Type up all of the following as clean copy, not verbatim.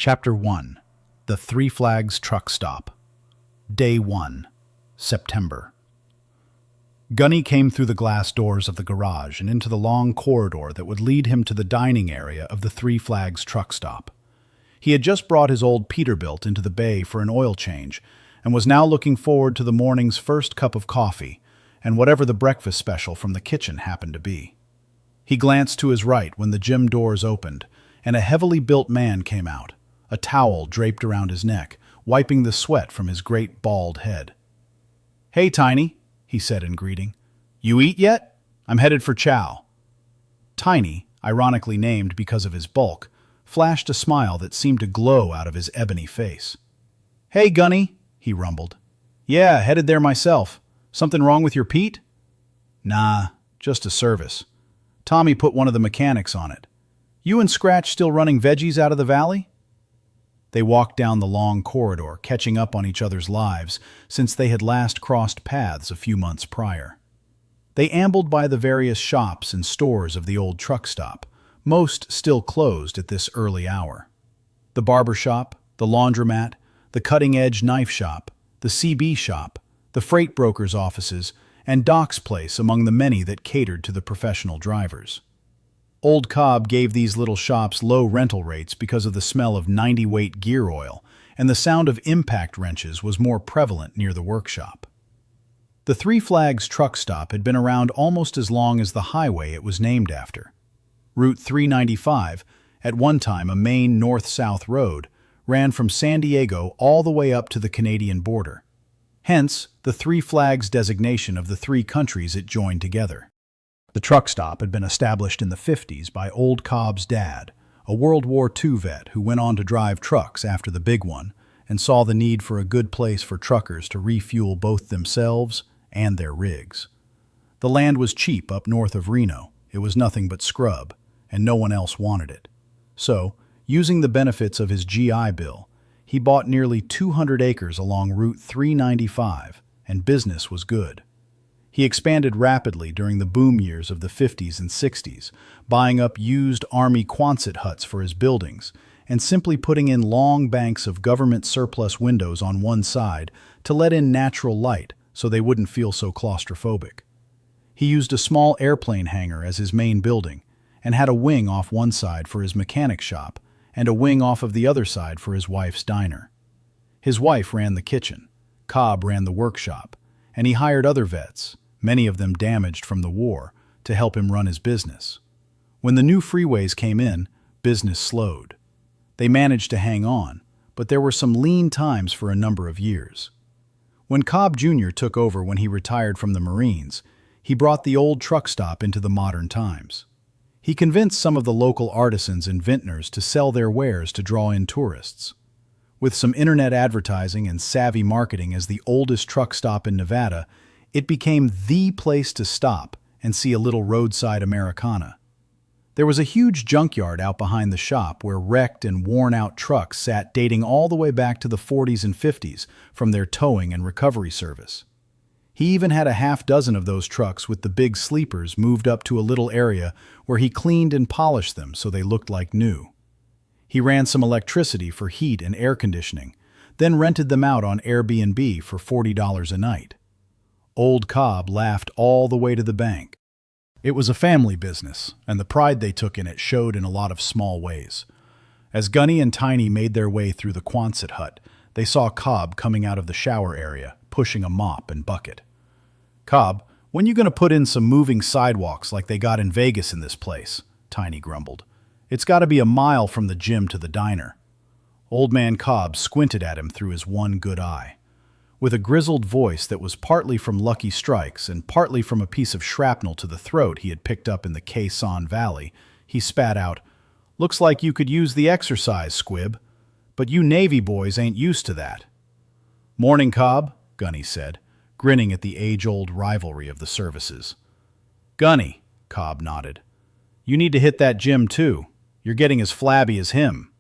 Chapter 1. The Three Flags Truck Stop. Day 1. September. Gunny came through the glass doors of the garage and into the long corridor that would lead him to the dining area of the Three Flags Truck Stop. He had just brought his old Peterbilt into the bay for an oil change and was now looking forward to the morning's first cup of coffee and whatever the breakfast special from the kitchen happened to be. He glanced to his right when the gym doors opened and a heavily built man came out, a towel draped around his neck, wiping the sweat from his great bald head. "Hey, Tiny," he said in greeting. "You eat yet? I'm headed for chow." Tiny, ironically named because of his bulk, flashed a smile that seemed to glow out of his ebony face. "Hey, Gunny," he rumbled. "Yeah, headed there myself. Something wrong with your Pete?" "Nah, just a service. Tommy put one of the mechanics on it. You and Scratch still running veggies out of the valley?" They walked down the long corridor, catching up on each other's lives since they had last crossed paths a few months prior. They ambled by the various shops and stores of the old truck stop, most still closed at this early hour. The barber shop, the laundromat, the cutting-edge knife shop, the CB shop, the freight broker's offices, and Doc's place among the many that catered to the professional drivers. Old Cobb gave these little shops low rental rates because of the smell of 90-weight gear oil, and the sound of impact wrenches was more prevalent near the workshop. The Three Flags truck stop had been around almost as long as the highway it was named after. Route 395, at one time a main north-south road, ran from San Diego all the way up to the Canadian border. Hence, the Three Flags designation of the three countries it joined together. The truck stop had been established in the 50s by Old Cobb's dad, a World War II vet who went on to drive trucks after the big one and saw the need for a good place for truckers to refuel both themselves and their rigs. The land was cheap up north of Reno. It was nothing but scrub, and no one else wanted it. So, using the benefits of his GI Bill, he bought nearly 200 acres along Route 395, and business was good. He expanded rapidly during the boom years of the 50s and 60s, buying up used Army Quonset huts for his buildings and simply putting in long banks of government surplus windows on one side to let in natural light so they wouldn't feel so claustrophobic. He used a small airplane hangar as his main building and had a wing off one side for his mechanic shop and a wing off of the other side for his wife's diner. His wife ran the kitchen, Cobb ran the workshop, and he hired other vets, many of them damaged from the war, to help him run his business. When the new freeways came in, business slowed. They managed to hang on, but there were some lean times for a number of years. When Cobb Jr. took over when he retired from the Marines, he brought the old truck stop into the modern times. He convinced some of the local artisans and vintners to sell their wares to draw in tourists. With some internet advertising and savvy marketing as the oldest truck stop in Nevada, it became the place to stop and see a little roadside Americana. There was a huge junkyard out behind the shop where wrecked and worn-out trucks sat dating all the way back to the 40s and 50s from their towing and recovery service. He even had a half dozen of those trucks with the big sleepers moved up to a little area where he cleaned and polished them so they looked like new. He ran some electricity for heat and air conditioning, then rented them out on Airbnb for $40 a night. Old Cobb laughed all the way to the bank. It was a family business, and the pride they took in it showed in a lot of small ways. As Gunny and Tiny made their way through the Quonset hut, they saw Cobb coming out of the shower area, pushing a mop and bucket. "Cobb, when you gonna put in some moving sidewalks like they got in Vegas in this place?" Tiny grumbled. "It's gotta be a mile from the gym to the diner." Old man Cobb squinted at him through his one good eye. With a grizzled voice that was partly from lucky strikes and partly from a piece of shrapnel to the throat he had picked up in the Quezon Valley, he spat out, "Looks like you could use the exercise, Squib, but you Navy boys ain't used to that." "Morning, Cobb," Gunny said, grinning at the age-old rivalry of the services. "Gunny," Cobb nodded, "you need to hit that gym too. You're getting as flabby as him."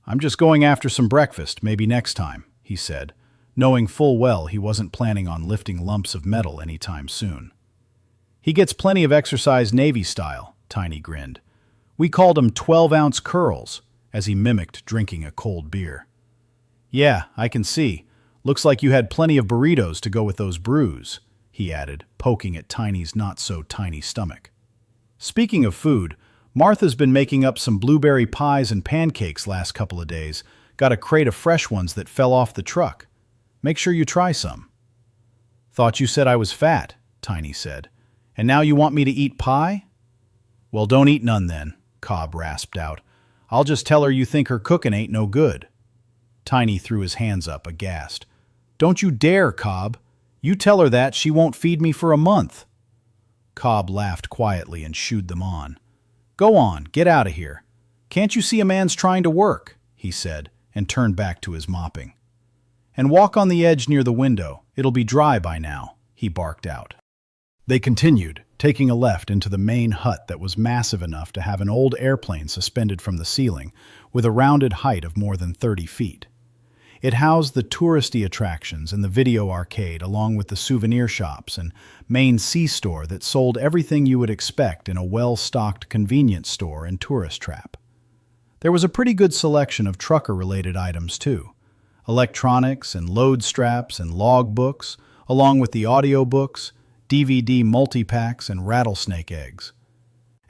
"I'm just going after some breakfast, maybe next time," he said, knowing full well he wasn't planning on lifting lumps of metal anytime soon. "He gets plenty of exercise Navy style," Tiny grinned. "We called 'em 12-ounce curls. as he mimicked drinking a cold beer. "Yeah, I can see. Looks like you had plenty of burritos to go with those brews," he added, poking at Tiny's not-so-tiny stomach. "Speaking of food, Martha's been making up some blueberry pies and pancakes last couple of days. Got a crate of fresh ones that fell off the truck. Make sure you try some." "Thought you said I was fat," Tiny said. "And now you want me to eat pie?" "Well, don't eat none then," Cobb rasped out. "I'll just tell her you think her cooking ain't no good." Tiny threw his hands up, aghast. "Don't you dare, Cobb. You tell her that, she won't feed me for a month." Cobb laughed quietly and shooed them on. "Go on, get out of here. Can't you see a man's trying to work?" he said, and turned back to his mopping. "And walk on the edge near the window. It'll be dry by now," he barked out. They continued, taking a left into the main hut that was massive enough to have an old airplane suspended from the ceiling, with a rounded height of more than 30 feet. It housed the touristy attractions and the video arcade, along with the souvenir shops and main C-store that sold everything you would expect in a well-stocked convenience store and tourist trap. There was a pretty good selection of trucker-related items, too. Electronics and load straps and log books, along with the audiobooks, DVD multi-packs, and rattlesnake eggs.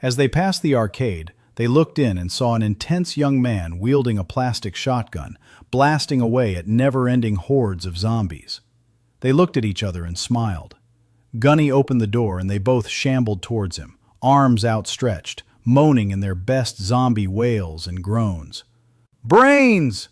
As they passed the arcade, they looked in and saw an intense young man wielding a plastic shotgun, blasting away at never-ending hordes of zombies. They looked at each other and smiled. Gunny opened the door and they both shambled towards him, arms outstretched, moaning in their best zombie wails and groans. "Brains!"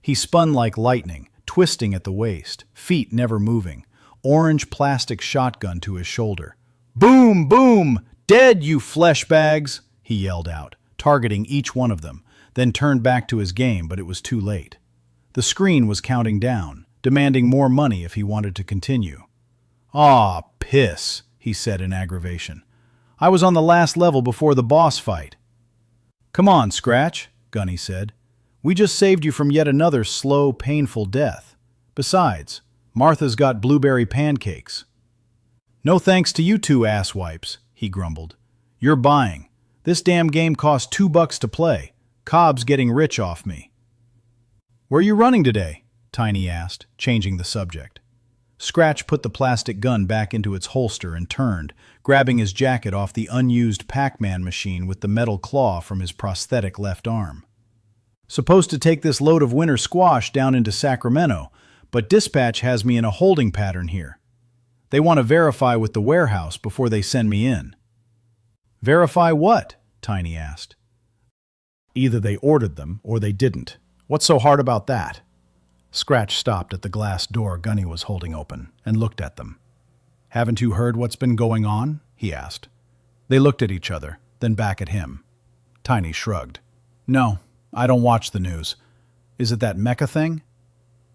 He spun like lightning, twisting at the waist, feet never moving, orange plastic shotgun to his shoulder. "Boom! Boom! Dead, you flesh bags!" he yelled out, targeting each one of them, then turned back to his game, but it was too late. The screen was counting down, demanding more money if he wanted to continue. "Aw, piss," he said in aggravation. "I was on the last level before the boss fight." "Come on, Scratch," Gunny said. "We just saved you from yet another slow, painful death. Besides, Martha's got blueberry pancakes." "No thanks to you two asswipes," he grumbled. "You're buying. This damn game costs $2 to play. Cobb's getting rich off me." "Where you running today?" Tiny asked, changing the subject. Scratch put the plastic gun back into its holster and turned, grabbing his jacket off the unused Pac-Man machine with the metal claw from his prosthetic left arm. "Supposed to take this load of winter squash down into Sacramento, but dispatch has me in a holding pattern here. They want to verify with the warehouse before they send me in." "Verify what?" Tiny asked. "Either they ordered them or they didn't. What's so hard about that?" Scratch stopped at the glass door Gunny was holding open and looked at them. "Haven't you heard what's been going on?" he asked. They looked at each other, then back at him. Tiny shrugged. "No, I don't watch the news. Is it that mecha thing?"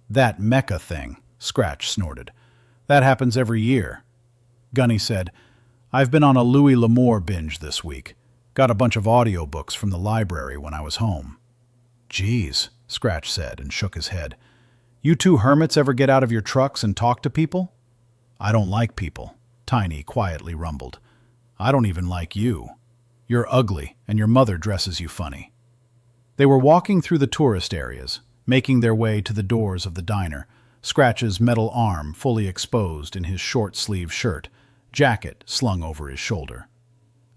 "That mecha thing," Scratch snorted. "That happens every year." Gunny said, "I've been on a Louis L'Amour binge this week. Got a bunch of audiobooks from the library when I was home." "Geez," Scratch said and shook his head. "You two hermits ever get out of your trucks and talk to people?" "I don't like people," Tiny quietly rumbled. "I don't even like you. You're ugly, and your mother dresses you funny." They were walking through the tourist areas, making their way to the doors of the diner, Scratch's metal arm fully exposed in his short-sleeved shirt, jacket slung over his shoulder.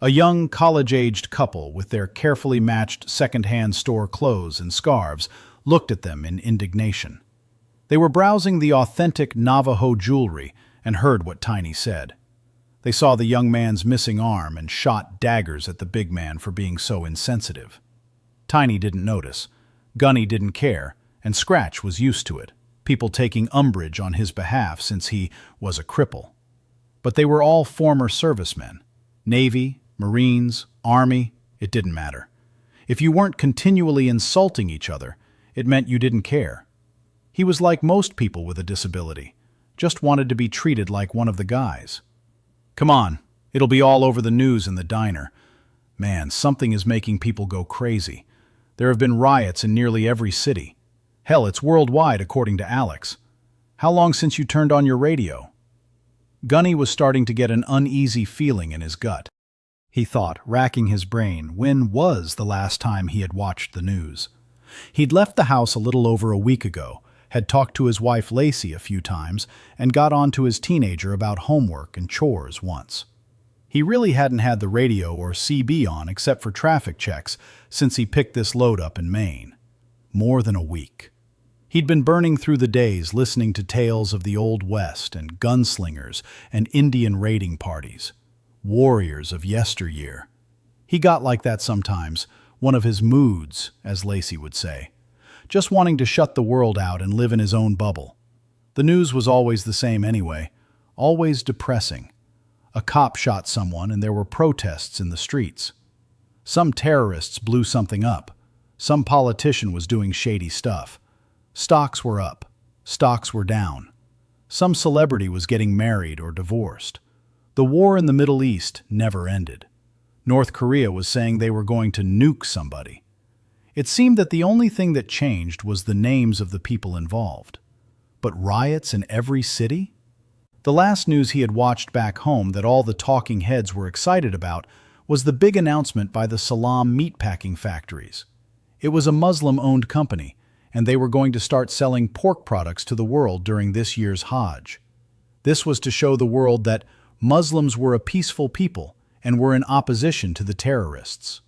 A young, college-aged couple with their carefully matched second-hand store clothes and scarves looked at them in indignation. They were browsing the authentic Navajo jewelry and heard what Tiny said. They saw the young man's missing arm and shot daggers at the big man for being so insensitive. Tiny didn't notice, Gunny didn't care, and Scratch was used to it, people taking umbrage on his behalf since he was a cripple. But they were all former servicemen. Navy, Marines, Army, it didn't matter. If you weren't continually insulting each other, it meant you didn't care. He was like most people with a disability, just wanted to be treated like one of the guys. "Come on, it'll be all over the news in the diner. Man, something is making people go crazy. There have been riots in nearly every city. Hell, it's worldwide according to Alex. How long since you turned on your radio?" Gunny was starting to get an uneasy feeling in his gut. he thought, racking his brain. When was the last time he had watched the news? He'd left the house a little over a week ago, had talked to his wife Lacey a few times, and got on to his teenager about homework and chores once. He really hadn't had the radio or CB on except for traffic checks since he picked this load up in Maine. More than a week. He'd been burning through the days listening to tales of the Old West and gunslingers and Indian raiding parties. Warriors of yesteryear. He got like that sometimes, one of his moods, as Lacey would say. Just wanting to shut the world out and live in his own bubble. The news was always the same anyway, always depressing. A cop shot someone and there were protests in the streets. Some terrorists blew something up. Some politician was doing shady stuff. Stocks were up. Stocks were down. Some celebrity was getting married or divorced. The war in the Middle East never ended. North Korea was saying they were going to nuke somebody. It seemed that the only thing that changed was the names of the people involved. But riots in every city? The last news he had watched back home that all the talking heads were excited about was the big announcement by the Salam meatpacking factories. It was a Muslim-owned company, and they were going to start selling pork products to the world during this year's Hajj. This was to show the world that Muslims were a peaceful people and were in opposition to the terrorists.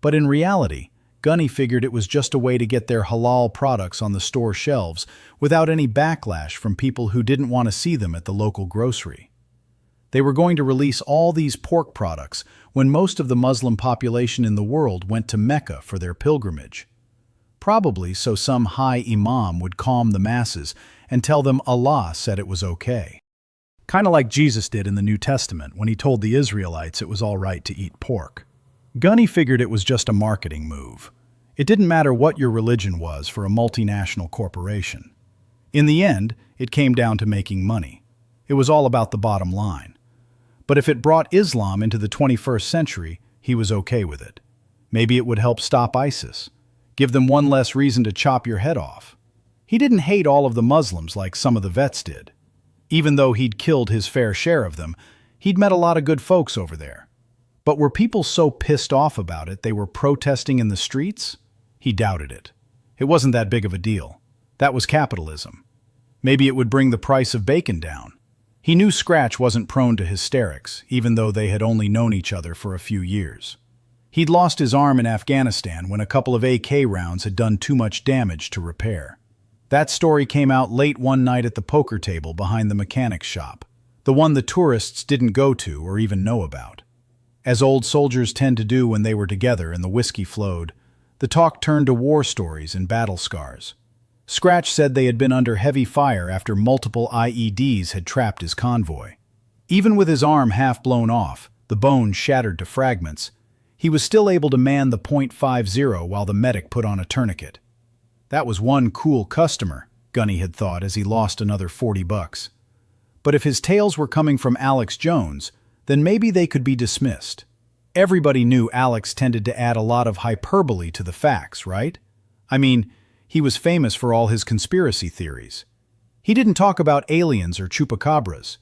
But in reality, Gunny figured it was just a way to get their halal products on the store shelves without any backlash from people who didn't want to see them at the local grocery. They were going to release all these pork products when most of the Muslim population in the world went to Mecca for their pilgrimage. Probably so some high imam would calm the masses and tell them Allah said it was okay. Kind of like Jesus did in the New Testament when he told the Israelites it was all right to eat pork. Gunny figured it was just a marketing move. It didn't matter what your religion was for a multinational corporation. In the end, it came down to making money. It was all about the bottom line. But if it brought Islam into the 21st century, he was okay with it. Maybe it would help stop ISIS. Give them one less reason to chop your head off. He didn't hate all of the Muslims like some of the vets did. Even though he'd killed his fair share of them, he'd met a lot of good folks over there. But were people so pissed off about it they were protesting in the streets? He doubted it. It wasn't that big of a deal. That was capitalism. Maybe it would bring the price of bacon down. He knew Scratch wasn't prone to hysterics, even though they had only known each other for a few years. He'd lost his arm in Afghanistan when a couple of AK rounds had done too much damage to repair. That story came out late one night at the poker table behind the mechanic's shop, the one the tourists didn't go to or even know about. As old soldiers tend to do when they were together and the whiskey flowed, the talk turned to war stories and battle scars. Scratch said they had been under heavy fire after multiple IEDs had trapped his convoy. Even with his arm half blown off, the bone shattered to fragments, he was still able to man the .50 while the medic put on a tourniquet. That was one cool customer, Gunny had thought as he lost another $40. But if his tales were coming from Alex Jones, then maybe they could be dismissed. Everybody knew Alex tended to add a lot of hyperbole to the facts, right? I mean, he was famous for all his conspiracy theories. He didn't talk about aliens or chupacabras,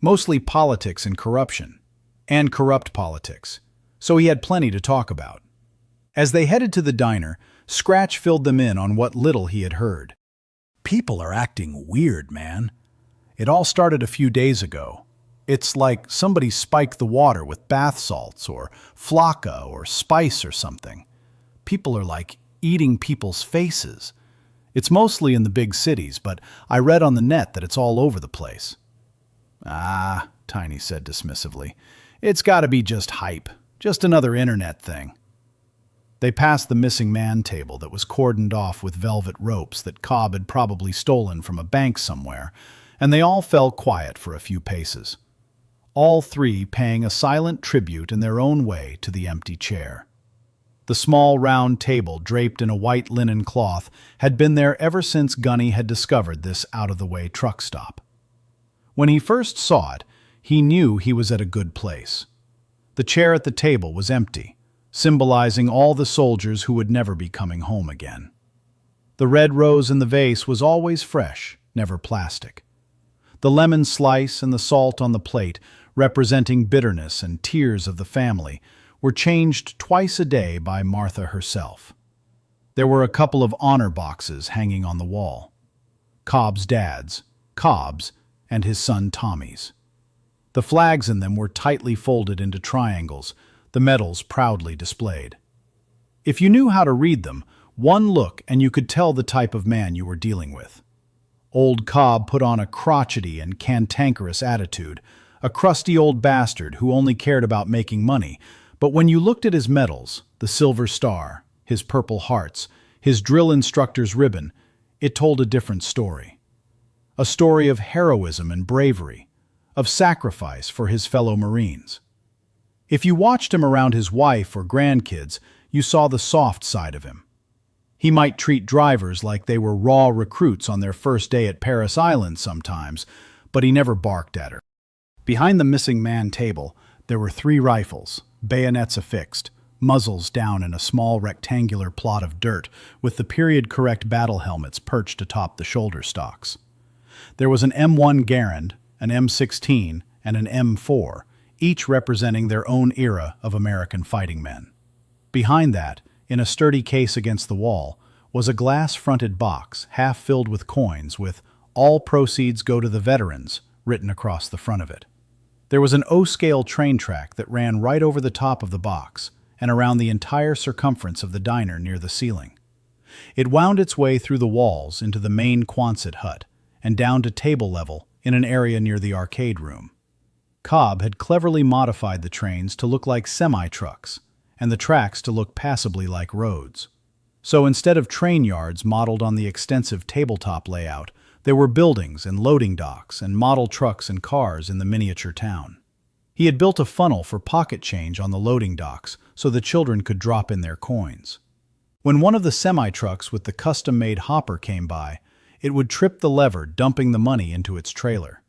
mostly politics and corruption, and corrupt politics, so he had plenty to talk about. As they headed to the diner, Scratch filled them in on what little he had heard. People are acting weird, man. It all started a few days ago. It's like somebody spiked the water with bath salts or flocka or spice or something. People are like eating people's faces. It's mostly in the big cities, but I read on the net that it's all over the place. Ah, Tiny said dismissively. It's got to be just hype. Just another internet thing. They passed the missing man table that was cordoned off with velvet ropes that Cobb had probably stolen from a bank somewhere, and they all fell quiet for a few paces. All three paying a silent tribute in their own way to the empty chair. The small round table draped in a white linen cloth had been there ever since Gunny had discovered this out-of-the-way truck stop. When he first saw it, he knew he was at a good place. The chair at the table was empty, symbolizing all the soldiers who would never be coming home again. The red rose in the vase was always fresh, never plastic. The lemon slice and the salt on the plate representing bitterness and tears of the family, were changed twice a day by Martha herself. There were a couple of honor boxes hanging on the wall. Cobb's dad's, Cobb's, and his son Tommy's. The flags in them were tightly folded into triangles, the medals proudly displayed. If you knew how to read them, one look and you could tell the type of man you were dealing with. Old Cobb put on a crotchety and cantankerous attitude, a crusty old bastard who only cared about making money, but when you looked at his medals, the Silver Star, his Purple Hearts, his drill instructor's ribbon, it told a different story. A story of heroism and bravery, of sacrifice for his fellow Marines. If you watched him around his wife or grandkids, you saw the soft side of him. He might treat drivers like they were raw recruits on their first day at Paris Island sometimes, but he never barked at her. Behind the missing man table, there were 3 rifles, bayonets affixed, muzzles down in a small rectangular plot of dirt, with the period-correct battle helmets perched atop the shoulder stocks. There was an M1 Garand, an M16, and an M4, each representing their own era of American fighting men. Behind that, in a sturdy case against the wall, was a glass-fronted box half filled with coins with "All proceeds go to the veterans" written across the front of it. There was an O-scale train track that ran right over the top of the box and around the entire circumference of the diner near the ceiling. It wound its way through the walls into the main Quonset hut and down to table level in an area near the arcade room. Cobb had cleverly modified the trains to look like semi-trucks, and the tracks to look passably like roads. So instead of train yards modeled on the extensive tabletop layout, there were buildings and loading docks and model trucks and cars in the miniature town. He had built a funnel for pocket change on the loading docks so the children could drop in their coins. When one of the semi-trucks with the custom-made hopper came by, it would trip the lever, dumping the money into its trailer.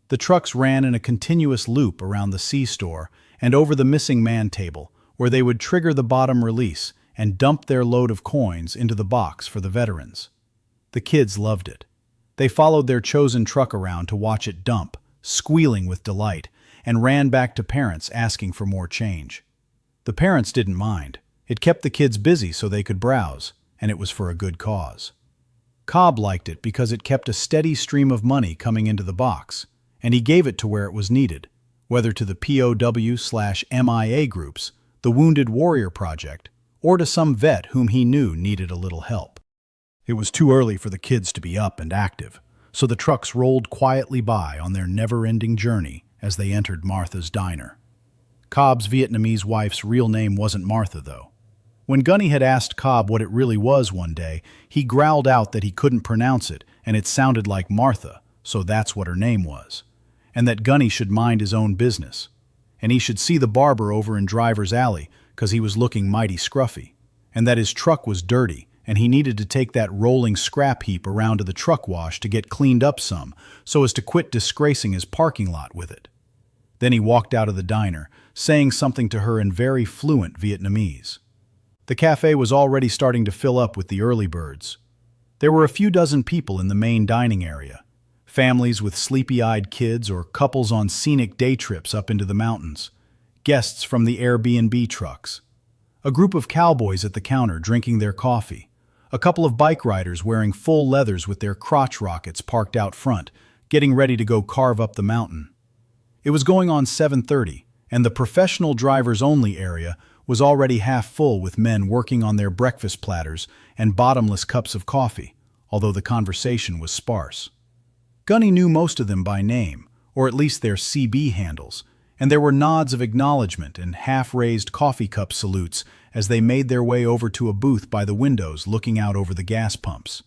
The trucks ran in a continuous loop around the C-store and over the missing man table, where they would trigger the bottom release and dump their load of coins into the box for the veterans. The kids loved it. They followed their chosen truck around to watch it dump, squealing with delight, and ran back to parents asking for more change. The parents didn't mind. It kept the kids busy so they could browse, and it was for a good cause. Cobb liked it because it kept a steady stream of money coming into the box, and he gave it to where it was needed, whether to the POW/MIA groups, the Wounded Warrior Project, or to some vet whom he knew needed a little help. It was too early for the kids to be up and active, so the trucks rolled quietly by on their never-ending journey as they entered Martha's diner. Cobb's Vietnamese wife's real name wasn't Martha, though. When Gunny had asked Cobb what it really was one day, he growled out that he couldn't pronounce it, and it sounded like Martha, so that's what her name was, and that Gunny should mind his own business, and he should see the barber over in Driver's Alley because he was looking mighty scruffy, and that his truck was dirty, and he needed to take that rolling scrap heap around to the truck wash to get cleaned up some, so as to quit disgracing his parking lot with it. Then he walked out of the diner, saying something to her in very fluent Vietnamese. The cafe was already starting to fill up with the early birds. There were a few dozen people in the main dining area, families with sleepy-eyed kids or couples on scenic day trips up into the mountains, guests from the Airbnb trucks, a group of cowboys at the counter drinking their coffee, a couple of bike riders wearing full leathers with their crotch rockets parked out front, getting ready to go carve up the mountain. It was going on 7:30, and the professional drivers-only area was already half full with men working on their breakfast platters and bottomless cups of coffee, although the conversation was sparse. Gunny knew most of them by name, or at least their CB handles, and there were nods of acknowledgement and half-raised coffee cup salutes as they made their way over to a booth by the windows looking out over the gas pumps.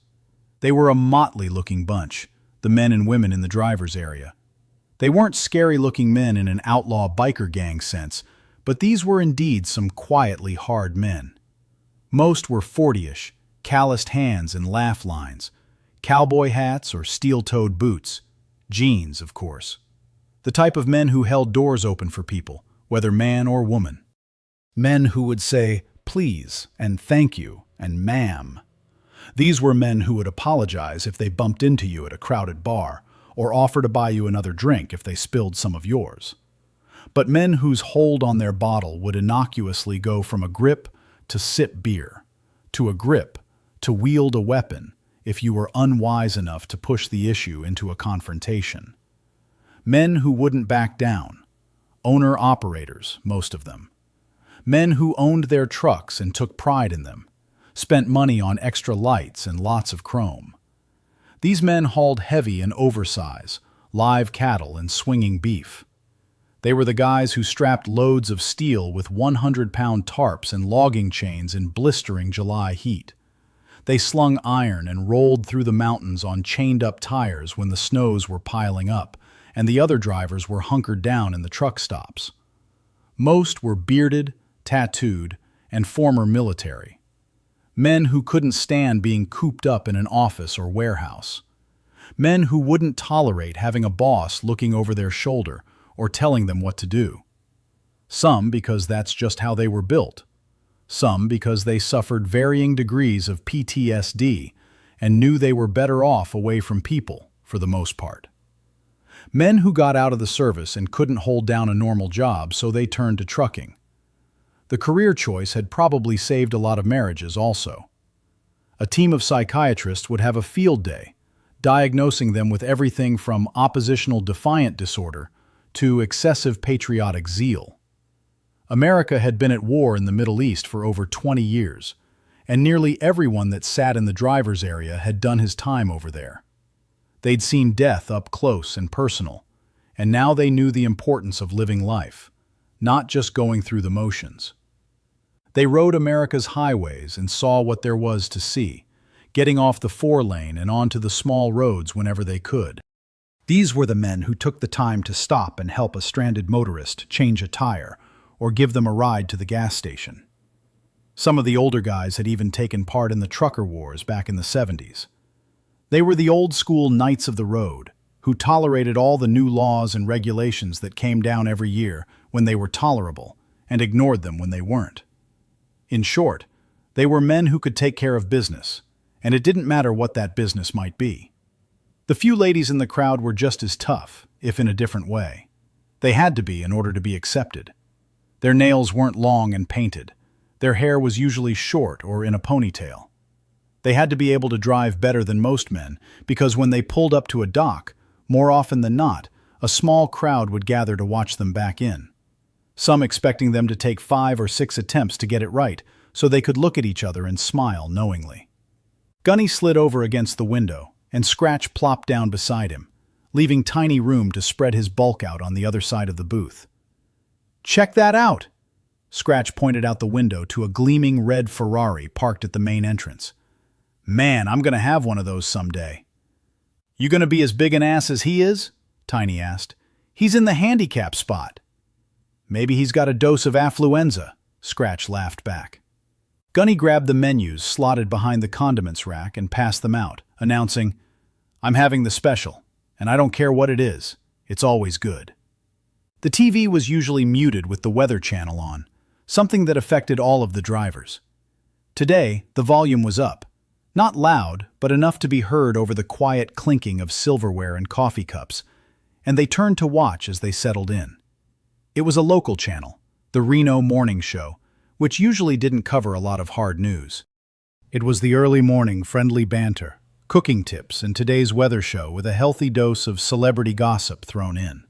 They were a motley-looking bunch, the men and women in the driver's area. They weren't scary-looking men in an outlaw biker gang sense, but these were indeed some quietly hard men. Most were 40-ish, calloused hands and laugh lines, cowboy hats or steel-toed boots, jeans, of course. The type of men who held doors open for people, whether man or woman. Men who would say, please, and thank you, and ma'am. These were men who would apologize if they bumped into you at a crowded bar, or offer to buy you another drink if they spilled some of yours. but men whose hold on their bottle would innocuously go from a grip to sip beer, to a grip to wield a weapon if you were unwise enough to push the issue into a confrontation. Men who wouldn't back down, owner-operators, most of them. Men who owned their trucks and took pride in them, spent money on extra lights and lots of chrome. These men hauled heavy and oversize, live cattle and swinging beef. They were the guys who strapped loads of steel with 100-pound tarps and logging chains in blistering July heat. They slung iron and rolled through the mountains on chained-up tires when the snows were piling up, and the other drivers were hunkered down in the truck stops. Most were bearded, tattooed, and former military. Men who couldn't stand being cooped up in an office or warehouse. Men who wouldn't tolerate having a boss looking over their shoulder or telling them what to do. Some because that's just how they were built. Some because they suffered varying degrees of PTSD and knew they were better off away from people, for the most part. Men who got out of the service and couldn't hold down a normal job, so they turned to trucking. The career choice had probably saved a lot of marriages also. A team of psychiatrists would have a field day, diagnosing them with everything from oppositional defiant disorder to excessive patriotic zeal. America had been at war in the Middle East for over 20 years, and nearly everyone that sat in the driver's area had done his time over there. They'd seen death up close and personal, and now they knew the importance of living life, not just going through the motions. They rode America's highways and saw what there was to see, getting off the 4-lane and onto the small roads whenever they could. These were the men who took the time to stop and help a stranded motorist change a tire or give them a ride to the gas station. Some of the older guys had even taken part in the trucker wars back in the 70s. They were the old-school knights of the road, who tolerated all the new laws and regulations that came down every year when they were tolerable, and ignored them when they weren't. In short, they were men who could take care of business, and it didn't matter what that business might be. The few ladies in the crowd were just as tough, if in a different way. They had to be in order to be accepted. Their nails weren't long and painted. Their hair was usually short or in a ponytail. They had to be able to drive better than most men, because when they pulled up to a dock, more often than not, a small crowd would gather to watch them back in. Some expecting them to take 5 or 6 attempts to get it right, so they could look at each other and smile knowingly. Gunny slid over against the window, and Scratch plopped down beside him, leaving tiny room to spread his bulk out on the other side of the booth. "Check that out!" Scratch pointed out the window to a gleaming red Ferrari parked at the main entrance. "Man, I'm gonna have one of those someday." "You gonna be as big an ass as he is?" Tiny asked. "He's in the handicap spot." "Maybe he's got a dose of affluenza," Scratch laughed back. Gunny grabbed the menus slotted behind the condiments rack and passed them out, announcing, "I'm having the special, and I don't care what it is. It's always good." The TV was usually muted with the Weather Channel on, something that affected all of the drivers. Today, the volume was up. Not loud, but enough to be heard over the quiet clinking of silverware and coffee cups, and they turned to watch as they settled in. It was a local channel, the Reno Morning Show, which usually didn't cover a lot of hard news. It was the early morning friendly banter, cooking tips, and today's weather show with a healthy dose of celebrity gossip thrown in.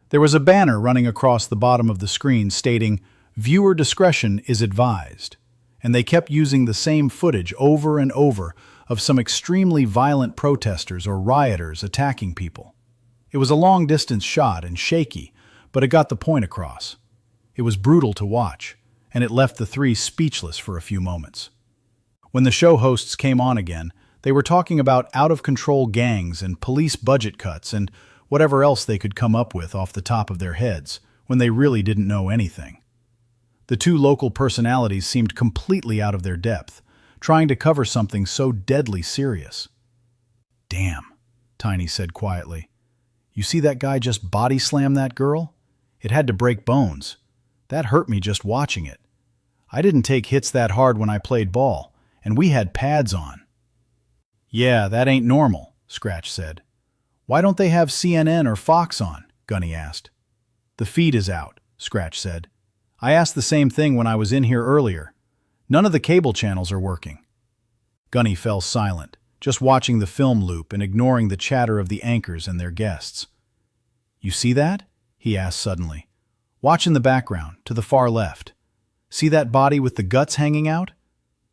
There was a banner running across the bottom of the screen stating, "Viewer discretion is advised," and they kept using the same footage over and over of some extremely violent protesters or rioters attacking people. It was a long-distance shot and shaky, but it got the point across. It was brutal to watch, and it left the three speechless for a few moments. When the show hosts came on again, they were talking about out-of-control gangs and police budget cuts and whatever else they could come up with off the top of their heads when they really didn't know anything. The two local personalities seemed completely out of their depth, trying to cover something so deadly serious. "Damn," Tiny said quietly. "You see that guy just body slam that girl? It had to break bones. That hurt me just watching it. I didn't take hits that hard when I played ball, and we had pads on." "Yeah, that ain't normal," Scratch said. "Why don't they have CNN or Fox on?" Gunny asked. The feed is out, Scratch said. I asked the same thing when I was in here earlier. None of the cable channels are working. Gunny fell silent, just watching the film loop and ignoring the chatter of the anchors and their guests. You see that? He asked suddenly. Watch in the background, to the far left. See that body with the guts hanging out?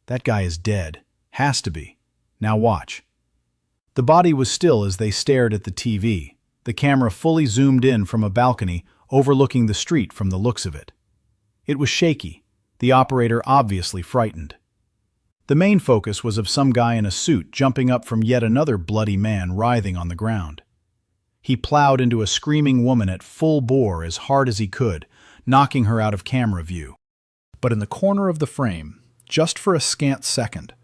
That guy is dead. Has to be. Now watch. The body was still as they stared at the TV, the camera fully zoomed in from a balcony overlooking the street from the looks of it. It was shaky, the operator obviously frightened. The main focus was of some guy in a suit jumping up from yet another bloody man writhing on the ground. He plowed into a screaming woman at full bore as hard as he could, knocking her out of camera view. But in the corner of the frame, just for a scant second,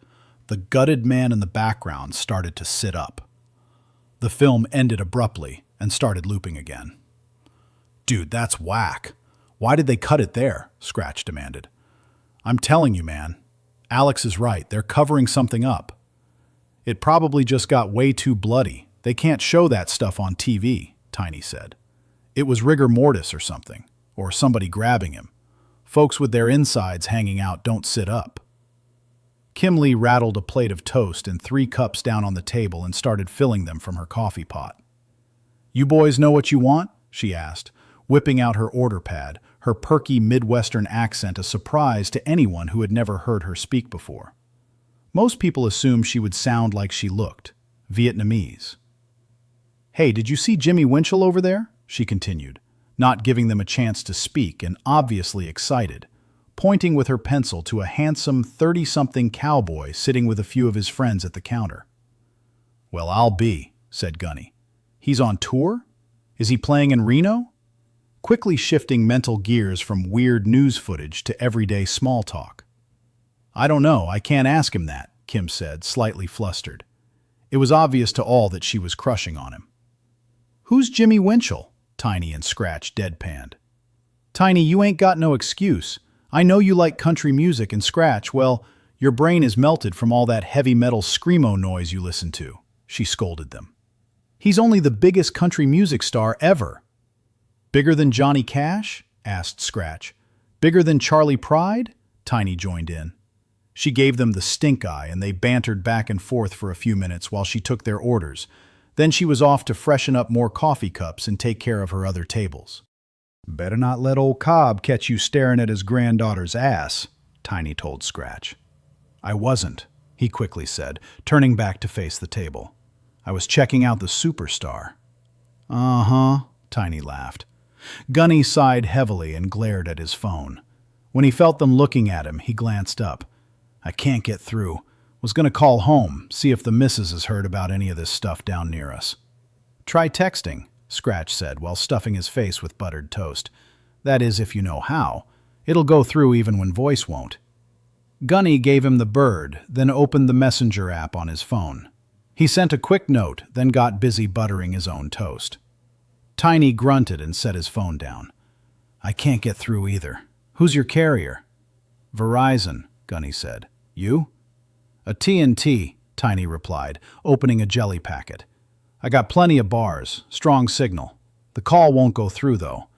the gutted man in the background started to sit up. The film ended abruptly and started looping again. Dude, that's whack. Why did they cut it there? Scratch demanded. I'm telling you, man. Alex is right. They're covering something up. It probably just got way too bloody. They can't show that stuff on TV, Tiny said. It was rigor mortis or something, or somebody grabbing him. Folks with their insides hanging out don't sit up. Kimlee rattled a plate of toast and 3 cups down on the table and started filling them from her coffee pot. You boys know what you want? She asked, whipping out her order pad, her perky Midwestern accent a surprise to anyone who had never heard her speak before. Most people assumed she would sound like she looked, Vietnamese. Hey, did you see Jimmy Winchell over there? She continued, not giving them a chance to speak and obviously excited, pointing with her pencil to a handsome 30-something cowboy sitting with a few of his friends at the counter. Well, I'll be, said Gunny. He's on tour? Is he playing in Reno? Quickly shifting mental gears from weird news footage to everyday small talk. I don't know, I can't ask him that, Kim said, slightly flustered. It was obvious to all that she was crushing on him. Who's Jimmy Winchell? Tiny and Scratch deadpanned. Tiny, you ain't got no excuse. I know you like country music, and Scratch, well, your brain is melted from all that heavy metal screamo noise you listen to, she scolded them. He's only the biggest country music star ever. Bigger than Johnny Cash? Asked Scratch. Bigger than Charlie Pride? Tiny joined in. She gave them the stink eye and they bantered back and forth for a few minutes while she took their orders. Then she was off to freshen up more coffee cups and take care of her other tables. Better not let old Cobb catch you staring at his granddaughter's ass, Tiny told Scratch. I wasn't, he quickly said, turning back to face the table. I was checking out the superstar. Uh-huh, Tiny laughed. Gunny sighed heavily and glared at his phone. When he felt them looking at him, he glanced up. I can't get through. Was going to call home, see if the missus has heard about any of this stuff down near us. Try texting, Scratch said while stuffing his face with buttered toast. That is, if you know how. It'll go through even when voice won't. Gunny gave him the bird, then opened the messenger app on his phone. He sent a quick note, then got busy buttering his own toast. Tiny grunted and set his phone down. I can't get through either. Who's your carrier? Verizon, Gunny said. You? A TNT, Tiny replied, opening a jelly packet. I got plenty of bars, strong signal. The call won't go through, though.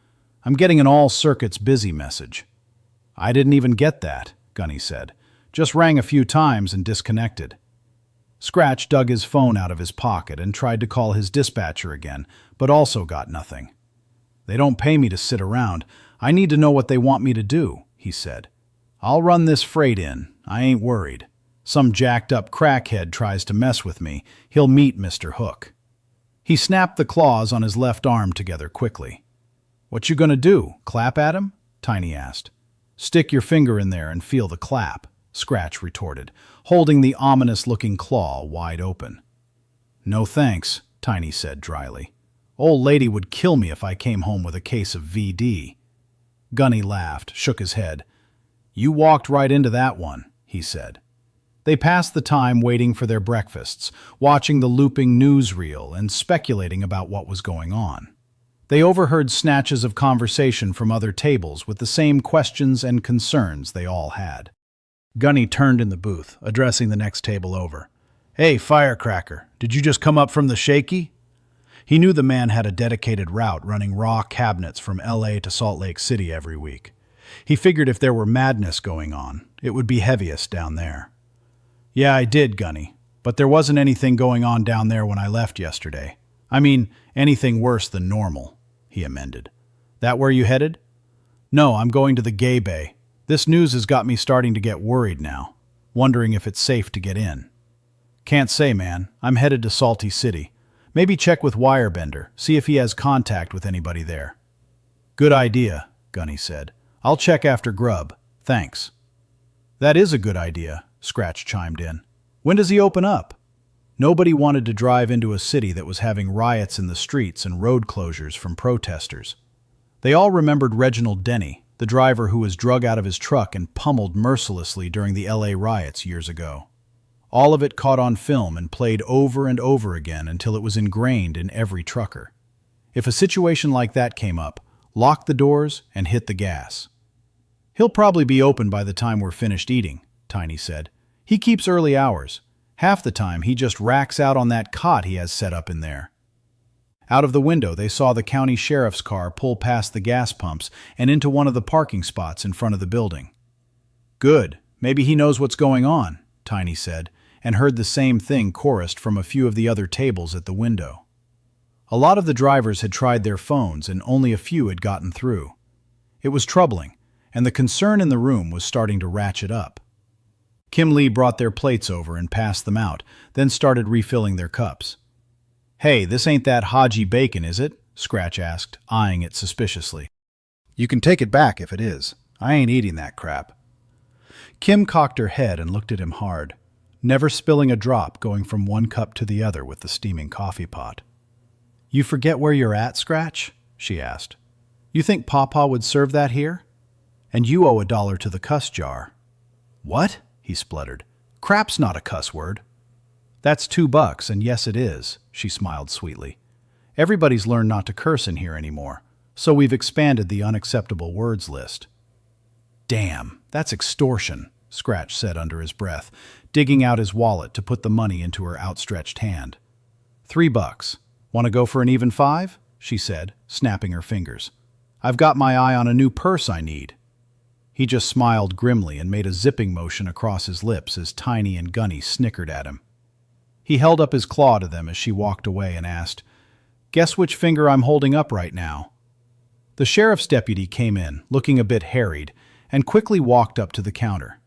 I'm getting an all circuits busy message. I didn't even get that, Gunny said. Just rang a few times and disconnected. Scratch dug his phone out of his pocket and tried to call his dispatcher again, but also got nothing. They don't pay me to sit around. I need to know what they want me to do, he said. I'll run this freight in. I ain't worried. Some jacked-up crackhead tries to mess with me. He'll meet Mr. Hook. He snapped the claws on his left arm together quickly. What you gonna do, clap at him? Tiny asked. Stick your finger in there and feel the clap, Scratch retorted, holding the ominous-looking claw wide open. No thanks, Tiny said dryly. Old lady would kill me if I came home with a case of VD. Gunny laughed, shook his head. You walked right into that one, he said. They passed the time waiting for their breakfasts, watching the looping newsreel and speculating about what was going on. They overheard snatches of conversation from other tables with the same questions and concerns they all had. Gunny turned in the booth, addressing the next table over. Hey, firecracker, did you just come up from the shaky? He knew the man had a dedicated route running raw cabinets from LA to Salt Lake City every week. He figured if there were madness going on, it would be heaviest down there. "Yeah, I did, Gunny, but there wasn't anything going on down there when I left yesterday. I mean, anything worse than normal," he amended. "That where you headed?" "No, I'm going to the gay bay. This news has got me starting to get worried now, wondering if it's safe to get in." "Can't say, man. I'm headed to Salty City. Maybe check with Wirebender, see if he has contact with anybody there." "Good idea," Gunny said. "I'll check after grub. Thanks." "That is a good idea," Scratch chimed in. "When does he open up?" Nobody wanted to drive into a city that was having riots in the streets and road closures from protesters. They all remembered Reginald Denny, the driver who was drug out of his truck and pummeled mercilessly during the LA riots years ago. All of it caught on film and played over and over again until it was ingrained in every trucker. If a situation like that came up, lock the doors and hit the gas. "He'll probably be open by the time we're finished eating," Tiny said. "He keeps early hours. Half the time he just racks out on that cot he has set up in there." Out of the window they saw the county sheriff's car pull past the gas pumps and into one of the parking spots in front of the building. "Good. Maybe he knows what's going on," Tiny said, and heard the same thing chorused from a few of the other tables at the window. A lot of the drivers had tried their phones and only a few had gotten through. It was troubling, and the concern in the room was starting to ratchet up. Kim Lee brought their plates over and passed them out, then started refilling their cups. "Hey, this ain't that Haji bacon, is it?" Scratch asked, eyeing it suspiciously. "You can take it back if it is. I ain't eating that crap." Kim cocked her head and looked at him hard, never spilling a drop going from one cup to the other with the steaming coffee pot. "You forget where you're at, Scratch?" she asked. "You think Pawpaw would serve that here? And you owe $1 to the cuss jar." "What?" he spluttered. "Crap's not a cuss word." "That's $2, and yes it is," she smiled sweetly. "Everybody's learned not to curse in here anymore, so we've expanded the unacceptable words list." "Damn, that's extortion," Scratch said under his breath, digging out his wallet to put the money into her outstretched hand. $3. Want to go for an even 5? She said, snapping her fingers. "I've got my eye on a new purse I need." He just smiled grimly and made a zipping motion across his lips as Tiny and Gunny snickered at him. He held up his claw to them as she walked away and asked, "Guess which finger I'm holding up right now?" The sheriff's deputy came in, looking a bit harried, and quickly walked up to the counter.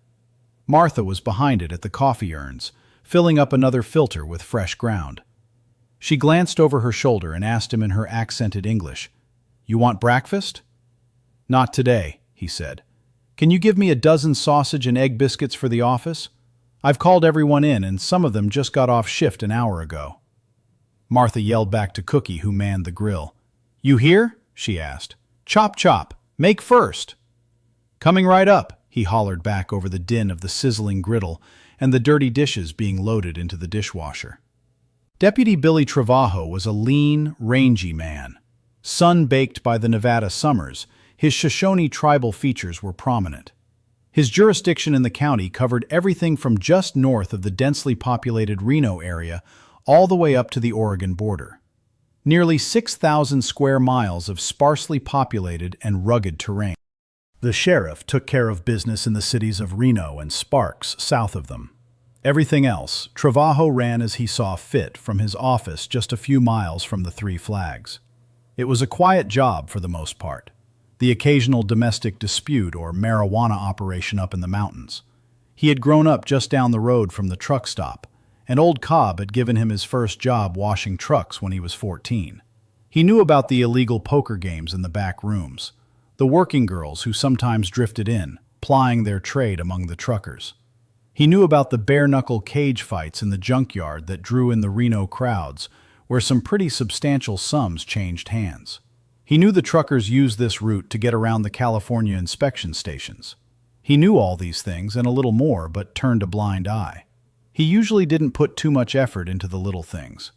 Martha was behind it at the coffee urns, filling up another filter with fresh ground. She glanced over her shoulder and asked him in her accented English, "You want breakfast?" "Not today," he said. "Can you give me a dozen sausage and egg biscuits for the office? I've called everyone in and some of them just got off shift an hour ago." Martha yelled back to Cookie, who manned the grill. "You hear?" she asked. "Chop, chop. Make first." "Coming right up," he hollered back over the din of the sizzling griddle and the dirty dishes being loaded into the dishwasher. Deputy Billy Travajo was a lean, rangy man. Sun-baked by the Nevada summers, his Shoshone tribal features were prominent. His jurisdiction in the county covered everything from just north of the densely populated Reno area all the way up to the Oregon border. Nearly 6,000 square miles of sparsely populated and rugged terrain. The sheriff took care of business in the cities of Reno and Sparks south of them. Everything else, Travajo ran as he saw fit from his office just a few miles from the Three Flags. It was a quiet job for the most part. The occasional domestic dispute or marijuana operation up in the mountains. He had grown up just down the road from the truck stop, and old Cobb had given him his first job washing trucks when he was 14. He knew about the illegal poker games in the back rooms, the working girls who sometimes drifted in, plying their trade among the truckers. He knew about the bare-knuckle cage fights in the junkyard that drew in the Reno crowds, where some pretty substantial sums changed hands. He knew the truckers used this route to get around the California inspection stations. He knew all these things and a little more, but turned a blind eye. He usually didn't put too much effort into the little things.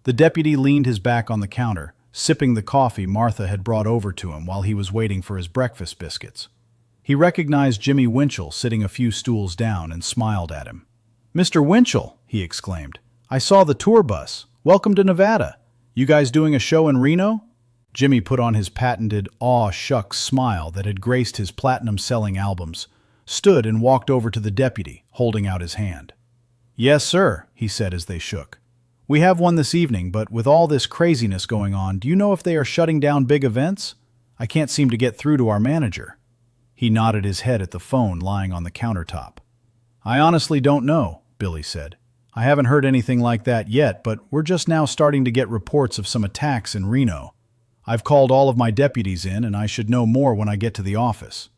The deputy leaned his back on the counter, sipping the coffee Martha had brought over to him while he was waiting for his breakfast biscuits. He recognized Jimmy Winchell sitting a few stools down and smiled at him. "Mr. Winchell," he exclaimed, "I saw the tour bus. Welcome to Nevada. You guys doing a show in Reno? Jimmy put on his patented aw-shucks smile that had graced his platinum-selling albums, stood and walked over to the deputy, holding out his hand. Yes, sir, he said as they shook. We have one this evening, but with all this craziness going on, do you know if they are shutting down big events? I can't seem to get through to our manager. He nodded his head at the phone lying on the countertop. I honestly don't know, Billy said. I haven't heard anything like that yet, but we're just now starting to get reports of some attacks in Reno. I've called all of my deputies in, and I should know more when I get to the office.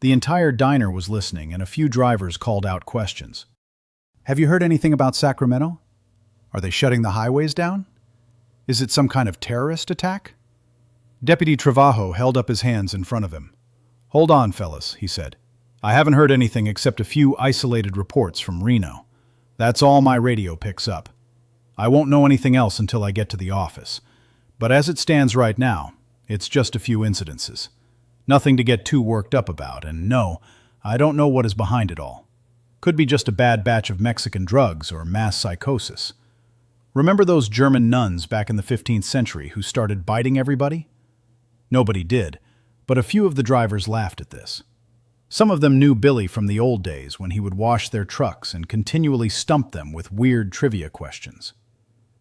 The entire diner was listening, and a few drivers called out questions. Have you heard anything about Sacramento? Are they shutting the highways down? Is it some kind of terrorist attack? Deputy Travajo held up his hands in front of him. Hold on, fellas, he said. I haven't heard anything except a few isolated reports from Reno. That's all my radio picks up. I won't know anything else until I get to the office. But as it stands right now, it's just a few incidences. Nothing to get too worked up about, and no, I don't know what is behind it all. Could be just a bad batch of Mexican drugs or mass psychosis. Remember those German nuns back in the 15th century who started biting everybody? Nobody did, but a few of the drivers laughed at this. Some of them knew Billy from the old days when he would wash their trucks and continually stump them with weird trivia questions.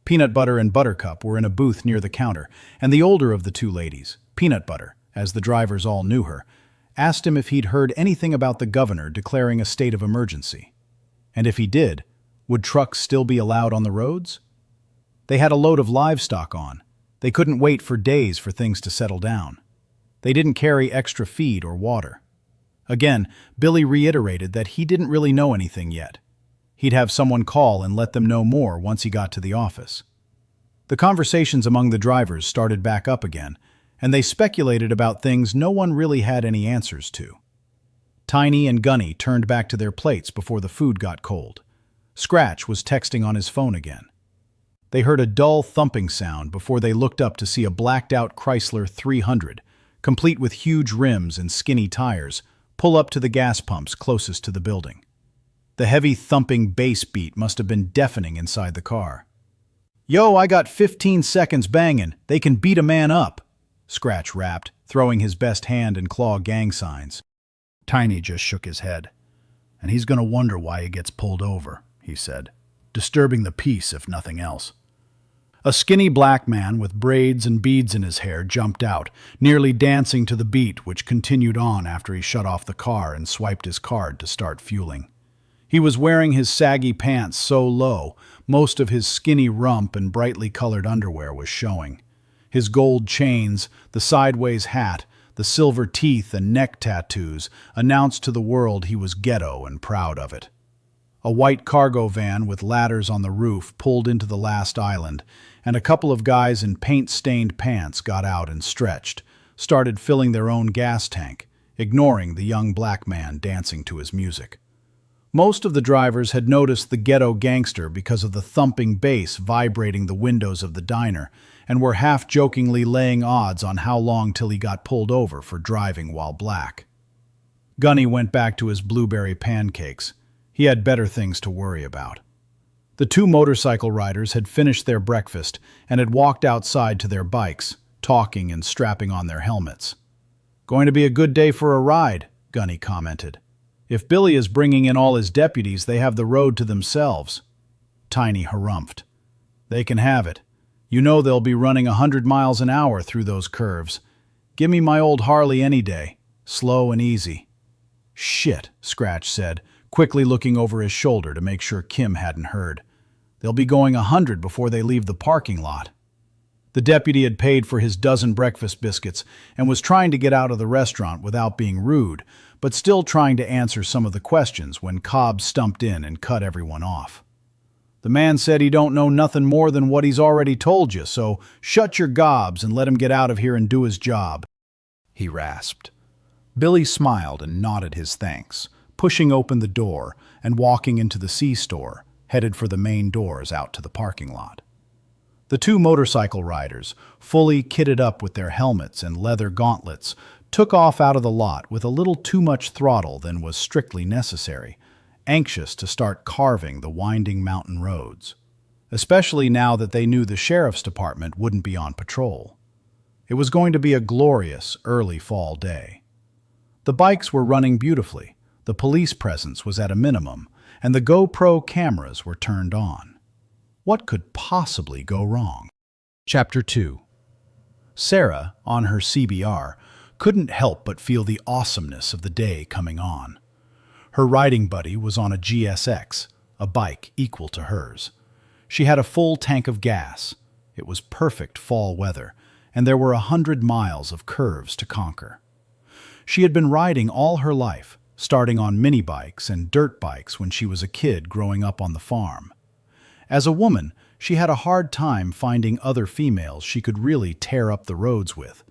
Peanut Butter and Buttercup were in a booth near the counter, and the older of the two ladies, Peanut Butter, as the drivers all knew her, asked him if he'd heard anything about the governor declaring a state of emergency. And if he did, would trucks still be allowed on the roads? They had a load of livestock on. They couldn't wait for days for things to settle down. They didn't carry extra feed or water. Again, Billy reiterated that he didn't really know anything yet. He'd have someone call and let them know more once he got to the office. The conversations among the drivers started back up again, and they speculated about things no one really had any answers to. Tiny and Gunny turned back to their plates before the food got cold. Scratch was texting on his phone again. They heard a dull thumping sound before they looked up to see a blacked-out Chrysler 300, complete with huge rims and skinny tires, pull up to the gas pumps closest to the building. The heavy thumping bass beat must have been deafening inside the car. Yo, I got 15 seconds banging. They can beat a man up, Scratch rapped, throwing his best hand and claw gang signs. Tiny just shook his head. And he's going to wonder why he gets pulled over, he said, disturbing the peace if nothing else. A skinny black man with braids and beads in his hair jumped out, nearly dancing to the beat which continued on after he shut off the car and swiped his card to start fueling. He was wearing his saggy pants so low, most of his skinny rump and brightly colored underwear was showing. His gold chains, the sideways hat, the silver teeth and neck tattoos announced to the world he was ghetto and proud of it. A white cargo van with ladders on the roof pulled into the last island, and a couple of guys in paint-stained pants got out and stretched, started filling their own gas tank, ignoring the young black man dancing to his music. Most of the drivers had noticed the ghetto gangster because of the thumping bass vibrating the windows of the diner, and were half-jokingly laying odds on how long till he got pulled over for driving while black. Gunny went back to his blueberry pancakes. He had better things to worry about. The two motorcycle riders had finished their breakfast and had walked outside to their bikes, talking and strapping on their helmets. Going to be a good day for a ride, Gunny commented. If Billy is bringing in all his deputies, they have the road to themselves. Tiny harumphed. They can have it. You know they'll be running 100 miles an hour through those curves. Give me my old Harley any day. Slow and easy. Shit, Scratch said, quickly looking over his shoulder to make sure Kim hadn't heard. They'll be going 100 before they leave the parking lot. The deputy had paid for his dozen breakfast biscuits and was trying to get out of the restaurant without being rude, but still trying to answer some of the questions when Cobb stumped in and cut everyone off. The man said he don't know nothing more than what he's already told you, so shut your gobs and let him get out of here and do his job, he rasped. Billy smiled and nodded his thanks, pushing open the door and walking into the C-store, headed for the main doors out to the parking lot. The two motorcycle riders, fully kitted up with their helmets and leather gauntlets, took off out of the lot with a little too much throttle than was strictly necessary, anxious to start carving the winding mountain roads. especially now that they knew the sheriff's department wouldn't be on patrol. It was going to be a glorious early fall day. The bikes were running beautifully, the police presence was at a minimum, and the GoPro cameras were turned on. What could possibly go wrong? Chapter 2. Sarah, on her CBR, couldn't help but feel the awesomeness of the day coming on. Her riding buddy was on a GSX, a bike equal to hers. She had a full tank of gas. It was perfect fall weather, and there were 100 miles of curves to conquer. She had been riding all her life, starting on mini bikes and dirt bikes when she was a kid growing up on the farm. As a woman, she had a hard time finding other females she could really tear up the roads with.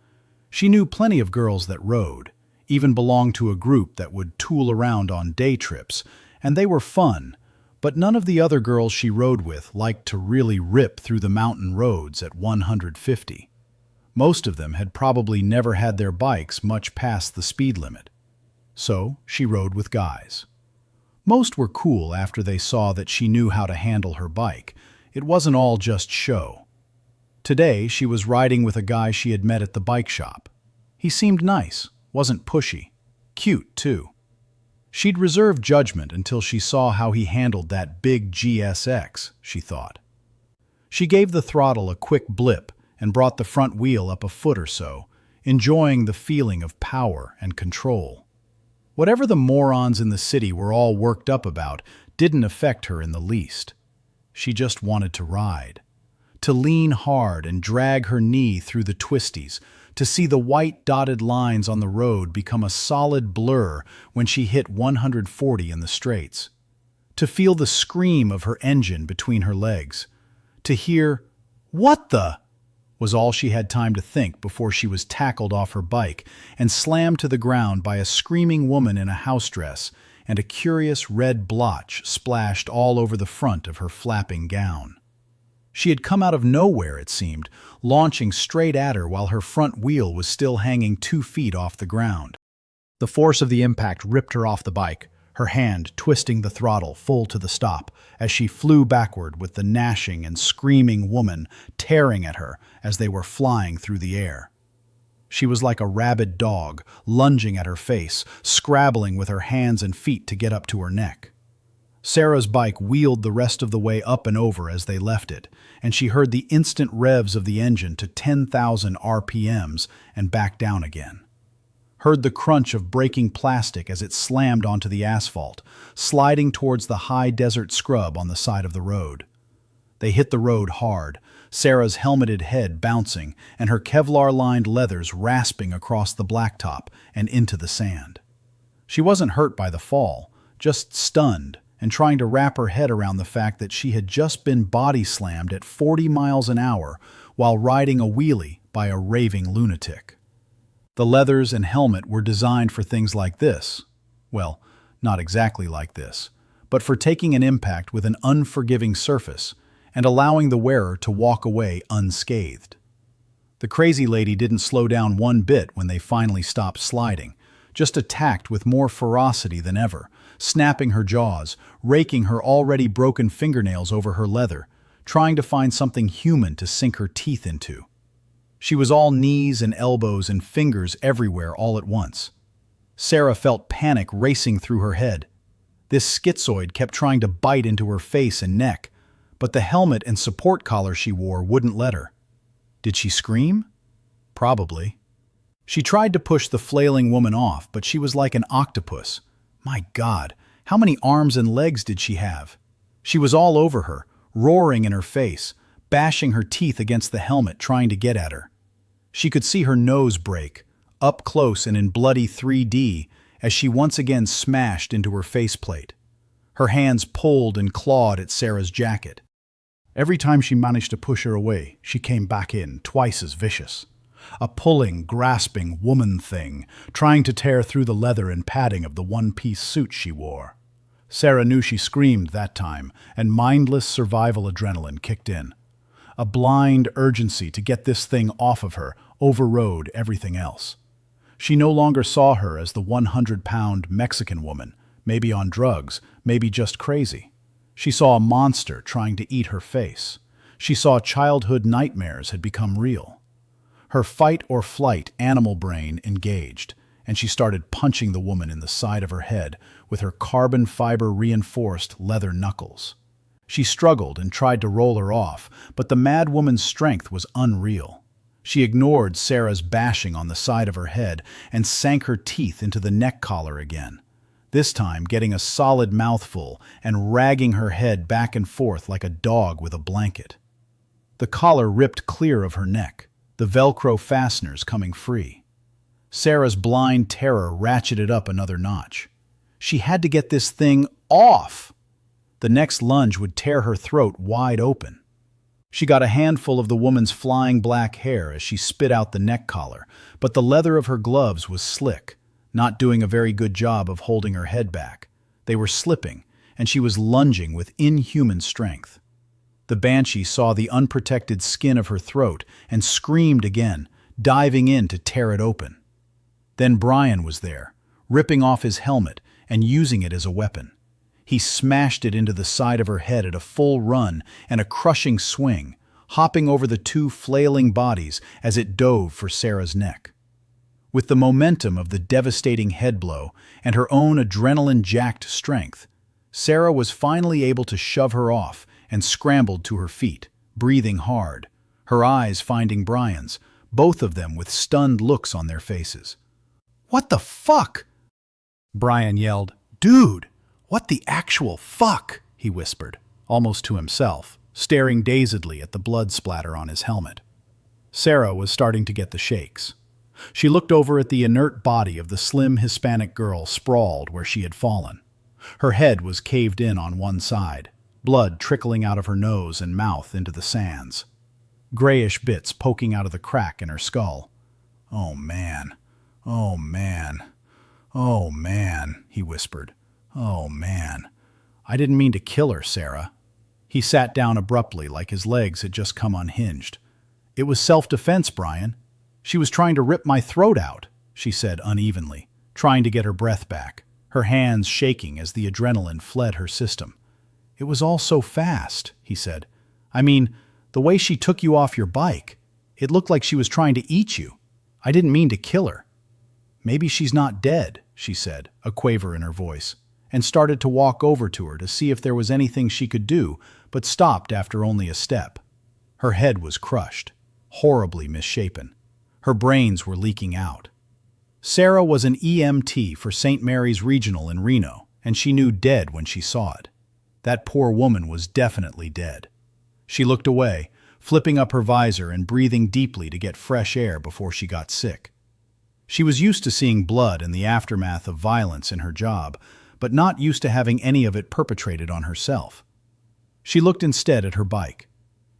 She knew plenty of girls that rode, even belonged to a group that would tool around on day trips, and they were fun, but none of the other girls she rode with liked to really rip through the mountain roads at 150. Most of them had probably never had their bikes much past the speed limit. So she rode with guys. Most were cool after they saw that she knew how to handle her bike. It wasn't all just show. Today she was riding with a guy she had met at the bike shop. He seemed nice, wasn't pushy. Cute, too. She'd reserve judgment until she saw how he handled that big GSX, she thought. She gave the throttle a quick blip and brought the front wheel up a foot or so, enjoying the feeling of power and control. Whatever the morons in the city were all worked up about didn't affect her in the least. She just wanted to ride, to lean hard and drag her knee through the twisties, to see the white dotted lines on the road become a solid blur when she hit 140 in the straights, to feel the scream of her engine between her legs, to hear, "What the?" was all she had time to think before she was tackled off her bike and slammed to the ground by a screaming woman in a house dress, and a curious red blotch splashed all over the front of her flapping gown. She had come out of nowhere, it seemed, launching straight at her while her front wheel was still hanging 2 feet off the ground. The force of the impact ripped her off the bike, her hand twisting the throttle full to the stop as she flew backward with the gnashing and screaming woman tearing at her as they were flying through the air. She was like a rabid dog, lunging at her face, scrabbling with her hands and feet to get up to her neck. Sarah's bike wheeled the rest of the way up and over as they left it, and she heard the instant revs of the engine to 10,000 RPMs and back down again. Heard the crunch of breaking plastic as it slammed onto the asphalt, sliding towards the high desert scrub on the side of the road. They hit the road hard, Sarah's helmeted head bouncing and her Kevlar-lined leathers rasping across the blacktop and into the sand. She wasn't hurt by the fall, just stunned and trying to wrap her head around the fact that she had just been body slammed at 40 miles an hour while riding a wheelie by a raving lunatic. The leathers and helmet were designed for things like this. Well, not exactly like this, but for taking an impact with an unforgiving surface and allowing the wearer to walk away unscathed. The crazy lady didn't slow down one bit when they finally stopped sliding, just attacked with more ferocity than ever, snapping her jaws, raking her already broken fingernails over her leather, trying to find something human to sink her teeth into. She was all knees and elbows and fingers everywhere all at once. Sarah felt panic racing through her head. This schizoid kept trying to bite into her face and neck, but the helmet and support collar she wore wouldn't let her. Did she scream? Probably. She tried to push the flailing woman off, but she was like an octopus. My God, how many arms and legs did she have? She was all over her, roaring in her face, bashing her teeth against the helmet trying to get at her. She could see her nose break, up close and in bloody 3D, as she once again smashed into her faceplate. Her hands pulled and clawed at Sarah's jacket. Every time she managed to push her away, she came back in, twice as vicious. A pulling, grasping woman thing, trying to tear through the leather and padding of the one-piece suit she wore. Sarah knew she screamed that time, and mindless survival adrenaline kicked in. A blind urgency to get this thing off of her overrode everything else. She no longer saw her as the 100-pound Mexican woman, maybe on drugs, maybe just crazy. She saw a monster trying to eat her face. She saw childhood nightmares had become real. Her fight-or-flight animal brain engaged, and she started punching the woman in the side of her head with her carbon fiber-reinforced leather knuckles. She struggled and tried to roll her off, but the mad woman's strength was unreal. She ignored Sarah's bashing on the side of her head and sank her teeth into the neck collar again, this time getting a solid mouthful and ragging her head back and forth like a dog with a blanket. The collar ripped clear of her neck, the Velcro fasteners coming free. Sarah's blind terror ratcheted up another notch. She had to get this thing off. The next lunge would tear her throat wide open. She got a handful of the woman's flying black hair as she spit out the neck collar, but the leather of her gloves was slick, not doing a very good job of holding her head back. They were slipping, and she was lunging with inhuman strength. The banshee saw the unprotected skin of her throat and screamed again, diving in to tear it open. Then Brian was there, ripping off his helmet and using it as a weapon. He smashed it into the side of her head at a full run and a crushing swing, hopping over the two flailing bodies as it dove for Sarah's neck. With the momentum of the devastating head blow and her own adrenaline-jacked strength, Sarah was finally able to shove her off and scrambled to her feet, breathing hard, her eyes finding Brian's, both of them with stunned looks on their faces. "What the fuck?" Brian yelled. "Dude, what the actual fuck?" he whispered, almost to himself, staring dazedly at the blood splatter on his helmet. Sarah was starting to get the shakes. She looked over at the inert body of the slim Hispanic girl sprawled where she had fallen. Her head was caved in on one side, blood trickling out of her nose and mouth into the sands. Grayish bits poking out of the crack in her skull. "Oh man, oh man, oh man," he whispered. "Oh man, I didn't mean to kill her, Sarah." He sat down abruptly like his legs had just come unhinged. "It was self-defense, Brian. She was trying to rip my throat out," she said unevenly, trying to get her breath back, her hands shaking as the adrenaline fled her system. "It was all so fast," he said. "I mean, the way she took you off your bike. It looked like she was trying to eat you. I didn't mean to kill her." "Maybe she's not dead," she said, a quaver in her voice, and started to walk over to her to see if there was anything she could do, but stopped after only a step. Her head was crushed, horribly misshapen. Her brains were leaking out. Sarah was an EMT for St. Mary's Regional in Reno, and she knew dead when she saw it. That poor woman was definitely dead. She looked away, flipping up her visor and breathing deeply to get fresh air before she got sick. She was used to seeing blood in the aftermath of violence in her job, but not used to having any of it perpetrated on herself. She looked instead at her bike.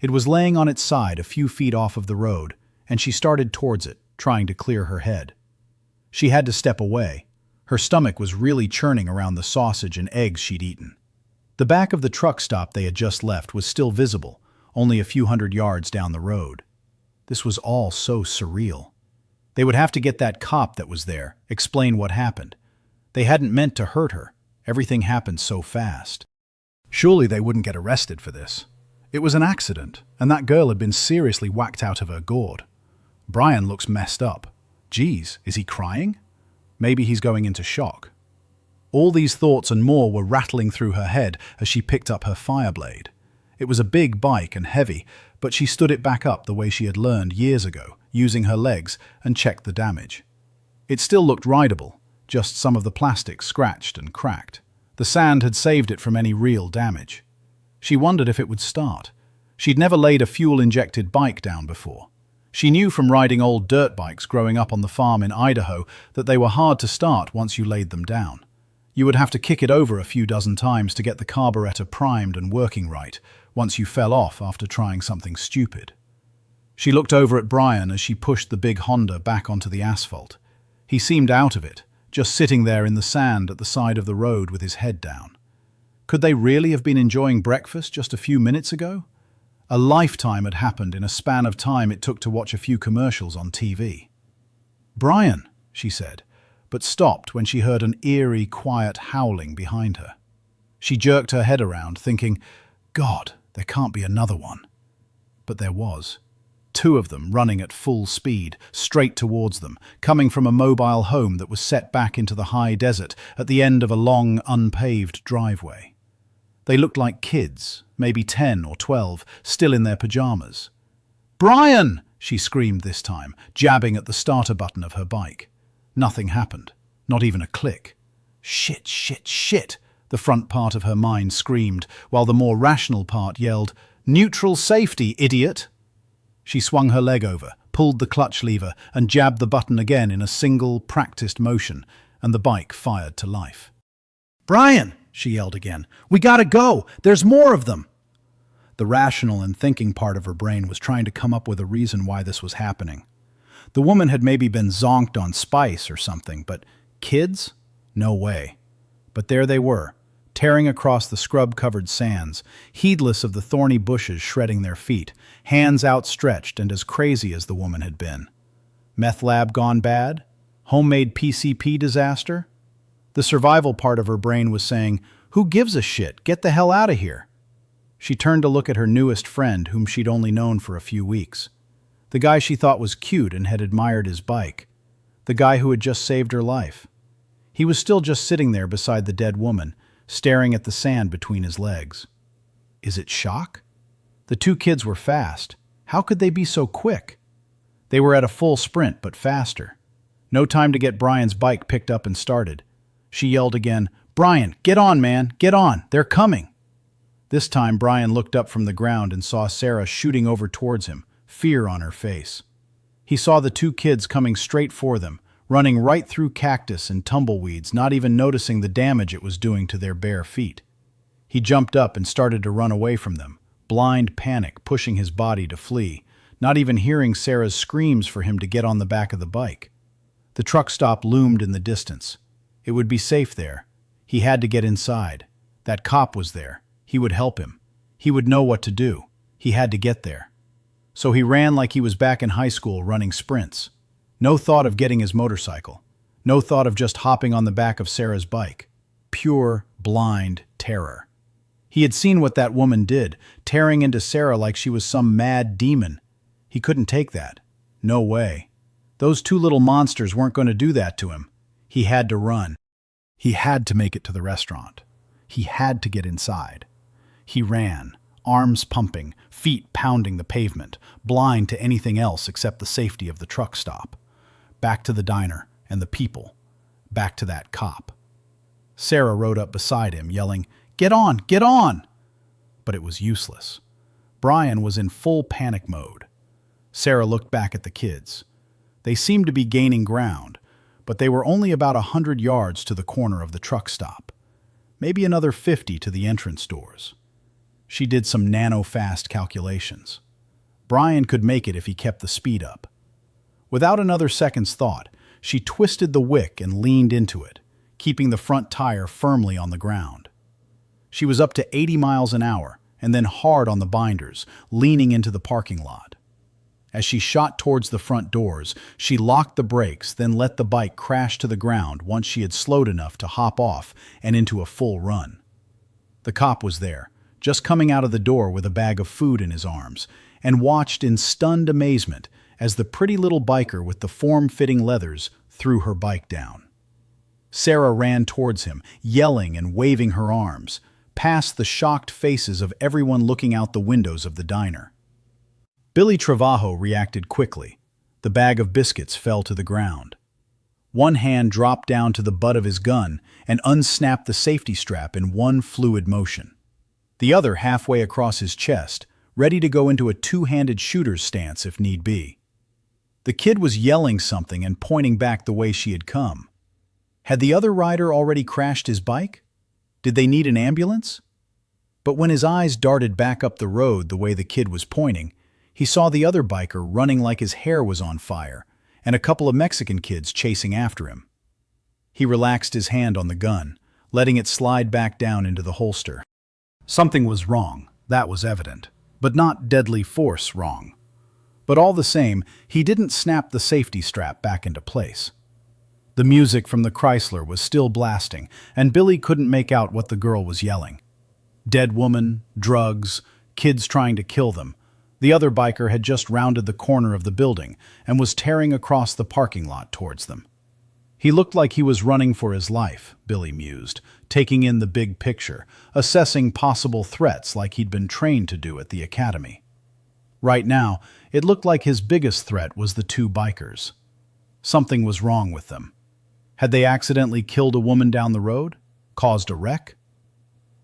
It was laying on its side a few feet off of the road, and she started towards it, trying to clear her head. She had to step away. Her stomach was really churning around the sausage and eggs she'd eaten. The back of the truck stop they had just left was still visible, only a few hundred yards down the road. This was all so surreal. They would have to get that cop that was there, explain what happened. They hadn't meant to hurt her. Everything happened so fast. Surely they wouldn't get arrested for this. It was an accident, and that girl had been seriously whacked out of her gourd. Brian looks messed up. Geez, is he crying? Maybe he's going into shock. All these thoughts and more were rattling through her head as she picked up her fireblade. It was a big bike and heavy, but she stood it back up the way she had learned years ago, using her legs, and checked the damage. It still looked rideable, just some of the plastic scratched and cracked. The sand had saved it from any real damage. She wondered if it would start. She'd never laid a fuel-injected bike down before. She knew from riding old dirt bikes growing up on the farm in Idaho that they were hard to start once you laid them down. You would have to kick it over a few dozen times to get the carburetor primed and working right, once you fell off after trying something stupid. She looked over at Brian as she pushed the big Honda back onto the asphalt. He seemed out of it, just sitting there in the sand at the side of the road with his head down. Could they really have been enjoying breakfast just a few minutes ago? A lifetime had happened in a span of time it took to watch a few commercials on TV. "Brian," she said, but stopped when she heard an eerie, quiet howling behind her. She jerked her head around, thinking, God, there can't be another one. But there was. 2 of them running at full speed, straight towards them, coming from a mobile home that was set back into the high desert at the end of a long, unpaved driveway. They looked like kids, maybe 10 or 12, still in their pajamas. "Brian!" she screamed this time, jabbing at the starter button of her bike. Nothing happened, not even a click. "Shit, shit, shit!" the front part of her mind screamed, while the more rational part yelled, "Neutral safety, idiot!" She swung her leg over, pulled the clutch lever, and jabbed the button again in a single, practiced motion, and the bike fired to life. "Brian!" she yelled again. "We gotta go! There's more of them!" The rational and thinking part of her brain was trying to come up with a reason why this was happening. The woman had maybe been zonked on spice or something, but kids? No way. But there they were, tearing across the scrub-covered sands, heedless of the thorny bushes shredding their feet, hands outstretched and as crazy as the woman had been. Meth lab gone bad? Homemade PCP disaster? The survival part of her brain was saying, "Who gives a shit? Get the hell out of here." She turned to look at her newest friend, whom she'd only known for a few weeks. The guy she thought was cute and had admired his bike. The guy who had just saved her life. He was still just sitting there beside the dead woman, staring at the sand between his legs. Is it shock? The 2 kids were fast. How could they be so quick? They were at a full sprint, but faster. No time to get Brian's bike picked up and started. She yelled again, "Brian, get on, man, get on, they're coming." This time Brian looked up from the ground and saw Sarah shooting over towards him, fear on her face. He saw the 2 kids coming straight for them, running right through cactus and tumbleweeds, not even noticing the damage it was doing to their bare feet. He jumped up and started to run away from them, blind panic pushing his body to flee, not even hearing Sarah's screams for him to get on the back of the bike. The truck stop loomed in the distance. It would be safe there. He had to get inside. That cop was there. He would help him. He would know what to do. He had to get there. So he ran like he was back in high school running sprints. No thought of getting his motorcycle. No thought of just hopping on the back of Sarah's bike. Pure, blind terror. He had seen what that woman did, tearing into Sarah like she was some mad demon. He couldn't take that. No way. Those 2 little monsters weren't going to do that to him. He had to run. He had to make it to the restaurant. He had to get inside. He ran, arms pumping, feet pounding the pavement, blind to anything else except the safety of the truck stop. Back to the diner and the people. Back to that cop. Sarah rode up beside him, yelling, "Get on! Get on!" But it was useless. Brian was in full panic mode. Sarah looked back at the kids. They seemed to be gaining ground, but they were only about 100 yards to the corner of the truck stop. Maybe another 50 to the entrance doors. She did some nano-fast calculations. Brian could make it if he kept the speed up. Without another second's thought, she twisted the wick and leaned into it, keeping the front tire firmly on the ground. She was up to 80 miles an hour and then hard on the binders, leaning into the parking lot. As she shot towards the front doors, she locked the brakes, then let the bike crash to the ground once she had slowed enough to hop off and into a full run. The cop was there, just coming out of the door with a bag of food in his arms, and watched in stunned amazement as the pretty little biker with the form-fitting leathers threw her bike down. Sarah ran towards him, yelling and waving her arms, past the shocked faces of everyone looking out the windows of the diner. Billy Travajo reacted quickly. The bag of biscuits fell to the ground. One hand dropped down to the butt of his gun and unsnapped the safety strap in one fluid motion. The other halfway across his chest, ready to go into a 2-handed shooter's stance if need be. The kid was yelling something and pointing back the way she had come. Had the other rider already crashed his bike? Did they need an ambulance? But when his eyes darted back up the road the way the kid was pointing, he saw the other biker running like his hair was on fire, and a couple of Mexican kids chasing after him. He relaxed his hand on the gun, letting it slide back down into the holster. Something was wrong, that was evident, but not deadly force wrong. But all the same, he didn't snap the safety strap back into place. The music from the Chrysler was still blasting, and Billy couldn't make out what the girl was yelling. Dead woman, drugs, kids trying to kill them. The other biker had just rounded the corner of the building and was tearing across the parking lot towards them. He looked like he was running for his life, Billy mused, taking in the big picture, assessing possible threats like he'd been trained to do at the academy. Right now, it looked like his biggest threat was the two bikers. Something was wrong with them. Had they accidentally killed a woman down the road? Caused a wreck?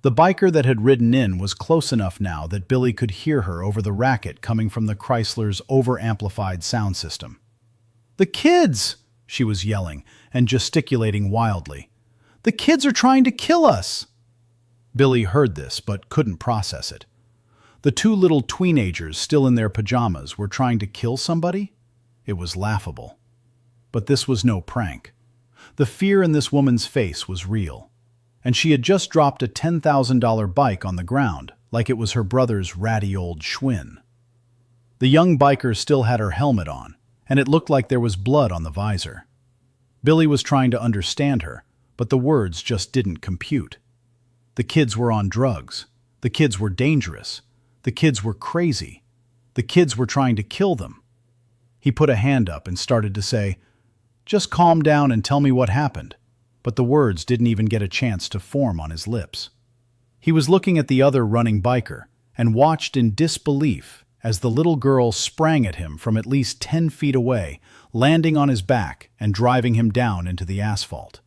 The biker that had ridden in was close enough now that Billy could hear her over the racket coming from the Chrysler's over-amplified sound system. "The kids!" she was yelling and gesticulating wildly. "The kids are trying to kill us!" Billy heard this but couldn't process it. The two little teenagers still in their pajamas were trying to kill somebody? It was laughable. But this was no prank. The fear in this woman's face was real. And she had just dropped a $10,000 bike on the ground, like it was her brother's ratty old Schwinn. The young biker still had her helmet on, and it looked like there was blood on the visor. Billy was trying to understand her, but the words just didn't compute. The kids were on drugs. The kids were dangerous. The kids were crazy. The kids were trying to kill them. He put a hand up and started to say, "Just calm down and tell me what happened." But the words didn't even get a chance to form on his lips. He was looking at the other running biker and watched in disbelief as the little girl sprang at him from at least 10 feet away, landing on his back and driving him down into the asphalt.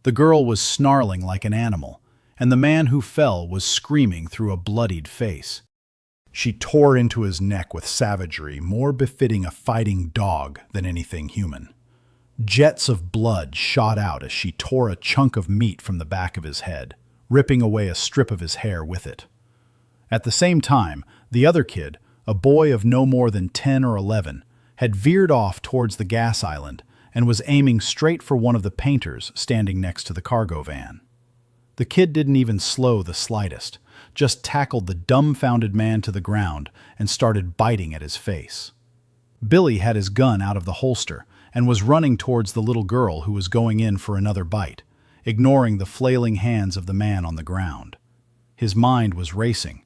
The girl was snarling like an animal, and the man who fell was screaming through a bloodied face. She tore into his neck with savagery more befitting a fighting dog than anything human. Jets of blood shot out as she tore a chunk of meat from the back of his head, ripping away a strip of his hair with it. At the same time, the other kid, a boy of no more than 10 or 11, had veered off towards the gas island and was aiming straight for one of the painters standing next to the cargo van. The kid didn't even slow the slightest, just tackled the dumbfounded man to the ground and started biting at his face. Billy had his gun out of the holster and was running towards the little girl who was going in for another bite, ignoring the flailing hands of the man on the ground. His mind was racing.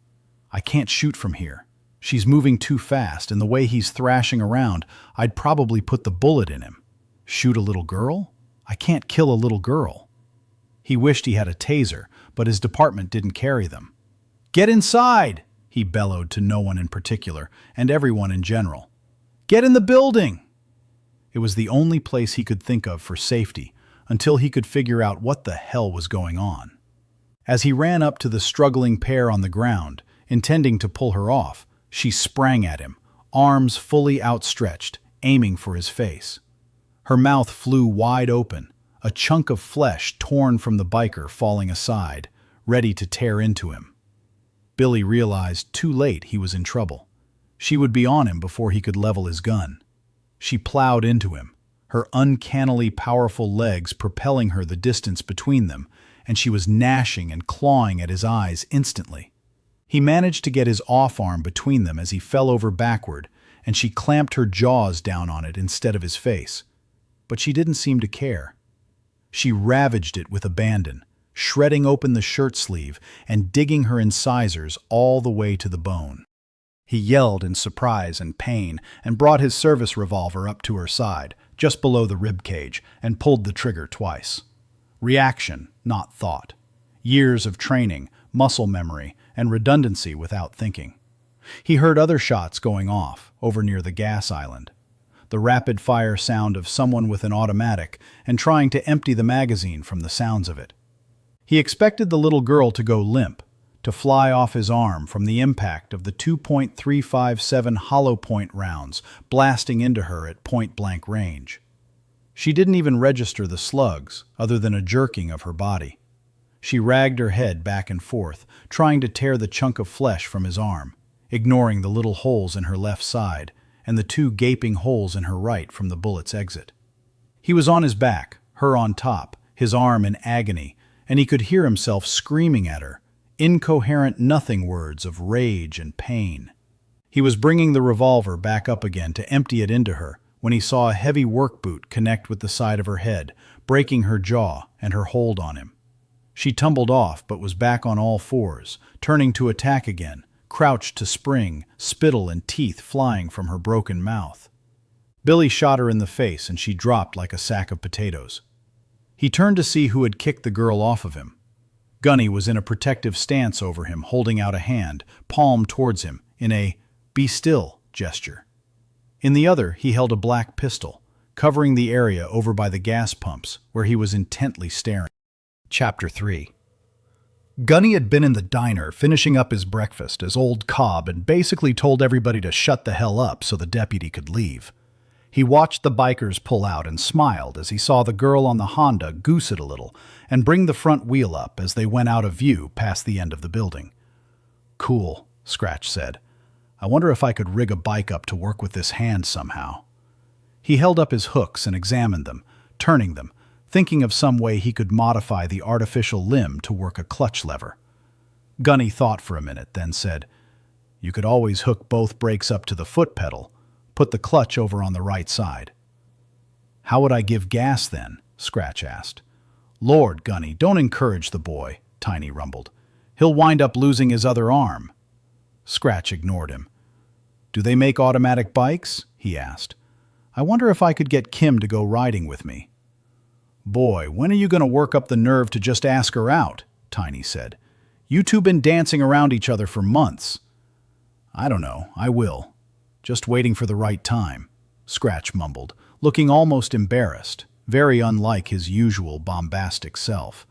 "I can't shoot from here. She's moving too fast, and the way he's thrashing around, I'd probably put the bullet in him. Shoot a little girl? I can't kill a little girl." He wished he had a taser, but his department didn't carry them. "Get inside!" he bellowed to no one in particular, and everyone in general. "Get in the building!" It was the only place he could think of for safety until he could figure out what the hell was going on. As he ran up to the struggling pair on the ground, intending to pull her off, she sprang at him, arms fully outstretched, aiming for his face. Her mouth flew wide open, a chunk of flesh torn from the biker falling aside, ready to tear into him. Billy realized too late he was in trouble. She would be on him before he could level his gun. She plowed into him, her uncannily powerful legs propelling her the distance between them, and she was gnashing and clawing at his eyes instantly. He managed to get his off arm between them as he fell over backward, and she clamped her jaws down on it instead of his face. But she didn't seem to care. She ravaged it with abandon, shredding open the shirt sleeve and digging her incisors all the way to the bone. He yelled in surprise and pain and brought his service revolver up to her side, just below the rib cage, and pulled the trigger twice. Reaction, not thought. Years of training, muscle memory, and redundancy without thinking. He heard other shots going off, over near the gas island. The rapid-fire sound of someone with an automatic and trying to empty the magazine from the sounds of it. He expected the little girl to go limp, to fly off his arm from the impact of the 2.357 hollow point rounds blasting into her at point-blank range. She didn't even register the slugs, other than a jerking of her body. She ragged her head back and forth, trying to tear the chunk of flesh from his arm, ignoring the little holes in her left side and the 2 gaping holes in her right from the bullet's exit. He was on his back, her on top, his arm in agony, and he could hear himself screaming at her, incoherent nothing words of rage and pain. He was bringing the revolver back up again to empty it into her when he saw a heavy work boot connect with the side of her head, breaking her jaw and her hold on him. She tumbled off but was back on all fours, turning to attack again, crouched to spring, spittle and teeth flying from her broken mouth. Billy shot her in the face and she dropped like a sack of potatoes. He turned to see who had kicked the girl off of him. Gunny was in a protective stance over him, holding out a hand, palm towards him, in a "be still" gesture. In the other, he held a black pistol, covering the area over by the gas pumps, where he was intently staring. Chapter 3. Gunny had been in the diner finishing up his breakfast as Old Cobb and basically told everybody to shut the hell up so the deputy could leave. He watched the bikers pull out and smiled as he saw the girl on the Honda goose it a little and bring the front wheel up as they went out of view past the end of the building. "Cool," Scratch said. "I wonder if I could rig a bike up to work with this hand somehow." He held up his hooks and examined them, turning them, thinking of some way he could modify the artificial limb to work a clutch lever. Gunny thought for a minute, then said, "You could always hook both brakes up to the foot pedal, put the clutch over on the right side." "How would I give gas then?" Scratch asked. "Lord, Gunny, don't encourage the boy," Tiny rumbled. "He'll wind up losing his other arm." Scratch ignored him. "Do they make automatic bikes?" he asked. "I wonder if I could get Kim to go riding with me." "Boy, when are you going to work up the nerve to just ask her out?" Tiny said. "You two been dancing around each other for months." "I don't know, I will. Just waiting for the right time," Scratch mumbled, looking almost embarrassed, very unlike his usual bombastic self.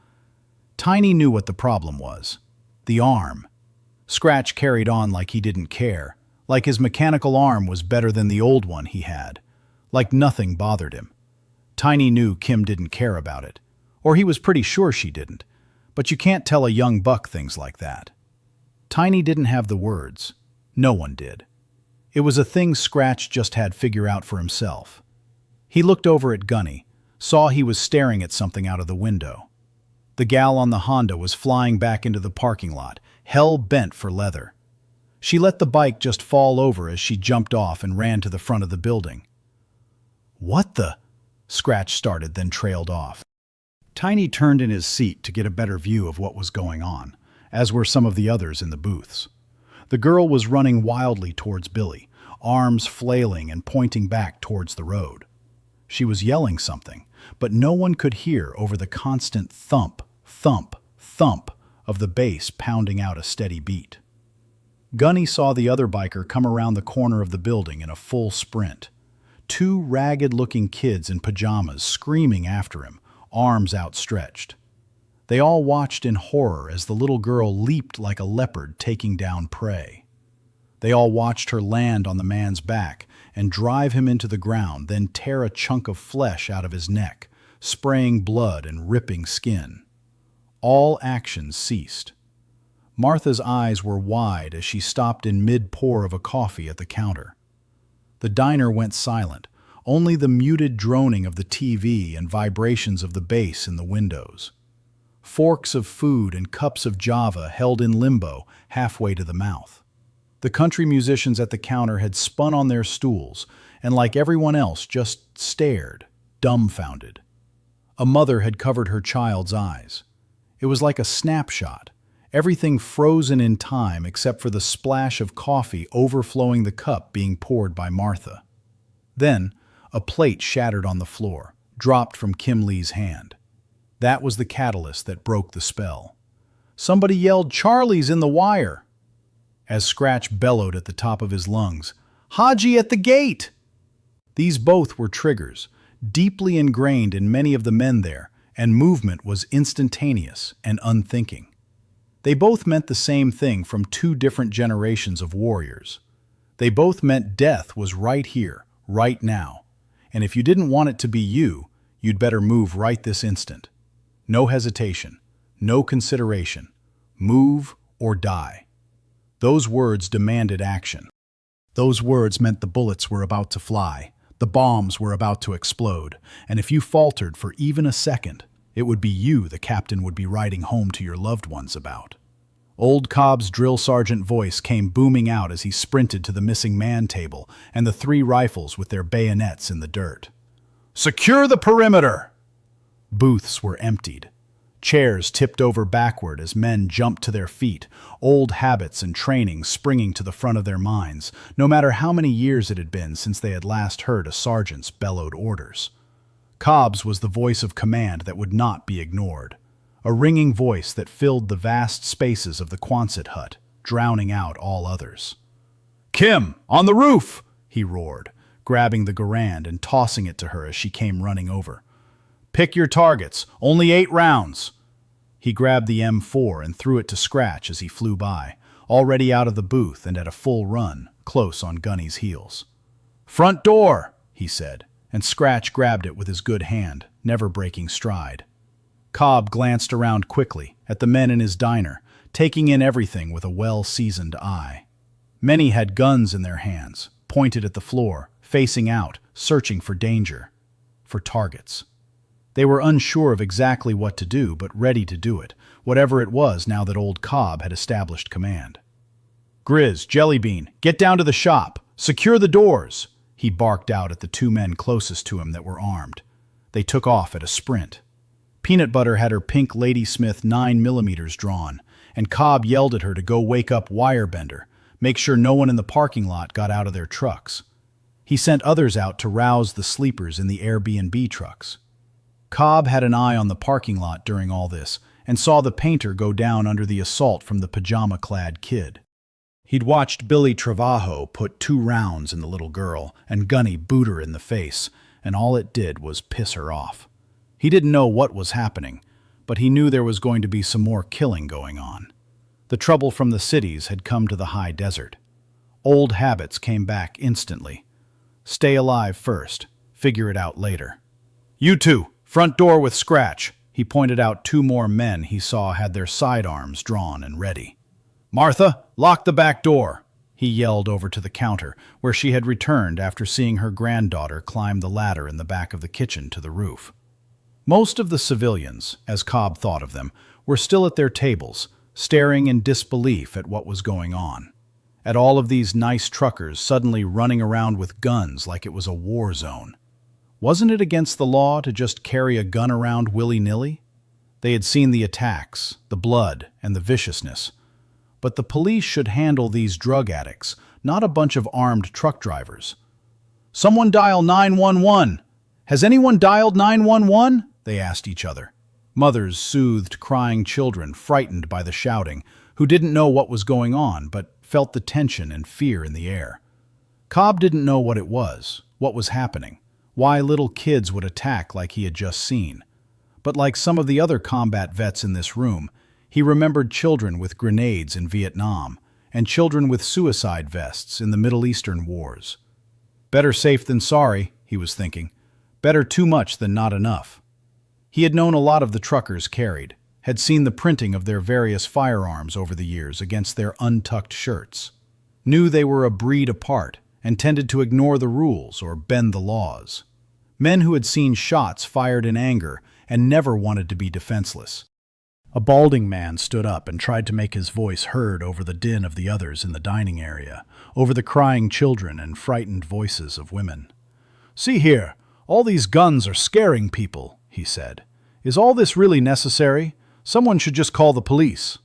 Tiny knew what the problem was. The arm. Scratch carried on like he didn't care, like his mechanical arm was better than the old one he had, like nothing bothered him. Tiny knew Kim didn't care about it, or he was pretty sure she didn't, but you can't tell a young buck things like that. Tiny didn't have the words. No one did. It was a thing Scratch just had to figure out for himself. He looked over at Gunny, saw he was staring at something out of the window. The gal on the Honda was flying back into the parking lot, hell-bent for leather. She let the bike just fall over as she jumped off and ran to the front of the building. "What the?" Scratch started, then trailed off. Tiny turned in his seat to get a better view of what was going on, as were some of the others in the booths. The girl was running wildly towards Billy, arms flailing and pointing back towards the road. She was yelling something, but no one could hear over the constant thump, thump, thump of the bass pounding out a steady beat. Gunny saw the other biker come around the corner of the building in a full sprint. Two ragged-looking kids in pajamas screaming after him, arms outstretched. They all watched in horror as the little girl leaped like a leopard taking down prey. They all watched her land on the man's back and drive him into the ground, then tear a chunk of flesh out of his neck, spraying blood and ripping skin. All action ceased. Martha's eyes were wide as she stopped in mid-pour of a coffee at the counter. The diner went silent, only the muted droning of the TV and vibrations of the bass in the windows. Forks of food and cups of Java held in limbo halfway to the mouth. The country musicians at the counter had spun on their stools and, like everyone else, just stared, dumbfounded. A mother had covered her child's eyes. It was like a snapshot, everything frozen in time except for the splash of coffee overflowing the cup being poured by Martha. Then, a plate shattered on the floor, dropped from Kim Lee's hand. That was the catalyst that broke the spell. Somebody yelled, "Charlie's in the wire!" As Scratch bellowed at the top of his lungs, "Haji at the gate!" These both were triggers, deeply ingrained in many of the men there, and movement was instantaneous and unthinking. They both meant the same thing from two different generations of warriors. They both meant death was right here, right now, and if you didn't want it to be you, you'd better move right this instant. No hesitation, no consideration. Move or die. Those words demanded action. Those words meant the bullets were about to fly, the bombs were about to explode, and if you faltered for even a second, it would be you the captain would be riding home to your loved ones about. Old Cobb's drill sergeant voice came booming out as he sprinted to the missing man table and the 3 rifles with their bayonets in the dirt. "Secure the perimeter!" Booths were emptied. Chairs tipped over backward as men jumped to their feet, old habits and training springing to the front of their minds, no matter how many years it had been since they had last heard a sergeant's bellowed orders. Cobb's was the voice of command that would not be ignored, a ringing voice that filled the vast spaces of the Quonset hut, drowning out all others. "Kim, on the roof!" he roared, grabbing the Garand and tossing it to her as she came running over. "Pick your targets, only 8 rounds." He grabbed the M4 and threw it to Scratch as he flew by, already out of the booth and at a full run, close on Gunny's heels. "Front door," he said, and Scratch grabbed it with his good hand, never breaking stride. Cobb glanced around quickly at the men in his diner, taking in everything with a well-seasoned eye. Many had guns in their hands, pointed at the floor, facing out, searching for danger, for targets. They were unsure of exactly what to do, but ready to do it, whatever it was now that old Cobb had established command. "Grizz, Jellybean, get down to the shop. Secure the doors," he barked out at the 2 men closest to him that were armed. They took off at a sprint. Peanut Butter had her pink Ladysmith 9mm drawn, and Cobb yelled at her to go wake up Wirebender, make sure no one in the parking lot got out of their trucks. He sent others out to rouse the sleepers in the Airbnb trucks. Cobb had an eye on the parking lot during all this and saw the painter go down under the assault from the pajama-clad kid. He'd watched Billy Travajo put 2 rounds in the little girl and Gunny boot her in the face, and all it did was piss her off. He didn't know what was happening, but he knew there was going to be some more killing going on. The trouble from the cities had come to the high desert. Old habits came back instantly. Stay alive first, figure it out later. "You 2, front door with Scratch." He pointed out 2 more men he saw had their sidearms drawn and ready. "Martha, lock the back door," he yelled over to the counter, where she had returned after seeing her granddaughter climb the ladder in the back of the kitchen to the roof. Most of the civilians, as Cobb thought of them, were still at their tables, staring in disbelief at what was going on. At all of these nice truckers suddenly running around with guns like it was a war zone. Wasn't it against the law to just carry a gun around willy-nilly? They had seen the attacks, the blood, and the viciousness. But the police should handle these drug addicts, not a bunch of armed truck drivers. "Someone dial 911! Has anyone dialed 911? They asked each other. Mothers soothed crying children, frightened by the shouting, who didn't know what was going on, but felt the tension and fear in the air. Cobb didn't know what it was, what was happening, why little kids would attack like he had just seen. But like some of the other combat vets in this room, he remembered children with grenades in Vietnam and children with suicide vests in the Middle Eastern wars. Better safe than sorry, he was thinking. Better too much than not enough. He had known a lot of the truckers carried, had seen the printing of their various firearms over the years against their untucked shirts, knew they were a breed apart and tended to ignore the rules or bend the laws. Men who had seen shots fired in anger and never wanted to be defenseless. A balding man stood up and tried to make his voice heard over the din of the others in the dining area, over the crying children and frightened voices of women. "See here, all these guns are scaring people," he said. "Is all this really necessary? Someone should just call the police."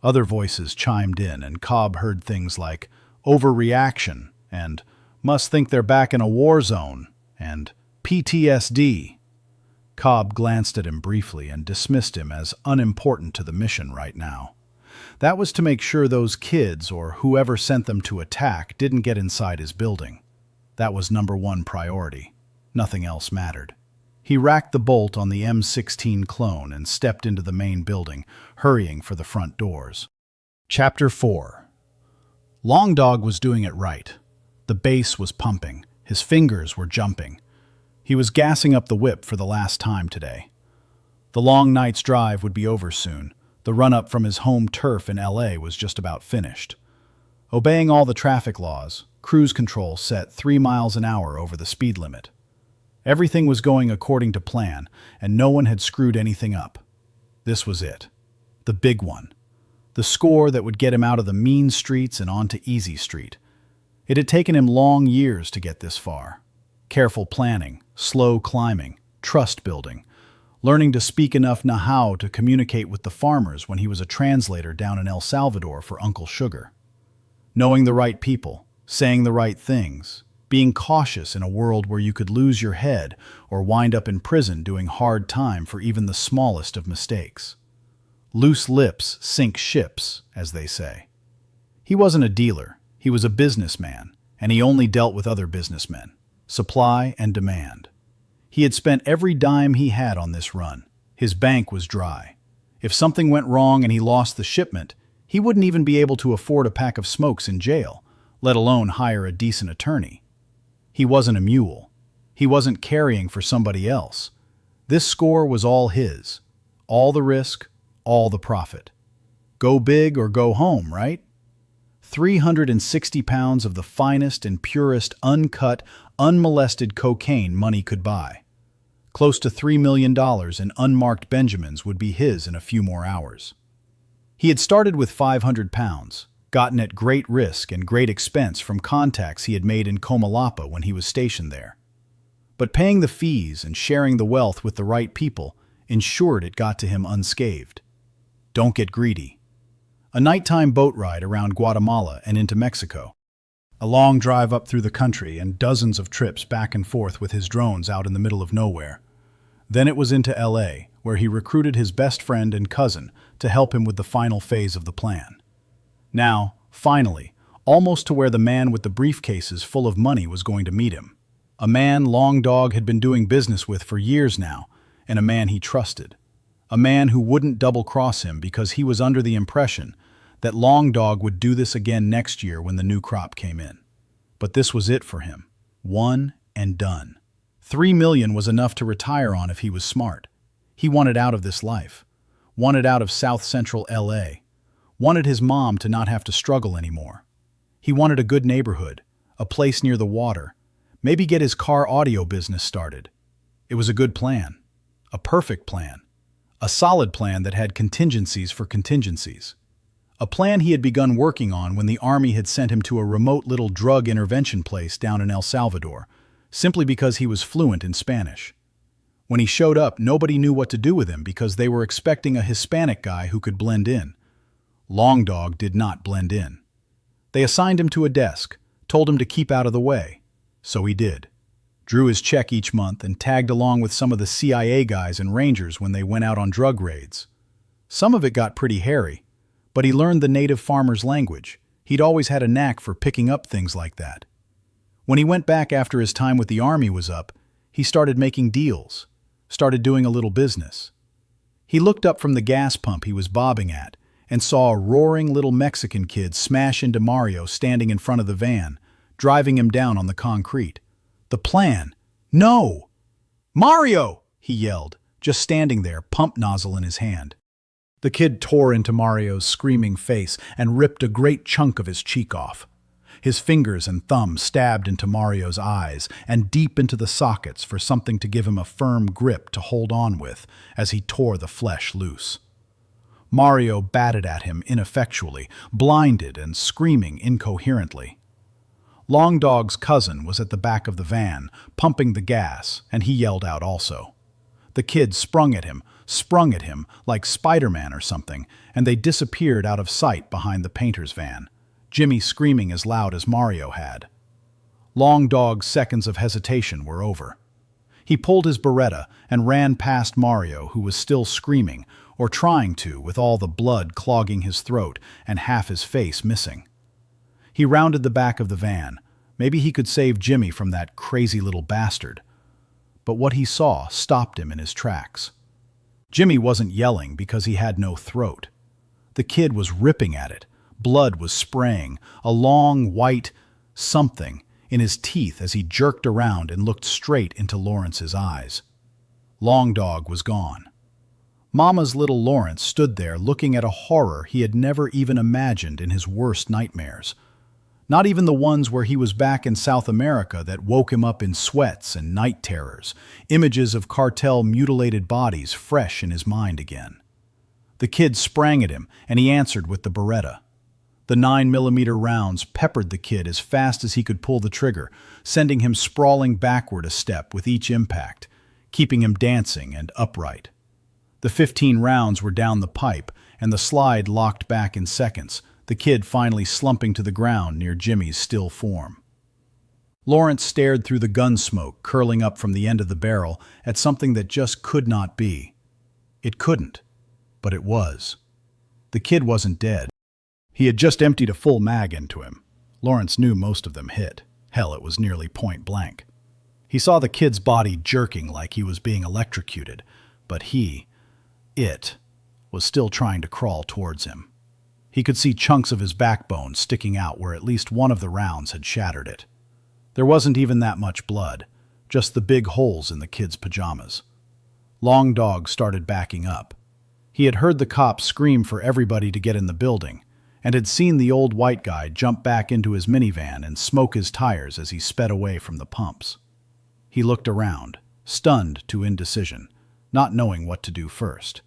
Other voices chimed in, and Cobb heard things like overreaction and must think they're back in a war zone and PTSD. Cobb glanced at him briefly and dismissed him as unimportant to the mission right now. That was to make sure those kids or whoever sent them to attack didn't get inside his building. That was #1 priority. Nothing else mattered. He racked the bolt on the M16 clone and stepped into the main building, hurrying for the front doors. Chapter 4. Long Dog was doing it right. The bass was pumping. His fingers were jumping. He was gassing up the whip for the last time today. The long night's drive would be over soon. The run-up from his home turf in LA was just about finished. Obeying all the traffic laws, cruise control set 3 miles an hour over the speed limit. Everything was going according to plan, and no one had screwed anything up. This was it. The big one. The score that would get him out of the mean streets and onto Easy Street. It had taken him long years to get this far. Careful planning, slow climbing, trust building, learning to speak enough Nahau to communicate with the farmers when he was a translator down in El Salvador for Uncle Sugar. Knowing the right people, saying the right things, being cautious in a world where you could lose your head or wind up in prison doing hard time for even the smallest of mistakes. Loose lips sink ships, as they say. He wasn't a dealer, he was a businessman, and he only dealt with other businessmen. Supply and demand. He had spent every dime he had on this run. His bank was dry. If something went wrong and he lost the shipment, he wouldn't even be able to afford a pack of smokes in jail, let alone hire a decent attorney. He wasn't a mule. He wasn't carrying for somebody else. This score was all his. All the risk, all the profit. Go big or go home, right? 360 pounds of the finest and purest uncut, unmolested cocaine money could buy. Close to $3 million in unmarked Benjamins would be his in a few more hours. He had started with 500 pounds, gotten at great risk and great expense from contacts he had made in Comalapa when he was stationed there. But paying the fees and sharing the wealth with the right people ensured it got to him unscathed. Don't get greedy. A nighttime boat ride around Guatemala and into Mexico. A long drive up through the country and dozens of trips back and forth with his drones out in the middle of nowhere. Then it was into LA, where he recruited his best friend and cousin to help him with the final phase of the plan. Now, finally, almost to where the man with the briefcases full of money was going to meet him. A man Long Dog had been doing business with for years now, and a man he trusted. A man who wouldn't double-cross him because he was under the impression that Long Dog would do this again next year when the new crop came in. But this was it for him. One and done. $3 million was enough to retire on if he was smart. He wanted out of this life. Wanted out of South Central LA. Wanted his mom to not have to struggle anymore. He wanted a good neighborhood, a place near the water, maybe get his car audio business started. It was a good plan. A perfect plan. A solid plan that had contingencies for contingencies. A plan he had begun working on when the Army had sent him to a remote little drug intervention place down in El Salvador, simply because he was fluent in Spanish. When he showed up, nobody knew what to do with him because they were expecting a Hispanic guy who could blend in. Long Dog did not blend in. They assigned him to a desk, told him to keep out of the way. So he did. Drew his check each month and tagged along with some of the CIA guys and Rangers when they went out on drug raids. Some of it got pretty hairy, but he learned the native farmer's language. He'd always had a knack for picking up things like that. When he went back after his time with the Army was up, he started making deals, started doing a little business. He looked up from the gas pump he was bobbing at and saw a roaring little Mexican kid smash into Mario standing in front of the van, driving him down on the concrete. The plan. No! Mario! He yelled, just standing there, pump nozzle in his hand. The kid tore into Mario's screaming face and ripped a great chunk of his cheek off. His fingers and thumb stabbed into Mario's eyes and deep into the sockets for something to give him a firm grip to hold on with as he tore the flesh loose. Mario batted at him ineffectually, blinded and screaming incoherently. Long Dog's cousin was at the back of the van, pumping the gas, and he yelled out also. The kid sprung at him like Spider-Man or something, and they disappeared out of sight behind the painter's van, Jimmy screaming as loud as Mario had. Long Dog's seconds of hesitation were over. He pulled his Beretta and ran past Mario, who was still screaming, or trying to, with all the blood clogging his throat and half his face missing. He rounded the back of the van. Maybe he could save Jimmy from that crazy little bastard. But what he saw stopped him in his tracks. Jimmy wasn't yelling because he had no throat. The kid was ripping at it. Blood was spraying, a long white something in his teeth as he jerked around and looked straight into Lawrence's eyes. Long Dog was gone. Mama's little Lawrence stood there looking at a horror he had never even imagined in his worst nightmares. Not even the ones where he was back in South America that woke him up in sweats and night terrors, images of cartel mutilated bodies fresh in his mind again. The kid sprang at him, and he answered with the Beretta. The 9mm rounds peppered the kid as fast as he could pull the trigger, sending him sprawling backward a step with each impact, keeping him dancing and upright. The 15 rounds were down the pipe, and the slide locked back in seconds, the kid finally slumping to the ground near Jimmy's still form. Lawrence stared through the gun smoke curling up from the end of the barrel at something that just could not be. It couldn't, but it was. The kid wasn't dead. He had just emptied a full mag into him. Lawrence knew most of them hit. Hell, it was nearly point blank. He saw the kid's body jerking like he was being electrocuted, but it was still trying to crawl towards him. He could see chunks of his backbone sticking out where at least one of the rounds had shattered it. There wasn't even that much blood, just the big holes in the kid's pajamas. Long Dog started backing up. He had heard the cops scream for everybody to get in the building, and had seen the old white guy jump back into his minivan and smoke his tires as he sped away from the pumps. He looked around, stunned to indecision, not knowing what to do first.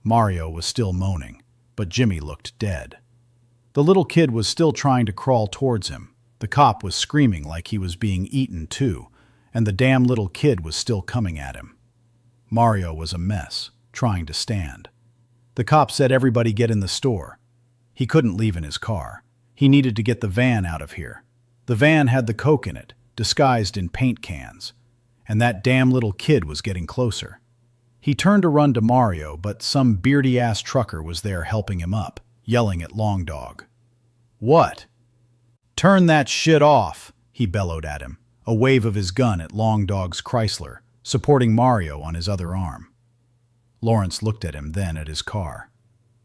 Mario was still moaning, but Jimmy looked dead. The little kid was still trying to crawl towards him. The cop was screaming like he was being eaten too, and the damn little kid was still coming at him. Mario was a mess, trying to stand. The cop said everybody get in the store. He couldn't leave in his car. He needed to get the van out of here. The van had the coke in it, disguised in paint cans, and that damn little kid was getting closer. He turned to run to Mario, but some beardy-ass trucker was there helping him up, yelling at Long Dog. "What?" "Turn that shit off," he bellowed at him, a wave of his gun at Long Dog's Chrysler, supporting Mario on his other arm. Lawrence looked at him, then at his car.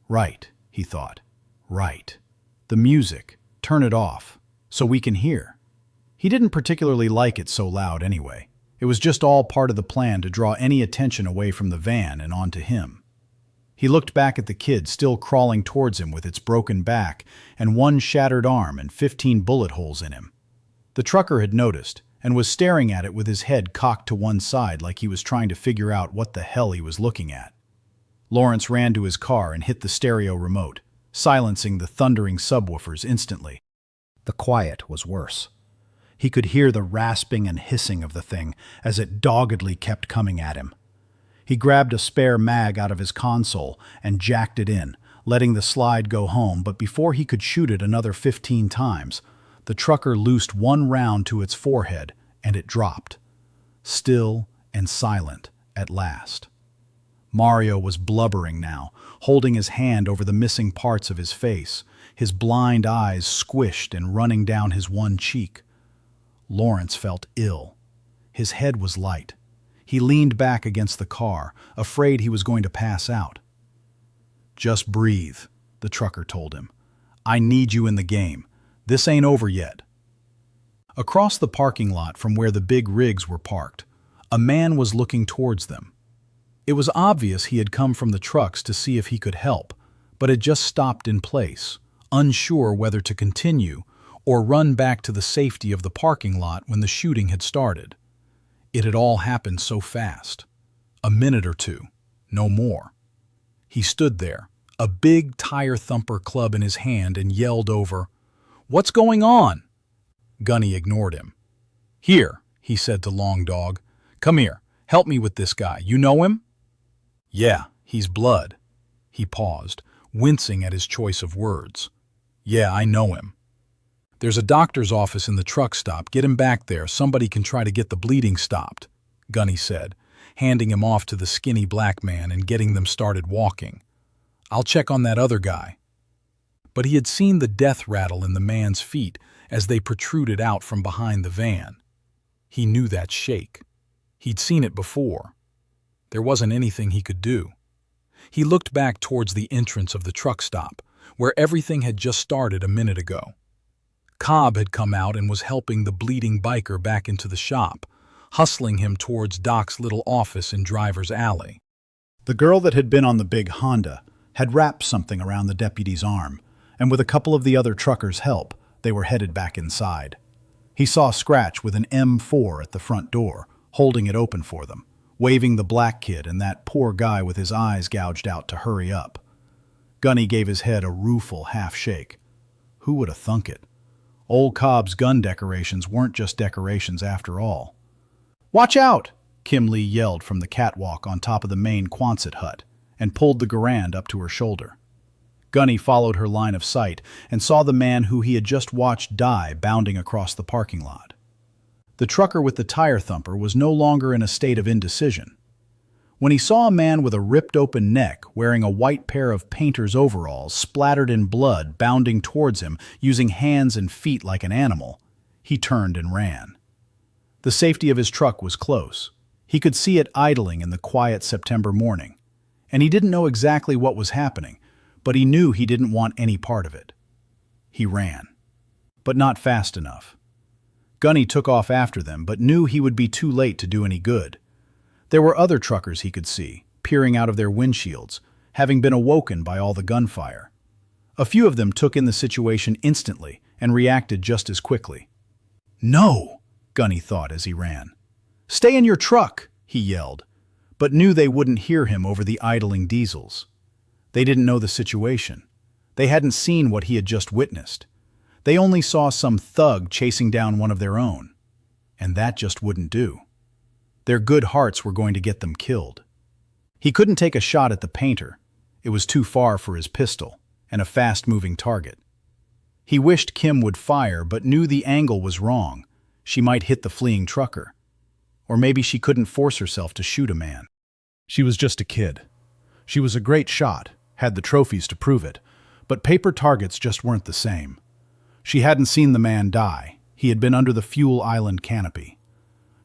Right, he thought. Right. The music. Turn it off, so we can hear. He didn't particularly like it so loud anyway. It was just all part of the plan to draw any attention away from the van and onto him. He looked back at the kid still crawling towards him with its broken back and one shattered arm and 15 bullet holes in him. The trucker had noticed and was staring at it with his head cocked to one side like he was trying to figure out what the hell he was looking at. Lawrence ran to his car and hit the stereo remote, silencing the thundering subwoofers instantly. The quiet was worse. He could hear the rasping and hissing of the thing as it doggedly kept coming at him. He grabbed a spare mag out of his console and jacked it in, letting the slide go home, but before he could shoot it another 15 times, the trucker loosed one round to its forehead and it dropped, still and silent at last. Mario was blubbering now, holding his hand over the missing parts of his face, his blind eyes squished and running down his one cheek. Lawrence felt ill. His head was light. He leaned back against the car, afraid he was going to pass out. "Just breathe," the trucker told him. "I need you in the game. This ain't over yet." Across the parking lot from where the big rigs were parked, a man was looking towards them. It was obvious he had come from the trucks to see if he could help, but had just stopped in place, unsure whether to continue or run back to the safety of the parking lot when the shooting had started. It had all happened so fast. A minute or two, no more. He stood there, a big tire thumper club in his hand, and yelled over, "What's going on?" Gunny ignored him. "Here," he said to Long Dog. "Come here, help me with this guy. You know him?" "Yeah, he's blood." He paused, wincing at his choice of words. "Yeah, I know him." "There's a doctor's office in the truck stop. Get him back there. Somebody can try to get the bleeding stopped," Gunny said, handing him off to the skinny black man and getting them started walking. "I'll check on that other guy." But he had seen the death rattle in the man's feet as they protruded out from behind the van. He knew that shake. He'd seen it before. There wasn't anything he could do. He looked back towards the entrance of the truck stop, where everything had just started a minute ago. Cobb had come out and was helping the bleeding biker back into the shop, hustling him towards Doc's little office in Driver's Alley. The girl that had been on the big Honda had wrapped something around the deputy's arm, and with a couple of the other truckers' help, they were headed back inside. He saw Scratch with an M4 at the front door, holding it open for them, waving the black kid and that poor guy with his eyes gouged out to hurry up. Gunny gave his head a rueful half-shake. Who would have thunk it? Old Cobb's gun decorations weren't just decorations after all. "Watch out!" Kim Lee yelled from the catwalk on top of the main Quonset hut and pulled the Garand up to her shoulder. Gunny followed her line of sight and saw the man who he had just watched die bounding across the parking lot. The trucker with the tire thumper was no longer in a state of indecision. When he saw a man with a ripped-open neck wearing a white pair of painter's overalls splattered in blood bounding towards him using hands and feet like an animal, he turned and ran. The safety of his truck was close. He could see it idling in the quiet September morning, and he didn't know exactly what was happening, but he knew he didn't want any part of it. He ran, but not fast enough. Gunny took off after them, but knew he would be too late to do any good. There were other truckers he could see, peering out of their windshields, having been awoken by all the gunfire. A few of them took in the situation instantly and reacted just as quickly. "No!" Gunny thought as he ran. "Stay in your truck!" he yelled, but knew they wouldn't hear him over the idling diesels. They didn't know the situation. They hadn't seen what he had just witnessed. They only saw some thug chasing down one of their own. And that just wouldn't do. Their good hearts were going to get them killed. He couldn't take a shot at the painter. It was too far for his pistol, and a fast-moving target. He wished Kim would fire, but knew the angle was wrong. She might hit the fleeing trucker. Or maybe she couldn't force herself to shoot a man. She was just a kid. She was a great shot, had the trophies to prove it, but paper targets just weren't the same. She hadn't seen the man die. He had been under the fuel island canopy.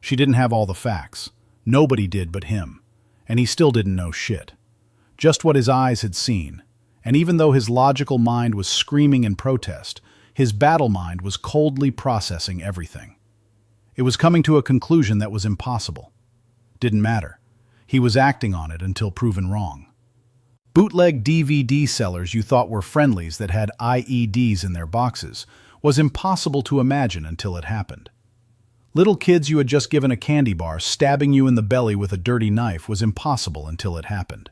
She didn't have all the facts. Nobody did but him. And he still didn't know shit. Just what his eyes had seen. And even though his logical mind was screaming in protest, his battle mind was coldly processing everything. It was coming to a conclusion that was impossible. Didn't matter. He was acting on it until proven wrong. Bootleg DVD sellers you thought were friendlies that had IEDs in their boxes was impossible to imagine until it happened. Little kids you had just given a candy bar stabbing you in the belly with a dirty knife was impossible until it happened.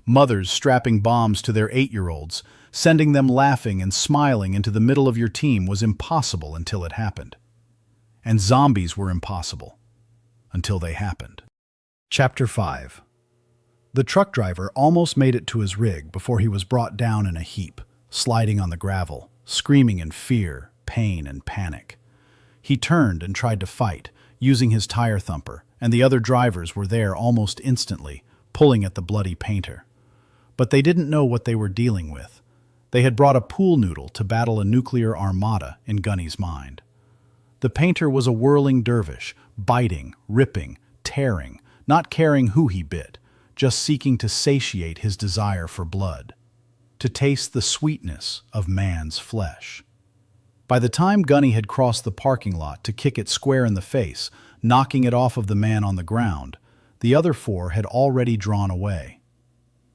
Mothers strapping bombs to their 8-year-olds, sending them laughing and smiling into the middle of your team was impossible until it happened. And zombies were impossible until they happened. Chapter 5. The truck driver almost made it to his rig before he was brought down in a heap, sliding on the gravel, screaming in fear, pain, and panic. He turned and tried to fight, using his tire thumper, and the other drivers were there almost instantly, pulling at the bloody painter. But they didn't know what they were dealing with. They had brought a pool noodle to battle a nuclear armada in Gunny's mind. The painter was a whirling dervish, biting, ripping, tearing, not caring who he bit, just seeking to satiate his desire for blood, to taste the sweetness of man's flesh. By the time Gunny had crossed the parking lot to kick it square in the face, knocking it off of the man on the ground, the other 4 had already drawn away.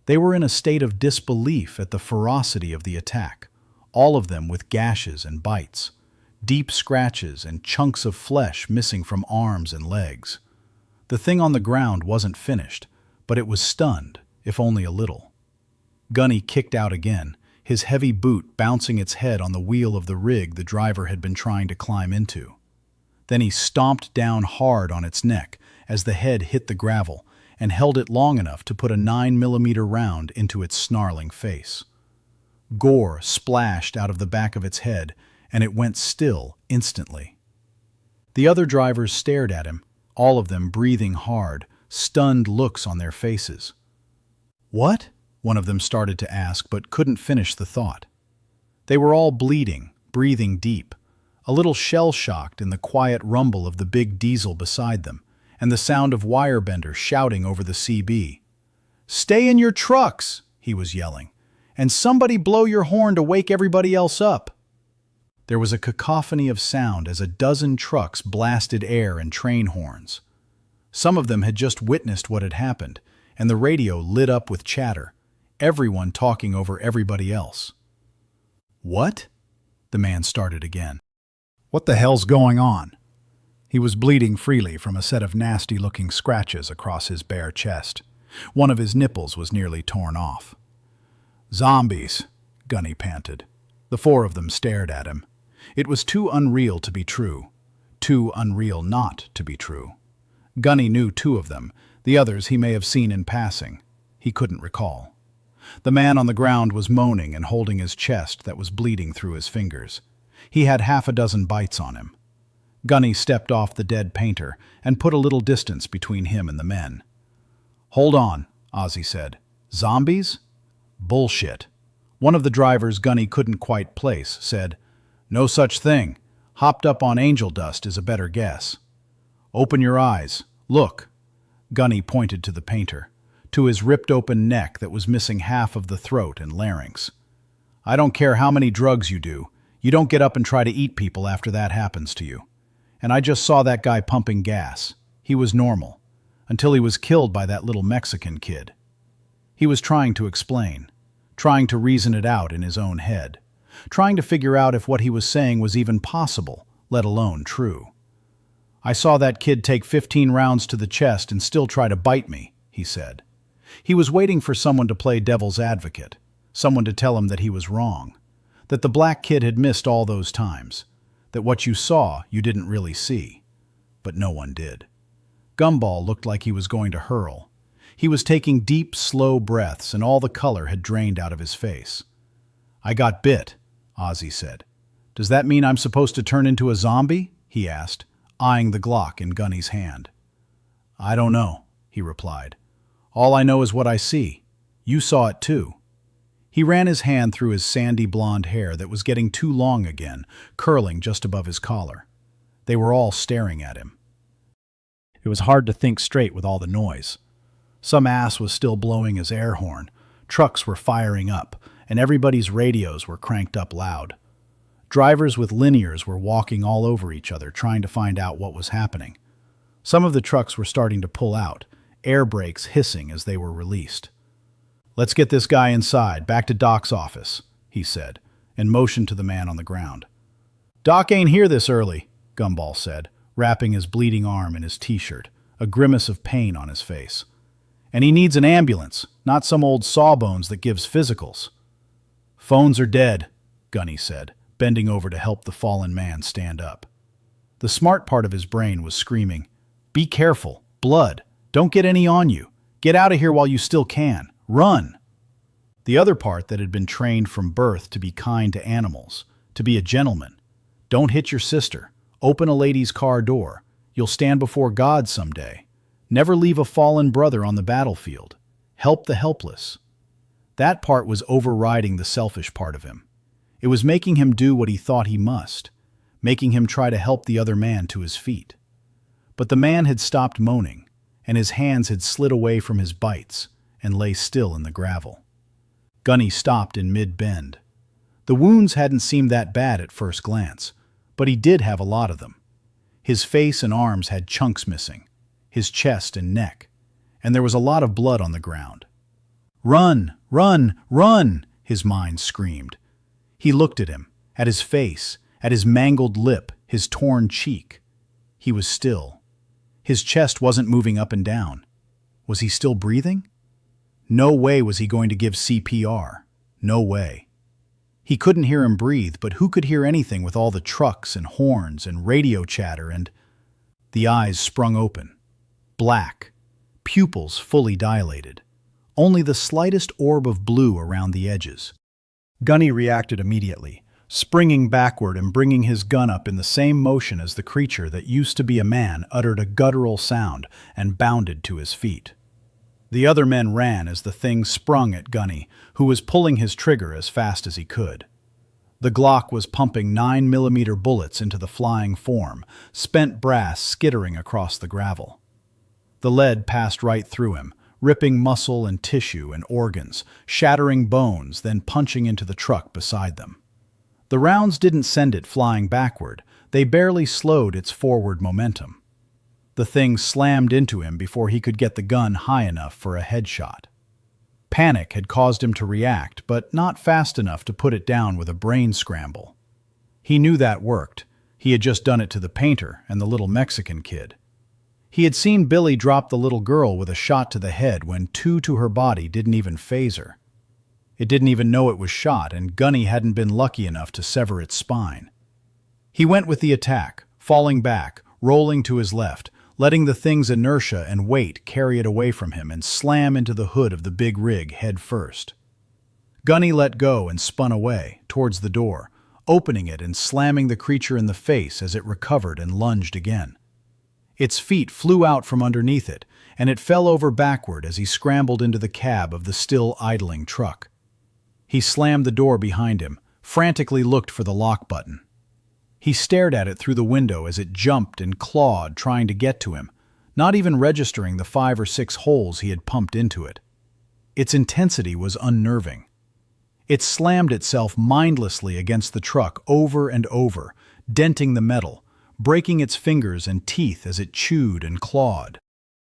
They were in a state of disbelief at the ferocity of the attack, all of them with gashes and bites, deep scratches and chunks of flesh missing from arms and legs. The thing on the ground wasn't finished, but it was stunned, if only a little. Gunny kicked out again, his heavy boot bouncing its head on the wheel of the rig the driver had been trying to climb into. Then he stomped down hard on its neck as the head hit the gravel and held it long enough to put a 9mm round into its snarling face. Gore splashed out of the back of its head, and it went still instantly. The other drivers stared at him, all of them breathing hard, stunned looks on their faces. "What?" one of them started to ask, but couldn't finish the thought. They were all bleeding, breathing deep, a little shell-shocked in the quiet rumble of the big diesel beside them, and the sound of Wirebender shouting over the CB. "Stay in your trucks," he was yelling, "and somebody blow your horn to wake everybody else up." There was a cacophony of sound as a dozen trucks blasted air and train horns. Some of them had just witnessed what had happened, and the radio lit up with chatter, everyone talking over everybody else. "What?" the man started again. "What the hell's going on?" He was bleeding freely from a set of nasty-looking scratches across his bare chest. One of his nipples was nearly torn off. "Zombies," Gunny panted. The four of them stared at him. It was too unreal to be true. Too unreal not to be true. Gunny knew two of them. The others he may have seen in passing. He couldn't recall. The man on the ground was moaning and holding his chest that was bleeding through his fingers. He had half a dozen bites on him. Gunny stepped off the dead painter and put a little distance between him and the men. "Hold on," Ozzy said. "Zombies? Bullshit." One of the drivers Gunny couldn't quite place said, "No such thing. Hopped up on angel dust is a better guess." "Open your eyes. Look." Gunny pointed to the painter, to his ripped-open neck that was missing half of the throat and larynx. "I don't care how many drugs you do. You don't get up and try to eat people after that happens to you. And I just saw that guy pumping gas. He was normal. Until he was killed by that little Mexican kid." He was trying to explain, trying to reason it out in his own head, trying to figure out if what he was saying was even possible, let alone true. "I saw that kid take 15 rounds to the chest and still try to bite me," he said. He was waiting for someone to play devil's advocate, someone to tell him that he was wrong, that the black kid had missed all those times, that what you saw you didn't really see. But no one did. Gumball looked like he was going to hurl. He was taking deep, slow breaths, and all the color had drained out of his face. "I got bit," Ozzy said. "Does that mean I'm supposed to turn into a zombie?" he asked, eyeing the Glock in Gunny's hand. "I don't know," he replied. "All I know is what I see. You saw it too." He ran his hand through his sandy blonde hair that was getting too long again, curling just above his collar. They were all staring at him. It was hard to think straight with all the noise. Some ass was still blowing his air horn, trucks were firing up, and everybody's radios were cranked up loud. Drivers with linears were walking all over each other trying to find out what was happening. Some of the trucks were starting to pull out, air brakes hissing as they were released. "Let's get this guy inside, back to Doc's office," he said, and motioned to the man on the ground. "Doc ain't here this early," Gumball said, wrapping his bleeding arm in his t-shirt, a grimace of pain on his face. "And he needs an ambulance, not some old sawbones that gives physicals." "Phones are dead," Gunny said, bending over to help the fallen man stand up. The smart part of his brain was screaming, "Be careful, blood, don't get any on you, get out of here while you still can, run." The other part that had been trained from birth to be kind to animals, to be a gentleman, "Don't hit your sister, open a lady's car door, you'll stand before God someday, never leave a fallen brother on the battlefield, help the helpless." That part was overriding the selfish part of him. It was making him do what he thought he must, making him try to help the other man to his feet. But the man had stopped moaning, and his hands had slid away from his bites and lay still in the gravel. Gunny stopped in mid-bend. The wounds hadn't seemed that bad at first glance, but he did have a lot of them. His face and arms had chunks missing, his chest and neck, and there was a lot of blood on the ground. "Run, run, run!" his mind screamed. He looked at him, at his face, at his mangled lip, his torn cheek. He was still. His chest wasn't moving up and down. Was he still breathing? No way was he going to give CPR. No way. He couldn't hear him breathe, but who could hear anything with all the trucks and horns and radio chatter and... The eyes sprung open. Black. Pupils fully dilated. Only the slightest orb of blue around the edges. Gunny reacted immediately, springing backward and bringing his gun up in the same motion as the creature that used to be a man uttered a guttural sound and bounded to his feet. The other men ran as the thing sprung at Gunny, who was pulling his trigger as fast as he could. The Glock was pumping 9mm bullets into the flying form, spent brass skittering across the gravel. The lead passed right through him, ripping muscle and tissue and organs, shattering bones, then punching into the truck beside them. The rounds didn't send it flying backward, they barely slowed its forward momentum. The thing slammed into him before he could get the gun high enough for a headshot. Panic had caused him to react, but not fast enough to put it down with a brain scramble. He knew that worked. He had just done it to the painter and the little Mexican kid. He had seen Billy drop the little girl with a shot to the head when 2 to her body didn't even faze her. It didn't even know it was shot, and Gunny hadn't been lucky enough to sever its spine. He went with the attack, falling back, rolling to his left, letting the thing's inertia and weight carry it away from him and slam into the hood of the big rig head first. Gunny let go and spun away, towards the door, opening it and slamming the creature in the face as it recovered and lunged again. Its feet flew out from underneath it, and it fell over backward as he scrambled into the cab of the still idling truck. He slammed the door behind him, frantically looked for the lock button. He stared at it through the window as it jumped and clawed, trying to get to him, not even registering the 5 or 6 holes he had pumped into it. Its intensity was unnerving. It slammed itself mindlessly against the truck over and over, denting the metal, breaking its fingers and teeth as it chewed and clawed.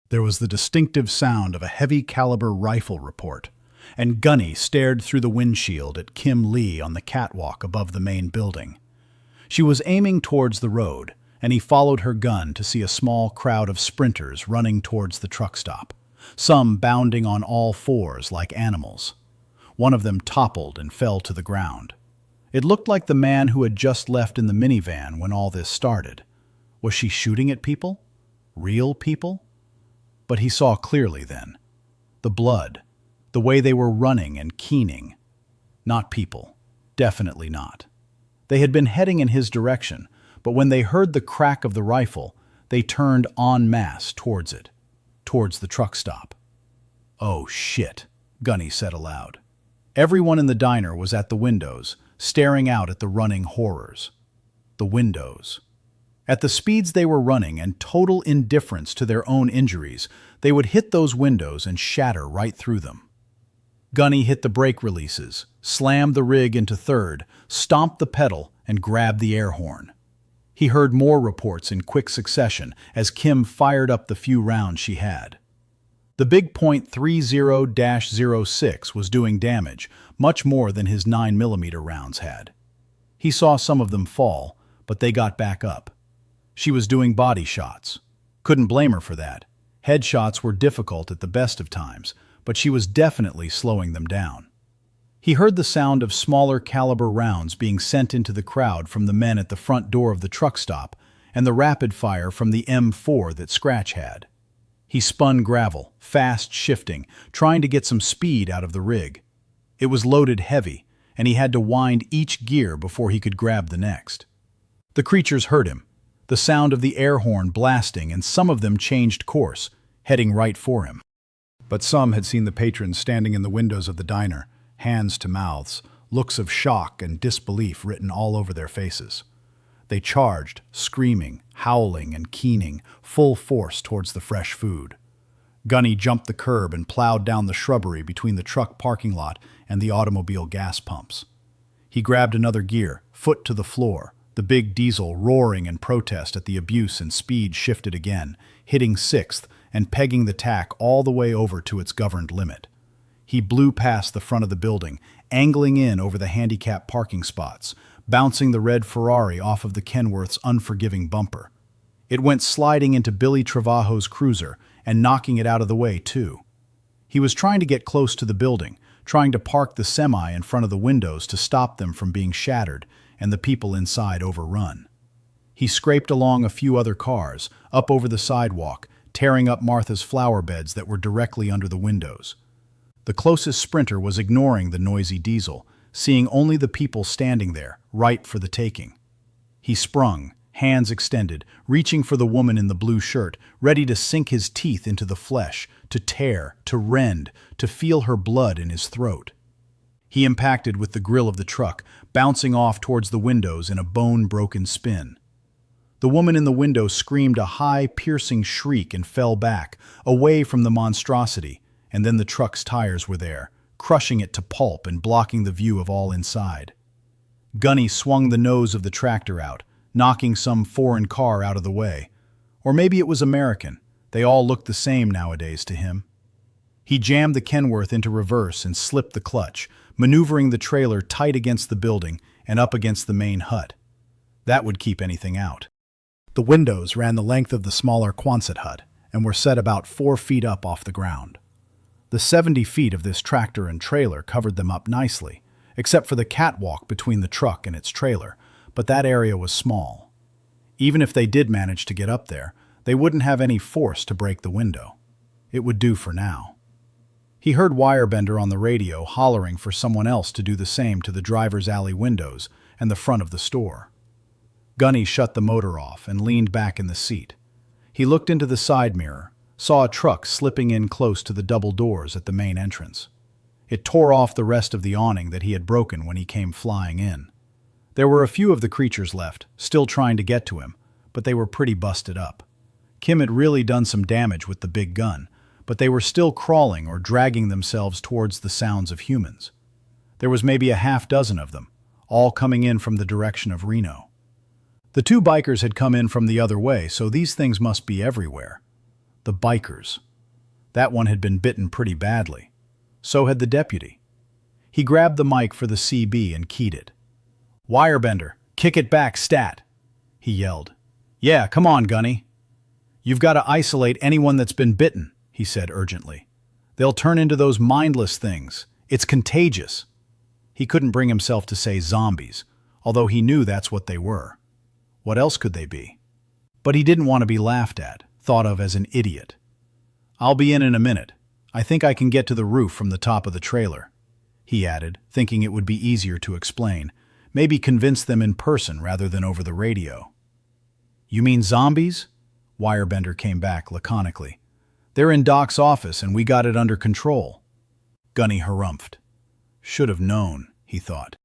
There was the distinctive sound of a heavy-caliber rifle report, and Gunny stared through the windshield at Kim Lee on the catwalk above the main building. She was aiming towards the road, and he followed her gun to see a small crowd of sprinters running towards the truck stop, some bounding on all fours like animals. One of them toppled and fell to the ground. It looked like the man who had just left in the minivan when all this started. Was she shooting at people? Real people? But he saw clearly then. The blood, the way they were running and keening. Not people. Definitely not. They had been heading in his direction, but when they heard the crack of the rifle, they turned en masse towards it, towards the truck stop. "Oh, shit," Gunny said aloud. Everyone in the diner was at the windows, staring out at the running horrors. The windows. At the speeds they were running and total indifference to their own injuries, they would hit those windows and shatter right through them. Gunny hit the brake releases, slammed the rig into third, stomped the pedal, and grabbed the air horn. He heard more reports in quick succession as Kim fired up the few rounds she had. The big .30-06 was doing damage, much more than his 9mm rounds had. He saw some of them fall, but they got back up. She was doing body shots. Couldn't blame her for that. Headshots were difficult at the best of times, but she was definitely slowing them down. He heard the sound of smaller caliber rounds being sent into the crowd from the men at the front door of the truck stop and the rapid fire from the M4 that Scratch had. He spun gravel, fast shifting, trying to get some speed out of the rig. It was loaded heavy, and he had to wind each gear before he could grab the next. The creatures heard him, the sound of the air horn blasting, and some of them changed course, heading right for him. But some had seen the patrons standing in the windows of the diner, hands to mouths, looks of shock and disbelief written all over their faces. They charged, screaming, howling, and keening, full force towards the fresh food. Gunny jumped the curb and plowed down the shrubbery between the truck parking lot and the automobile gas pumps. He grabbed another gear, foot to the floor, the big diesel roaring in protest at the abuse, and speed shifted again, hitting 6th and pegging the tack all the way over to its governed limit. He blew past the front of the building, angling in over the handicapped parking spots, bouncing the red Ferrari off of the Kenworth's unforgiving bumper. It went sliding into Billy Travajo's cruiser and knocking it out of the way, too. He was trying to get close to the building, trying to park the semi in front of the windows to stop them from being shattered and the people inside overrun. He scraped along a few other cars, up over the sidewalk, tearing up Martha's flower beds that were directly under the windows. The closest sprinter was ignoring the noisy diesel, seeing only the people standing there, ripe for the taking. He sprung, hands extended, reaching for the woman in the blue shirt, ready to sink his teeth into the flesh, to tear, to rend, to feel her blood in his throat. He impacted with the grill of the truck, bouncing off towards the windows in a bone-broken spin. The woman in the window screamed a high, piercing shriek and fell back, away from the monstrosity, and then the truck's tires were there, crushing it to pulp and blocking the view of all inside. Gunny swung the nose of the tractor out, knocking some foreign car out of the way. Or maybe it was American. They all looked the same nowadays to him. He jammed the Kenworth into reverse and slipped the clutch, maneuvering the trailer tight against the building and up against the main hut. That would keep anything out. The windows ran the length of the smaller Quonset hut and were set about 4 feet up off the ground. The 70 feet of this tractor and trailer covered them up nicely, except for the catwalk between the truck and its trailer, but that area was small. Even if they did manage to get up there, they wouldn't have any force to break the window. It would do for now. He heard Wirebender on the radio hollering for someone else to do the same to the driver's alley windows and the front of the store. Gunny shut the motor off and leaned back in the seat. He looked into the side mirror, saw a truck slipping in close to the double doors at the main entrance. It tore off the rest of the awning that he had broken when he came flying in. There were a few of the creatures left, still trying to get to him, but they were pretty busted up. Kim had really done some damage with the big gun, but they were still crawling or dragging themselves towards the sounds of humans. There was maybe a half dozen of them, all coming in from the direction of Reno. The two bikers had come in from the other way, so these things must be everywhere. The bikers. That one had been bitten pretty badly. So had the deputy. He grabbed the mic for the CB and keyed it. "Wirebender, kick it back, stat," he yelled. "Yeah, come on, Gunny." "You've got to isolate anyone that's been bitten," he said urgently. "They'll turn into those mindless things. It's contagious." He couldn't bring himself to say zombies, although he knew that's what they were. What else could they be? But he didn't want to be laughed at, thought of as an idiot. "I'll be in a minute. I think I can get to the roof from the top of the trailer," he added, thinking it would be easier to explain, maybe convince them in person rather than over the radio. "You mean zombies?" Wirebender came back laconically. "They're in Doc's office and we got it under control." Gunny harumphed. Should have known, he thought.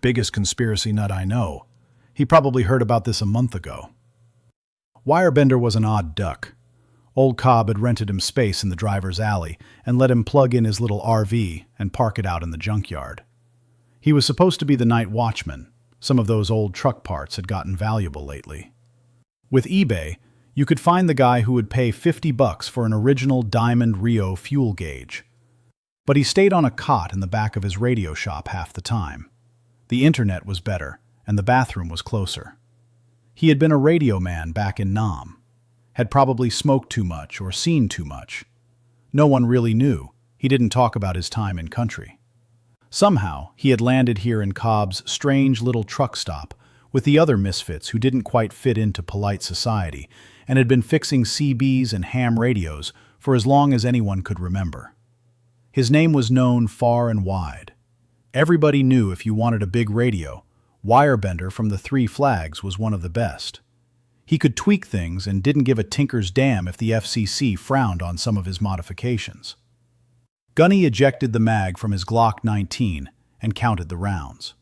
Biggest conspiracy nut I know. He probably heard about this a month ago. Wirebender was an odd duck. Old Cobb had rented him space in the driver's alley and let him plug in his little RV and park it out in the junkyard. He was supposed to be the night watchman. Some of those old truck parts had gotten valuable lately. With eBay, you could find the guy who would pay $50 for an original Diamond Rio fuel gauge. But he stayed on a cot in the back of his radio shop half the time. The internet was better, and the bathroom was closer. He had been a radio man back in Nam, had probably smoked too much or seen too much. No one really knew. He didn't talk about his time in country. Somehow, he had landed here in Cobb's strange little truck stop with the other misfits who didn't quite fit into polite society and had been fixing CBs and ham radios for as long as anyone could remember. His name was known far and wide. Everybody knew if you wanted a big radio, Wirebender from the Three Flags was one of the best. He could tweak things and didn't give a tinker's damn if the FCC frowned on some of his modifications. Gunny ejected the mag from his Glock 19 and counted the rounds.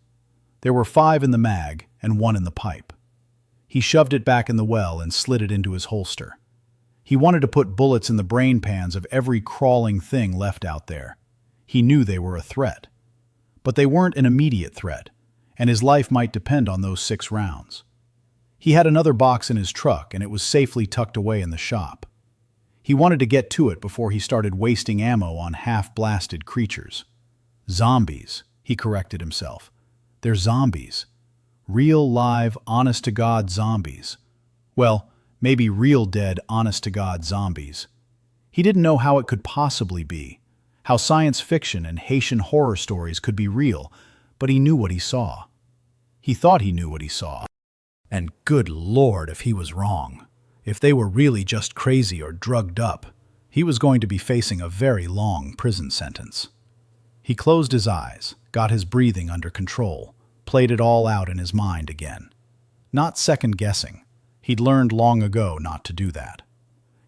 There were 5 in the mag and 1 in the pipe. He shoved it back in the well and slid it into his holster. He wanted to put bullets in the brain pans of every crawling thing left out there. He knew they were a threat. But they weren't an immediate threat, and his life might depend on those 6 rounds. He had another box in his truck, and it was safely tucked away in the shop. He wanted to get to it before he started wasting ammo on half-blasted creatures. Zombies, he corrected himself. They're zombies. Real, live, honest-to-God zombies. Well, maybe real dead, honest-to-God zombies. He didn't know how it could possibly be, how science fiction and Haitian horror stories could be real, but he knew what he saw. He thought he knew what he saw. And good Lord if he was wrong. If they were really just crazy or drugged up, he was going to be facing a very long prison sentence. He closed his eyes, got his breathing under control, played it all out in his mind again. Not second-guessing. He'd learned long ago not to do that.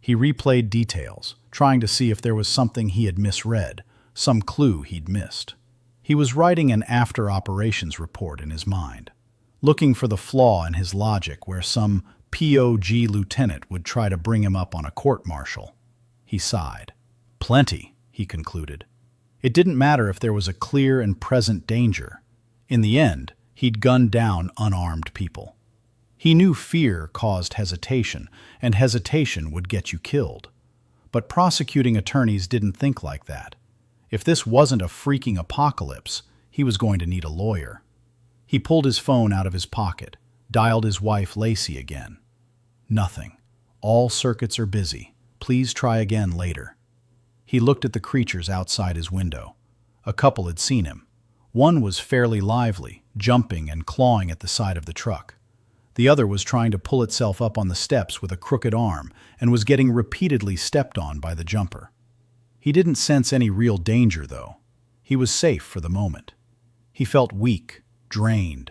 He replayed details, trying to see if there was something he had misread, some clue he'd missed. He was writing an after-operations report in his mind, looking for the flaw in his logic where some POG lieutenant would try to bring him up on a court-martial. He sighed. Plenty, he concluded. It didn't matter if there was a clear and present danger. In the end, he'd gunned down unarmed people. He knew fear caused hesitation, and hesitation would get you killed. But prosecuting attorneys didn't think like that. If this wasn't a freaking apocalypse, he was going to need a lawyer. He pulled his phone out of his pocket, dialed his wife Lacey again. Nothing. All circuits are busy. Please try again later. He looked at the creatures outside his window. A couple had seen him. One was fairly lively, jumping and clawing at the side of the truck. The other was trying to pull itself up on the steps with a crooked arm and was getting repeatedly stepped on by the jumper. He didn't sense any real danger, though. He was safe for the moment. He felt weak, drained.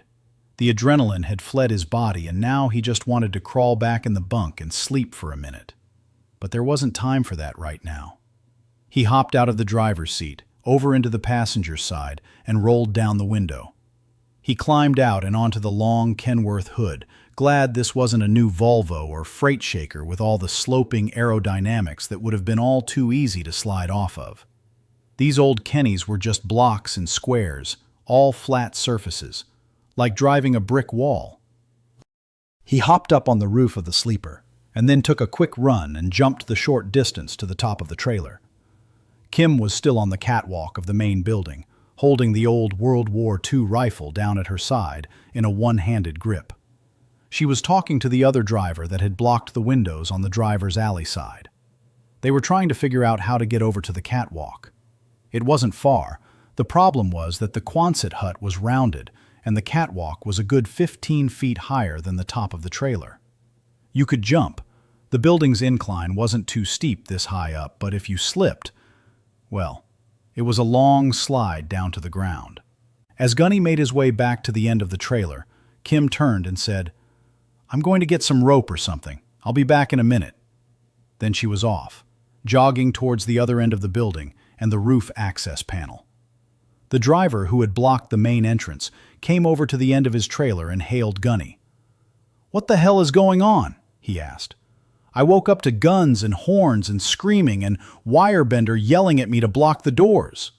The adrenaline had fled his body, and now he just wanted to crawl back in the bunk and sleep for a minute. But there wasn't time for that right now. He hopped out of the driver's seat, over into the passenger side, and rolled down the window. He climbed out and onto the long Kenworth hood, glad this wasn't a new Volvo or freight shaker with all the sloping aerodynamics that would have been all too easy to slide off of. These old Kennys were just blocks and squares, all flat surfaces, like driving a brick wall. He hopped up on the roof of the sleeper, and then took a quick run and jumped the short distance to the top of the trailer. Kim was still on the catwalk of the main building, holding the old World War II rifle down at her side in a one-handed grip. She was talking to the other driver that had blocked the windows on the driver's alley side. They were trying to figure out how to get over to the catwalk. It wasn't far. The problem was that the Quonset hut was rounded, and the catwalk was a good 15 feet higher than the top of the trailer. You could jump. The building's incline wasn't too steep this high up, but if you slipped, well, it was a long slide down to the ground. As Gunny made his way back to the end of the trailer, Kim turned and said, "I'm going to get some rope or something. I'll be back in a minute." Then she was off, jogging towards the other end of the building and the roof access panel. The driver, who had blocked the main entrance, came over to the end of his trailer and hailed Gunny. "What the hell is going on?" he asked. "I woke up to guns and horns and screaming and Wirebender yelling at me to block the doors."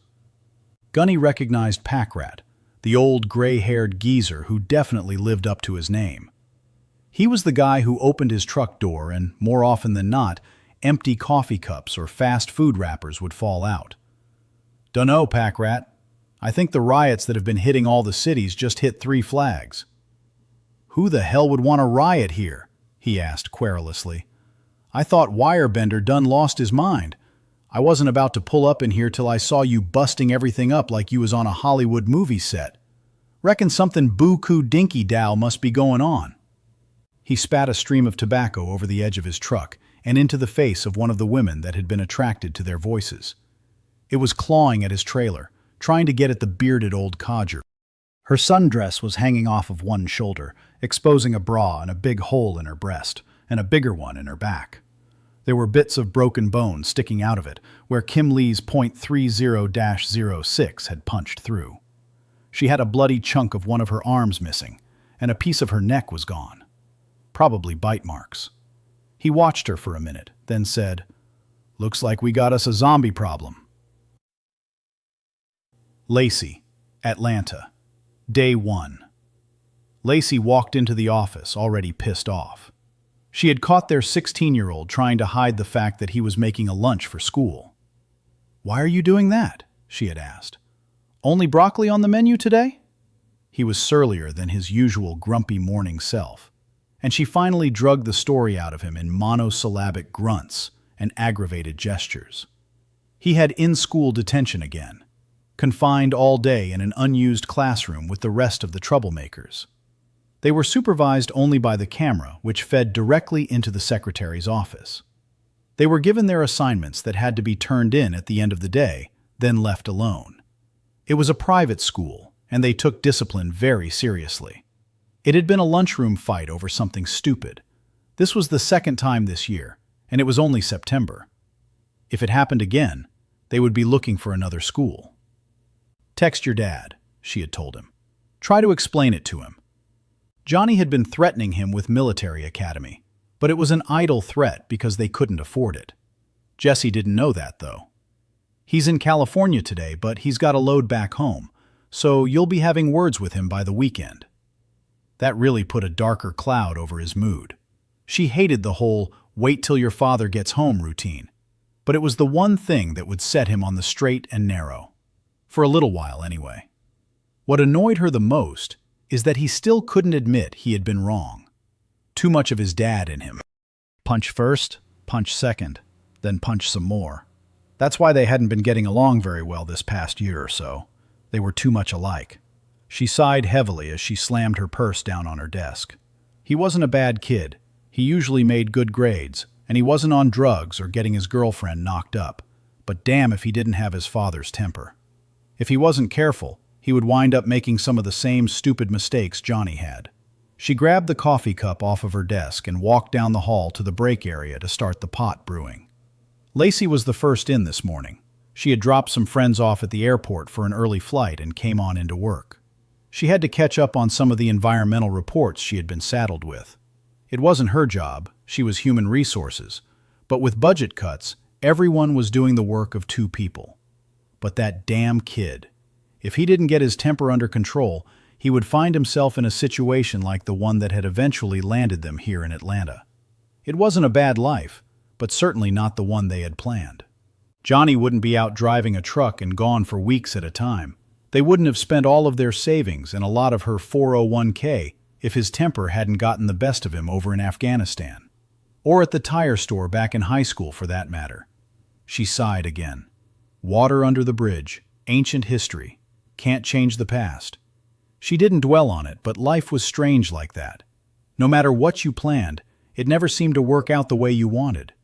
Gunny recognized Packrat, the old gray-haired geezer who definitely lived up to his name. He was the guy who opened his truck door and, more often than not, empty coffee cups or fast food wrappers would fall out. "Dunno, Packrat. I think the riots that have been hitting all the cities just hit 3 flags." "Who the hell would want a riot here?" he asked querulously. "I thought Wirebender done lost his mind. I wasn't about to pull up in here till I saw you busting everything up like you was on a Hollywood movie set. Reckon something boo-coo dinky-dow must be going on." He spat a stream of tobacco over the edge of his truck and into the face of one of the women that had been attracted to their voices. It was clawing at his trailer, trying to get at the bearded old codger. Her sundress was hanging off of one shoulder, exposing a bra and a big hole in her breast, and a bigger one in her back. There were bits of broken bone sticking out of it, where Kim Lee's .30-06 had punched through. She had a bloody chunk of one of her arms missing, and a piece of her neck was gone. Probably bite marks. He watched her for a minute, then said, "Looks like we got us a zombie problem." Lacey, Atlanta. Day 1. Lacey walked into the office, already pissed off. She had caught their 16-year-old trying to hide the fact that he was making a lunch for school. "Why are you doing that?" she had asked. "Only broccoli on the menu today?" He was surlier than his usual grumpy morning self, and she finally drugged the story out of him in monosyllabic grunts and aggravated gestures. He had in-school detention again, confined all day in an unused classroom with the rest of the troublemakers. They were supervised only by the camera, which fed directly into the secretary's office. They were given their assignments that had to be turned in at the end of the day, then left alone. It was a private school, and they took discipline very seriously. It had been a lunchroom fight over something stupid. This was the second time this year, and it was only September. If it happened again, they would be looking for another school. "Text your dad," she had told him. "Try to explain it to him." Johnny had been threatening him with military academy, but it was an idle threat because they couldn't afford it. Jesse didn't know that, though. "He's in California today, but he's got a load back home, so you'll be having words with him by the weekend." That really put a darker cloud over his mood. She hated the whole "wait till your father gets home" routine, but it was the one thing that would set him on the straight and narrow. For a little while, anyway. What annoyed her the most is that he still couldn't admit he had been wrong. Too much of his dad in him. Punch first, punch second, then punch some more. That's why they hadn't been getting along very well this past year or so. They were too much alike. She sighed heavily as she slammed her purse down on her desk. He wasn't a bad kid. He usually made good grades, and he wasn't on drugs or getting his girlfriend knocked up. But damn if he didn't have his father's temper. If he wasn't careful, he would wind up making some of the same stupid mistakes Johnny had. She grabbed the coffee cup off of her desk and walked down the hall to the break area to start the pot brewing. Lacey was the first in this morning. She had dropped some friends off at the airport for an early flight and came on into work. She had to catch up on some of the environmental reports she had been saddled with. It wasn't her job, she was human resources, but with budget cuts, everyone was doing the work of two people. But that damn kid. If he didn't get his temper under control, he would find himself in a situation like the one that had eventually landed them here in Atlanta. It wasn't a bad life, but certainly not the one they had planned. Johnny wouldn't be out driving a truck and gone for weeks at a time. They wouldn't have spent all of their savings and a lot of her 401k if his temper hadn't gotten the best of him over in Afghanistan. Or at the tire store back in high school, for that matter. She sighed again. Water under the bridge, ancient history, can't change the past. She didn't dwell on it, but life was strange like that. No matter what you planned, it never seemed to work out the way you wanted.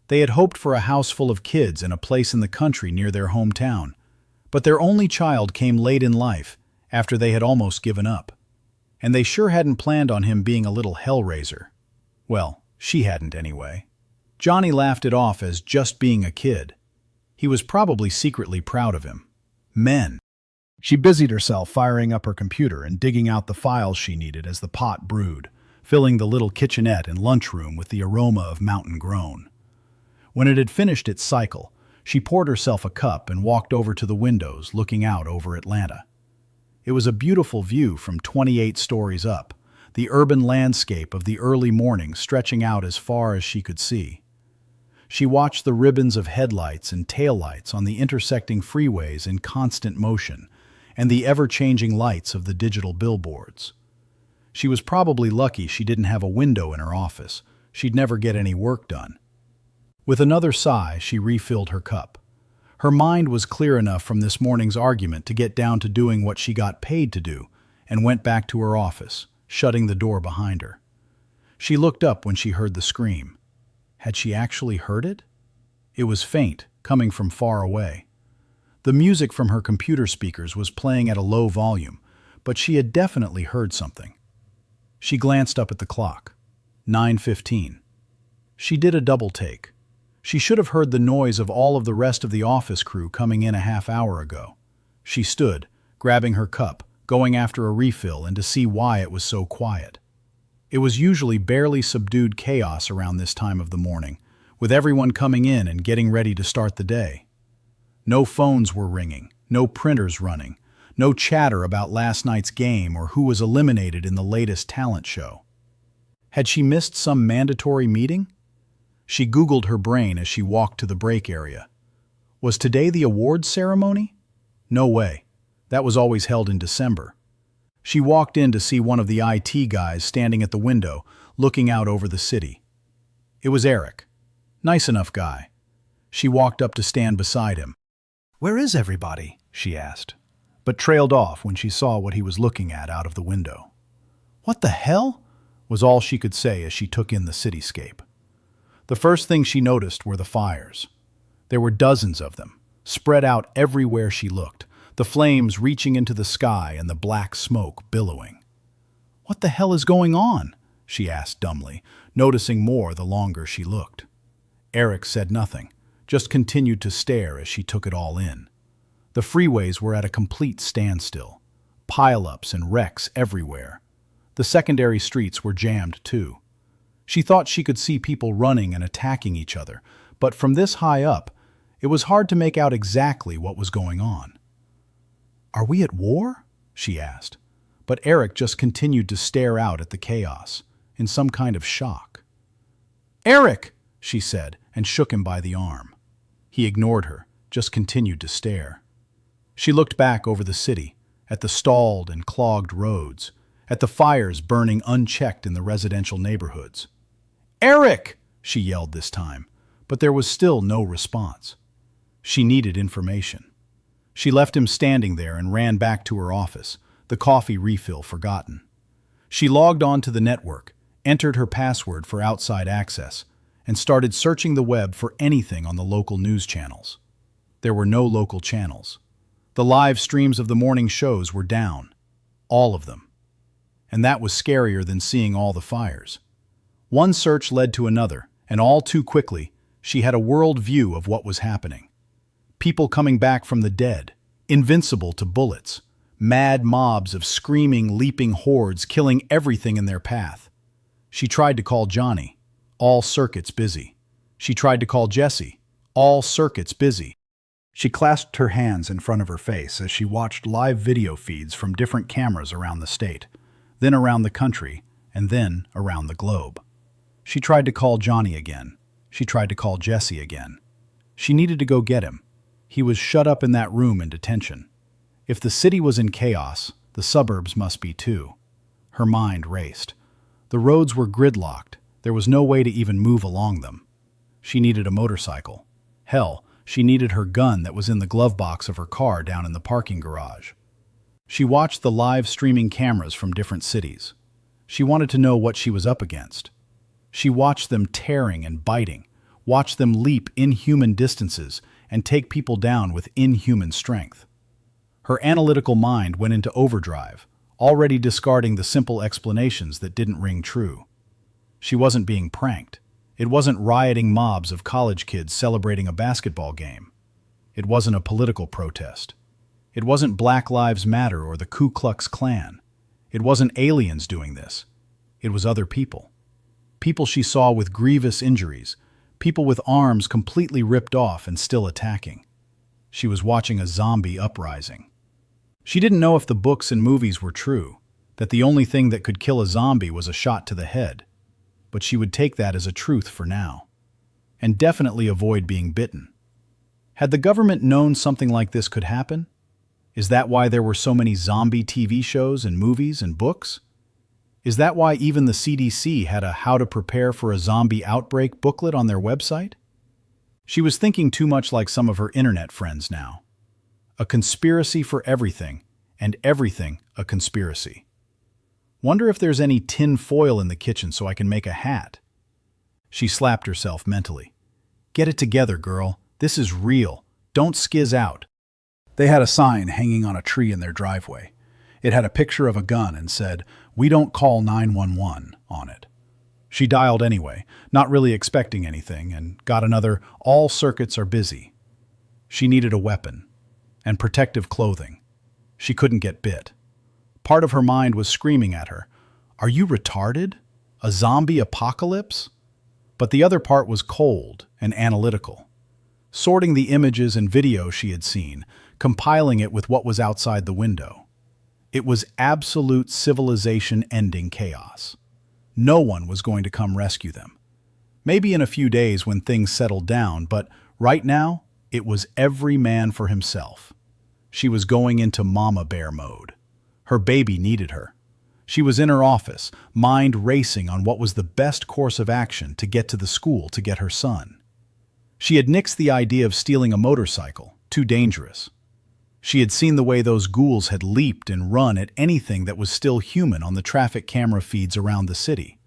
They had hoped for a house full of kids and a place in the country near their hometown, but their only child came late in life, after they had almost given up. And they sure hadn't planned on him being a little hellraiser. Well, she hadn't anyway. Johnny laughed it off as just being a kid. He was probably secretly proud of him. Men. She busied herself firing up her computer and digging out the files she needed as the pot brewed, filling the little kitchenette and lunchroom with the aroma of mountain grown. When it had finished its cycle, she poured herself a cup and walked over to the windows looking out over Atlanta. It was a beautiful view from 28 stories up, the urban landscape of the early morning stretching out as far as she could see. She watched the ribbons of headlights and taillights on the intersecting freeways in constant motion, and the ever-changing lights of the digital billboards. She was probably lucky she didn't have a window in her office. She'd never get any work done. With another sigh, she refilled her cup. Her mind was clear enough from this morning's argument to get down to doing what she got paid to do, and went back to her office, shutting the door behind her. She looked up when she heard the scream. Had she actually heard it? It was faint, coming from far away. The music from her computer speakers was playing at a low volume, but she had definitely heard something. She glanced up at the clock. 9:15. She did a double take. She should have heard the noise of all of the rest of the office crew coming in a half hour ago. She stood, grabbing her cup, going after a refill and to see why it was so quiet. It was usually barely subdued chaos around this time of the morning, with everyone coming in and getting ready to start the day. No phones were ringing, no printers running, no chatter about last night's game or who was eliminated in the latest talent show. Had she missed some mandatory meeting? She Googled her brain as she walked to the break area. Was today the awards ceremony? No way. That was always held in December. She walked in to see one of the IT guys standing at the window, looking out over the city. It was Eric. Nice enough guy. She walked up to stand beside him. "Where is everybody?" she asked, but trailed off when she saw what he was looking at out of the window. "What the hell?" was all she could say as she took in the cityscape. The first thing she noticed were the fires. There were dozens of them, spread out everywhere she looked, the flames reaching into the sky and the black smoke billowing. "What the hell is going on?" she asked dumbly, noticing more the longer she looked. Eric said nothing, just continued to stare as she took it all in. The freeways were at a complete standstill, pile-ups and wrecks everywhere. The secondary streets were jammed too. She thought she could see people running and attacking each other, but from this high up, it was hard to make out exactly what was going on. "Are we at war?" she asked, but Eric just continued to stare out at the chaos, in some kind of shock. "Eric!" she said, and shook him by the arm. He ignored her, just continued to stare. She looked back over the city, at the stalled and clogged roads, at the fires burning unchecked in the residential neighborhoods. "Eric!" she yelled this time, but there was still no response. She needed information. She left him standing there and ran back to her office, the coffee refill forgotten. She logged on to the network, entered her password for outside access, and started searching the web for anything on the local news channels. There were no local channels. The live streams of the morning shows were down. All of them. And that was scarier than seeing all the fires. One search led to another, and all too quickly, she had a world view of what was happening. People coming back from the dead, invincible to bullets, mad mobs of screaming, leaping hordes killing everything in their path. She tried to call Johnny. All circuits busy. She tried to call Jesse. All circuits busy. She clasped her hands in front of her face as she watched live video feeds from different cameras around the state, then around the country, and then around the globe. She tried to call Johnny again. She tried to call Jesse again. She needed to go get him. He was shut up in that room in detention. If the city was in chaos, the suburbs must be too. Her mind raced. The roads were gridlocked. There was no way to even move along them. She needed a motorcycle. Hell, she needed her gun that was in the glove box of her car down in the parking garage. She watched the live streaming cameras from different cities. She wanted to know what she was up against. She watched them tearing and biting, watched them leap inhuman distances and take people down with inhuman strength. Her analytical mind went into overdrive, already discarding the simple explanations that didn't ring true. She wasn't being pranked. It wasn't rioting mobs of college kids celebrating a basketball game. It wasn't a political protest. It wasn't Black Lives Matter or the Ku Klux Klan. It wasn't aliens doing this. It was other people. People she saw with grievous injuries, people with arms completely ripped off and still attacking. She was watching a zombie uprising. She didn't know if the books and movies were true, that the only thing that could kill a zombie was a shot to the head, but she would take that as a truth for now, and definitely avoid being bitten. Had the government known something like this could happen? Is that why there were so many zombie TV shows and movies and books? Is that why even the CDC had a How to Prepare for a Zombie Outbreak booklet on their website? She was thinking too much like some of her internet friends now. A conspiracy for everything, and everything a conspiracy. Wonder if there's any tin foil in the kitchen so I can make a hat. She slapped herself mentally. Get it together, girl. This is real. Don't skizz out. They had a sign hanging on a tree in their driveway. It had a picture of a gun and said, "We don't call 911" on it. She dialed anyway, not really expecting anything, and got another "All circuits are busy." She needed a weapon and protective clothing. She couldn't get bit. Part of her mind was screaming at her, "Are you retarded? A zombie apocalypse?" But the other part was cold and analytical, sorting the images and video she had seen, compiling it with what was outside the window. It was absolute civilization-ending chaos. No one was going to come rescue them. Maybe in a few days when things settled down, but right now, it was every man for himself. She was going into mama bear mode. Her baby needed her. She was in her office, mind racing on what was the best course of action to get to the school to get her son. She had nixed the idea of stealing a motorcycle, too dangerous. She had seen the way those ghouls had leaped and run at anything that was still human on the traffic camera feeds around the city.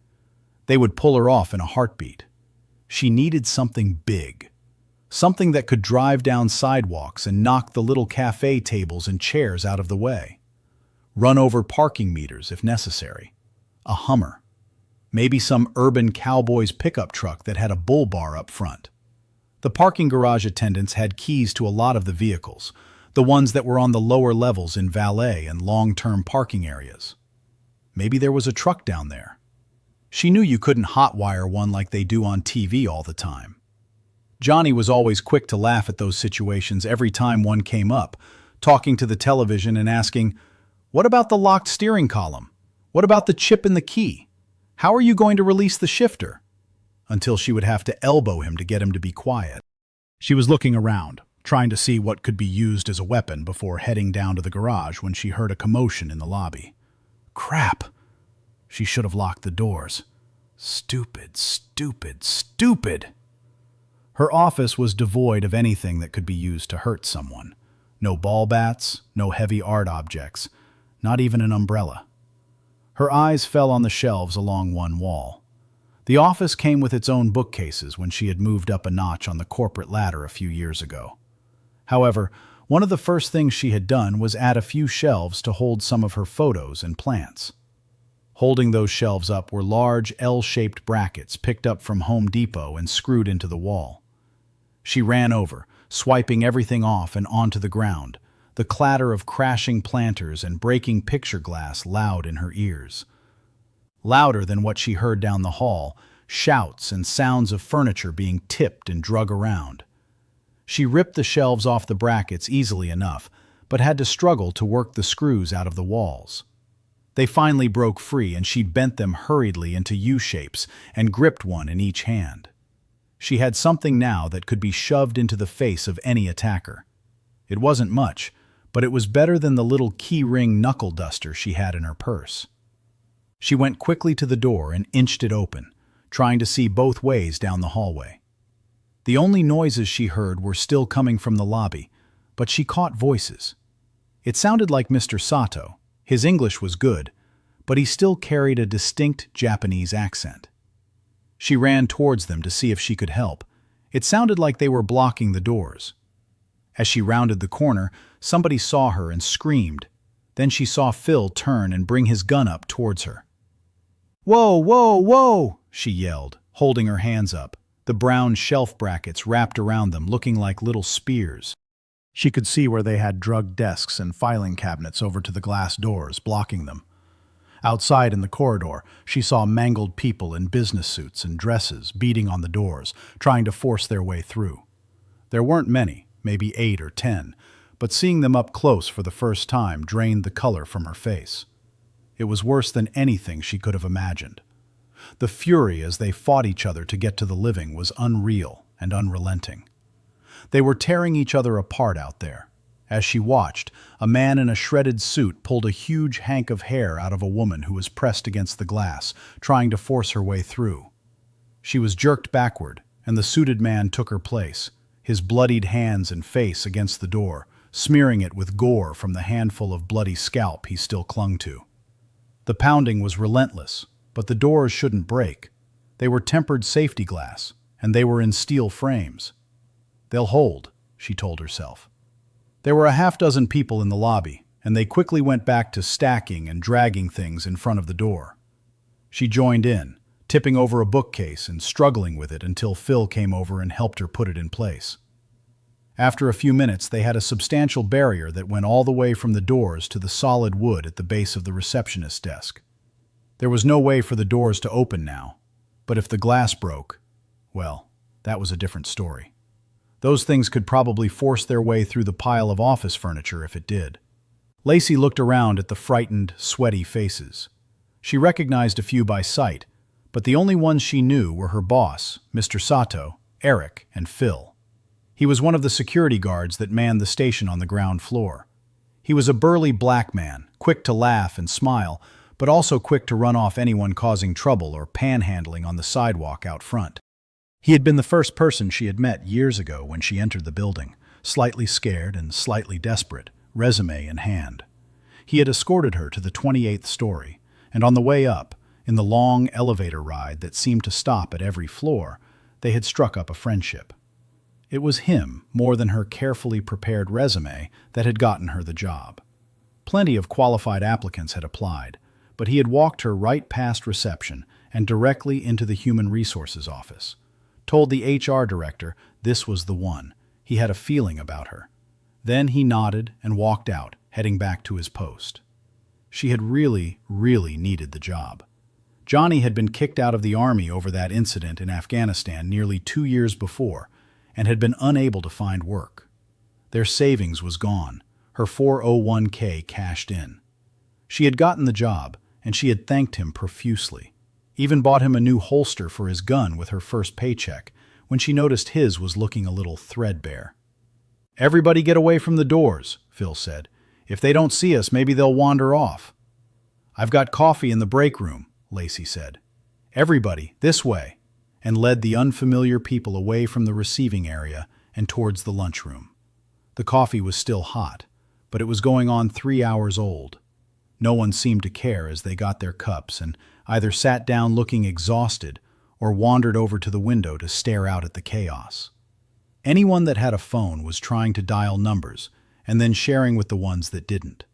They would pull her off in a heartbeat. She needed something big. Something that could drive down sidewalks and knock the little cafe tables and chairs out of the way. Run over parking meters if necessary. A Hummer. Maybe some urban cowboy's pickup truck that had a bull bar up front. The parking garage attendants had keys to a lot of the vehicles, the ones that were on the lower levels in valet and long-term parking areas. Maybe there was a truck down there. She knew you couldn't hotwire one like they do on TV all the time. Johnny was always quick to laugh at those situations every time one came up, talking to the television and asking, "What about the locked steering column? What about the chip in the key? How are you going to release the shifter?" Until she would have to elbow him to get him to be quiet. She was looking around, trying to see what could be used as a weapon before heading down to the garage when she heard a commotion in the lobby. Crap! She should have locked the doors. Stupid, stupid, stupid! Her office was devoid of anything that could be used to hurt someone. No ball bats, no heavy art objects, not even an umbrella. Her eyes fell on the shelves along one wall. The office came with its own bookcases when she had moved up a notch on the corporate ladder a few years ago. However, one of the first things she had done was add a few shelves to hold some of her photos and plants. Holding those shelves up were large L-shaped brackets picked up from Home Depot and screwed into the wall. She ran over, swiping everything off and onto the ground, the clatter of crashing planters and breaking picture glass loud in her ears. Louder than what she heard down the hall, shouts and sounds of furniture being tipped and drug around. She ripped the shelves off the brackets easily enough, but had to struggle to work the screws out of the walls. They finally broke free, and she bent them hurriedly into U-shapes and gripped one in each hand. She had something now that could be shoved into the face of any attacker. It wasn't much, but it was better than the little key-ring knuckle duster she had in her purse. She went quickly to the door and inched it open, trying to see both ways down the hallway. The only noises she heard were still coming from the lobby, but she caught voices. It sounded like Mr. Sato. His English was good, but he still carried a distinct Japanese accent. She ran towards them to see if she could help. It sounded like they were blocking the doors. As she rounded the corner, somebody saw her and screamed. Then she saw Phil turn and bring his gun up towards her. "Whoa, whoa, whoa!" she yelled, holding her hands up, the brown shelf brackets wrapped around them looking like little spears. She could see where they had drug desks and filing cabinets over to the glass doors, blocking them. Outside in the corridor, she saw mangled people in business suits and dresses beating on the doors, trying to force their way through. There weren't many, maybe 8 or 10, but seeing them up close for the first time drained the color from her face. It was worse than anything she could have imagined. The fury as they fought each other to get to the living was unreal and unrelenting. They were tearing each other apart out there. As she watched, a man in a shredded suit pulled a huge hank of hair out of a woman who was pressed against the glass, trying to force her way through. She was jerked backward, and the suited man took her place, his bloodied hands and face against the door, smearing it with gore from the handful of bloody scalp he still clung to. The pounding was relentless, but the doors shouldn't break. They were tempered safety glass, and they were in steel frames. "They'll hold," she told herself. There were a half-dozen people in the lobby, and they quickly went back to stacking and dragging things in front of the door. She joined in, tipping over a bookcase and struggling with it until Phil came over and helped her put it in place. After a few minutes, they had a substantial barrier that went all the way from the doors to the solid wood at the base of the receptionist's desk. There was no way for the doors to open now, but if the glass broke, well, that was a different story. Those things could probably force their way through the pile of office furniture if it did. Lacey looked around at the frightened, sweaty faces. She recognized a few by sight, but the only ones she knew were her boss, Mr. Sato, Eric, and Phil. He was one of the security guards that manned the station on the ground floor. He was a burly black man, quick to laugh and smile, but also quick to run off anyone causing trouble or panhandling on the sidewalk out front. He had been the first person she had met years ago when she entered the building, slightly scared and slightly desperate, resume in hand. He had escorted her to the 28th story, and on the way up, in the long elevator ride that seemed to stop at every floor, they had struck up a friendship. It was him, more than her carefully prepared resume, that had gotten her the job. Plenty of qualified applicants had applied, but he had walked her right past reception and directly into the Human Resources office. Told the HR director this was the one. He had a feeling about her. Then he nodded and walked out, heading back to his post. She had really, really needed the job. Johnny had been kicked out of the army over that incident in Afghanistan nearly 2 years before and had been unable to find work. Their savings was gone, her 401k cashed in. She had gotten the job, and she had thanked him profusely. Even bought him a new holster for his gun with her first paycheck, when she noticed his was looking a little threadbare. "Everybody get away from the doors," Phil said. "If they don't see us, maybe they'll wander off." "I've got coffee in the break room," Lacey said. "Everybody, this way." and led the unfamiliar people away from the receiving area and towards the lunchroom. The coffee was still hot, but it was going on 3 hours old. No one seemed to care as they got their cups and either sat down looking exhausted or wandered over to the window to stare out at the chaos. Anyone that had a phone was trying to dial numbers and then sharing with the ones that didn't.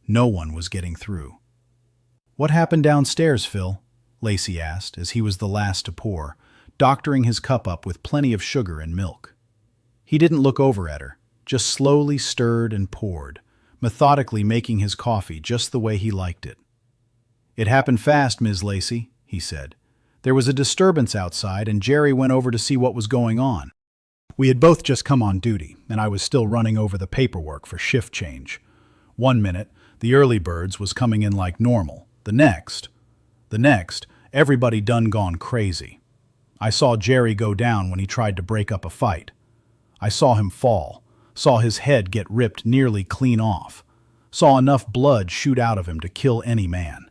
No one was getting through. "What happened downstairs, Phil?" Lacey asked as he was the last to pour, doctoring his cup up with plenty of sugar and milk. He didn't look over at her, just slowly stirred and poured, methodically making his coffee just the way he liked it. "It happened fast, Ms. Lacey," he said. "There was a disturbance outside and Jerry went over to see what was going on. We had both just come on duty, and I was still running over the paperwork for shift change. One minute, the early birds was coming in like normal. The next, everybody done gone crazy. I saw Jerry go down when he tried to break up a fight. I saw him fall, saw his head get ripped nearly clean off, saw enough blood shoot out of him to kill any man.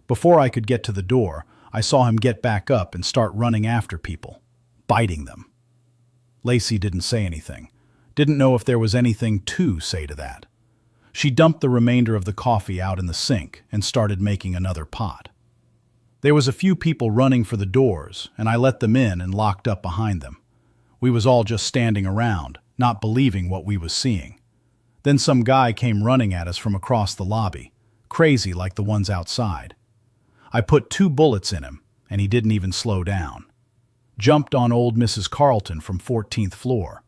Before I could get to the door, I saw him get back up and start running after people, biting them." Lacey didn't say anything, didn't know if there was anything to say to that. She dumped the remainder of the coffee out in the sink and started making another pot. "There was a few people running for the doors, and I let them in and locked up behind them. We was all just standing around, not believing what we was seeing. Then some guy came running at us from across the lobby, crazy like the ones outside. I put 2 bullets in him, and he didn't even slow down. Jumped on old Mrs. Carlton from 14th floor.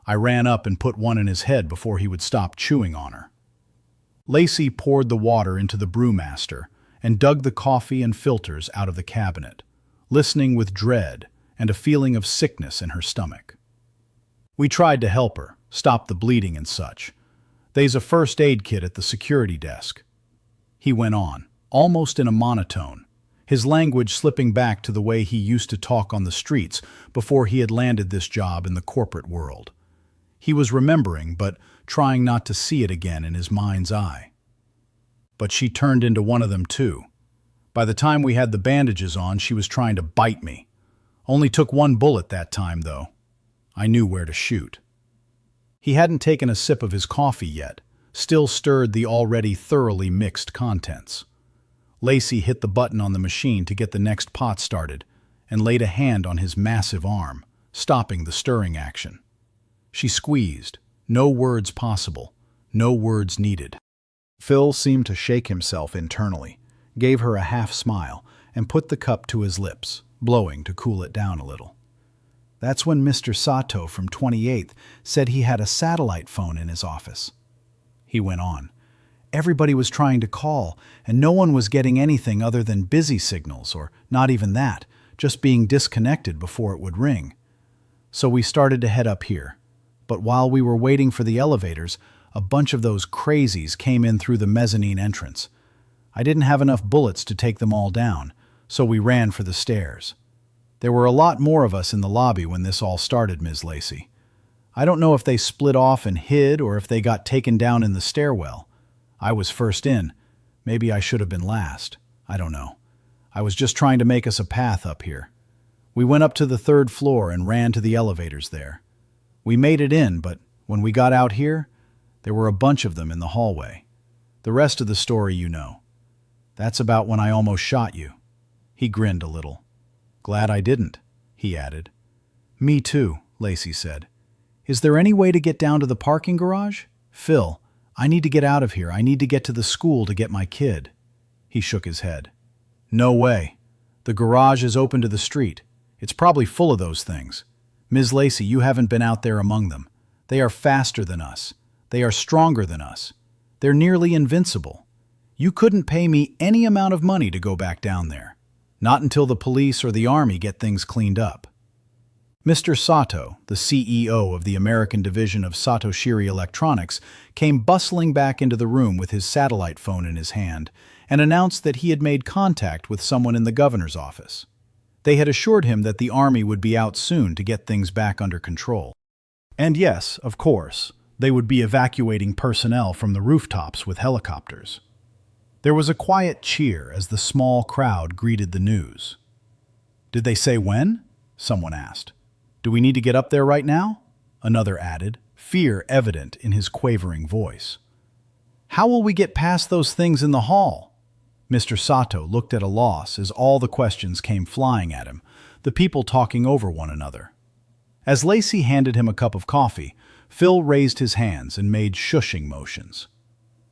I ran up and put one in his head before he would stop chewing on her." Lacey poured the water into the brewmaster and dug the coffee and filters out of the cabinet, listening with dread and a feeling of sickness in her stomach. "We tried to help her, stop the bleeding and such. They's a first aid kit at the security desk," he went on, almost in a monotone, his language slipping back to the way he used to talk on the streets before he had landed this job in the corporate world. He was remembering, but trying not to see it again in his mind's eye. "But she turned into one of them too. By the time we had the bandages on, she was trying to bite me. Only took 1 bullet that time, though. I knew where to shoot." He hadn't taken a sip of his coffee yet, still stirred the already thoroughly mixed contents. Lacey hit the button on the machine to get the next pot started and laid a hand on his massive arm, stopping the stirring action. She squeezed, no words possible, no words needed. Phil seemed to shake himself internally, gave her a half smile, and put the cup to his lips, blowing to cool it down a little. "That's when Mr. Sato from 28th said he had a satellite phone in his office," he went on. "Everybody was trying to call, and no one was getting anything other than busy signals, or not even that, just being disconnected before it would ring. So we started to head up here. But while we were waiting for the elevators, a bunch of those crazies came in through the mezzanine entrance. I didn't have enough bullets to take them all down, so we ran for the stairs. There were a lot more of us in the lobby when this all started, Ms. Lacey. I don't know if they split off and hid or if they got taken down in the stairwell. I was first in. Maybe I should have been last. I don't know. I was just trying to make us a path up here. We went up to the 3rd floor and ran to the elevators there. We made it in, but when we got out here, there were a bunch of them in the hallway. The rest of the story you know. That's about when I almost shot you." He grinned a little. "Glad I didn't," he added. "Me too," Lacey said. "Is there any way to get down to the parking garage? Phil, I need to get out of here. I need to get to the school to get my kid." He shook his head. "No way. The garage is open to the street. It's probably full of those things. Ms. Lacey, you haven't been out there among them. They are faster than us. They are stronger than us. They're nearly invincible. You couldn't pay me any amount of money to go back down there. Not until the police or the army get things cleaned up." Mr. Sato, the CEO of the American division of Satoshiri Electronics, came bustling back into the room with his satellite phone in his hand and announced that he had made contact with someone in the governor's office. They had assured him that the army would be out soon to get things back under control. And yes, of course, they would be evacuating personnel from the rooftops with helicopters. There was a quiet cheer as the small crowd greeted the news. "Did they say when?" someone asked. "Do we need to get up there right now?" Another added, fear evident in his quavering voice. "How will we get past those things in the hall?" Mr. Sato looked at a loss as all the questions came flying at him, the people talking over one another. As Lacey handed him a cup of coffee, Phil raised his hands and made shushing motions.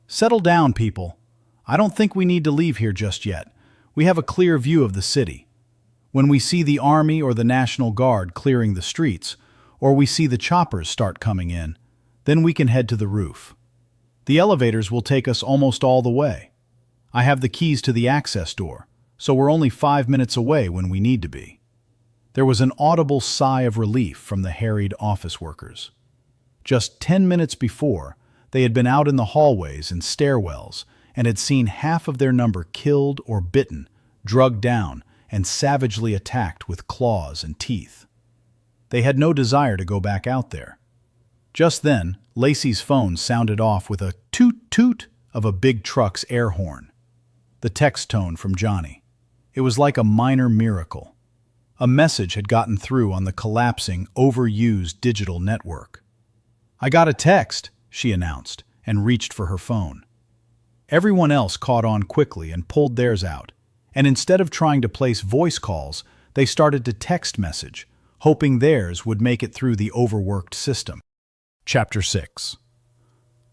"Settle down, people. I don't think we need to leave here just yet. We have a clear view of the city. When we see the Army or the National Guard clearing the streets, or we see the choppers start coming in, then we can head to the roof. The elevators will take us almost all the way. I have the keys to the access door, so we're only 5 minutes away when we need to be." There was an audible sigh of relief from the harried office workers. Just 10 minutes before, they had been out in the hallways and stairwells and had seen half of their number killed or bitten, drugged down, and savagely attacked with claws and teeth. They had no desire to go back out there. Just then, Lacey's phone sounded off with a toot-toot of a big truck's air horn. The text tone from Johnny. It was like a minor miracle. A message had gotten through on the collapsing, overused digital network. "I got a text," she announced, and reached for her phone. Everyone else caught on quickly and pulled theirs out, and instead of trying to place voice calls, they started to text message, hoping theirs would make it through the overworked system. Chapter 6.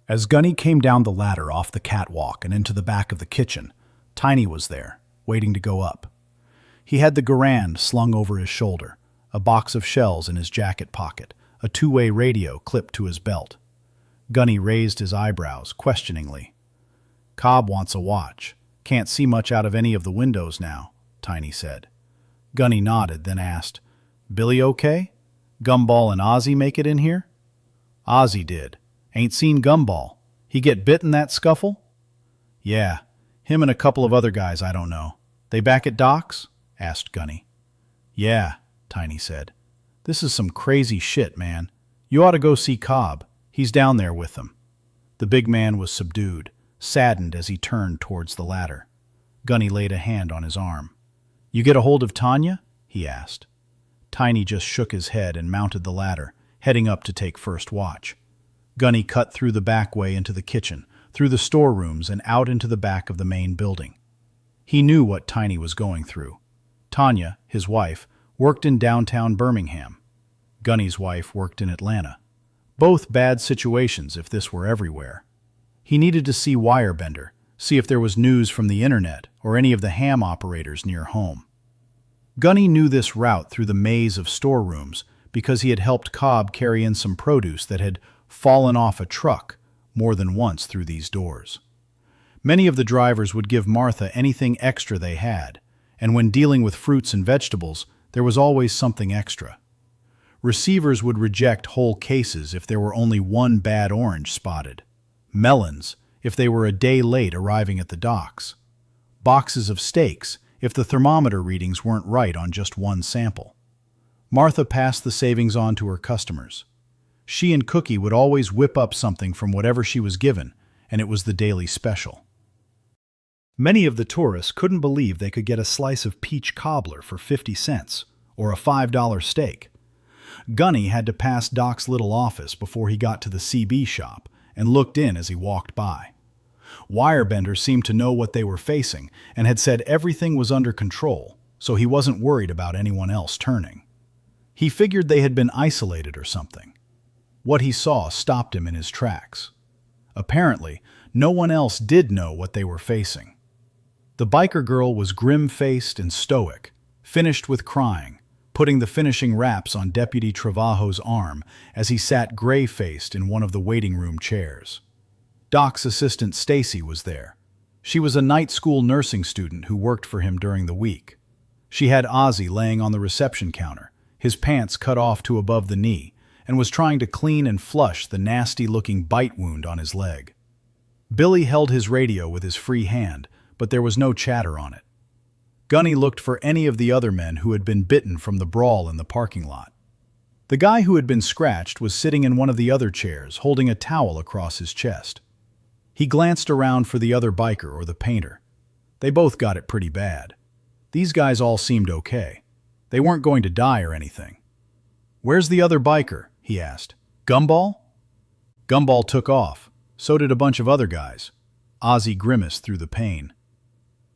As Gunny came down the ladder off the catwalk and into the back of the kitchen, Tiny was there, waiting to go up. He had the Garand slung over his shoulder, a box of shells in his jacket pocket, a two-way radio clipped to his belt. Gunny raised his eyebrows questioningly. "Cobb wants a watch. Can't see much out of any of the windows now," Tiny said. Gunny nodded, then asked, "Billy okay? Gumball and Ozzy make it in here?" "Ozzy did. Ain't seen Gumball. He get bit in that scuffle?" "Yeah, him and a couple of other guys I don't know. They back at Doc's?" asked Gunny. "Yeah," Tiny said. "This is some crazy shit, man. You ought to go see Cobb. He's down there with them." The big man was subdued, saddened as he turned towards the ladder. Gunny laid a hand on his arm. "You get a hold of Tanya?" he asked. Tiny just shook his head and mounted the ladder, heading up to take first watch. Gunny cut through the back way into the kitchen, through the storerooms and out into the back of the main building. He knew what Tiny was going through. Tanya, his wife, worked in downtown Birmingham. Gunny's wife worked in Atlanta. Both bad situations if this were everywhere. He needed to see Wirebender, see if there was news from the internet or any of the ham operators near home. Gunny knew this route through the maze of storerooms because he had helped Cobb carry in some produce that had fallen off a truck more than once through these doors. Many of the drivers would give Martha anything extra they had, and when dealing with fruits and vegetables, there was always something extra. Receivers would reject whole cases if there were only one bad orange spotted. Melons, if they were a day late arriving at the docks. Boxes of steaks, if the thermometer readings weren't right on just one sample. Martha passed the savings on to her customers. She and Cookie would always whip up something from whatever she was given, and it was the daily special. Many of the tourists couldn't believe they could get a slice of peach cobbler for 50 cents, or a $5 steak. Gunny had to pass Doc's little office before he got to the CB shop, and looked in as he walked by. Wirebender seemed to know what they were facing, and had said everything was under control, so he wasn't worried about anyone else turning. He figured they had been isolated or something. What he saw stopped him in his tracks. Apparently, no one else did know what they were facing. The biker girl was grim-faced and stoic, finished with crying, putting the finishing wraps on Deputy Travajo's arm as he sat gray-faced in one of the waiting room chairs. Doc's assistant Stacy was there. She was a night school nursing student who worked for him during the week. She had Ozzy laying on the reception counter, his pants cut off to above the knee, and was trying to clean and flush the nasty-looking bite wound on his leg. Billy held his radio with his free hand, but there was no chatter on it. Gunny looked for any of the other men who had been bitten from the brawl in the parking lot. The guy who had been scratched was sitting in one of the other chairs, holding a towel across his chest. He glanced around for the other biker or the painter. They both got it pretty bad. These guys all seemed okay. They weren't going to die or anything. "Where's the other biker?" he asked. "Gumball?" Gumball took off. So did a bunch of other guys. Ozzy grimaced through the pain.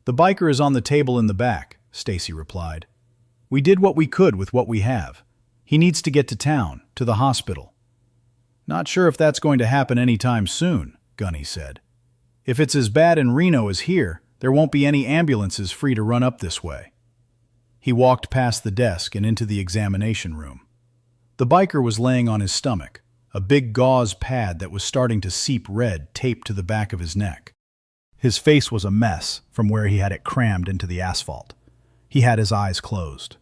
"The biker is on the table in the back," Stacy replied. "We did what we could with what we have. He needs to get to town, to the hospital." "Not sure if that's going to happen anytime soon," Gunny said. "If it's as bad in Reno as here, there won't be any ambulances free to run up this way." He walked past the desk and into the examination room. The biker was laying on his stomach, a big gauze pad that was starting to seep red taped to the back of his neck. His face was a mess from where he had it crammed into the asphalt. He had his eyes closed.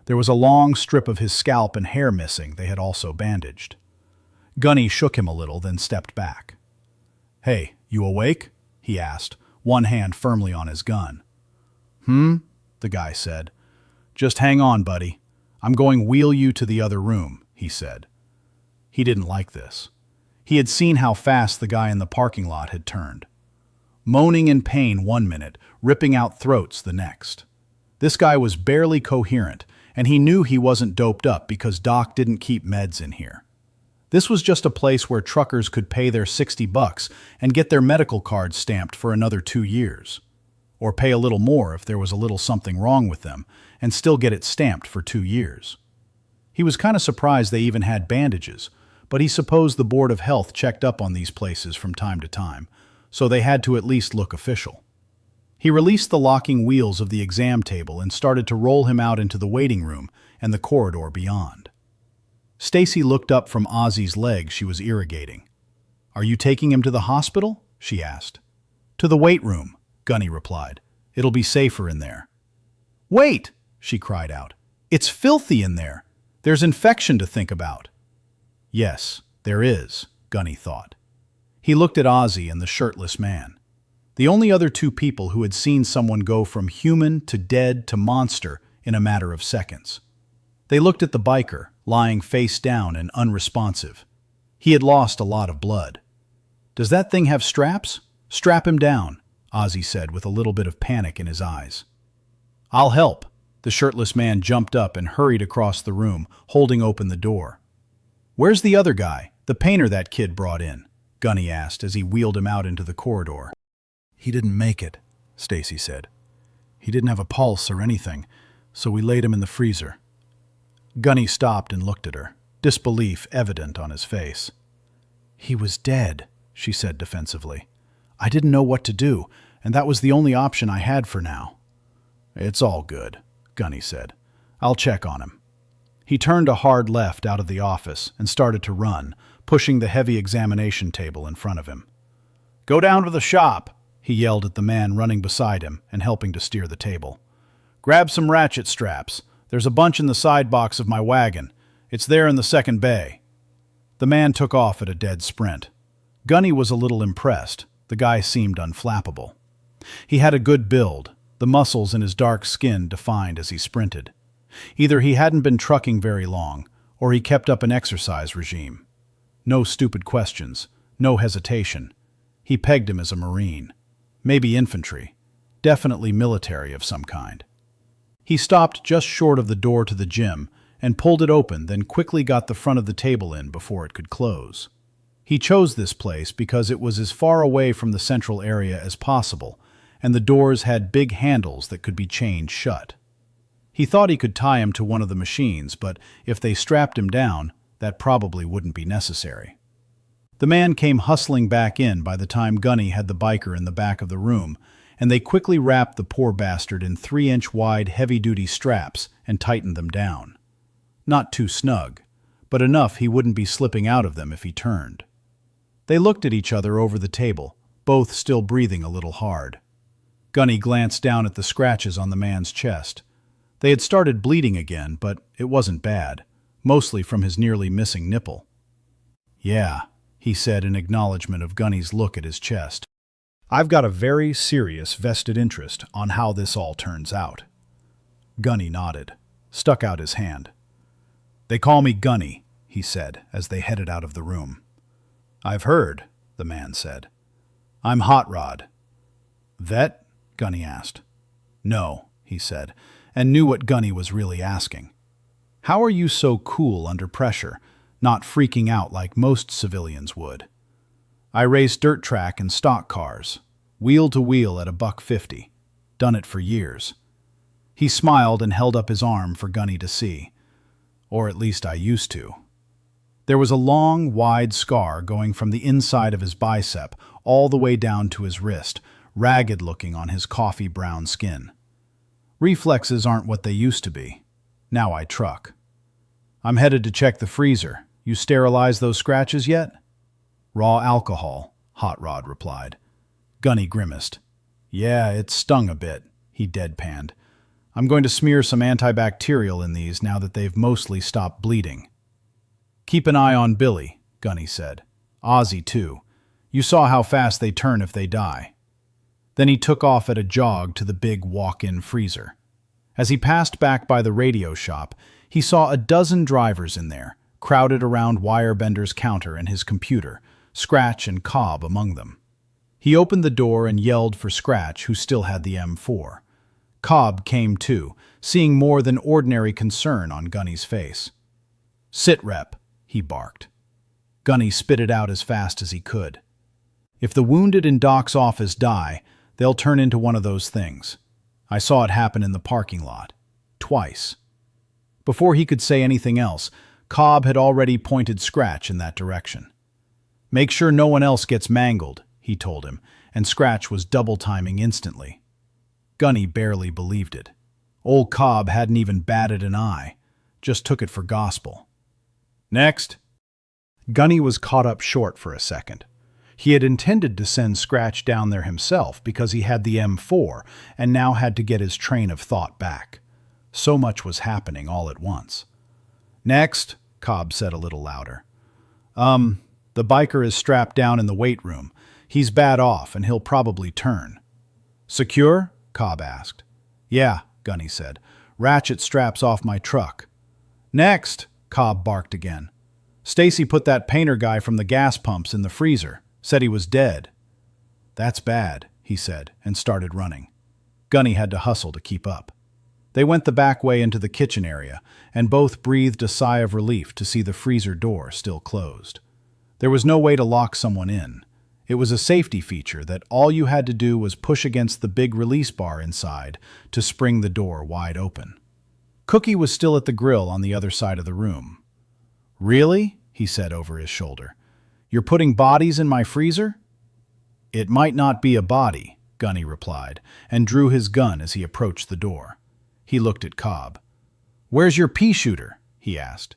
There was a long strip of his scalp and hair missing they had also bandaged. Gunny shook him a little, then stepped back. "Hey, you awake?" he asked, one hand firmly on his gun. The guy said. "Just hang on, buddy. I'm going wheel you to the other room," he said. He didn't like this. He had seen how fast the guy in the parking lot had turned. Moaning in pain one minute, ripping out throats the next. This guy was barely coherent, and he knew he wasn't doped up because Doc didn't keep meds in here. This was just a place where truckers could pay their $60 and get their medical cards stamped for another 2 years. Or pay a little more if there was a little something wrong with them, and still get it stamped for 2 years. He was kind of surprised they even had bandages, but he supposed the Board of Health checked up on these places from time to time, so they had to at least look official. He released the locking wheels of the exam table and started to roll him out into the waiting room and the corridor beyond. Stacy looked up from Ozzy's leg she was irrigating. "Are you taking him to the hospital?" she asked. "To the weight room," Gunny replied. "It'll be safer in there." "Wait!" she cried out. "It's filthy in there. There's infection to think about." Yes, there is, Gunny thought. He looked at Ozzy and the shirtless man. The only other two people who had seen someone go from human to dead to monster in a matter of seconds. They looked at the biker, lying face down and unresponsive. He had lost a lot of blood. "Does that thing have straps? Strap him down," Ozzy said with a little bit of panic in his eyes. "I'll help." The shirtless man jumped up and hurried across the room, holding open the door. "Where's the other guy, the painter that kid brought in?" Gunny asked as he wheeled him out into the corridor. "He didn't make it," Stacy said. "He didn't have a pulse or anything, so we laid him in the freezer." Gunny stopped and looked at her, disbelief evident on his face. "He was dead," she said defensively. "I didn't know what to do, and that was the only option I had for now." "It's all good," Gunny said. "I'll check on him." He turned a hard left out of the office and started to run, pushing the heavy examination table in front of him. "Go down to the shop," he yelled at the man running beside him and helping to steer the table. "Grab some ratchet straps. There's a bunch in the side box of my wagon. It's there in the second bay." The man took off at a dead sprint. Gunny was a little impressed. The guy seemed unflappable. He had a good build, the muscles in his dark skin defined as he sprinted. Either he hadn't been trucking very long, or he kept up an exercise regime. No stupid questions, no hesitation. He pegged him as a Marine. Maybe infantry. Definitely military of some kind. He stopped just short of the door to the gym and pulled it open, then quickly got the front of the table in before it could close. He chose this place because it was as far away from the central area as possible, and the doors had big handles that could be chained shut. He thought he could tie him to one of the machines, but if they strapped him down, that probably wouldn't be necessary. The man came hustling back in by the time Gunny had the biker in the back of the room, and they quickly wrapped the poor bastard in 3-inch wide heavy-duty straps and tightened them down. Not too snug, but enough he wouldn't be slipping out of them if he turned. They looked at each other over the table, both still breathing a little hard. Gunny glanced down at the scratches on the man's chest. They had started bleeding again, but it wasn't bad, mostly from his nearly missing nipple. "Yeah," he said in acknowledgement of Gunny's look at his chest. "I've got a very serious vested interest on how this all turns out." Gunny nodded, stuck out his hand. "They call me Gunny," he said as they headed out of the room. "I've heard," the man said. "I'm Hot Rod." "Vet?" Gunny asked. "No," he said, and knew what Gunny was really asking. How are you so cool under pressure, not freaking out like most civilians would? I race dirt track and stock cars, wheel to wheel at $1.50. Done it for years. He smiled and held up his arm for Gunny to see. Or at least I used to. There was a long, wide scar going from the inside of his bicep all the way down to his wrist, ragged-looking on his coffee-brown skin. Reflexes aren't what they used to be. Now I truck. I'm headed to check the freezer. You sterilized those scratches yet? Raw alcohol, Hot Rod replied. Gunny grimaced. Yeah, it stung a bit, he deadpanned. I'm going to smear some antibacterial in these now that they've mostly stopped bleeding. Keep an eye on Billy, Gunny said. Ozzy, too. You saw how fast they turn if they die. Then he took off at a jog to the big walk-in freezer. As he passed back by the radio shop, he saw a dozen drivers in there, crowded around Wirebender's counter and his computer, Scratch and Cobb among them. He opened the door and yelled for Scratch, who still had the M4. Cobb came too, seeing more than ordinary concern on Gunny's face. Sit, Rep, he barked. Gunny spit it out as fast as he could. If the wounded in Doc's office die, they'll turn into one of those things. I saw it happen in the parking lot. Twice. Before he could say anything else, Cobb had already pointed Scratch in that direction. Make sure no one else gets mangled, he told him, and Scratch was double-timing instantly. Gunny barely believed it. Old Cobb hadn't even batted an eye, just took it for gospel. Next. Gunny was caught up short for a second. He had intended to send Scratch down there himself because he had the M4 and now had to get his train of thought back. So much was happening all at once. Next, Cobb said a little louder. The biker is strapped down in the weight room. He's bad off and he'll probably turn. Secure? Cobb asked. Yeah, Gunny said. Ratchet straps off my truck. Next, Cobb barked again. Stacy put that painter guy from the gas pumps in the freezer. Said he was dead. That's bad, he said, and started running. Gunny had to hustle to keep up. They went the back way into the kitchen area, and both breathed a sigh of relief to see the freezer door still closed. There was no way to lock someone in. It was a safety feature that all you had to do was push against the big release bar inside to spring the door wide open. Cookie was still at the grill on the other side of the room. Really? He said over his shoulder. You're putting bodies in my freezer? It might not be a body, Gunny replied, and drew his gun as he approached the door. He looked at Cobb. Where's your pea shooter? He asked.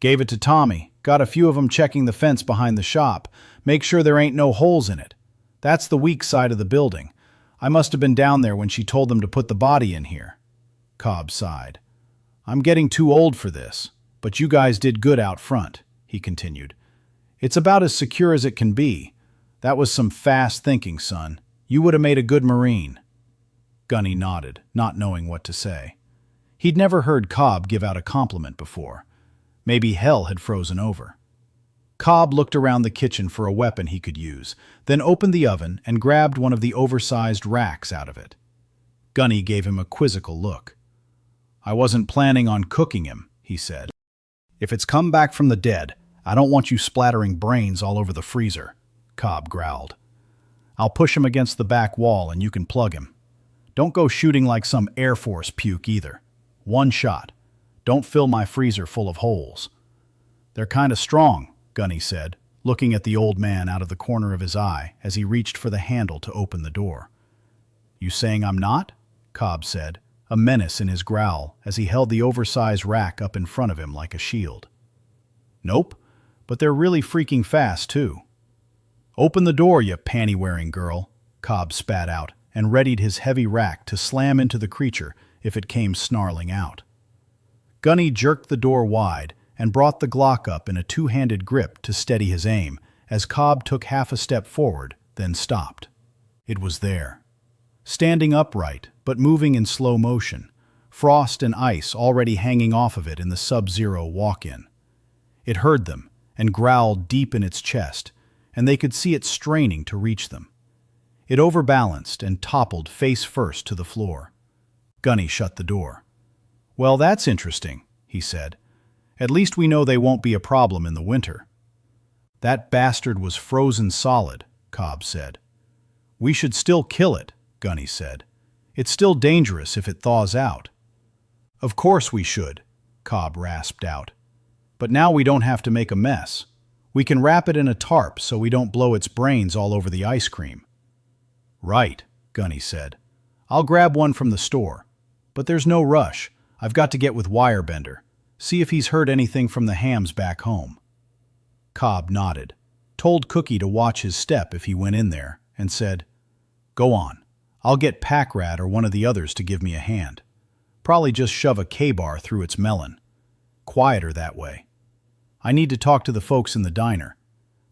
Gave it to Tommy. Got a few of them checking the fence behind the shop. Make sure there ain't no holes in it. That's the weak side of the building. I must have been down there when she told them to put the body in here. Cobb sighed. I'm getting too old for this, but you guys did good out front, he continued. It's about as secure as it can be. That was some fast thinking, son. You would have made a good Marine. Gunny nodded, not knowing what to say. He'd never heard Cobb give out a compliment before. Maybe hell had frozen over. Cobb looked around the kitchen for a weapon he could use, then opened the oven and grabbed one of the oversized racks out of it. Gunny gave him a quizzical look. I wasn't planning on cooking him, he said. If it's come back from the dead, I don't want you splattering brains all over the freezer, Cobb growled. I'll push him against the back wall and you can plug him. Don't go shooting like some Air Force puke either. One shot. Don't fill my freezer full of holes. They're kind of strong, Gunny said, looking at the old man out of the corner of his eye as he reached for the handle to open the door. You saying I'm not? Cobb said, a menace in his growl as he held the oversized rack up in front of him like a shield. Nope, but they're really freaking fast, too. Open the door, you panty-wearing girl, Cobb spat out and readied his heavy rack to slam into the creature if it came snarling out. Gunny jerked the door wide and brought the Glock up in a two-handed grip to steady his aim as Cobb took half a step forward, then stopped. It was there. Standing upright, but moving in slow motion, frost and ice already hanging off of it in the sub-zero walk-in. It heard them and growled deep in its chest, and they could see it straining to reach them. It overbalanced and toppled face first to the floor. Gunny shut the door. "Well, that's interesting," he said. "At least we know they won't be a problem in the winter." "That bastard was frozen solid," Cobb said. "We should still kill it," Gunny said. "It's still dangerous if it thaws out." "Of course we should," Cobb rasped out. "But now we don't have to make a mess. We can wrap it in a tarp so we don't blow its brains all over the ice cream." "Right," Gunny said. "I'll grab one from the store. But there's no rush. I've got to get with Wirebender. See if he's heard anything from the hams back home." Cobb nodded, told Cookie to watch his step if he went in there, and said, "Go on. I'll get Packrat or one of the others to give me a hand. Probably just shove a K-bar through its melon. Quieter that way. I need to talk to the folks in the diner.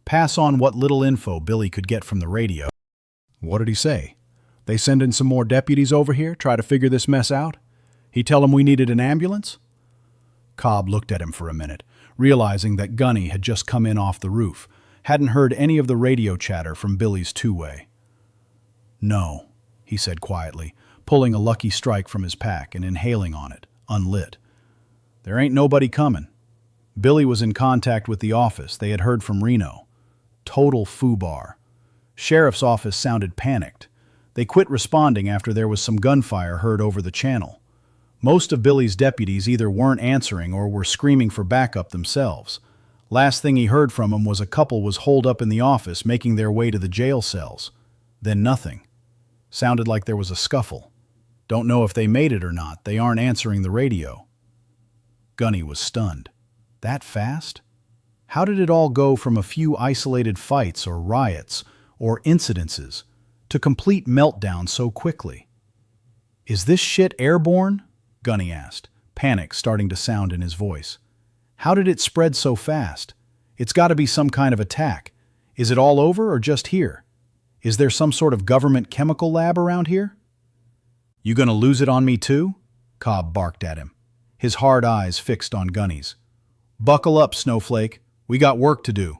Pass on what little info Billy could get from the radio." "What did he say? They send in some more deputies over here, try to figure this mess out? He tell them we needed an ambulance?" Cobb looked at him for a minute, realizing that Gunny had just come in off the roof, hadn't heard any of the radio chatter from Billy's two-way. "No," he said quietly, pulling a Lucky Strike from his pack and inhaling on it, unlit. "There ain't nobody coming. Billy was in contact with the office. They had heard from Reno. Total foobar. Sheriff's office sounded panicked. They quit responding after there was some gunfire heard over the channel. Most of Billy's deputies either weren't answering or were screaming for backup themselves. Last thing he heard from them was a couple was holed up in the office making their way to the jail cells. Then nothing. Sounded like there was a scuffle. Don't know if they made it or not. They aren't answering the radio." Gunny was stunned. That fast? How did it all go from a few isolated fights or riots or incidences to complete meltdown so quickly? "Is this shit airborne?" Gunny asked, panic starting to sound in his voice. "How did it spread so fast? It's got to be some kind of attack. Is it all over or just here? Is there some sort of government chemical lab around here?" "You gonna lose it on me too?" Cobb barked at him, his hard eyes fixed on Gunny's. "Buckle up, Snowflake. We got work to do."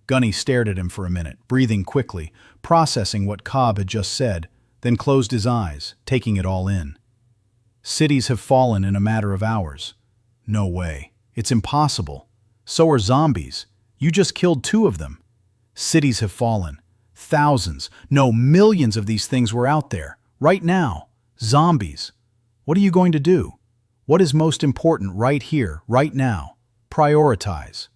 Gunny stared at him for a minute, breathing quickly, processing what Cobb had just said, then closed his eyes, taking it all in. "Cities have fallen in a matter of hours. No way. It's impossible. So are zombies. You just killed 2 of them. Cities have fallen. Thousands, no, millions of these things were out there. Right now. Zombies. What are you going to do? What is most important right here, right now? Prioritize."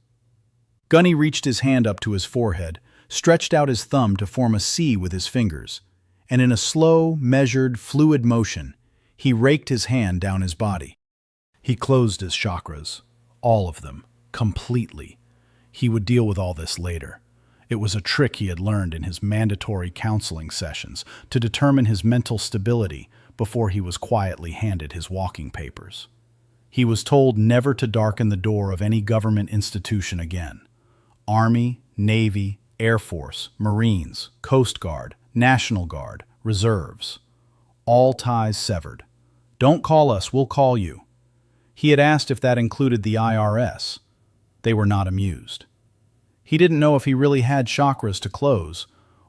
Gunny reached his hand up to his forehead, stretched out his thumb to form a C with his fingers, and in a slow, measured, fluid motion, he raked his hand down his body. He closed his chakras, all of them, completely. He would deal with all this later. It was a trick he had learned in his mandatory counseling sessions to determine his mental stability before he was quietly handed his walking papers. He was told never to darken the door of any government institution again. Army, Navy, Air Force, Marines, Coast Guard, National Guard, Reserves. All ties severed. "Don't call us, we'll call you." He had asked if that included the IRS. They were not amused. He didn't know if he really had chakras to close,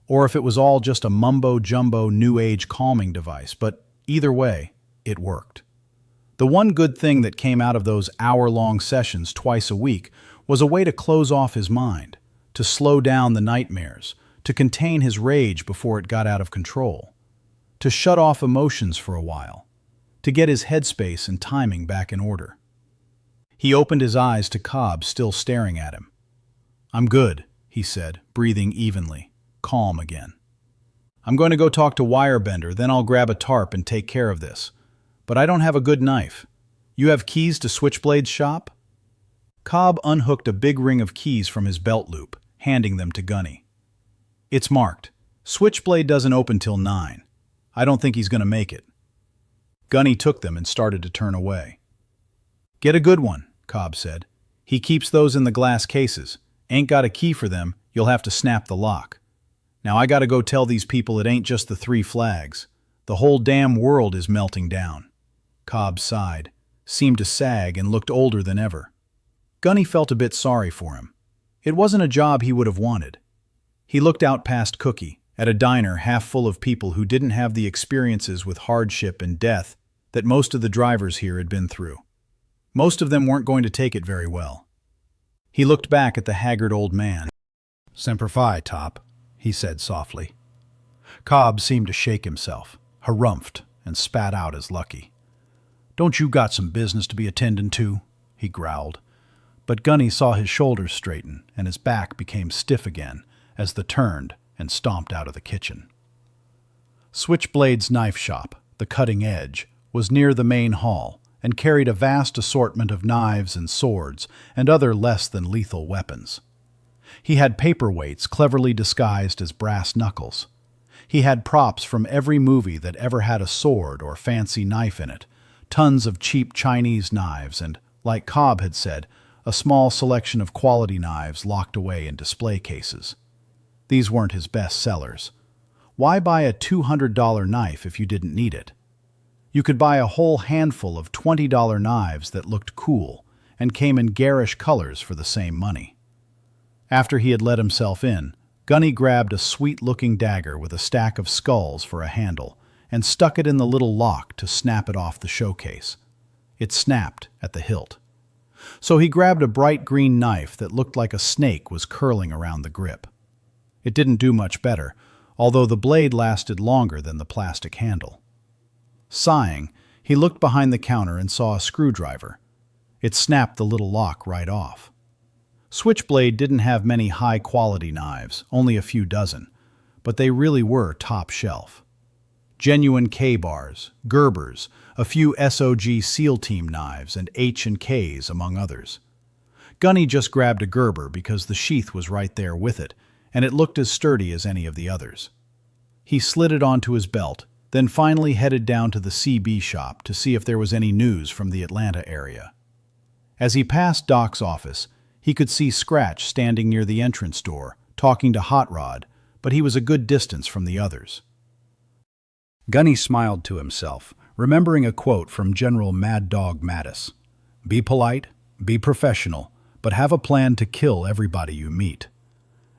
or if it was all just a mumbo-jumbo New Age calming device, but either way, it worked. The one good thing that came out of those hour-long sessions twice a week was a way to close off his mind, to slow down the nightmares, to contain his rage before it got out of control, to shut off emotions for a while, to get his headspace and timing back in order. He opened his eyes to Cobb still staring at him. "I'm good," he said, breathing evenly, calm again. "I'm going to go talk to Wirebender, then I'll grab a tarp and take care of this. But I don't have a good knife. You have keys to Switchblade's shop?" Cobb unhooked a big ring of keys from his belt loop, handing them to Gunny. "It's marked. Switchblade doesn't open till 9. I don't think he's going to make it." Gunny took them and started to turn away. "Get a good one," Cobb said. "He keeps those in the glass cases. Ain't got a key for them, you'll have to snap the lock. Now I gotta go tell these people it ain't just the 3 flags. The whole damn world is melting down." Cobb sighed, seemed to sag, and looked older than ever. Gunny felt a bit sorry for him. It wasn't a job he would have wanted. He looked out past Cookie, at a diner half full of people who didn't have the experiences with hardship and death that most of the drivers here had been through. Most of them weren't going to take it very well. He looked back at the haggard old man. "Semper Fi, Top," he said softly. Cobb seemed to shake himself, harumphed, and spat out as Lucky. "Don't you got some business to be attending to?" he growled. But Gunny saw his shoulders straighten and his back became stiff again as the turned and stomped out of the kitchen. Switchblade's knife shop, the Cutting Edge, was near the main hall and carried a vast assortment of knives and swords and other less than lethal weapons. He had paperweights cleverly disguised as brass knuckles. He had props from every movie that ever had a sword or fancy knife in it, tons of cheap Chinese knives and, like Cobb had said, a small selection of quality knives locked away in display cases. These weren't his best sellers. Why buy a $200 knife if you didn't need it? You could buy a whole handful of $20 knives that looked cool and came in garish colors for the same money. After he had let himself in, Gunny grabbed a sweet-looking dagger with a stack of skulls for a handle and stuck it in the little lock to snap it off the showcase. It snapped at the hilt. So he grabbed a bright green knife that looked like a snake was curling around the grip. It didn't do much better, although the blade lasted longer than the plastic handle. Sighing, he looked behind the counter and saw a screwdriver. It snapped the little lock right off. Switchblade didn't have many high-quality knives, only a few dozen, but they really were top shelf. Genuine K-bars, Gerbers, a few SOG SEAL Team knives, and H&Ks, among others. Gunny just grabbed a Gerber because the sheath was right there with it, and it looked as sturdy as any of the others. He slid it onto his belt, then finally headed down to the CB shop to see if there was any news from the Atlanta area. As he passed Doc's office, he could see Scratch standing near the entrance door, talking to Hot Rod, but he was a good distance from the others. Gunny smiled to himself, remembering a quote from General Mad Dog Mattis. "Be polite, be professional, but have a plan to kill everybody you meet."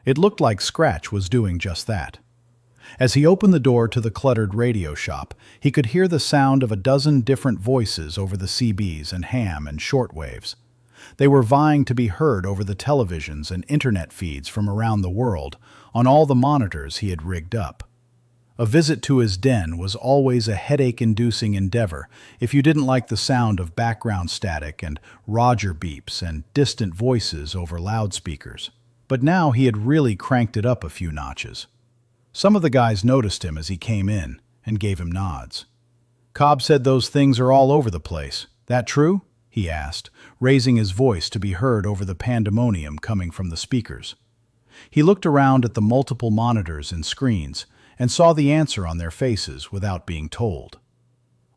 It looked like Scratch was doing just that. As he opened the door to the cluttered radio shop, he could hear the sound of a dozen different voices over the CBs and ham and shortwaves. They were vying to be heard over the televisions and internet feeds from around the world on all the monitors he had rigged up. A visit to his den was always a headache-inducing endeavor if you didn't like the sound of background static and Roger beeps and distant voices over loudspeakers. But now he had really cranked it up a few notches. Some of the guys noticed him as he came in and gave him nods. "Cobb said those things are all over the place. That true?" he asked, raising his voice to be heard over the pandemonium coming from the speakers. He looked around at the multiple monitors and screens and saw the answer on their faces without being told.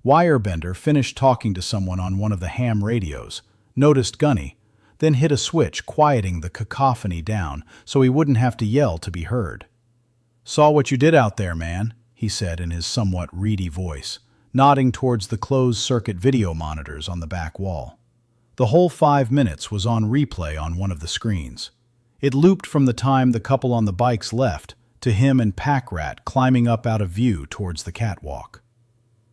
Wirebender finished talking to someone on one of the ham radios, noticed Gunny, then hit a switch quieting the cacophony down so he wouldn't have to yell to be heard. "Saw what you did out there, man," he said in his somewhat reedy voice, nodding towards the closed-circuit video monitors on the back wall. The whole 5 minutes was on replay on one of the screens. It looped from the time the couple on the bikes left to him and Pack Rat climbing up out of view towards the catwalk.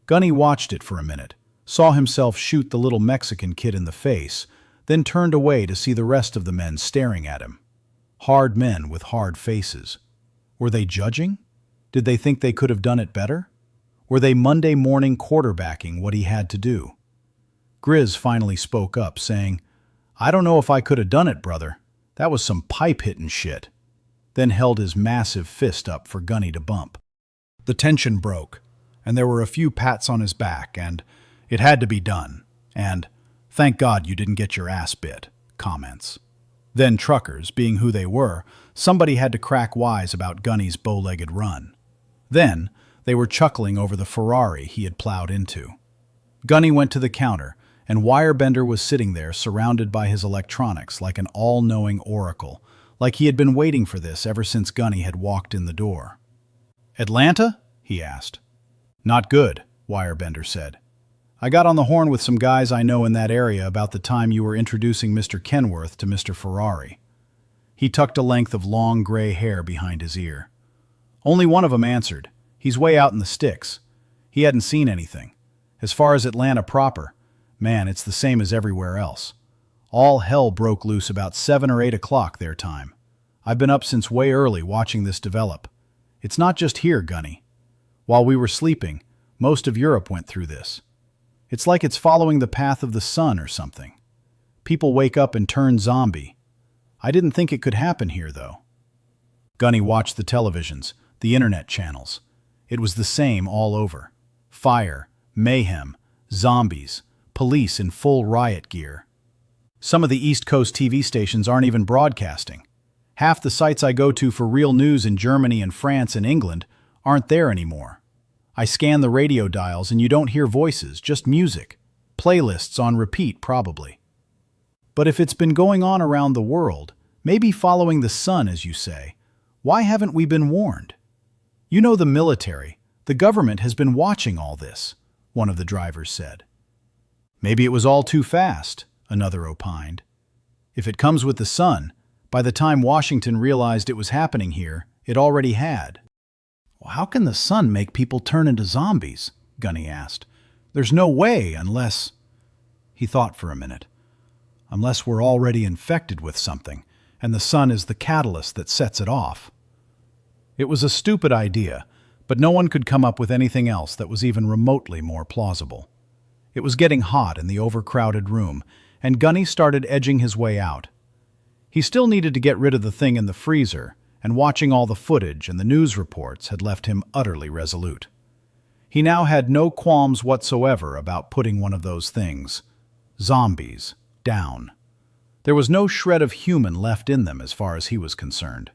Gunny watched it for a minute, saw himself shoot the little Mexican kid in the face, then turned away to see the rest of the men staring at him. Hard men with hard faces. Were they judging? Did they think they could have done it better? Were they Monday morning quarterbacking what he had to do? Grizz finally spoke up, saying, "I don't know if I could have done it, brother. That was some pipe-hitting shit," then held his massive fist up for Gunny to bump. The tension broke, and there were a few pats on his back, and "it had to be done," and "thank God you didn't get your ass bit" comments. Then truckers, being who they were, somebody had to crack wise about Gunny's bow-legged run. Then they were chuckling over the Ferrari he had plowed into. Gunny went to the counter, and Wirebender was sitting there surrounded by his electronics like an all-knowing oracle, like he had been waiting for this ever since Gunny had walked in the door. "Atlanta?" he asked. "Not good," Wirebender said. "I got on the horn with some guys I know in that area about the time you were introducing Mr. Kenworth to Mr. Ferrari." He tucked a length of long gray hair behind his ear. "Only one of them answered. He's way out in the sticks. He hadn't seen anything. As far as Atlanta proper, man, it's the same as everywhere else. All hell broke loose about 7 or 8 o'clock their time. I've been up since way early watching this develop. It's not just here, Gunny. While we were sleeping, most of Europe went through this. It's like it's following the path of the sun or something. People wake up and turn zombie. I didn't think it could happen here, though. Gunny watched the televisions, the internet channels. It was the same all over. Fire, mayhem, zombies, police in full riot gear. Some of the East Coast TV stations aren't even broadcasting. Half the sites I go to for real news in Germany and France and England aren't there anymore. I scan the radio dials and you don't hear voices, just music. Playlists on repeat, probably. But if it's been going on around the world, maybe following the sun, as you say, why haven't we been warned? You know, the military, the government has been watching all this, one of the drivers said. Maybe it was all too fast, another opined. If it comes with the sun, by the time Washington realized it was happening here, it already had. Well, how can the sun make people turn into zombies? Gunny asked. There's no way unless... He thought for a minute. Unless we're already infected with something, and the sun is the catalyst that sets it off. It was a stupid idea, but no one could come up with anything else that was even remotely more plausible. It was getting hot in the overcrowded room, and Gunny started edging his way out. He still needed to get rid of the thing in the freezer, and watching all the footage and the news reports had left him utterly resolute. He now had no qualms whatsoever about putting one of those things, zombies, down. There was no shred of human left in them as far as he was concerned.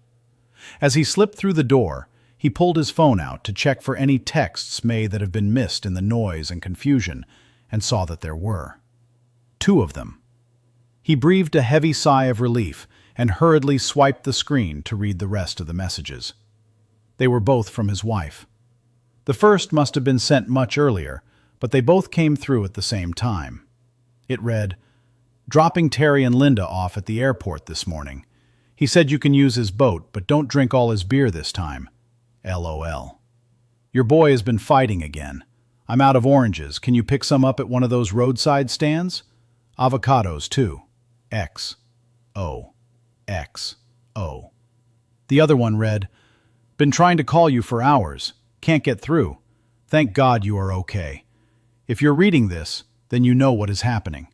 As he slipped through the door, he pulled his phone out to check for any texts may that have been missed in the noise and confusion, and saw that there were. 2 of them. He breathed a heavy sigh of relief and hurriedly swiped the screen to read the rest of the messages. They were both from his wife. The first must have been sent much earlier, but they both came through at the same time. It read, "Dropping Terry and Linda off at the airport this morning. He said you can use his boat, but don't drink all his beer this time. LOL. Your boy has been fighting again. I'm out of oranges. Can you pick some up at one of those roadside stands? Avocados, too. XO. XO. The other one read, "Been trying to call you for hours. Can't get through. Thank God you are okay. If you're reading this, then you know what is happening.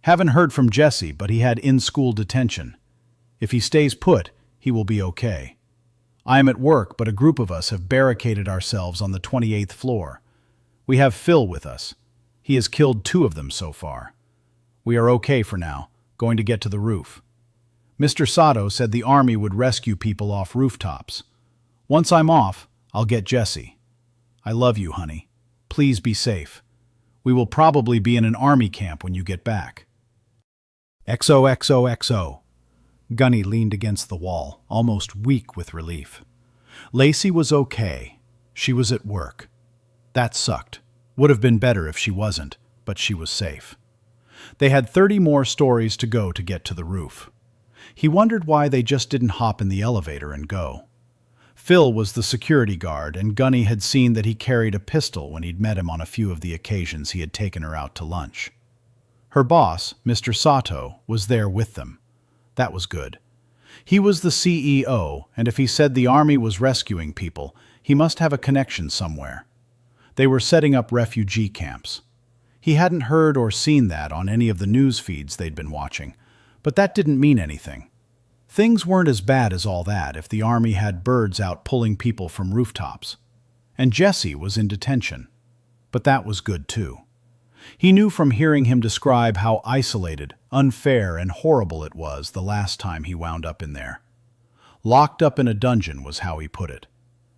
Haven't heard from Jesse, but he had in-school detention. If he stays put, he will be okay. I am at work, but a group of us have barricaded ourselves on the 28th floor. We have Phil with us. He has killed 2 of them so far. We are okay for now, going to get to the roof. Mr. Sato said the army would rescue people off rooftops. Once I'm off, I'll get Jesse. I love you, honey. Please be safe. We will probably be in an army camp when you get back." XOXOXO. Gunny leaned against the wall, almost weak with relief. Lacey was okay. She was at work. That sucked. Would have been better if she wasn't, but she was safe. They had 30 more stories to go to get to the roof. He wondered why they just didn't hop in the elevator and go. Phil was the security guard, and Gunny had seen that he carried a pistol when he'd met him on a few of the occasions he had taken her out to lunch. Her boss, Mr. Sato, was there with them. That was good. He was the CEO, and if he said the army was rescuing people, he must have a connection somewhere. They were setting up refugee camps. He hadn't heard or seen that on any of the news feeds they'd been watching, but that didn't mean anything. Things weren't as bad as all that if the army had birds out pulling people from rooftops. And Jesse was in detention. But that was good too. He knew from hearing him describe how isolated, unfair, and horrible it was the last time he wound up in there. Locked up in a dungeon was how he put it.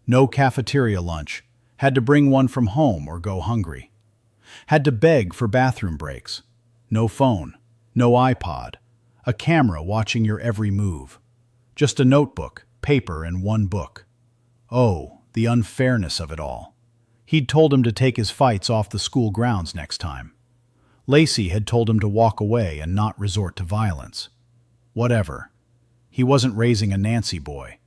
No cafeteria lunch. Had to bring one from home or go hungry. Had to beg for bathroom breaks. No phone. No iPod. A camera watching your every move. Just a notebook, paper, and one book. Oh, the unfairness of it all. He'd told him to take his fights off the school grounds next time. Lacey had told him to walk away and not resort to violence. Whatever. He wasn't raising a Nancy boy.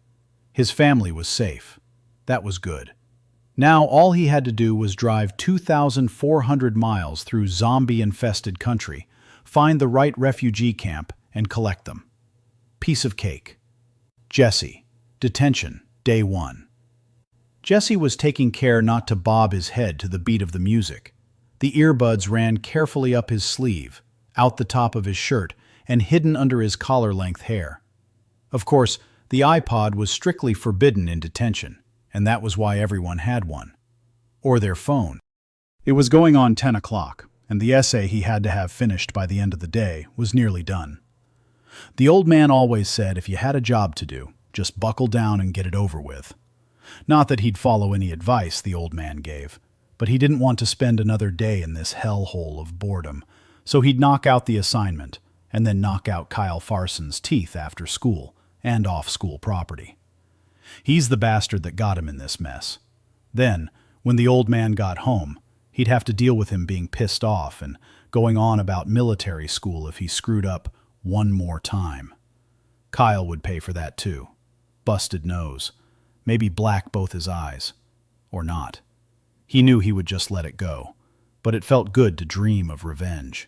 His family was safe. That was good. Now all he had to do was drive 2,400 miles through zombie-infested country, find the right refugee camp, and collect them. Piece of cake. Jesse. Detention. Day 1. Jesse was taking care not to bob his head to the beat of the music. The earbuds ran carefully up his sleeve, out the top of his shirt, and hidden under his collar-length hair. Of course, the iPod was strictly forbidden in detention, and that was why everyone had one. Or their phone. It was going on 10 o'clock, and the essay he had to have finished by the end of the day was nearly done. The old man always said if you had a job to do, just buckle down and get it over with. Not that he'd follow any advice the old man gave, but he didn't want to spend another day in this hellhole of boredom, so he'd knock out the assignment, and then knock out Kyle Farson's teeth after school and off school property. He's the bastard that got him in this mess. Then, when the old man got home, he'd have to deal with him being pissed off and going on about military school if he screwed up one more time. Kyle would pay for that too. Busted nose. Maybe black both his eyes. Or not. He knew he would just let it go, but it felt good to dream of revenge.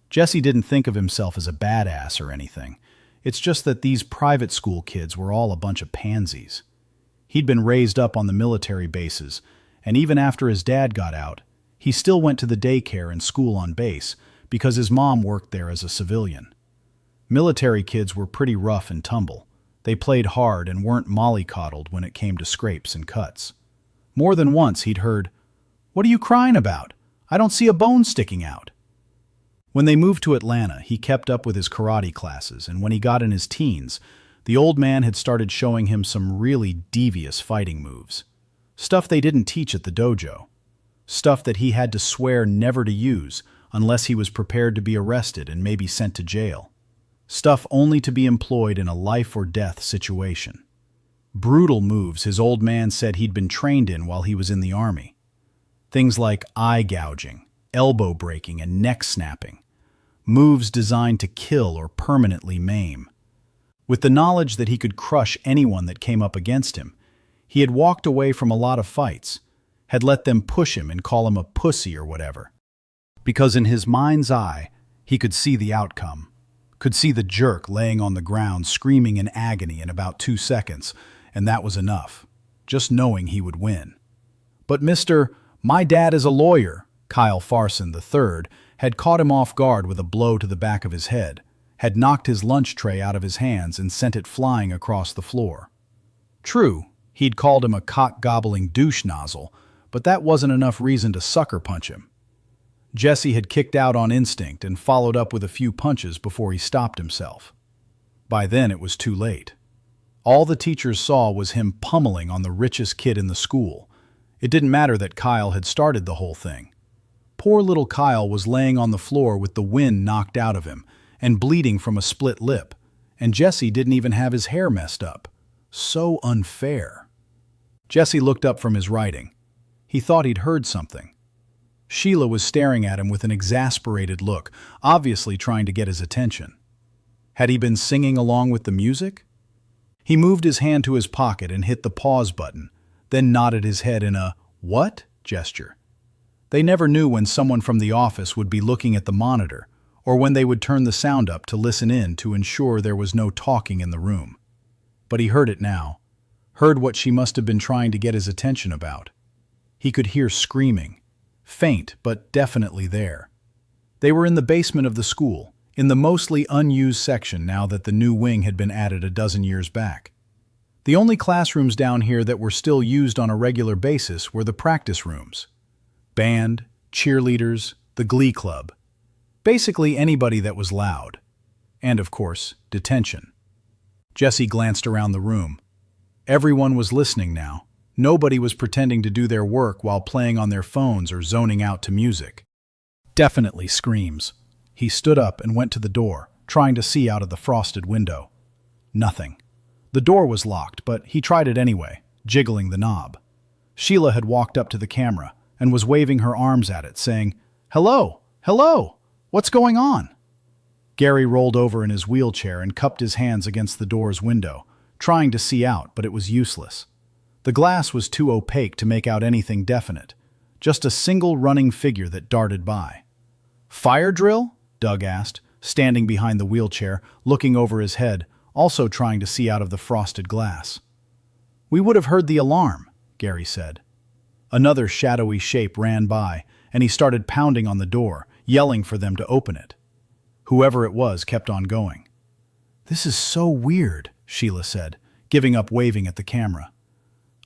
Jesse didn't think of himself as a badass or anything. It's just that these private school kids were all a bunch of pansies. He'd been raised up on the military bases, and even after his dad got out, he still went to the daycare and school on base because his mom worked there as a civilian. Military kids were pretty rough and tumble. They played hard and weren't mollycoddled when it came to scrapes and cuts. More than once he'd heard, "What are you crying about? I don't see a bone sticking out." When they moved to Atlanta, he kept up with his karate classes, and when he got in his teens, the old man had started showing him some really devious fighting moves. Stuff they didn't teach at the dojo. Stuff that he had to swear never to use unless he was prepared to be arrested and maybe sent to jail. Stuff only to be employed in a life-or-death situation. Brutal moves his old man said he'd been trained in while he was in the army. Things like eye gouging, elbow breaking, and neck snapping. Moves designed to kill or permanently maim. With the knowledge that he could crush anyone that came up against him, he had walked away from a lot of fights, had let them push him and call him a pussy or whatever. Because in his mind's eye, he could see the outcome. Could see the jerk laying on the ground screaming in agony in about 2 seconds, and that was enough, just knowing he would win. But My dad is a lawyer, Kyle Farson III, had caught him off guard with a blow to the back of his head, had knocked his lunch tray out of his hands and sent it flying across the floor. True, he'd called him a cock-gobbling douche nozzle, but that wasn't enough reason to sucker punch him. Jesse had kicked out on instinct and followed up with a few punches before he stopped himself. By then it was too late. All the teachers saw was him pummeling on the richest kid in the school. It didn't matter that Kyle had started the whole thing. Poor little Kyle was laying on the floor with the wind knocked out of him and bleeding from a split lip, and Jesse didn't even have his hair messed up. So unfair. Jesse looked up from his writing. He thought he'd heard something. Sheila was staring at him with an exasperated look, obviously trying to get his attention. Had he been singing along with the music? He moved his hand to his pocket and hit the pause button, then nodded his head in a "what?" gesture. They never knew when someone from the office would be looking at the monitor, or when they would turn the sound up to listen in to ensure there was no talking in the room. But he heard it now, heard what she must have been trying to get his attention about. He could hear screaming, faint but definitely there. They were in the basement of the school, in the mostly unused section now that the new wing had been added a dozen years back. The only classrooms down here that were still used on a regular basis were the practice rooms. Band, cheerleaders, the glee club. Basically anybody that was loud. And of course, detention. Jesse glanced around the room. Everyone was listening now. Nobody was pretending to do their work while playing on their phones or zoning out to music. Definitely screams. He stood up and went to the door, trying to see out of the frosted window. Nothing. The door was locked, but he tried it anyway, jiggling the knob. Sheila had walked up to the camera and was waving her arms at it, saying, "Hello, hello, what's going on?" Gary rolled over in his wheelchair and cupped his hands against the door's window, trying to see out, but it was useless. The glass was too opaque to make out anything definite, just a single running figure that darted by. "Fire drill?" Doug asked, standing behind the wheelchair, looking over his head, also trying to see out of the frosted glass. "We would have heard the alarm," Gary said. Another shadowy shape ran by, and he started pounding on the door, yelling for them to open it. Whoever it was kept on going. "This is so weird," Sheila said, giving up waving at the camera.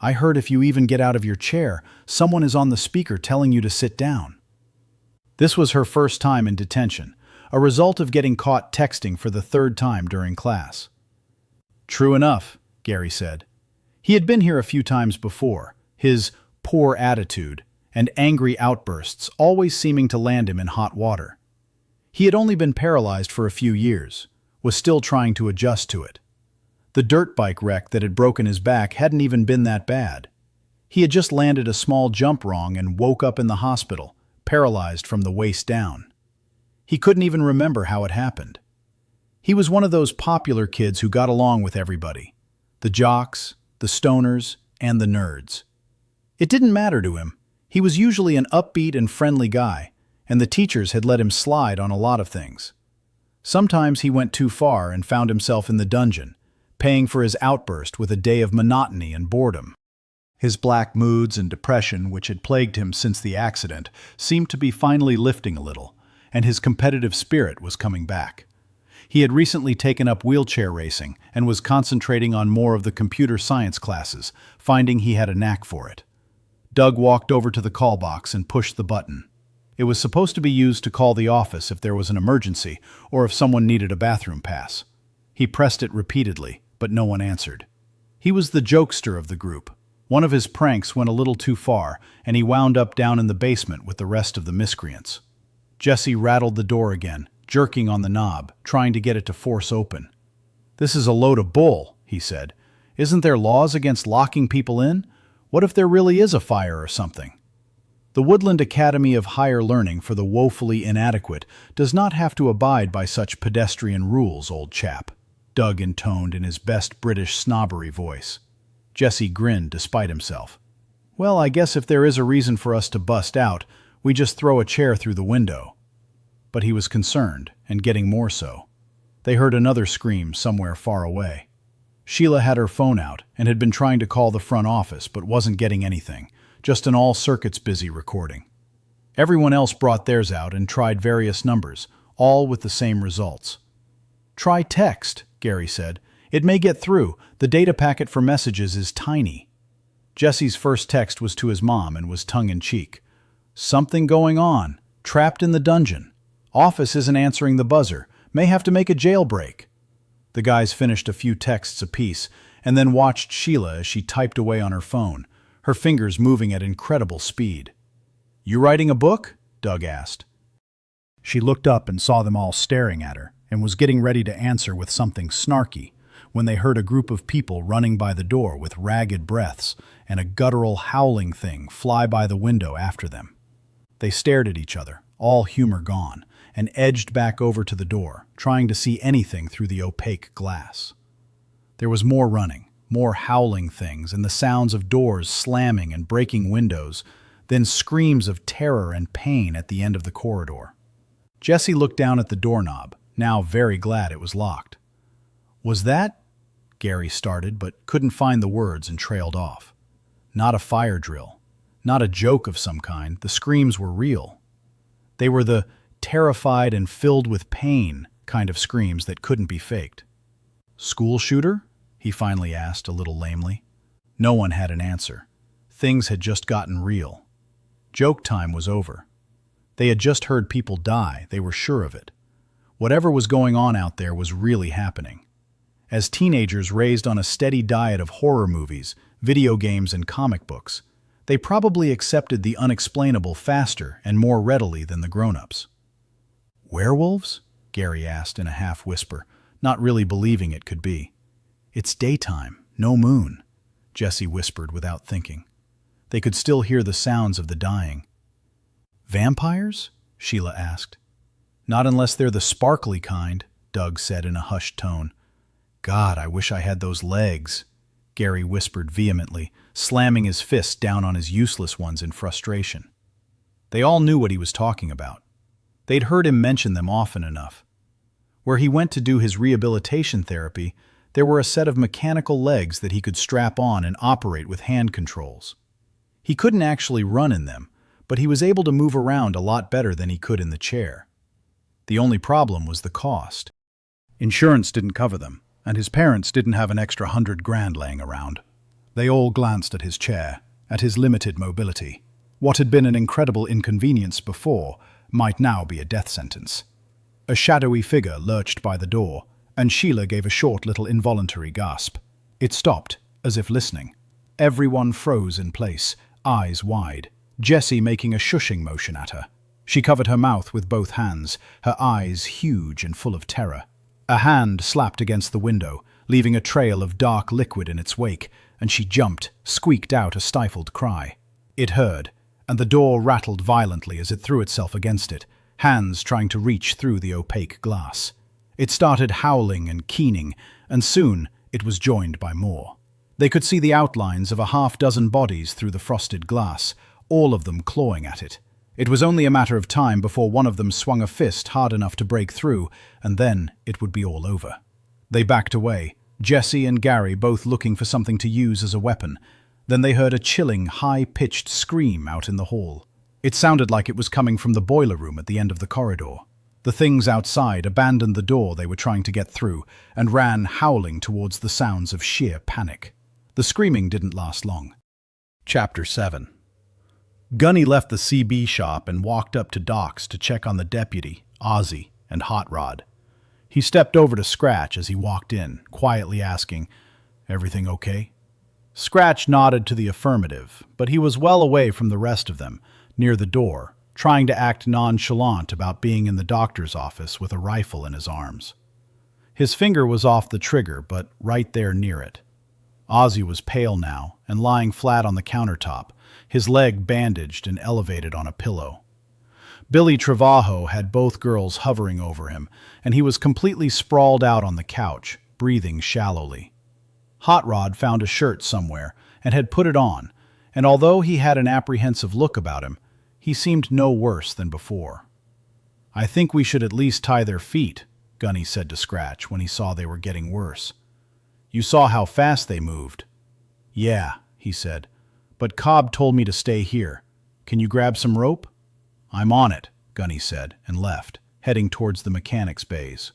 "I heard if you even get out of your chair, someone is on the speaker telling you to sit down." This was her first time in detention, a result of getting caught texting for the third time during class. "True enough," Gary said. He had been here a few times before, his poor attitude and angry outbursts always seeming to land him in hot water. He had only been paralyzed for a few years, was still trying to adjust to it. The dirt bike wreck that had broken his back hadn't even been that bad. He had just landed a small jump wrong and woke up in the hospital, paralyzed from the waist down. He couldn't even remember how it happened. He was one of those popular kids who got along with everybody, the jocks, the stoners, and the nerds. It didn't matter to him. He was usually an upbeat and friendly guy, and the teachers had let him slide on a lot of things. Sometimes he went too far and found himself in the dungeon, paying for his outburst with a day of monotony and boredom. His black moods and depression, which had plagued him since the accident, seemed to be finally lifting a little, and his competitive spirit was coming back. He had recently taken up wheelchair racing and was concentrating on more of the computer science classes, finding he had a knack for it. Doug walked over to the call box and pushed the button. It was supposed to be used to call the office if there was an emergency or if someone needed a bathroom pass. He pressed it repeatedly, but no one answered. He was the jokester of the group. One of his pranks went a little too far, and he wound up down in the basement with the rest of the miscreants. Jesse rattled the door again, jerking on the knob, trying to get it to force open. "This is a load of bull," he said. "Isn't there laws against locking people in? What if there really is a fire or something?" The Woodland Academy of Higher Learning for the Woefully Inadequate does not have to abide by such pedestrian rules, old chap, Doug intoned in his best British snobbery voice. Jesse grinned despite himself. "Well, I guess if there is a reason for us to bust out, we just throw a chair through the window." But he was concerned, and getting more so. They heard another scream somewhere far away. Sheila had her phone out and had been trying to call the front office but wasn't getting anything, just an all-circuits busy recording. Everyone else brought theirs out and tried various numbers, all with the same results. "Try text," Gary said. "It may get through. The data packet for messages is tiny." Jesse's first text was to his mom and was tongue-in-cheek. "Something going on. Trapped in the dungeon. Office isn't answering the buzzer. May have to make a jailbreak." The guys finished a few texts apiece and then watched Sheila as she typed away on her phone, her fingers moving at incredible speed. "You writing a book?" Doug asked. She looked up and saw them all staring at her and was getting ready to answer with something snarky when they heard a group of people running by the door with ragged breaths and a guttural howling thing fly by the window after them. They stared at each other, all humor gone, and edged back over to the door, trying to see anything through the opaque glass. There was more running, more howling things, and the sounds of doors slamming and breaking windows, then screams of terror and pain at the end of the corridor. Jesse looked down at the doorknob, now very glad it was locked. "Was that?" Gary started, but couldn't find the words and trailed off. Not a fire drill. Not a joke of some kind. The screams were real. They were the terrified and filled with pain kind of screams that couldn't be faked. "School shooter?" he finally asked a little lamely. No one had an answer. Things had just gotten real. Joke time was over. They had just heard people die, they were sure of it. Whatever was going on out there was really happening. As teenagers raised on a steady diet of horror movies, video games, and comic books, they probably accepted the unexplainable faster and more readily than the grown-ups. "Werewolves?" Gary asked in a half-whisper, not really believing it could be. "It's daytime, no moon," Jesse whispered without thinking. They could still hear the sounds of the dying. "Vampires?" Sheila asked. "Not unless they're the sparkly kind," Doug said in a hushed tone. "God, I wish I had those legs." Gary whispered vehemently, slamming his fist down on his useless ones in frustration. They all knew what he was talking about. They'd heard him mention them often enough. Where he went to do his rehabilitation therapy, there were a set of mechanical legs that he could strap on and operate with hand controls. He couldn't actually run in them, but he was able to move around a lot better than he could in the chair. The only problem was the cost. Insurance didn't cover them, and his parents didn't have an extra $100,000 laying around. They all glanced at his chair, at his limited mobility. What had been an incredible inconvenience before might now be a death sentence. A shadowy figure lurched by the door, and Sheila gave a short little involuntary gasp. It stopped, as if listening. Everyone froze in place, eyes wide, Jessie making a shushing motion at her. She covered her mouth with both hands, her eyes huge and full of terror. A hand slapped against the window, leaving a trail of dark liquid in its wake, and she jumped, squeaked out a stifled cry. It heard, and the door rattled violently as it threw itself against it, hands trying to reach through the opaque glass. It started howling and keening, and soon it was joined by more. They could see the outlines of a half-dozen bodies through the frosted glass, all of them clawing at it. It was only a matter of time before one of them swung a fist hard enough to break through, and then it would be all over. They backed away, Jessie and Gary both looking for something to use as a weapon. Then they heard a chilling, high-pitched scream out in the hall. It sounded like it was coming from the boiler room at the end of the corridor. The things outside abandoned the door they were trying to get through and ran howling towards the sounds of sheer panic. The screaming didn't last long. Chapter 7. Gunny left the CB shop and walked up to Doc's to check on the deputy, Ozzy, and Hot Rod. He stepped over to Scratch as he walked in, quietly asking, "Everything okay?" Scratch nodded to the affirmative, but he was well away from the rest of them, near the door, trying to act nonchalant about being in the doctor's office with a rifle in his arms. His finger was off the trigger, but right there near it. Ozzy was pale now and lying flat on the countertop, his leg bandaged and elevated on a pillow. Billy Travajo had both girls hovering over him, and he was completely sprawled out on the couch, breathing shallowly. Hot Rod found a shirt somewhere and had put it on, and although he had an apprehensive look about him, he seemed no worse than before. "I think we should at least tie their feet," Gunny said to Scratch when he saw they were getting worse. "You saw how fast they moved." "Yeah," he said, "but Cobb told me to stay here. Can you grab some rope?" "I'm on it," Gunny said, and left, heading towards the mechanics' bays.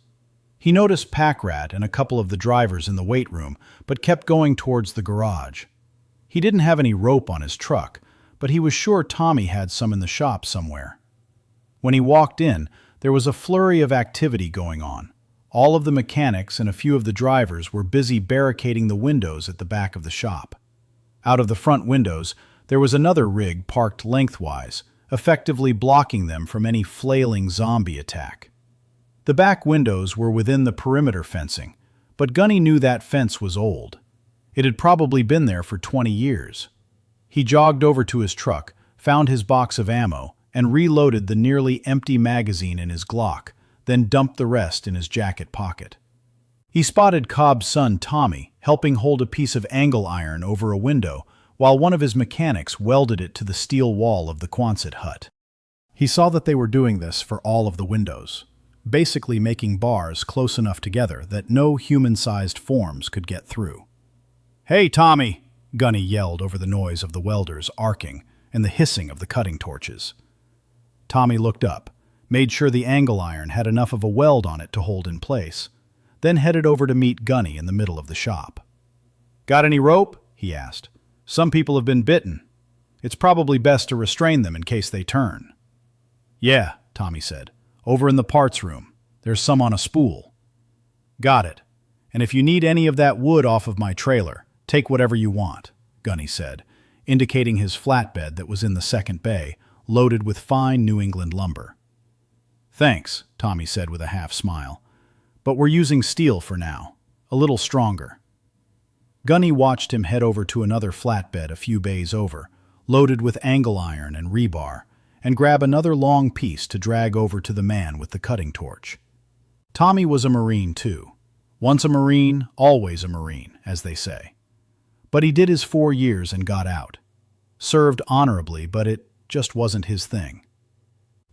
He noticed Packrat and a couple of the drivers in the weight room, but kept going towards the garage. He didn't have any rope on his truck, but he was sure Tommy had some in the shop somewhere. When he walked in, there was a flurry of activity going on. All of the mechanics and a few of the drivers were busy barricading the windows at the back of the shop. Out of the front windows, there was another rig parked lengthwise, effectively blocking them from any flailing zombie attack. The back windows were within the perimeter fencing, but Gunny knew that fence was old. It had probably been there for 20 years. He jogged over to his truck, found his box of ammo, and reloaded the nearly empty magazine in his Glock, then dumped the rest in his jacket pocket. He spotted Cobb's son Tommy helping hold a piece of angle iron over a window while one of his mechanics welded it to the steel wall of the Quonset hut. He saw that they were doing this for all of the windows, basically making bars close enough together that no human-sized forms could get through. "Hey, Tommy!" Gunny yelled over the noise of the welders arcing and the hissing of the cutting torches. Tommy looked up, made sure the angle iron had enough of a weld on it to hold in place, then headed over to meet Gunny in the middle of the shop. "Got any rope?" he asked. "Some people have been bitten. It's probably best to restrain them in case they turn." "Yeah," Tommy said. "Over in the parts room. There's some on a spool." "Got it. And if you need any of that wood off of my trailer, take whatever you want," Gunny said, indicating his flatbed that was in the second bay, loaded with fine New England lumber. "Thanks," Tommy said with a half smile. "But we're using steel for now. A little stronger." Gunny watched him head over to another flatbed a few bays over, loaded with angle iron and rebar, and grab another long piece to drag over to the man with the cutting torch. Tommy was a Marine too. Once a Marine, always a Marine, as they say. But he did his 4 years and got out. Served honorably, but it just wasn't his thing.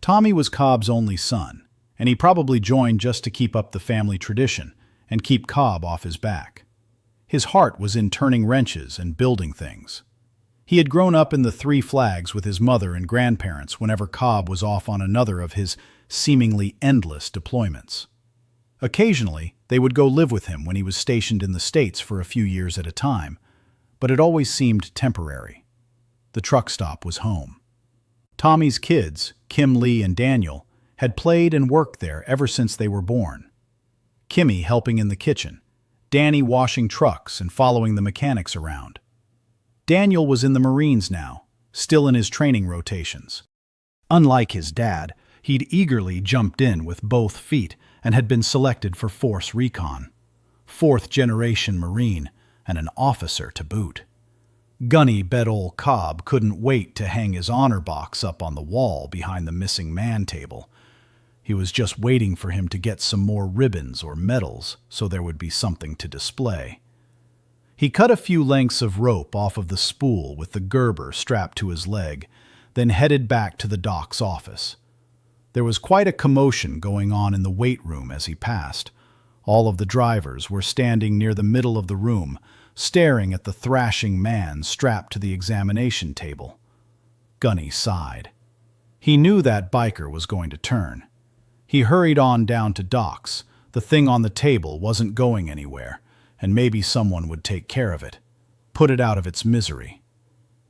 Tommy was Cobb's only son, and he probably joined just to keep up the family tradition and keep Cobb off his back. His heart was in turning wrenches and building things. He had grown up in the Three Flags with his mother and grandparents whenever Cobb was off on another of his seemingly endless deployments. Occasionally, they would go live with him when he was stationed in the States for a few years at a time, but it always seemed temporary. The truck stop was home. Tommy's kids, Kim Lee and Daniel, had played and worked there ever since they were born. Kimmy helping in the kitchen, Danny washing trucks and following the mechanics around. Daniel was in the Marines now, still in his training rotations. Unlike his dad, he'd eagerly jumped in with both feet and had been selected for Force Recon. 4th-generation Marine, and an officer to boot. Gunny bet ol' Cobb couldn't wait to hang his honor box up on the wall behind the missing man table. He was just waiting for him to get some more ribbons or medals so there would be something to display. He cut a few lengths of rope off of the spool with the Gerber strapped to his leg, then headed back to the doc's office. There was quite a commotion going on in the weight room as he passed. All of the drivers were standing near the middle of the room, staring at the thrashing man strapped to the examination table. Gunny sighed. He knew that biker was going to turn. He hurried on down to Doc's. The thing on the table wasn't going anywhere, and maybe someone would take care of it, put it out of its misery.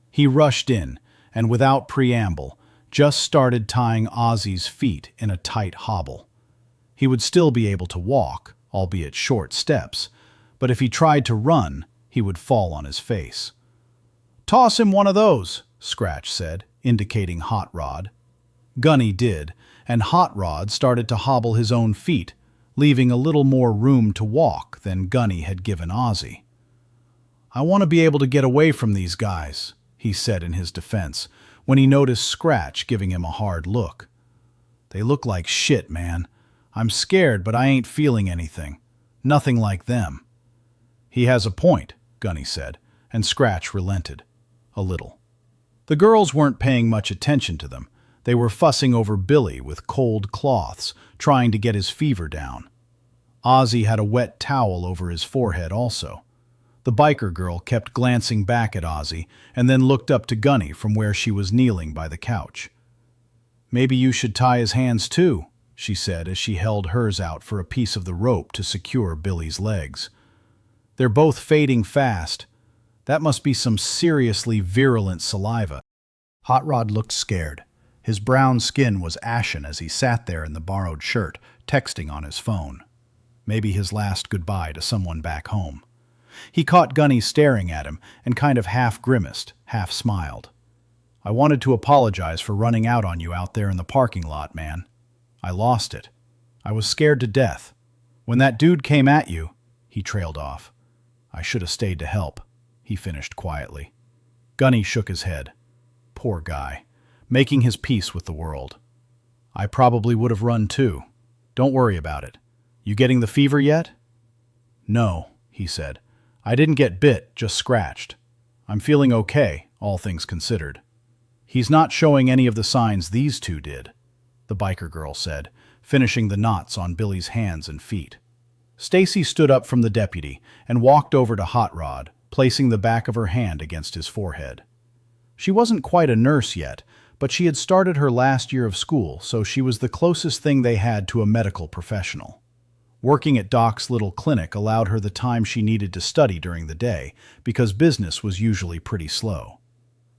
He rushed in, and without preamble, just started tying Ozzy's feet in a tight hobble. He would still be able to walk, albeit short steps, but if he tried to run, he would fall on his face. "Toss him one of those," Scratch said, indicating Hot Rod. Gunny did, and Hot Rod started to hobble his own feet, leaving a little more room to walk than Gunny had given Ozzy. "I want to be able to get away from these guys," he said in his defense, when he noticed Scratch giving him a hard look. "They look like shit, man. I'm scared, but I ain't feeling anything. Nothing like them." "He has a point," Gunny said, and Scratch relented. A little. The girls weren't paying much attention to them. They were fussing over Billy with cold cloths, trying to get his fever down. Ozzy had a wet towel over his forehead also. The biker girl kept glancing back at Ozzy and then looked up to Gunny from where she was kneeling by the couch. "Maybe you should tie his hands too," she said as she held hers out for a piece of the rope to secure Billy's legs. "They're both fading fast. That must be some seriously virulent saliva." Hot Rod looked scared. His brown skin was ashen as he sat there in the borrowed shirt, texting on his phone. Maybe his last goodbye to someone back home. He caught Gunny staring at him and kind of half grimaced, half smiled. "I wanted to apologize for running out on you out there in the parking lot, man. I lost it. I was scared to death. When that dude came at you," he trailed off. "I should have stayed to help," he finished quietly. Gunny shook his head. Poor guy, making his peace with the world. "I probably would have run too. Don't worry about it. You getting the fever yet?" "No," he said. "I didn't get bit, just scratched. I'm feeling okay, all things considered." "He's not showing any of the signs these two did," the biker girl said, finishing the knots on Billy's hands and feet. Stacy stood up from the deputy and walked over to Hot Rod, placing the back of her hand against his forehead. She wasn't quite a nurse yet, but she had started her last year of school, so she was the closest thing they had to a medical professional. Working at Doc's little clinic allowed her the time she needed to study during the day, because business was usually pretty slow.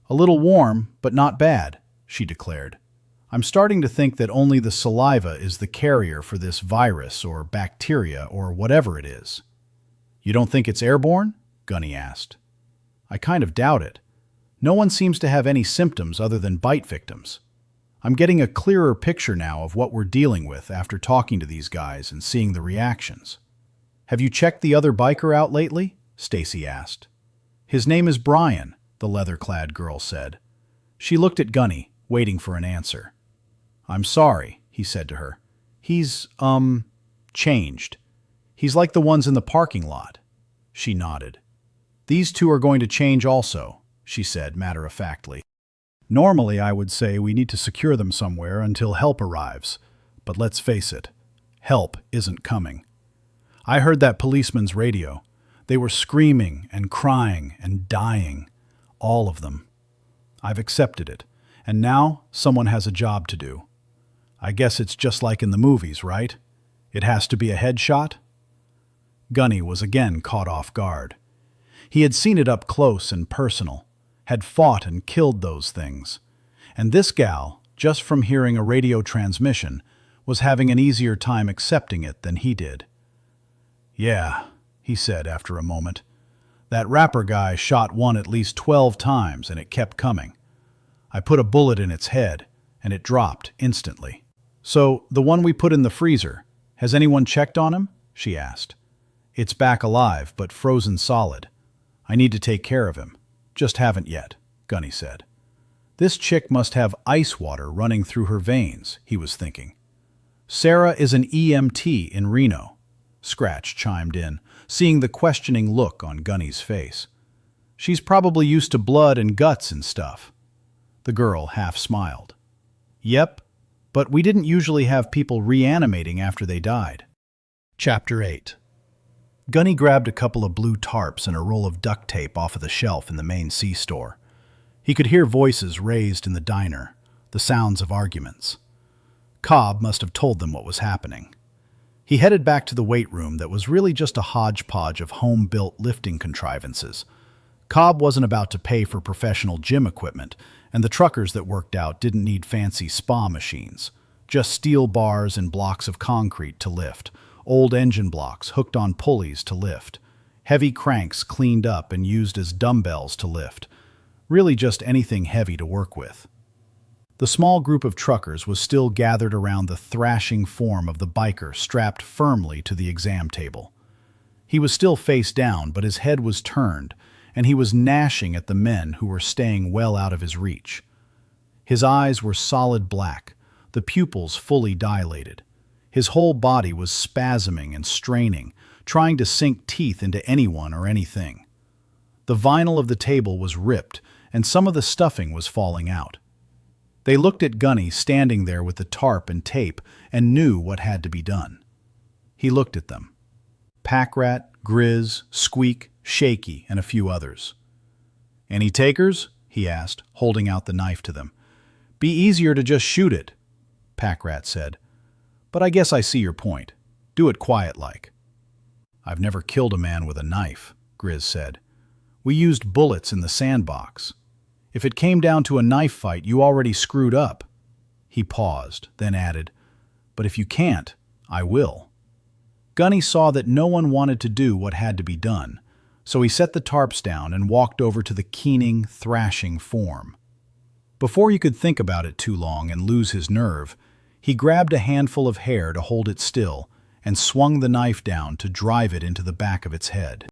"A little warm, but not bad," she declared. "I'm starting to think that only the saliva is the carrier for this virus or bacteria or whatever it is." "You don't think it's airborne?" Gunny asked. "I kind of doubt it. No one seems to have any symptoms other than bite victims. I'm getting a clearer picture now of what we're dealing with after talking to these guys and seeing the reactions." "Have you checked the other biker out lately?" Stacy asked. "His name is Brian," the leather-clad girl said. She looked at Gunny, waiting for an answer. "I'm sorry," he said to her. He's changed. He's like the ones in the parking lot." She nodded. These two are going to change also, she said matter-of-factly. Normally, I would say we need to secure them somewhere until help arrives. But let's face it, help isn't coming. I heard that policeman's radio. They were screaming and crying and dying. All of them. I've accepted it. And now someone has a job to do. I guess it's just like in the movies, right? It has to be a headshot? Gunny was again caught off guard. He had seen it up close and personal, had fought and killed those things. And this gal, just from hearing a radio transmission, was having an easier time accepting it than he did. Yeah, he said after a moment. That rapper guy shot one at least 12 times and it kept coming. I put a bullet in its head and it dropped instantly. So, the one we put in the freezer, has anyone checked on him? She asked. It's back alive, but frozen solid. I need to take care of him. Just haven't yet, Gunny said. This chick must have ice water running through her veins, he was thinking. Sarah is an EMT in Reno, Scratch chimed in, seeing the questioning look on Gunny's face. She's probably used to blood and guts and stuff. The girl half smiled. Yep, but we didn't usually have people reanimating after they died. Chapter 8. Gunny grabbed a couple of blue tarps and a roll of duct tape off of the shelf in the main C-store. He could hear voices raised in the diner, the sounds of arguments. Cobb must have told them what was happening. He headed back to the weight room that was really just a hodgepodge of home-built lifting contrivances. Cobb wasn't about to pay for professional gym equipment, and the truckers that worked out didn't need fancy spa machines. Just steel bars and blocks of concrete to lift, old engine blocks hooked on pulleys to lift, heavy cranks cleaned up and used as dumbbells to lift. Really just anything heavy to work with. The small group of truckers was still gathered around the thrashing form of the biker strapped firmly to the exam table. He was still face down, but his head was turned, and he was gnashing at the men who were staying well out of his reach. His eyes were solid black, the pupils fully dilated. His whole body was spasming and straining, trying to sink teeth into anyone or anything. The vinyl of the table was ripped, and some of the stuffing was falling out. They looked at Gunny standing there with the tarp and tape and knew what had to be done. He looked at them. Packrat, Grizz, Squeak, Shaky, and a few others. "Any takers?" he asked, holding out the knife to them. "Be easier to just shoot it," Packrat said. "But I guess I see your point. Do it quiet-like." "I've never killed a man with a knife," Grizz said. "We used bullets in the sandbox. If it came down to a knife fight, you already screwed up." He paused, then added, "But if you can't, I will." Gunny saw that no one wanted to do what had to be done, so he set the tarps down and walked over to the keening, thrashing form. Before he could think about it too long and lose his nerve, he grabbed a handful of hair to hold it still and swung the knife down to drive it into the back of its head.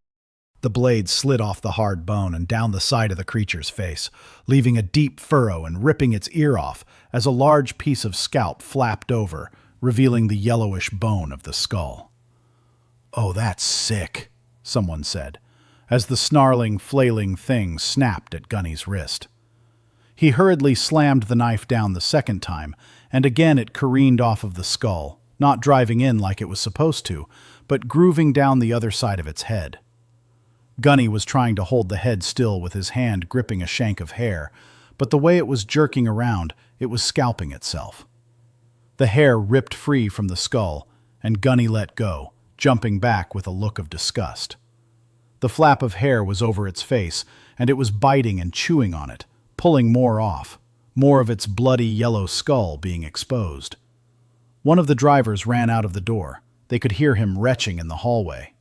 The blade slid off the hard bone and down the side of the creature's face, leaving a deep furrow and ripping its ear off as a large piece of scalp flapped over, revealing the yellowish bone of the skull. "Oh, that's sick," someone said, as the snarling, flailing thing snapped at Gunny's wrist. He hurriedly slammed the knife down the second time, and again it careened off of the skull, not driving in like it was supposed to, but grooving down the other side of its head. Gunny was trying to hold the head still with his hand gripping a shank of hair, but the way it was jerking around, it was scalping itself. The hair ripped free from the skull, and Gunny let go, jumping back with a look of disgust. The flap of hair was over its face, and it was biting and chewing on it, pulling more off, more of its bloody yellow skull being exposed. One of the drivers ran out of the door. They could hear him retching in the hallway.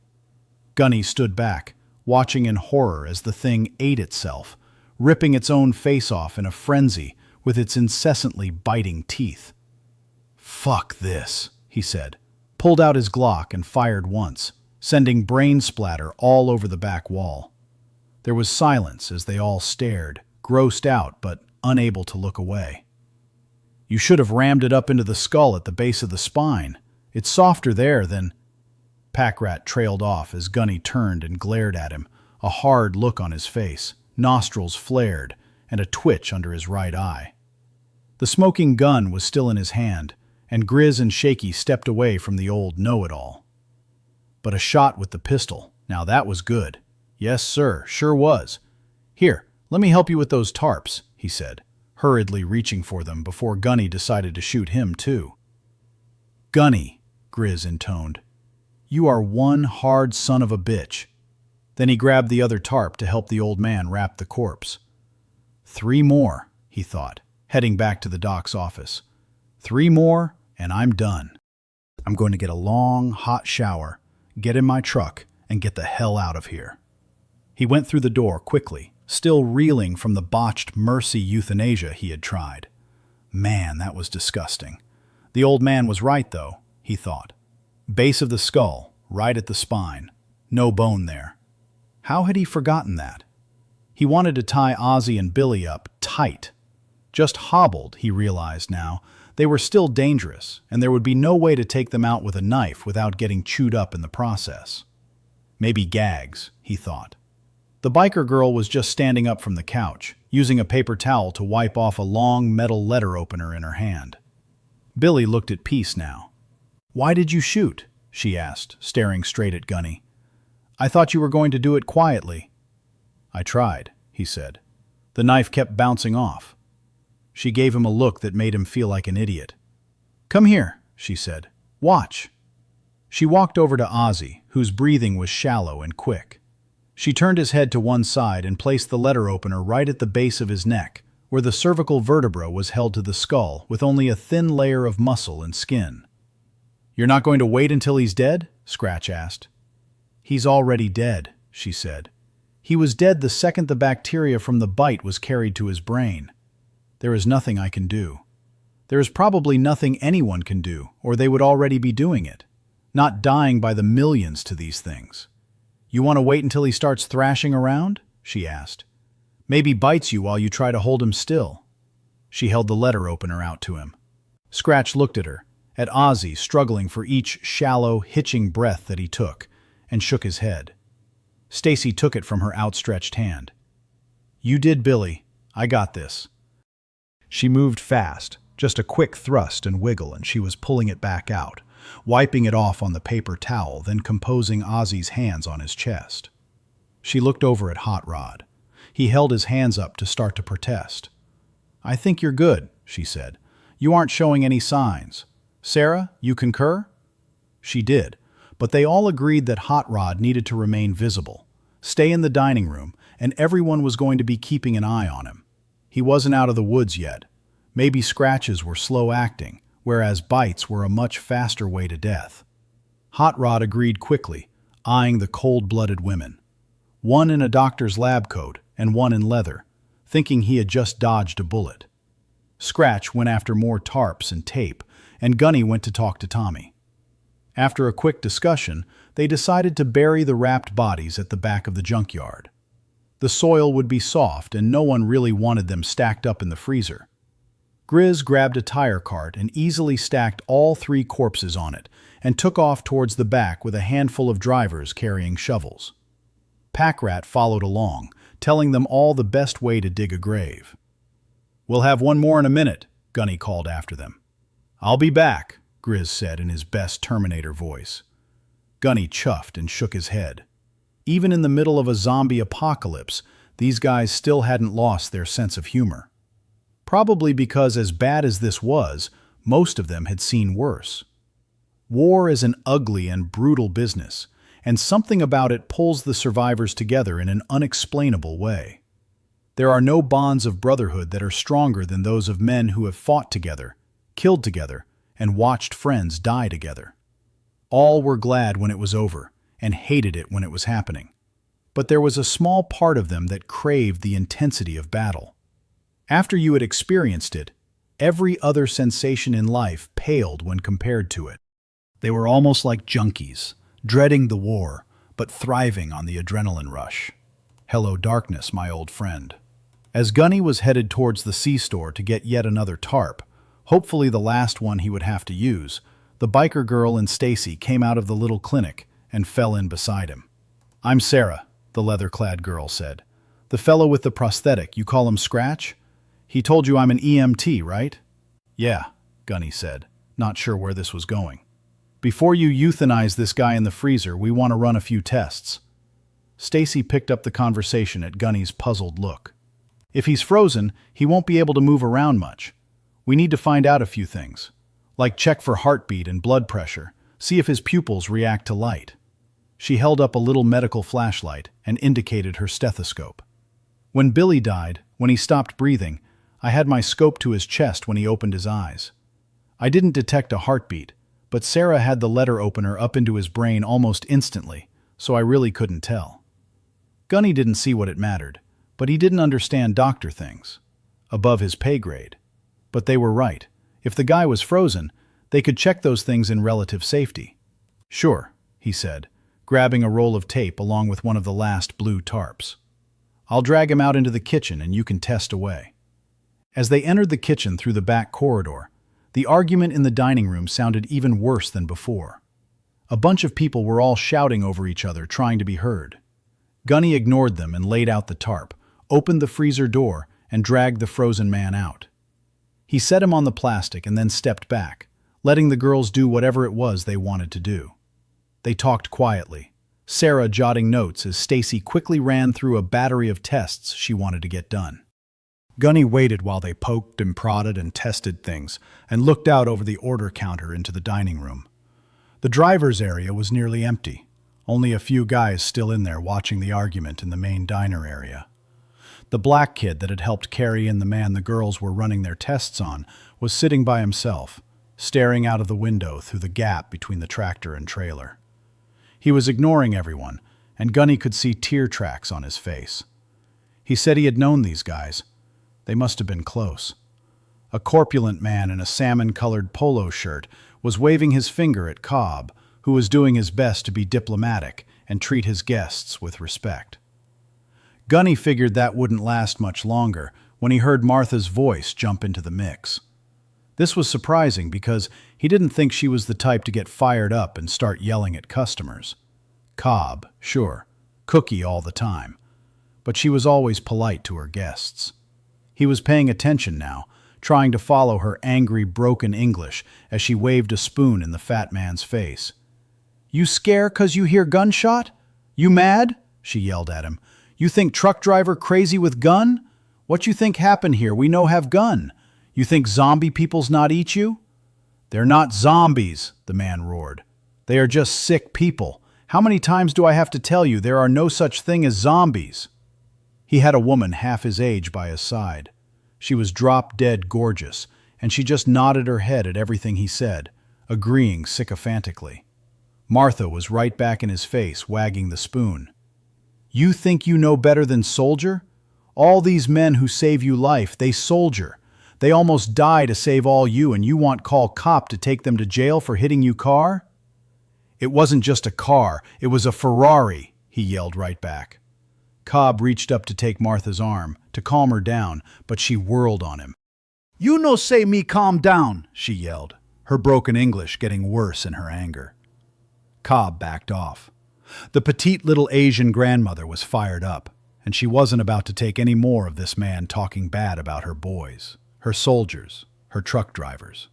Gunny stood back, watching in horror as the thing ate itself, ripping its own face off in a frenzy with its incessantly biting teeth. "Fuck this," he said, pulled out his Glock and fired once, sending brain splatter all over the back wall. There was silence as they all stared, grossed out but unable to look away. "You should have rammed it up into the skull at the base of the spine. It's softer there than—" Packrat trailed off as Gunny turned and glared at him, a hard look on his face, nostrils flared, and a twitch under his right eye. The smoking gun was still in his hand, and Grizz and Shaky stepped away from the old know-it-all. But a shot with the pistol, now that was good. Yes, sir, sure was. Here, let me help you with those tarps, he said, hurriedly reaching for them before Gunny decided to shoot him too. Gunny, Grizz intoned, you are one hard son of a bitch. Then he grabbed the other tarp to help the old man wrap the corpse. 3 more, he thought, heading back to the doc's office. 3 more, and I'm done. I'm going to get a long, hot shower, get in my truck, and get the hell out of here. He went through the door quickly, still reeling from the botched mercy euthanasia he had tried. Man, that was disgusting. The old man was right, though, he thought. Base of the skull, right at the spine. No bone there. How had he forgotten that? He wanted to tie Ozzy and Billy up tight. Just hobbled, he realized now. They were still dangerous, and there would be no way to take them out with a knife without getting chewed up in the process. Maybe gags, he thought. The biker girl was just standing up from the couch, using a paper towel to wipe off a long metal letter opener in her hand. Billy looked at peace now. Why did you shoot? She asked, staring straight at Gunny. I thought you were going to do it quietly. I tried, he said. The knife kept bouncing off. She gave him a look that made him feel like an idiot. Come here, she said. Watch. She walked over to Ozzy, whose breathing was shallow and quick. She turned his head to one side and placed the letter opener right at the base of his neck, where the cervical vertebra was held to the skull with only a thin layer of muscle and skin. You're not going to wait until he's dead? Scratch asked. He's already dead, she said. He was dead the second the bacteria from the bite was carried to his brain. There is nothing I can do. There is probably nothing anyone can do, or they would already be doing it. Not dying by the millions to these things. You want to wait until he starts thrashing around? She asked. Maybe bites you while you try to hold him still. She held the letter opener out to him. Scratch looked at her, at Ozzy struggling for each shallow, hitching breath that he took, and shook his head. Stacy took it from her outstretched hand. You did, Billy. I got this. She moved fast, just a quick thrust and wiggle, and she was pulling it back out, wiping it off on the paper towel, then composing Ozzy's hands on his chest. She looked over at Hot Rod. He held his hands up to start to protest. I think you're good, she said. You aren't showing any signs. Sarah, you concur? She did, but they all agreed that Hot Rod needed to remain visible, stay in the dining room, and everyone was going to be keeping an eye on him. He wasn't out of the woods yet. Maybe scratches were slow acting, whereas bites were a much faster way to death. Hot Rod agreed quickly, eyeing the cold-blooded women. One in a doctor's lab coat and one in leather, thinking he had just dodged a bullet. Scratch went after more tarps and tape, and Gunny went to talk to Tommy. After a quick discussion, they decided to bury the wrapped bodies at the back of the junkyard. The soil would be soft, and no one really wanted them stacked up in the freezer. Grizz grabbed a tire cart and easily stacked all 3 corpses on it, and took off towards the back with a handful of drivers carrying shovels. Packrat followed along, telling them all the best way to dig a grave. We'll have one more in a minute, Gunny called after them. I'll be back, Grizz said in his best Terminator voice. Gunny chuffed and shook his head. Even in the middle of a zombie apocalypse, these guys still hadn't lost their sense of humor. Probably because, as bad as this was, most of them had seen worse. War is an ugly and brutal business, and something about it pulls the survivors together in an unexplainable way. There are no bonds of brotherhood that are stronger than those of men who have fought together, killed together, and watched friends die together. All were glad when it was over, and hated it when it was happening. But there was a small part of them that craved the intensity of battle. After you had experienced it, every other sensation in life paled when compared to it. They were almost like junkies, dreading the war, but thriving on the adrenaline rush. Hello, darkness, my old friend. As Gunny was headed towards the C-store to get yet another tarp, hopefully the last one he would have to use, the biker girl and Stacy came out of the little clinic and fell in beside him. I'm Sarah, the leather-clad girl said. "The fellow with the prosthetic, you call him Scratch? He told you I'm an EMT, right?" "Yeah," Gunny said, not sure where this was going. "Before you euthanize this guy in the freezer, we want to run a few tests." Stacy picked up the conversation at Gunny's puzzled look. "If he's frozen, he won't be able to move around much. We need to find out a few things, like check for heartbeat and blood pressure, see if his pupils react to light." She held up a little medical flashlight and indicated her stethoscope. "When Billy died, when he stopped breathing, I had my scope to his chest when he opened his eyes. I didn't detect a heartbeat, but Sarah had the letter opener up into his brain almost instantly, so I really couldn't tell." Gunny didn't see what it mattered, but he didn't understand doctor things. Above his pay grade. But they were right. If the guy was frozen, they could check those things in relative safety. "Sure," he said, grabbing a roll of tape along with one of the last blue tarps. "I'll drag him out into the kitchen and you can test away." As they entered the kitchen through the back corridor, the argument in the dining room sounded even worse than before. A bunch of people were all shouting over each other, trying to be heard. Gunny ignored them and laid out the tarp, opened the freezer door, and dragged the frozen man out. He set him on the plastic and then stepped back, letting the girls do whatever it was they wanted to do. They talked quietly, Sarah jotting notes as Stacy quickly ran through a battery of tests she wanted to get done. Gunny waited while they poked and prodded and tested things, and looked out over the order counter into the dining room. The driver's area was nearly empty, only a few guys still in there watching the argument in the main diner area. The black kid that had helped carry in the man the girls were running their tests on was sitting by himself, staring out of the window through the gap between the tractor and trailer. He was ignoring everyone, and Gunny could see tear tracks on his face. He said he had known these guys. They must have been close. A corpulent man in a salmon-colored polo shirt was waving his finger at Cobb, who was doing his best to be diplomatic and treat his guests with respect. Gunny figured that wouldn't last much longer when he heard Martha's voice jump into the mix. This was surprising because he didn't think she was the type to get fired up and start yelling at customers. Cobb, sure, cookie all the time, but she was always polite to her guests. He was paying attention now, trying to follow her angry, broken English as she waved a spoon in the fat man's face. "You scare 'cause you hear gunshot? You mad?" she yelled at him. "You think truck driver crazy with gun? What you think happen here? We no have gun. You think zombie peoples not eat you?" "They're not zombies," the man roared. "They are just sick people. How many times do I have to tell you there are no such thing as zombies?" He had a woman half his age by his side. She was drop-dead gorgeous, and she just nodded her head at everything he said, agreeing sycophantically. Martha was right back in his face, wagging the spoon. "You think you know better than soldier? All these men who save you life, they soldier. They almost die to save all you, and you want call cop to take them to jail for hitting you car?" "It wasn't just a car, it was a Ferrari," he yelled right back. Cobb reached up to take Martha's arm, to calm her down, but she whirled on him. "You no say me calm down," she yelled, her broken English getting worse in her anger. Cobb backed off. The petite little Asian grandmother was fired up, and she wasn't about to take any more of this man talking bad about her boys, her soldiers, her truck drivers.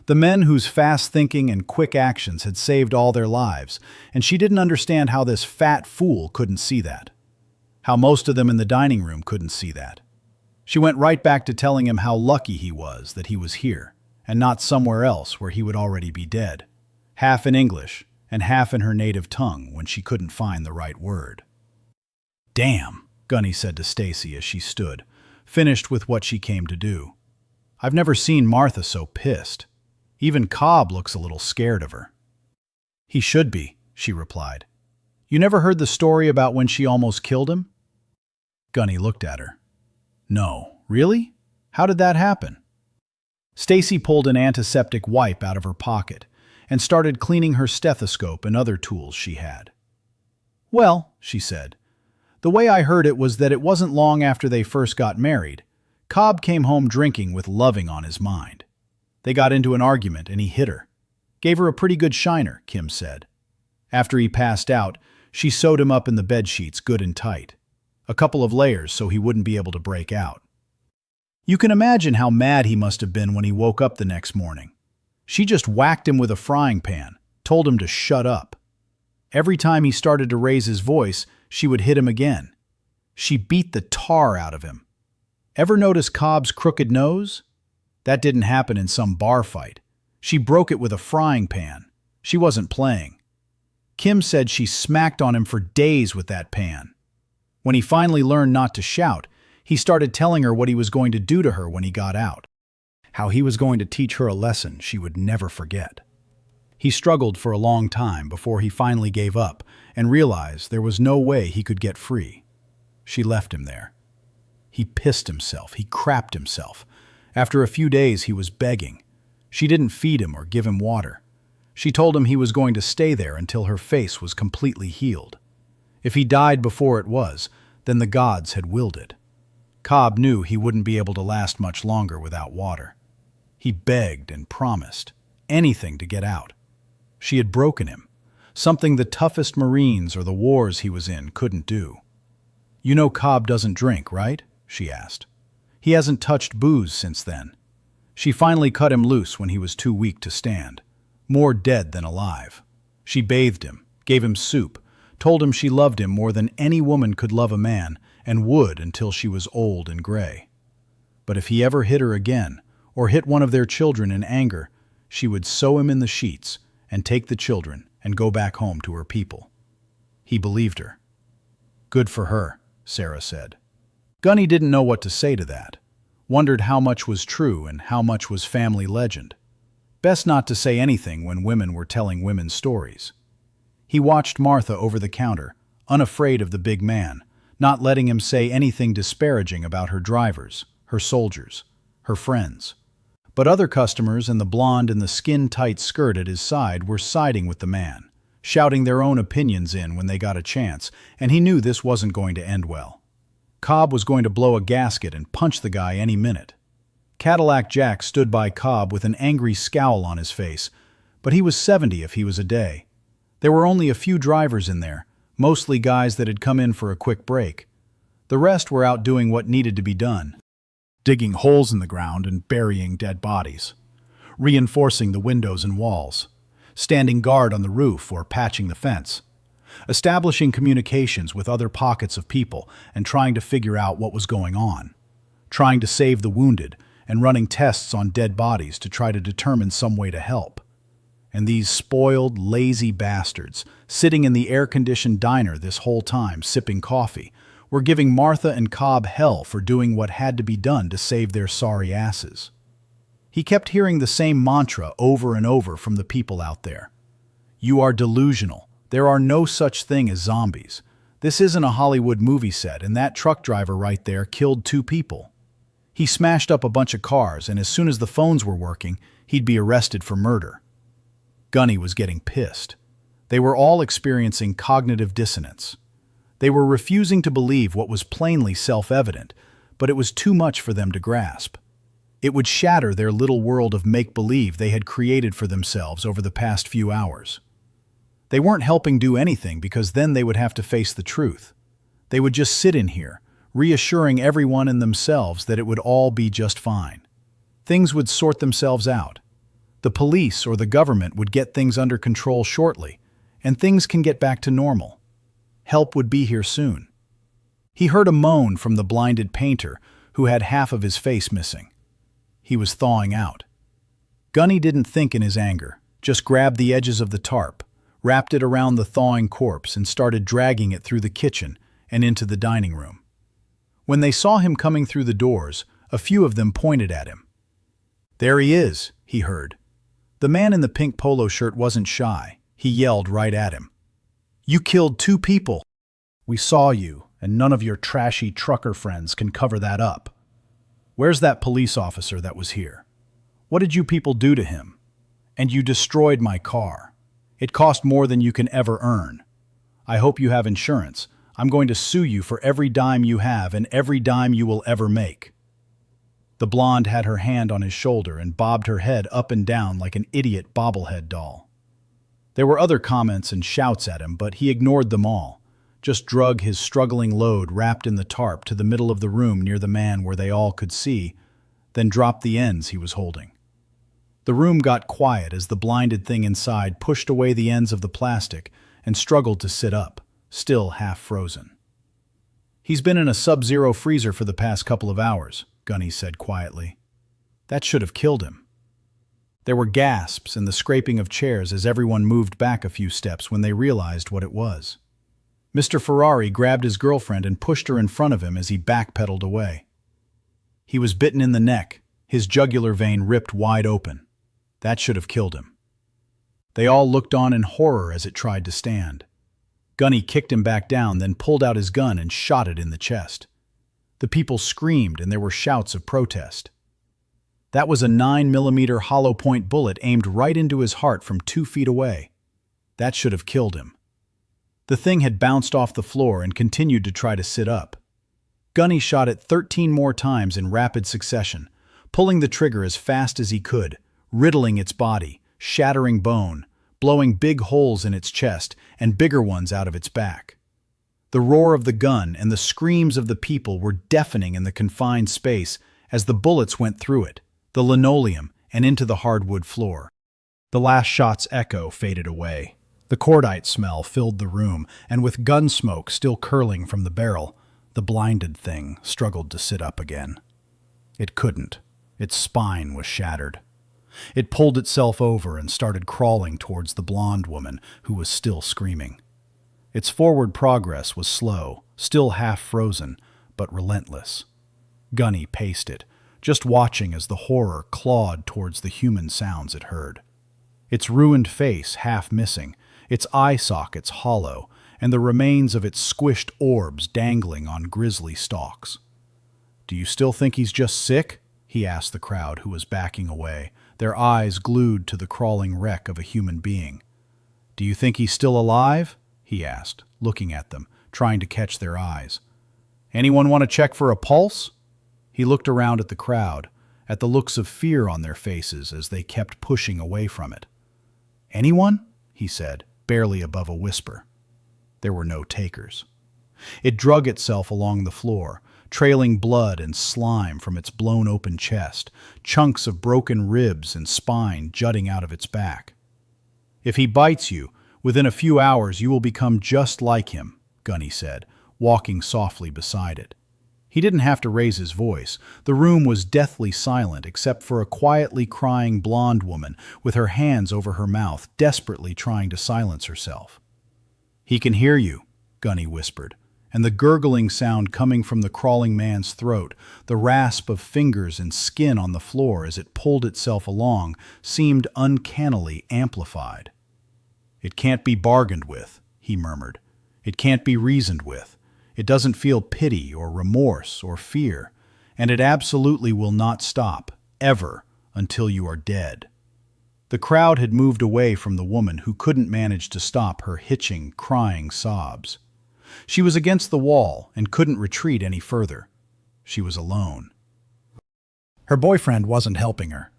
The men whose fast thinking and quick actions had saved all their lives, and she didn't understand how this fat fool couldn't see that. How most of them in the dining room couldn't see that. She went right back to telling him how lucky he was that he was here, and not somewhere else where he would already be dead, half in English and half in her native tongue when she couldn't find the right word. "Damn," Gunny said to Stacy as she stood, finished with what she came to do. "I've never seen Martha so pissed. Even Cobb looks a little scared of her." "He should be," she replied. "You never heard the story about when she almost killed him?" Gunny looked at her. "No, really? How did that happen?" Stacy pulled an antiseptic wipe out of her pocket and started cleaning her stethoscope and other tools she had. "Well," she said, "the way I heard it was that it wasn't long after they first got married. Cobb came home drinking with Loving on his mind. They got into an argument and he hit her. Gave her a pretty good shiner, Kim said. After he passed out, She sewed him up in the bed sheets good and tight. A couple of layers so he wouldn't be able to break out. You can imagine how mad he must have been when he woke up the next morning. She just whacked him with a frying pan, told him to shut up. Every time he started to raise his voice, she would hit him again. She beat the tar out of him. Ever notice Cobb's crooked nose? That didn't happen in some bar fight. She broke it with a frying pan. She wasn't playing. Kim said she smacked on him for days with that pan. When he finally learned not to shout, he started telling her what he was going to do to her when he got out. How he was going to teach her a lesson she would never forget. He struggled for a long time before he finally gave up and realized there was no way he could get free. She left him there. He pissed himself. He crapped himself. After a few days, he was begging. She didn't feed him or give him water. She told him he was going to stay there until her face was completely healed. If he died before it was, then the gods had willed it. Cobb knew he wouldn't be able to last much longer without water. He begged and promised, anything to get out. She had broken him, something the toughest Marines or the wars he was in couldn't do. "You know Cobb doesn't drink, right?" she asked. "He hasn't touched booze since then." She finally cut him loose when he was too weak to stand, more dead than alive. She bathed him, gave him soup, told him she loved him more than any woman could love a man, and would until she was old and gray. But if he ever hit her again, or hit one of their children in anger, she would sew him in the sheets and take the children and go back home to her people. He believed her. "Good for her," Sarah said. Gunny didn't know what to say to that, wondered how much was true and how much was family legend. Best not to say anything when women were telling women's stories. He watched Martha over the counter, unafraid of the big man, not letting him say anything disparaging about her drivers, her soldiers, her friends. But other customers and the blonde in the skin-tight skirt at his side were siding with the man, shouting their own opinions in when they got a chance, and he knew this wasn't going to end well. Cobb was going to blow a gasket and punch the guy any minute. Cadillac Jack stood by Cobb with an angry scowl on his face, but he was 70 if he was a day. There were only a few drivers in there, mostly guys that had come in for a quick break. The rest were out doing what needed to be done. Digging holes in the ground and burying dead bodies, reinforcing the windows and walls, standing guard on the roof or patching the fence, establishing communications with other pockets of people and trying to figure out what was going on, trying to save the wounded and running tests on dead bodies to try to determine some way to help. And these spoiled, lazy bastards, sitting in the air-conditioned diner this whole time sipping coffee, were giving Martha and Cobb hell for doing what had to be done to save their sorry asses. He kept hearing the same mantra over and over from the people out there. "You are delusional. There are no such thing as zombies. This isn't a Hollywood movie set, and that truck driver right there killed 2 people. He smashed up a bunch of cars, and as soon as the phones were working, he'd be arrested for murder." Gunny was getting pissed. They were all experiencing cognitive dissonance. They were refusing to believe what was plainly self-evident, but it was too much for them to grasp. It would shatter their little world of make-believe they had created for themselves over the past few hours. They weren't helping do anything because then they would have to face the truth. They would just sit in here, reassuring everyone and themselves that it would all be just fine. Things would sort themselves out. The police or the government would get things under control shortly, and things can get back to normal. Help would be here soon. He heard a moan from the blinded painter, who had half of his face missing. He was thawing out. Gunny didn't think in his anger, just grabbed the edges of the tarp, wrapped it around the thawing corpse, and started dragging it through the kitchen and into the dining room. When they saw him coming through the doors, a few of them pointed at him. "There he is," he heard. The man in the pink polo shirt wasn't shy. He yelled right at him. "You killed 2 people. We saw you, and none of your trashy trucker friends can cover that up. Where's that police officer that was here? What did you people do to him? And you destroyed my car. It cost more than you can ever earn. I hope you have insurance. I'm going to sue you for every dime you have and every dime you will ever make." The blonde had her hand on his shoulder and bobbed her head up and down like an idiot bobblehead doll. There were other comments and shouts at him, but he ignored them all, just drug his struggling load wrapped in the tarp to the middle of the room near the man where they all could see, then dropped the ends he was holding. The room got quiet as the blinded thing inside pushed away the ends of the plastic and struggled to sit up, still half frozen. "He's been in a sub-zero freezer for the past couple of hours," Gunny said quietly. "That should have killed him." There were gasps and the scraping of chairs as everyone moved back a few steps when they realized what it was. Mr. Ferrari grabbed his girlfriend and pushed her in front of him as he backpedaled away. He was bitten in the neck, his jugular vein ripped wide open. That should have killed him. They all looked on in horror as it tried to stand. Gunny kicked him back down, then pulled out his gun and shot it in the chest. The people screamed and there were shouts of protest. That was a 9mm hollow point bullet aimed right into his heart from 2 feet away. That should have killed him. The thing had bounced off the floor and continued to try to sit up. Gunny shot it 13 more times in rapid succession, pulling the trigger as fast as he could, riddling its body, shattering bone, blowing big holes in its chest and bigger ones out of its back. The roar of the gun and the screams of the people were deafening in the confined space as the bullets went through it, the linoleum, and into the hardwood floor. The last shot's echo faded away. The cordite smell filled the room, and with gun smoke still curling from the barrel, the blinded thing struggled to sit up again. It couldn't. Its spine was shattered. It pulled itself over and started crawling towards the blonde woman who was still screaming. Its forward progress was slow, still half frozen, but relentless. Gunny paced it, just watching as the horror clawed towards the human sounds it heard. Its ruined face half missing, its eye sockets hollow, and the remains of its squished orbs dangling on grisly stalks. "Do you still think he's just sick?" he asked the crowd who was backing away, their eyes glued to the crawling wreck of a human being. "Do you think he's still alive?" he asked, looking at them, trying to catch their eyes. "Anyone want to check for a pulse?" He looked around at the crowd, at the looks of fear on their faces as they kept pushing away from it. "Anyone?" he said, barely above a whisper. There were no takers. It drug itself along the floor, trailing blood and slime from its blown-open chest, chunks of broken ribs and spine jutting out of its back. "If he bites you, within a few hours you will become just like him," Gunny said, walking softly beside it. He didn't have to raise his voice. The room was deathly silent except for a quietly crying blonde woman with her hands over her mouth, desperately trying to silence herself. "He can hear you," Gunny whispered, and the gurgling sound coming from the crawling man's throat, the rasp of fingers and skin on the floor as it pulled itself along, seemed uncannily amplified. "It can't be bargained with," he murmured. "It can't be reasoned with. It doesn't feel pity or remorse or fear, and it absolutely will not stop, ever, until you are dead." The crowd had moved away from the woman who couldn't manage to stop her hitching, crying sobs. She was against the wall and couldn't retreat any further. She was alone. Her boyfriend wasn't helping her.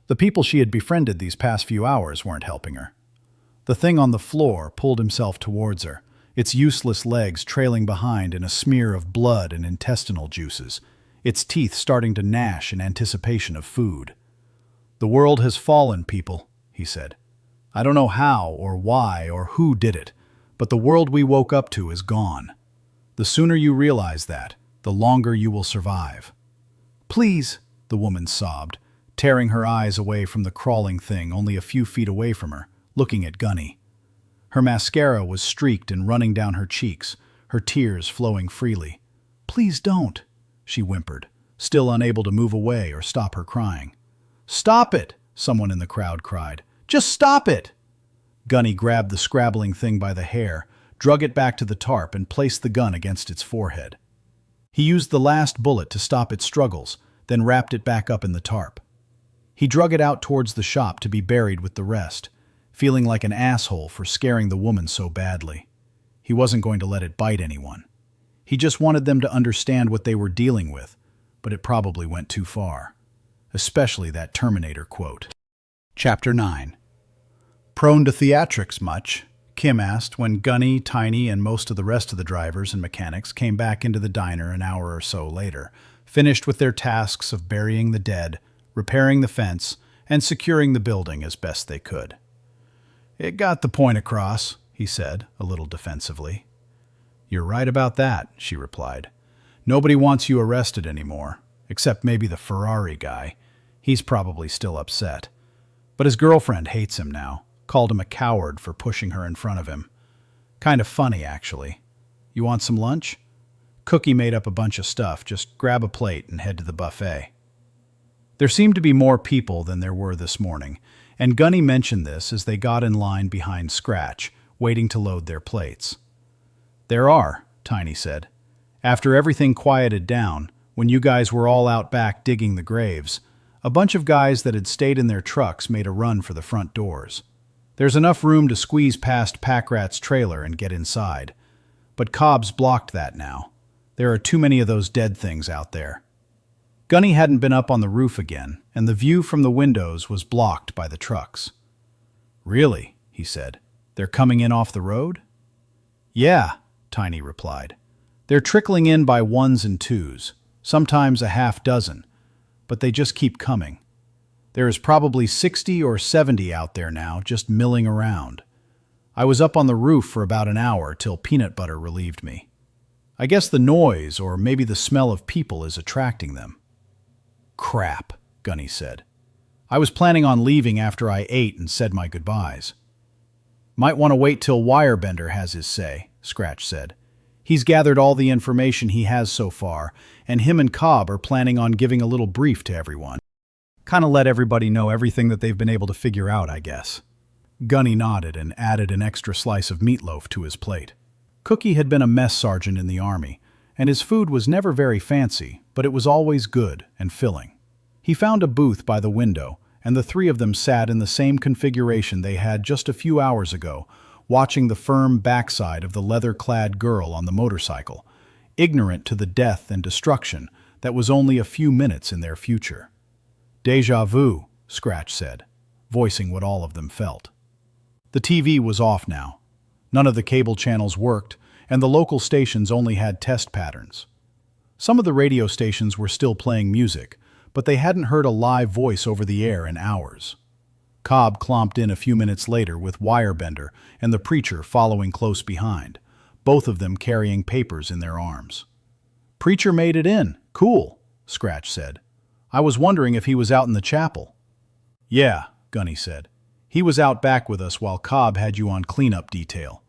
The people she had befriended these past few hours weren't helping her. The thing on the floor pulled himself towards her, its useless legs trailing behind in a smear of blood and intestinal juices, its teeth starting to gnash in anticipation of food. "The world has fallen, people," he said. "I don't know how or why or who did it, but the world we woke up to is gone. The sooner you realize that, the longer you will survive." "Please," the woman sobbed, tearing her eyes away from the crawling thing only a few feet away from her, looking at Gunny. Her mascara was streaked and running down her cheeks, her tears flowing freely. "Please don't," she whimpered, still unable to move away or stop her crying. "Stop it!" someone in the crowd cried. "Just stop it!" Gunny grabbed the scrabbling thing by the hair, drug it back to the tarp, and placed the gun against its forehead. He used the last bullet to stop its struggles, then wrapped it back up in the tarp. He drug it out towards the shop to be buried with the rest, feeling like an asshole for scaring the woman so badly. He wasn't going to let it bite anyone. He just wanted them to understand what they were dealing with, but it probably went too far. Especially that Terminator quote. Chapter 9. Prone to theatrics much? Kim asked when Gunny, Tiny, and most of the rest of the drivers and mechanics came back into the diner an hour or so later, finished with their tasks of burying the dead, repairing the fence, and securing the building as best they could. It got the point across, he said, a little defensively. You're right about that, she replied. Nobody wants you arrested anymore, except maybe the Ferrari guy. He's probably still upset. But his girlfriend hates him now, called him a coward for pushing her in front of him. Kind of funny, actually. You want some lunch? Cookie made up a bunch of stuff. Just grab a plate and head to the buffet. There seemed to be more people than there were this morning, and Gunny mentioned this as they got in line behind Scratch, waiting to load their plates. There are, Tiny said. After everything quieted down, when you guys were all out back digging the graves, a bunch of guys that had stayed in their trucks made a run for the front doors. There's enough room to squeeze past Packrat's trailer and get inside. But Cobb's blocked that now. There are too many of those dead things out there. Gunny hadn't been up on the roof again, and the view from the windows was blocked by the trucks. Really, he said. They're coming in off the road? Yeah, Tiny replied. They're trickling in by ones and twos, sometimes a half dozen, but they just keep coming. There is probably 60 or 70 out there now, just milling around. I was up on the roof for about an hour till peanut butter relieved me. I guess the noise, or maybe the smell of people, is attracting them. Crap, Gunny said. I was planning on leaving after I ate and said my goodbyes. Might want to wait till Wirebender has his say, Scratch said. He's gathered all the information he has so far, and him and Cobb are planning on giving a little brief to everyone. Kind of let everybody know everything that they've been able to figure out, I guess. Gunny nodded and added an extra slice of meatloaf to his plate. Cookie had been a mess sergeant in the army, and his food was never very fancy, but it was always good and filling. He found a booth by the window, and the three of them sat in the same configuration they had just a few hours ago, watching the firm backside of the leather-clad girl on the motorcycle, ignorant to the death and destruction that was only a few minutes in their future. Deja vu, Scratch said, voicing what all of them felt. The TV was off now. None of the cable channels worked, and the local stations only had test patterns. Some of the radio stations were still playing music, but they hadn't heard a live voice over the air in hours. Cobb clomped in a few minutes later with Wirebender and the preacher following close behind, both of them carrying papers in their arms. Preacher made it in. Cool, Scratch said. I was wondering if he was out in the chapel. Yeah, Gunny said. He was out back with us while Cobb had you on cleanup detail.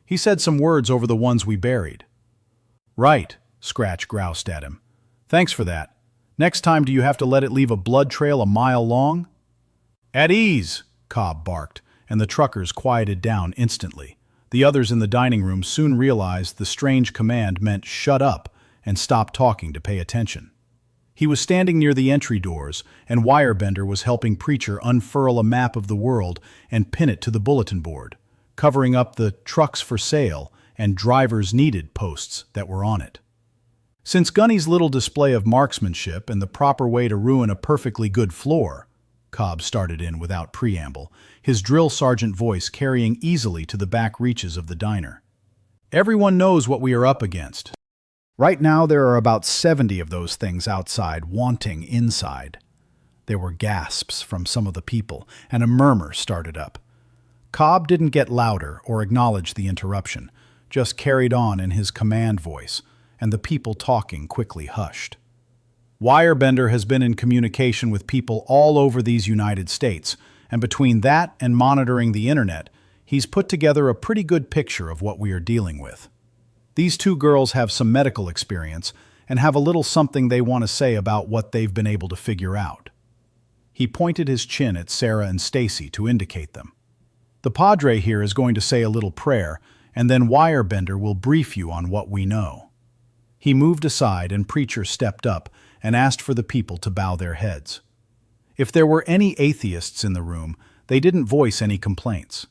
He said some words over the ones we buried. Right, Scratch groused at him. Thanks for that. Next time do you have to let it leave a blood trail a mile long? At ease, Cobb barked, and the truckers quieted down instantly. The others in the dining room soon realized the strange command meant shut up and stop talking to pay attention. He was standing near the entry doors, and Wirebender was helping Preacher unfurl a map of the world and pin it to the bulletin board, covering up the trucks for sale and drivers needed posts that were on it. Since Gunny's little display of marksmanship and the proper way to ruin a perfectly good floor, Cobb started in without preamble, his drill sergeant voice carrying easily to the back reaches of the diner. Everyone knows what we are up against. Right now there are about 70 of those things outside wanting inside. There were gasps from some of the people, and a murmur started up. Cobb didn't get louder or acknowledge the interruption, just carried on in his command voice, and the people talking quickly hushed. Wirebender has been in communication with people all over these United States, and between that and monitoring the internet, he's put together a pretty good picture of what we are dealing with. These two girls have some medical experience and have a little something they want to say about what they've been able to figure out. He pointed his chin at Sarah and Stacy to indicate them. The Padre here is going to say a little prayer, and then Wirebender will brief you on what we know. He moved aside and Preacher stepped up and asked for the people to bow their heads. If there were any atheists in the room, they didn't voice any complaints.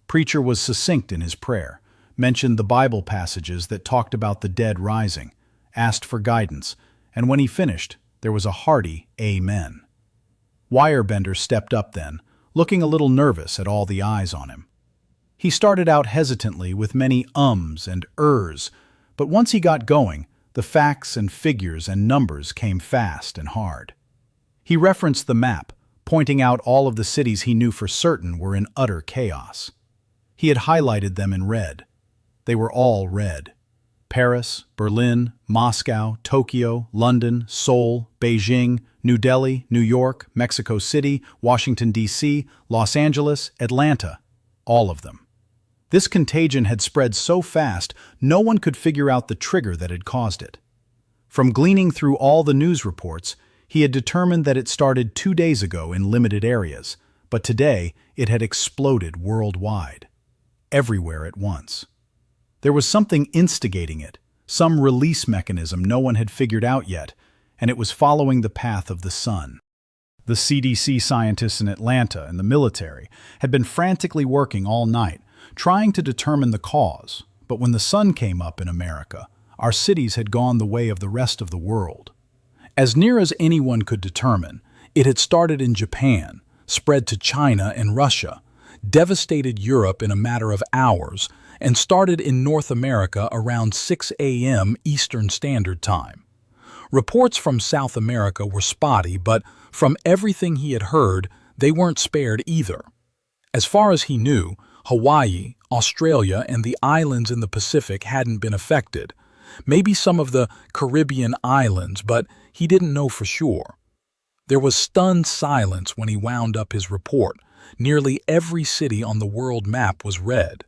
Preacher was succinct in his prayer, mentioned the Bible passages that talked about the dead rising, asked for guidance, and when he finished, there was a hearty amen. Wirebender stepped up then, looking a little nervous at all the eyes on him. He started out hesitantly with many ums and ers, but once he got going, the facts and figures and numbers came fast and hard. He referenced the map, pointing out all of the cities he knew for certain were in utter chaos. He had highlighted them in red. They were all red. Paris, Berlin, Moscow, Tokyo, London, Seoul, Beijing, New Delhi, New York, Mexico City, Washington, D.C., Los Angeles, Atlanta, all of them. This contagion had spread so fast, no one could figure out the trigger that had caused it. From gleaning through all the news reports, he had determined that it started 2 days ago in limited areas, but today it had exploded worldwide, everywhere at once. There was something instigating it, some release mechanism no one had figured out yet, and it was following the path of the sun. The CDC scientists in Atlanta and the military had been frantically working all night, trying to determine the cause, but when the sun came up in America, our cities had gone the way of the rest of the world. As near as anyone could determine, it had started in Japan, spread to China and Russia, devastated Europe in a matter of hours, and started in North America around 6 a.m. Eastern Standard Time. Reports from South America were spotty, but from everything he had heard, they weren't spared either. As far as he knew, Hawaii, Australia, and the islands in the Pacific hadn't been affected. Maybe some of the Caribbean islands, but he didn't know for sure. There was stunned silence when he wound up his report. Nearly every city on the world map was red,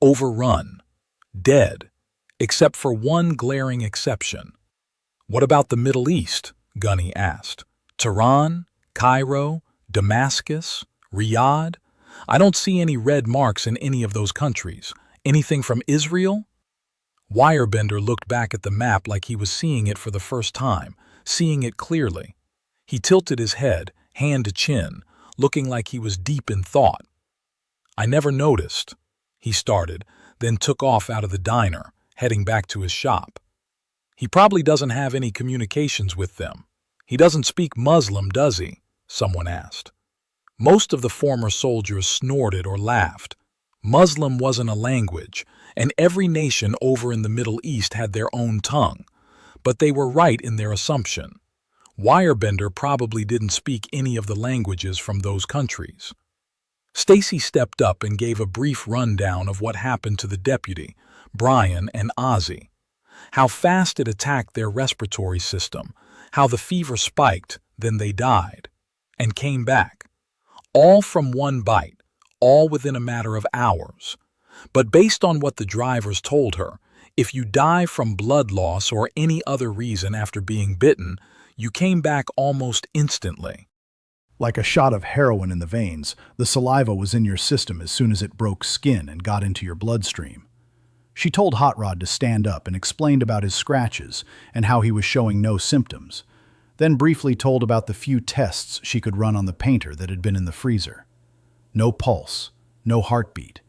overrun, dead, except for one glaring exception. "What about the Middle East?" Gunny asked. "Tehran, Cairo, Damascus, Riyadh? I don't see any red marks in any of those countries. Anything from Israel?" Wirebender looked back at the map like he was seeing it for the first time, seeing it clearly. He tilted his head, hand to chin, looking like he was deep in thought. "I never noticed," he started, then took off out of the diner, heading back to his shop. "He probably doesn't have any communications with them. He doesn't speak Muslim, does he?" someone asked. Most of the former soldiers snorted or laughed. Muslim wasn't a language, and every nation over in the Middle East had their own tongue. But they were right in their assumption. Wirebender probably didn't speak any of the languages from those countries. Stacy stepped up and gave a brief rundown of what happened to the deputy, Brian and Ozzy. How fast it attacked their respiratory system, how the fever spiked, then they died, and came back. All from one bite, all within a matter of hours. But based on what the drivers told her, if you die from blood loss or any other reason after being bitten, you came back almost instantly. Like a shot of heroin in the veins, the saliva was in your system as soon as it broke skin and got into your bloodstream. She told Hot Rod to stand up and explained about his scratches and how he was showing no symptoms, then briefly told about the few tests she could run on the painter that had been in the freezer. No pulse, no heartbeat,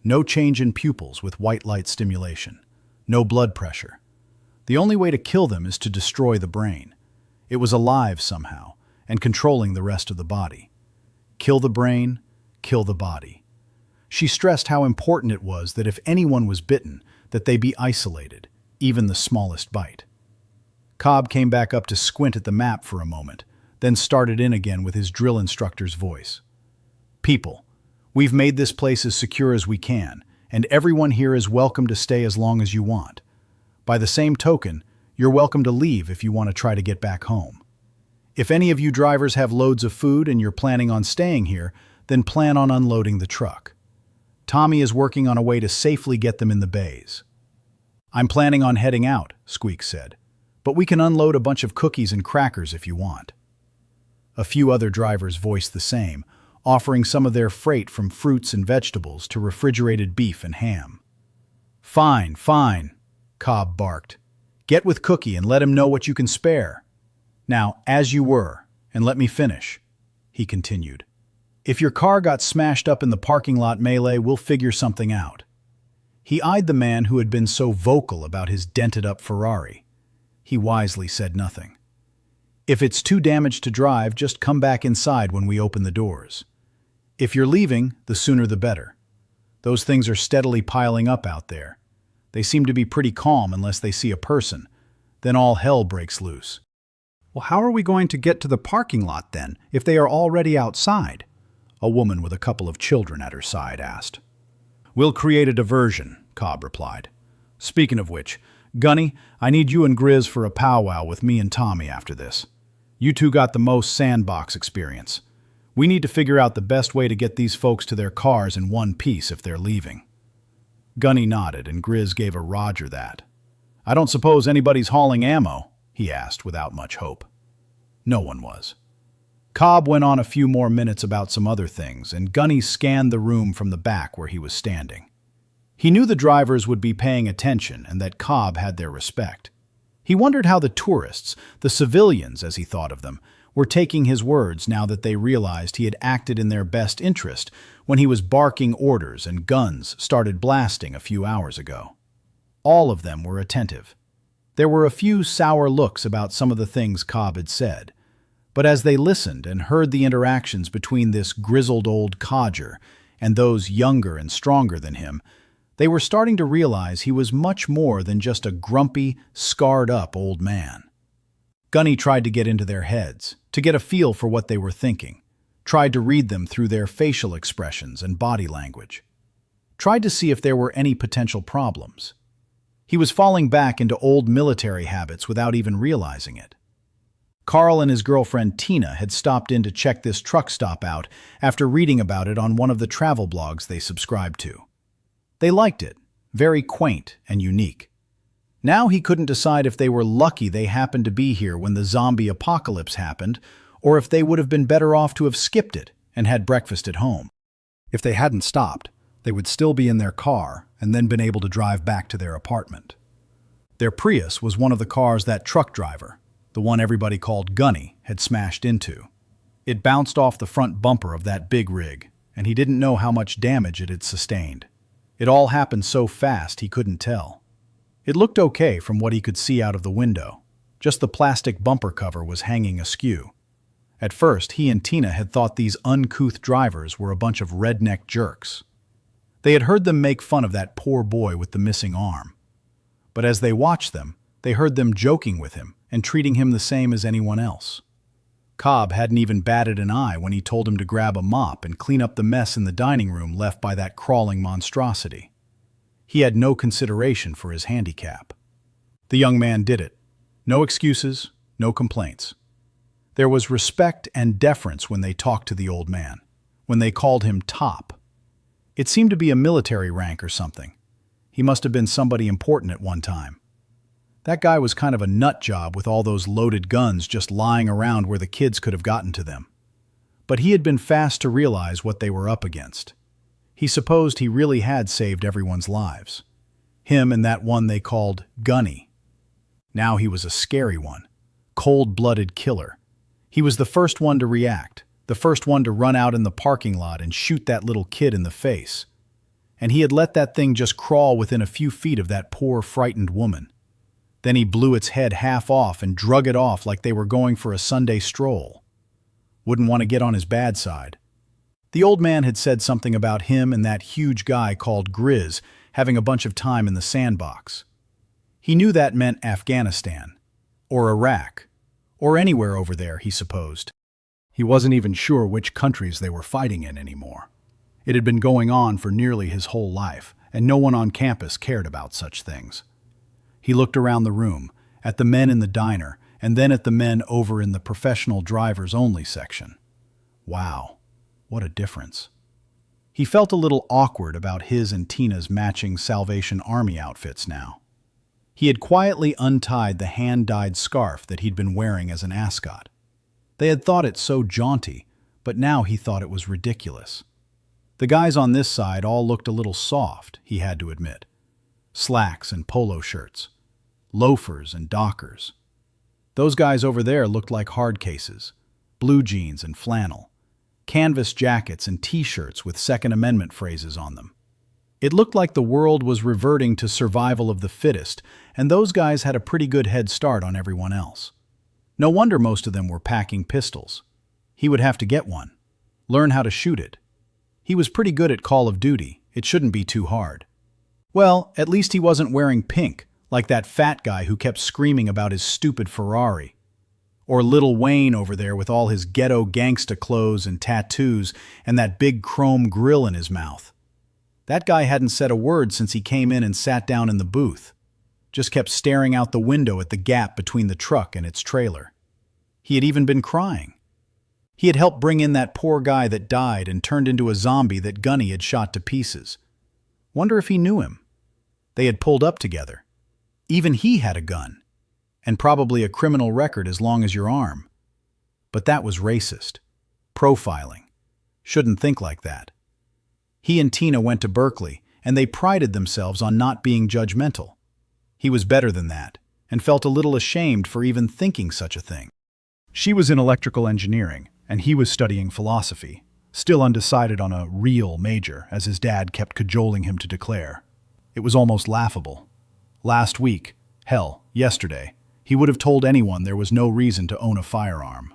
no change in pupils with white light stimulation, no blood pressure. The only way to kill them is to destroy the brain. It was alive somehow, and controlling the rest of the body. Kill the brain, kill the body. She stressed how important it was that if anyone was bitten, that they be isolated, even the smallest bite. Cobb came back up to squint at the map for a moment, then started in again with his drill instructor's voice. "People, we've made this place as secure as we can, and everyone here is welcome to stay as long as you want. By the same token, you're welcome to leave if you want to try to get back home. If any of you drivers have loads of food and you're planning on staying here, then plan on unloading the truck. Tommy is working on a way to safely get them in the bays." "I'm planning on heading out," Squeak said, "but we can unload a bunch of cookies and crackers if you want." A few other drivers voiced the same, offering some of their freight from fruits and vegetables to refrigerated beef and ham. "Fine, fine," Cobb barked. "Get with Cookie and let him know what you can spare. Now, as you were, and let me finish," he continued. "If your car got smashed up in the parking lot melee, we'll figure something out." He eyed the man who had been so vocal about his dented-up Ferrari. He wisely said nothing. "If it's too damaged to drive, just come back inside when we open the doors. If you're leaving, the sooner the better. Those things are steadily piling up out there. They seem to be pretty calm unless they see a person. Then all hell breaks loose. Well, how are we going to get to the parking lot then, if they are already outside? A woman with a couple of children at her side asked. We'll create a diversion, Cobb replied. Speaking of which, Gunny, I need you and Grizz for a powwow with me and Tommy after this. You two got the most sandbox experience. We need to figure out the best way to get these folks to their cars in one piece if they're leaving. Gunny nodded, and Grizz gave a roger that. I don't suppose anybody's hauling ammo, he asked without much hope. No one was. Cobb went on a few more minutes about some other things, and Gunny scanned the room from the back where he was standing. He knew the drivers would be paying attention and that Cobb had their respect. He wondered how the tourists, the civilians as he thought of them, were taking his words now that they realized he had acted in their best interest when he was barking orders and guns started blasting a few hours ago. All of them were attentive. There were a few sour looks about some of the things Cobb had said, but as they listened and heard the interactions between this grizzled old codger and those younger and stronger than him, they were starting to realize he was much more than just a grumpy, scarred-up old man. Gunny tried to get into their heads, to get a feel for what they were thinking, tried to read them through their facial expressions and body language, tried to see if there were any potential problems. He was falling back into old military habits without even realizing it. Carl and his girlfriend Tina had stopped in to check this truck stop out after reading about it on one of the travel blogs they subscribed to. They liked it, very quaint and unique. Now he couldn't decide if they were lucky they happened to be here when the zombie apocalypse happened, or if they would have been better off to have skipped it and had breakfast at home. If they hadn't stopped, they would still be in their car and then been able to drive back to their apartment. Their Prius was one of the cars that truck driver, the one everybody called Gunny, had smashed into. It bounced off the front bumper of that big rig, and he didn't know how much damage it had sustained. It all happened so fast he couldn't tell. It looked okay from what he could see out of the window. Just the plastic bumper cover was hanging askew. At first, he and Tina had thought these uncouth drivers were a bunch of redneck jerks. They had heard them make fun of that poor boy with the missing arm. But as they watched them, they heard them joking with him and treating him the same as anyone else. Cobb hadn't even batted an eye when he told him to grab a mop and clean up the mess in the dining room left by that crawling monstrosity. He had no consideration for his handicap. The young man did it. No excuses, no complaints. There was respect and deference when they talked to the old man, when they called him Top. It seemed to be a military rank or something. He must have been somebody important at one time. That guy was kind of a nut job with all those loaded guns just lying around where the kids could have gotten to them. But he had been fast to realize what they were up against. He supposed he really had saved everyone's lives. Him and that one they called Gunny. Now he was a scary one, cold-blooded killer. He was the first one to react, the first one to run out in the parking lot and shoot that little kid in the face. And he had let that thing just crawl within a few feet of that poor, frightened woman. Then he blew its head half off and drug it off like they were going for a Sunday stroll. Wouldn't want to get on his bad side. The old man had said something about him and that huge guy called Grizz having a bunch of time in the sandbox. He knew that meant Afghanistan, or Iraq, or anywhere over there, he supposed. He wasn't even sure which countries they were fighting in anymore. It had been going on for nearly his whole life, and no one on campus cared about such things. He looked around the room, at the men in the diner, and then at the men over in the professional drivers-only section. Wow, what a difference. He felt a little awkward about his and Tina's matching Salvation Army outfits now. He had quietly untied the hand-dyed scarf that he'd been wearing as an ascot. They had thought it so jaunty, but now he thought it was ridiculous. The guys on this side all looked a little soft, he had to admit. Slacks and polo shirts, loafers and dockers. Those guys over there looked like hard cases, blue jeans and flannel, canvas jackets and t-shirts with Second Amendment phrases on them. It looked like the world was reverting to survival of the fittest, and those guys had a pretty good head start on everyone else. No wonder most of them were packing pistols. He would have to get one, learn how to shoot it. He was pretty good at Call of Duty. It shouldn't be too hard. Well, at least he wasn't wearing pink, like that fat guy who kept screaming about his stupid Ferrari. Or Lil Wayne over there with all his ghetto gangsta clothes and tattoos and that big chrome grill in his mouth. That guy hadn't said a word since he came in and sat down in the booth. Just kept staring out the window at the gap between the truck and its trailer. He had even been crying. He had helped bring in that poor guy that died and turned into a zombie that Gunny had shot to pieces. Wonder if he knew him. They had pulled up together. Even he had a gun. And probably a criminal record as long as your arm. But that was racist. Profiling. Shouldn't think like that. He and Tina went to Berkeley, and they prided themselves on not being judgmental. He was better than that, and felt a little ashamed for even thinking such a thing. She was in electrical engineering, and he was studying philosophy, still undecided on a real major, as his dad kept cajoling him to declare. It was almost laughable. Last week, hell, yesterday, he would have told anyone there was no reason to own a firearm.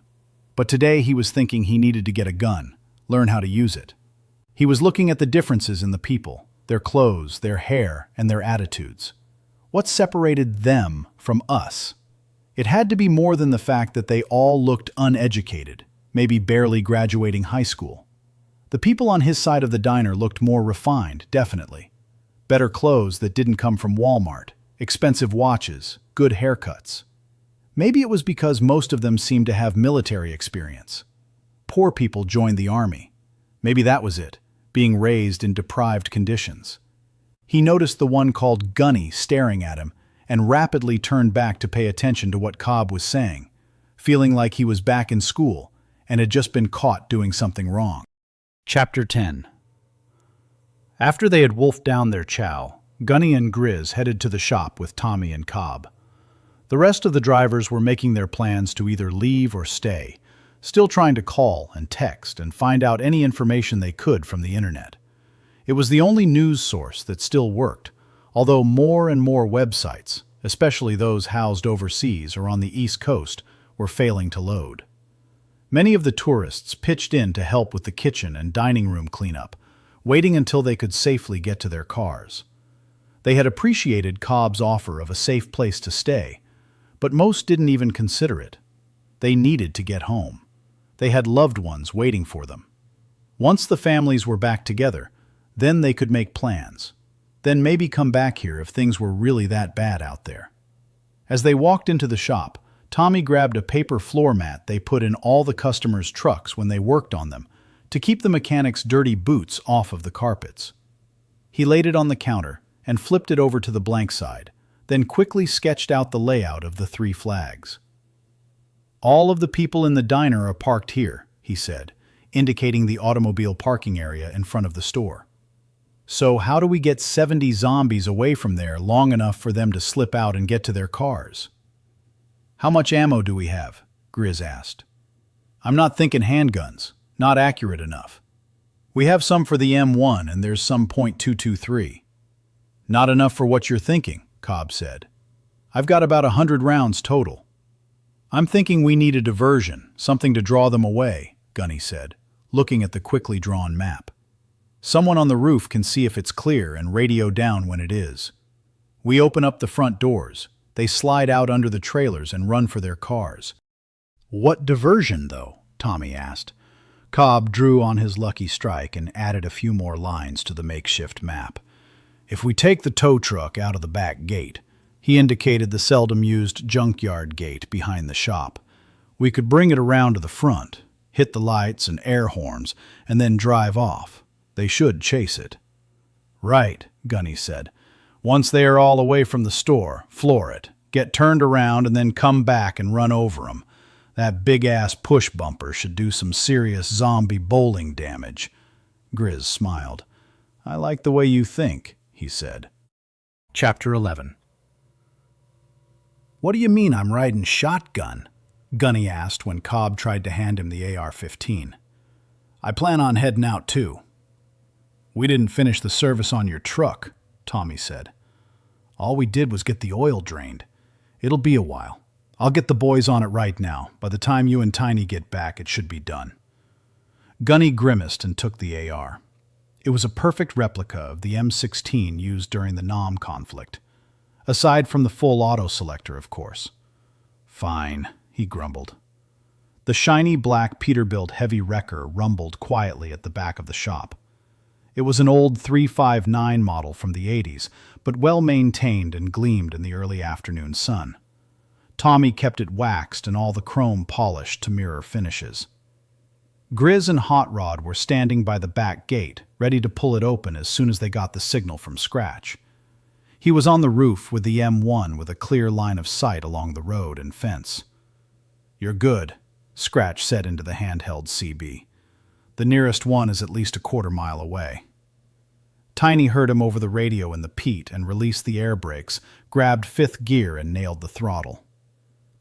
But today he was thinking he needed to get a gun, learn how to use it. He was looking at the differences in the people, their clothes, their hair, and their attitudes. What separated them from us? It had to be more than the fact that they all looked uneducated, maybe barely graduating high school. The people on his side of the diner looked more refined, definitely. Better clothes that didn't come from Walmart, expensive watches, good haircuts. Maybe it was because most of them seemed to have military experience. Poor people joined the army. Maybe that was it, being raised in deprived conditions. He noticed the one called Gunny staring at him and rapidly turned back to pay attention to what Cobb was saying, feeling like he was back in school and had just been caught doing something wrong. Chapter 10. After they had wolfed down their chow, Gunny and Grizz headed to the shop with Tommy and Cobb. The rest of the drivers were making their plans to either leave or stay, still trying to call and text and find out any information they could from the internet. It was the only news source that still worked, although more and more websites, especially those housed overseas or on the East Coast, were failing to load. Many of the tourists pitched in to help with the kitchen and dining room cleanup, waiting until they could safely get to their cars. They had appreciated Cobb's offer of a safe place to stay, but most didn't even consider it. They needed to get home. They had loved ones waiting for them. Once the families were back together, then they could make plans. Then maybe come back here if things were really that bad out there. As they walked into the shop, Tommy grabbed a paper floor mat they put in all the customers' trucks when they worked on them to keep the mechanics' dirty boots off of the carpets. He laid it on the counter and flipped it over to the blank side, then quickly sketched out the layout of the 3 flags. All of the people in the diner are parked here, he said, indicating the automobile parking area in front of the store. So how do we get 70 zombies away from there long enough for them to slip out and get to their cars? How much ammo do we have? Grizz asked. I'm not thinking handguns. Not accurate enough. We have some for the M1 and there's some .223. Not enough for what you're thinking, Cobb said. I've got about 100 rounds total. I'm thinking we need a diversion, something to draw them away, Gunny said, looking at the quickly drawn map. Someone on the roof can see if it's clear and radio down when it is. We open up the front doors. They slide out under the trailers and run for their cars. What diversion, though? Tommy asked. Cobb drew on his lucky strike and added a few more lines to the makeshift map. If we take the tow truck out of the back gate, he indicated the seldom-used junkyard gate behind the shop. We could bring it around to the front, hit the lights and air horns, and then drive off. They should chase it. Right, Gunny said. Once they are all away from the store, floor it, get turned around, and then come back and run over 'em. That big-ass push bumper should do some serious zombie bowling damage. Grizz smiled. I like the way you think, he said. Chapter 11. What do you mean I'm riding shotgun? Gunny asked when Cobb tried to hand him the AR-15. I plan on heading out too. We didn't finish the service on your truck, Tommy said. All we did was get the oil drained. It'll be a while. I'll get the boys on it right now. By the time you and Tiny get back, it should be done. Gunny grimaced and took the AR. It was a perfect replica of the M16 used during the Nam conflict. Aside from the full auto selector, of course. Fine, he grumbled. The shiny black Peterbilt heavy wrecker rumbled quietly at the back of the shop. It was an old 359 model from the 80s, but well maintained and gleamed in the early afternoon sun. Tommy kept it waxed and all the chrome polished to mirror finishes. Grizz and Hot Rod were standing by the back gate, ready to pull it open as soon as they got the signal from Scratch. He was on the roof with the M1 with a clear line of sight along the road and fence. "You're good," Scratch said into the handheld CB. "The nearest one is at least a quarter-mile away." Tiny heard him over the radio in the Pete and released the air brakes, grabbed fifth gear and nailed the throttle.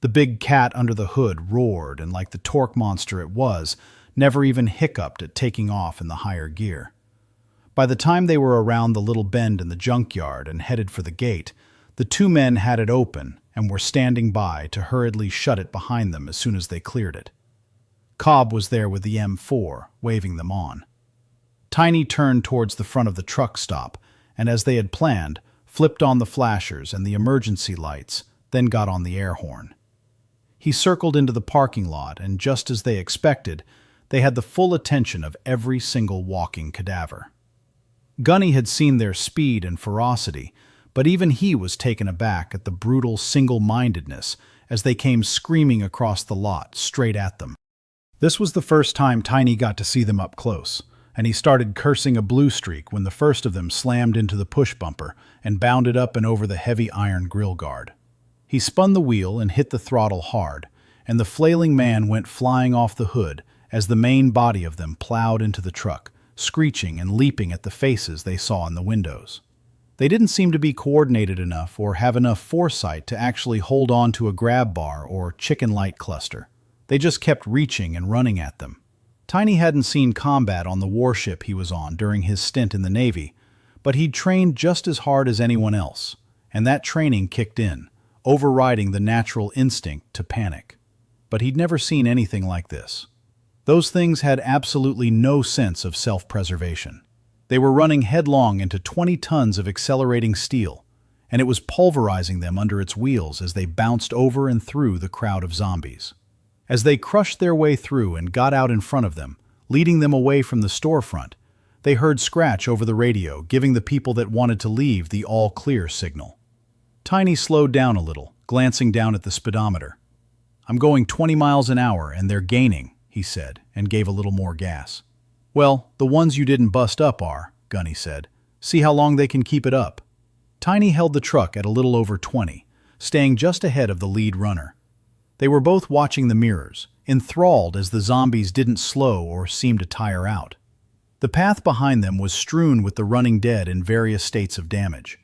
The big cat under the hood roared and, like the torque monster it was, never even hiccuped at taking off in the higher gear. By the time they were around the little bend in the junkyard and headed for the gate, the two men had it open and were standing by to hurriedly shut it behind them as soon as they cleared it. Cobb was there with the M4, waving them on. Tiny turned towards the front of the truck stop and, as they had planned, flipped on the flashers and the emergency lights, then got on the air horn. He circled into the parking lot, and just as they expected, they had the full attention of every single walking cadaver. Gunny had seen their speed and ferocity, but even he was taken aback at the brutal single-mindedness as they came screaming across the lot straight at them. This was the first time Tiny got to see them up close, and he started cursing a blue streak when the first of them slammed into the push bumper and bounded up and over the heavy iron grill guard. He spun the wheel and hit the throttle hard, and the flailing man went flying off the hood as the main body of them plowed into the truck, screeching and leaping at the faces they saw in the windows. They didn't seem to be coordinated enough or have enough foresight to actually hold on to a grab bar or chicken light cluster. They just kept reaching and running at them. Tiny hadn't seen combat on the warship he was on during his stint in the Navy, but he'd trained just as hard as anyone else, and that training kicked in, overriding the natural instinct to panic. But he'd never seen anything like this. Those things had absolutely no sense of self-preservation. They were running headlong into 20 tons of accelerating steel, and it was pulverizing them under its wheels as they bounced over and through the crowd of zombies. As they crushed their way through and got out in front of them, leading them away from the storefront, they heard Scratch over the radio giving the people that wanted to leave the all-clear signal. Tiny slowed down a little, glancing down at the speedometer. "I'm going 20 miles an hour and they're gaining," he said, and gave a little more gas. "Well, the ones you didn't bust up are," Gunny said. "See how long they can keep it up." Tiny held the truck at a little over 20, staying just ahead of the lead runner. They were both watching the mirrors, enthralled as the zombies didn't slow or seem to tire out. The path behind them was strewn with the running dead in various states of damage.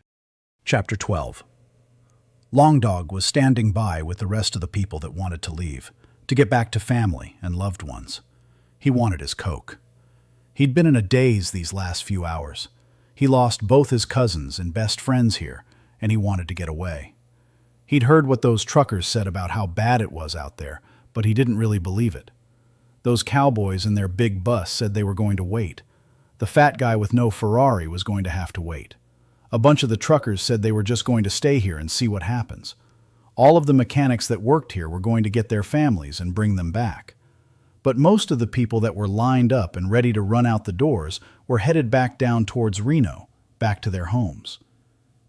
Chapter 12. Long Dog was standing by with the rest of the people that wanted to leave, to get back to family and loved ones. He wanted his Coke. He'd been in a daze these last few hours. He lost both his cousins and best friends here, and he wanted to get away. He'd heard what those truckers said about how bad it was out there, but he didn't really believe it. Those cowboys in their big bus said they were going to wait. The fat guy with no Ferrari was going to have to wait. A bunch of the truckers said they were just going to stay here and see what happens. All of the mechanics that worked here were going to get their families and bring them back. But most of the people that were lined up and ready to run out the doors were headed back down towards Reno, back to their homes.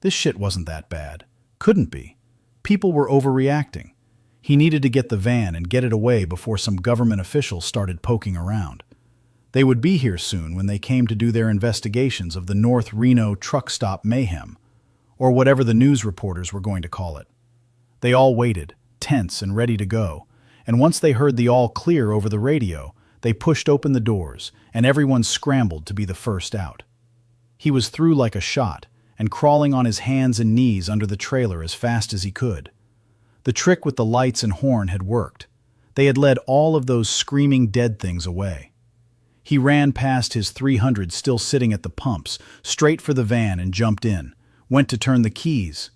This shit wasn't that bad. Couldn't be. People were overreacting. He needed to get the van and get it away before some government officials started poking around. They would be here soon when they came to do their investigations of the North Reno truck stop mayhem, or whatever the news reporters were going to call it. They all waited, tense and ready to go, and once they heard the all clear over the radio, they pushed open the doors, and everyone scrambled to be the first out. He was through like a shot, and crawling on his hands and knees under the trailer as fast as he could. The trick with the lights and horn had worked. They had led all of those screaming dead things away. He ran past his 300 still sitting at the pumps, straight for the van and jumped in, went to turn the keys.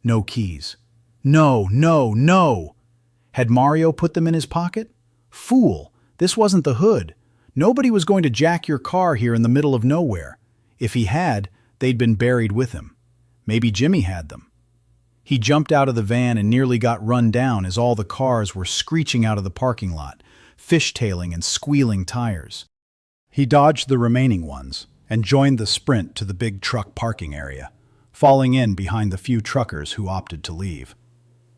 No keys. No, no, no! Had Mario put them in his pocket? Fool! This wasn't the hood. Nobody was going to jack your car here in the middle of nowhere. If he had, they'd been buried with him. Maybe Jimmy had them. He jumped out of the van and nearly got run down as all the cars were screeching out of the parking lot, fishtailing and squealing tires. He dodged the remaining ones and joined the sprint to the big truck parking area, falling in behind the few truckers who opted to leave.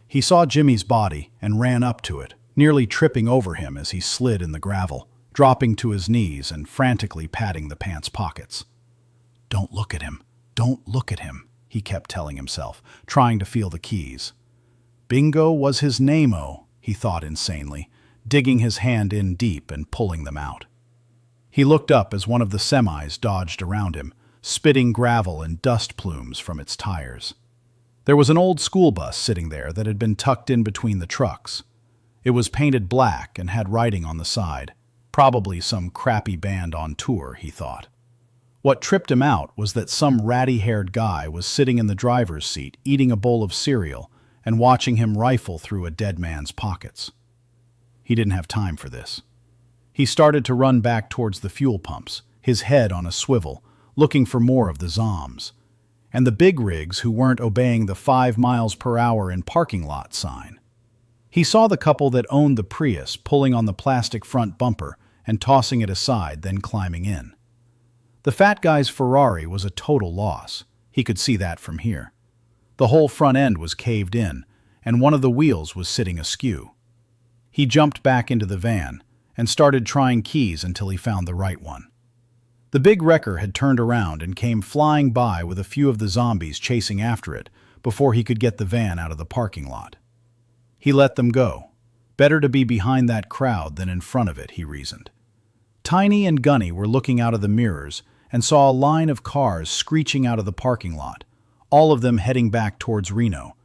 He saw Jimmy's body and ran up to it, nearly tripping over him as he slid in the gravel, dropping to his knees and frantically patting the pants pockets. "Don't look at him. Don't look at him," he kept telling himself, trying to feel the keys. Bingo was his name-o, he thought insanely, digging his hand in deep and pulling them out. He looked up as one of the semis dodged around him, spitting gravel and dust plumes from its tires. There was an old school bus sitting there that had been tucked in between the trucks. It was painted black and had writing on the side, probably some crappy band on tour, he thought. What tripped him out was that some ratty-haired guy was sitting in the driver's seat eating a bowl of cereal and watching him rifle through a dead man's pockets. He didn't have time for this. He started to run back towards the fuel pumps, his head on a swivel, looking for more of the zombs, and the big rigs who weren't obeying the 5 miles per hour in parking lot sign. He saw the couple that owned the Prius pulling on the plastic front bumper and tossing it aside, then climbing in. The fat guy's Ferrari was a total loss. He could see that from here. The whole front end was caved in, and one of the wheels was sitting askew. He jumped back into the van and started trying keys until he found the right one. The big wrecker had turned around and came flying by with a few of the zombies chasing after it before he could get the van out of the parking lot. He let them go. Better to be behind that crowd than in front of it, he reasoned. Tiny and Gunny were looking out of the mirrors and saw a line of cars screeching out of the parking lot, all of them heading back towards Reno,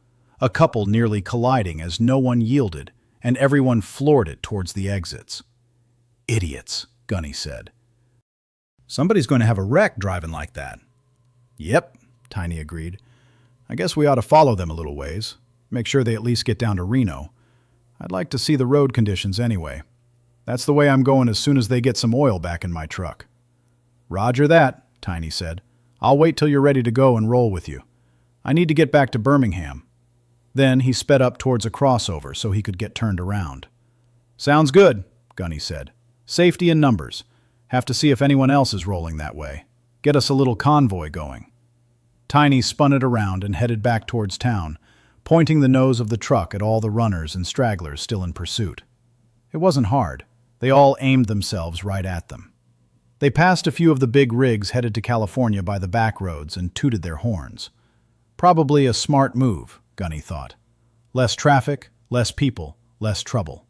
a couple nearly colliding as no one yielded and everyone floored it towards the exits. "Idiots," Gunny said. "Somebody's going to have a wreck driving like that." "Yep," Tiny agreed. "I guess we ought to follow them a little ways, make sure they at least get down to Reno. I'd like to see the road conditions anyway. That's the way I'm going as soon as they get some oil back in my truck." "Roger that," Tiny said. "I'll wait till you're ready to go and roll with you. I need to get back to Birmingham." Then he sped up towards a crossover so he could get turned around. "Sounds good," Gunny said. "Safety in numbers. Have to see if anyone else is rolling that way. Get us a little convoy going." Tiny spun it around and headed back towards town, pointing the nose of the truck at all the runners and stragglers still in pursuit. It wasn't hard. They all aimed themselves right at them. They passed a few of the big rigs headed to California by the back roads and tooted their horns. Probably a smart move, Gunny thought. Less traffic, less people, less trouble.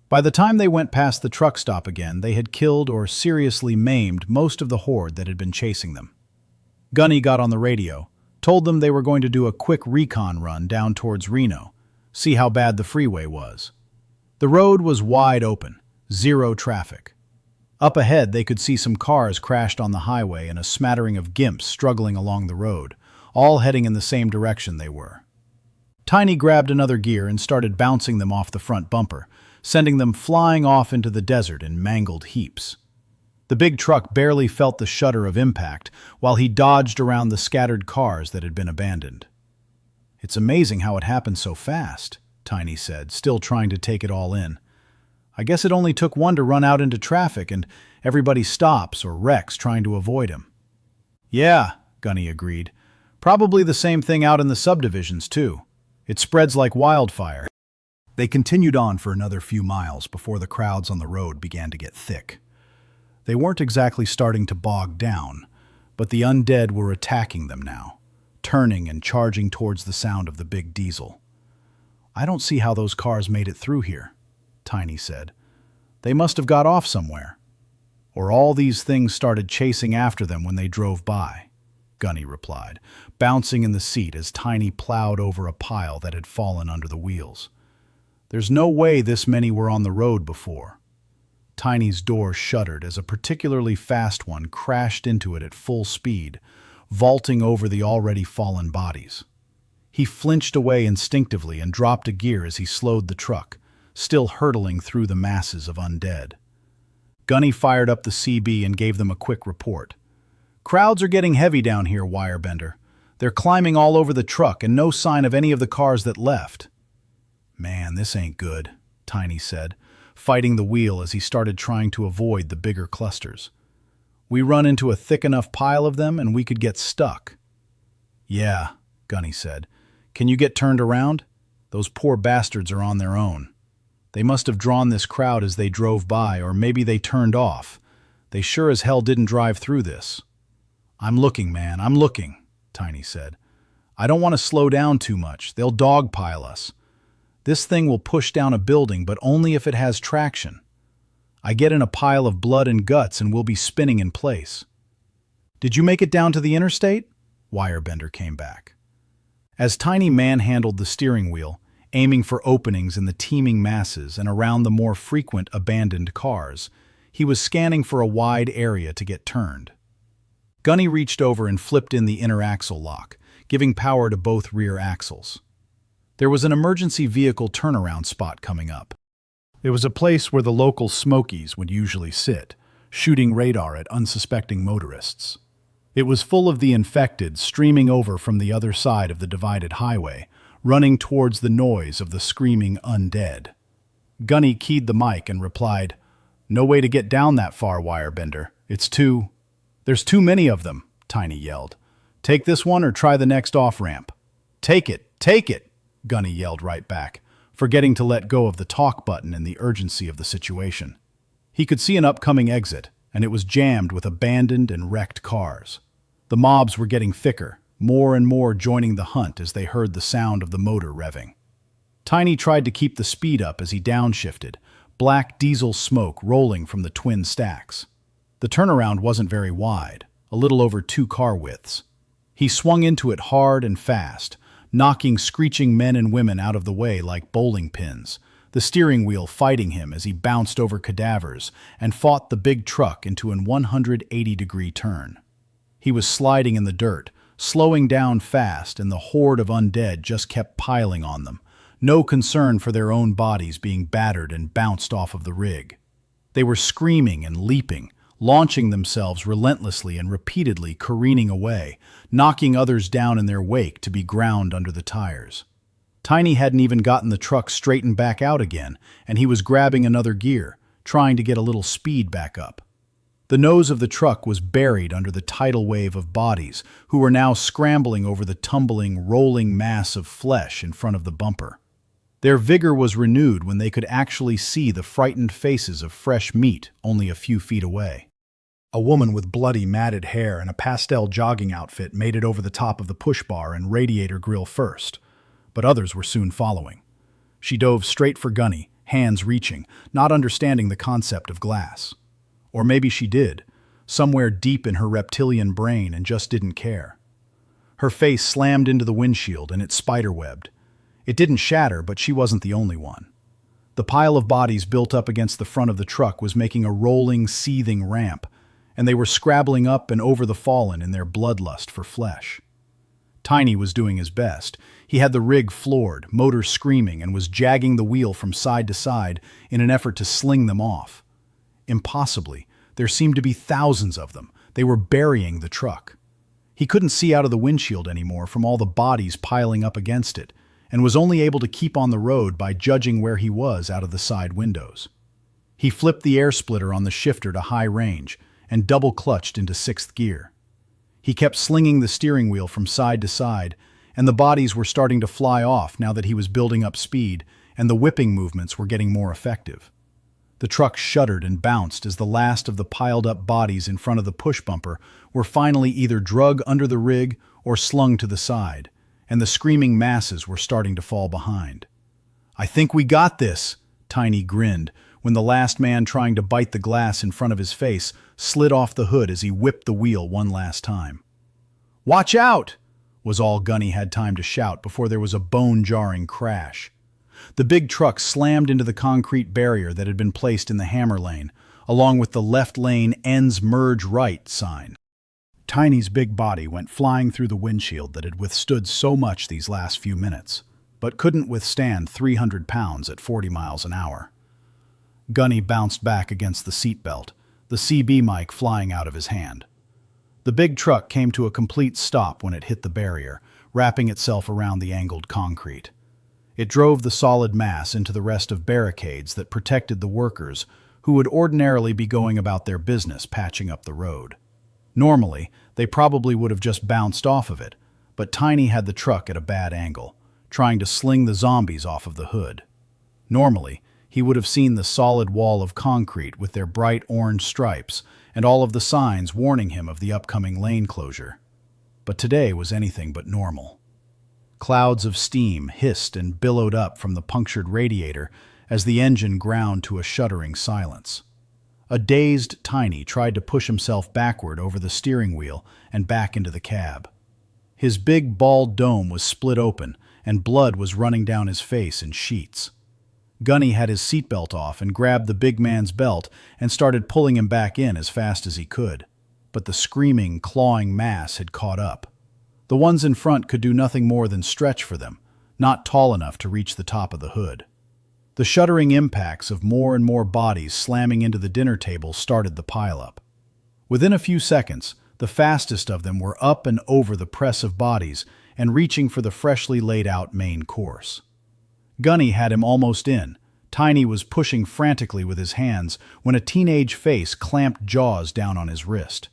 By the time they went past the truck stop again, they had killed or seriously maimed most of the horde that had been chasing them. Gunny got on the radio, told them they were going to do a quick recon run down towards Reno, see how bad the freeway was. The road was wide open, zero traffic. Up ahead, they could see some cars crashed on the highway and a smattering of gimps struggling along the road, all heading in the same direction they were. Tiny grabbed another gear and started bouncing them off the front bumper, sending them flying off into the desert in mangled heaps. The big truck barely felt the shudder of impact while he dodged around the scattered cars that had been abandoned. "It's amazing how it happened so fast," Tiny said, still trying to take it all in. "I guess it only took one to run out into traffic and everybody stops or wrecks trying to avoid him." "Yeah," Gunny agreed. "Probably the same thing out in the subdivisions, too. It spreads like wildfire." They continued on for another few miles before the crowds on the road began to get thick. They weren't exactly starting to bog down, but the undead were attacking them now, turning and charging towards the sound of the big diesel. "I don't see how those cars made it through here," Tiny said. "They must have got off somewhere. Or all these things started chasing after them when they drove by," Gunny replied, bouncing in the seat as Tiny plowed over a pile that had fallen under the wheels. "There's no way this many were on the road before." Tiny's door shuddered as a particularly fast one crashed into it at full speed, vaulting over the already fallen bodies. He flinched away instinctively and dropped a gear as he slowed the truck, still hurtling through the masses of undead. Gunny fired up the CB and gave them a quick report. "Crowds are getting heavy down here, Wirebender. They're climbing all over the truck and no sign of any of the cars that left." "Man, this ain't good," Tiny said, fighting the wheel as he started trying to avoid the bigger clusters. "We run into a thick enough pile of them and we could get stuck." "Yeah," Gunny said. "Can you get turned around? Those poor bastards are on their own. They must have drawn this crowd as they drove by, or maybe they turned off. They sure as hell didn't drive through this." "I'm looking, man, I'm looking," Tiny said. "I don't want to slow down too much. They'll dogpile us. This thing will push down a building, but only if it has traction. I get in a pile of blood and guts and we'll be spinning in place." "Did you make it down to the interstate?" Wirebender came back. As Tiny manhandled the steering wheel, aiming for openings in the teeming masses and around the more frequent abandoned cars, he was scanning for a wide area to get turned. Gunny reached over and flipped in the inner axle lock, giving power to both rear axles. There was an emergency vehicle turnaround spot coming up. It was a place where the local Smokies would usually sit, shooting radar at unsuspecting motorists. It was full of the infected streaming over from the other side of the divided highway, running towards the noise of the screaming undead. Gunny keyed the mic and replied, "No way to get down that far, Wirebender. There's too many of them," Tiny yelled. "Take this one or try the next off-ramp." Take it, Gunny yelled right back, forgetting to let go of the talk button in the urgency of the situation. He could see an upcoming exit, and it was jammed with abandoned and wrecked cars. The mobs were getting thicker, more and more joining the hunt as they heard the sound of the motor revving. Tiny tried to keep the speed up as he downshifted, black diesel smoke rolling from the twin stacks. The turnaround wasn't very wide, a little over 2 car widths. He swung into it hard and fast, knocking screeching men and women out of the way like bowling pins, the steering wheel fighting him as he bounced over cadavers and fought the big truck into an 180-degree turn. He was sliding in the dirt, slowing down fast, and the horde of undead just kept piling on them, no concern for their own bodies being battered and bounced off of the rig. They were screaming and leaping, launching themselves relentlessly and repeatedly careening away, knocking others down in their wake to be ground under the tires. Tiny hadn't even gotten the truck straightened back out again, and he was grabbing another gear, trying to get a little speed back up. The nose of the truck was buried under the tidal wave of bodies, who were now scrambling over the tumbling, rolling mass of flesh in front of the bumper. Their vigor was renewed when they could actually see the frightened faces of fresh meat only a few feet away. A woman with bloody, matted hair and a pastel jogging outfit made it over the top of the push bar and radiator grill first, but others were soon following. She dove straight for Gunny, hands reaching, not understanding the concept of glass. Or maybe she did, somewhere deep in her reptilian brain, and just didn't care. Her face slammed into the windshield and it spiderwebbed. It didn't shatter, but she wasn't the only one. The pile of bodies built up against the front of the truck was making a rolling, seething ramp, and they were scrabbling up and over the fallen in their bloodlust for flesh. Tiny was doing his best. He had the rig floored, motor screaming, and was jagging the wheel from side to side in an effort to sling them off. Impossibly, there seemed to be thousands of them. They were burying the truck. He couldn't see out of the windshield anymore from all the bodies piling up against it, and was only able to keep on the road by judging where he was out of the side windows. He flipped the air splitter on the shifter to high range and double-clutched into 6th gear. He kept slinging the steering wheel from side to side, and the bodies were starting to fly off now that he was building up speed, and the whipping movements were getting more effective. The truck shuddered and bounced as the last of the piled-up bodies in front of the push bumper were finally either drug under the rig or slung to the side, and the screaming masses were starting to fall behind. "I think we got this," Tiny grinned, when the last man trying to bite the glass in front of his face slid off the hood as he whipped the wheel one last time. "Watch out!" was all Gunny had time to shout before there was a bone-jarring crash. The big truck slammed into the concrete barrier that had been placed in the hammer lane, along with the left lane ends merge right sign. Tiny's big body went flying through the windshield that had withstood so much these last few minutes, but couldn't withstand 300 pounds at 40 miles an hour. Gunny bounced back against the seatbelt, the CB mic flying out of his hand. The big truck came to a complete stop when it hit the barrier, wrapping itself around the angled concrete. It drove the solid mass into the rest of barricades that protected the workers who would ordinarily be going about their business patching up the road. Normally, they probably would have just bounced off of it, but Tiny had the truck at a bad angle, trying to sling the zombies off of the hood. Normally, he would have seen the solid wall of concrete with their bright orange stripes and all of the signs warning him of the upcoming lane closure. But today was anything but normal. Clouds of steam hissed and billowed up from the punctured radiator as the engine ground to a shuddering silence. A dazed Tiny tried to push himself backward over the steering wheel and back into the cab. His big bald dome was split open and blood was running down his face in sheets. Gunny had his seatbelt off and grabbed the big man's belt and started pulling him back in as fast as he could. But the screaming, clawing mass had caught up. The ones in front could do nothing more than stretch for them, not tall enough to reach the top of the hood. The shuddering impacts of more and more bodies slamming into the dinner table started the pileup. Within a few seconds, the fastest of them were up and over the press of bodies and reaching for the freshly laid out main course. Gunny had him almost in. Tiny was pushing frantically with his hands when a teenage face clamped jaws down on his wrist.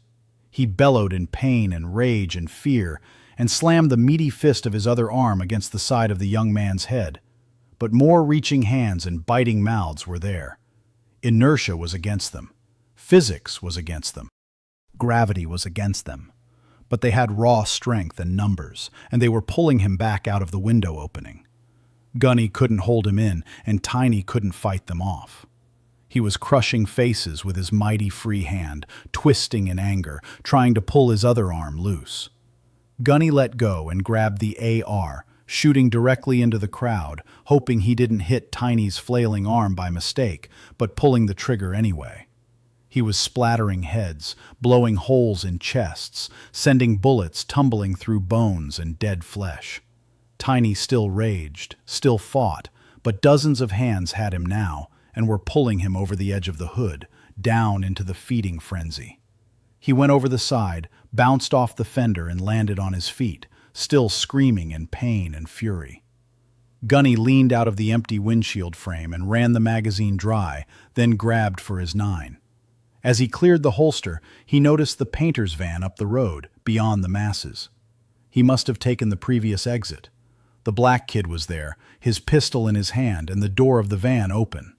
He bellowed in pain and rage and fear and slammed the meaty fist of his other arm against the side of the young man's head. But more reaching hands and biting mouths were there. Inertia was against them. Physics was against them. Gravity was against them. But they had raw strength and numbers, and they were pulling him back out of the window opening. Gunny couldn't hold him in, and Tiny couldn't fight them off. He was crushing faces with his mighty free hand, twisting in anger, trying to pull his other arm loose. Gunny let go and grabbed the AR, shooting directly into the crowd, hoping he didn't hit Tiny's flailing arm by mistake, but pulling the trigger anyway. He was splattering heads, blowing holes in chests, sending bullets tumbling through bones and dead flesh. Tiny still raged, still fought, but dozens of hands had him now and were pulling him over the edge of the hood, down into the feeding frenzy. He went over the side, bounced off the fender and landed on his feet, still screaming in pain and fury. Gunny leaned out of the empty windshield frame and ran the magazine dry, then grabbed for his 9. As he cleared the holster, he noticed the painter's van up the road, beyond the masses. He must have taken the previous exit. The black kid was there, his pistol in his hand and the door of the van open.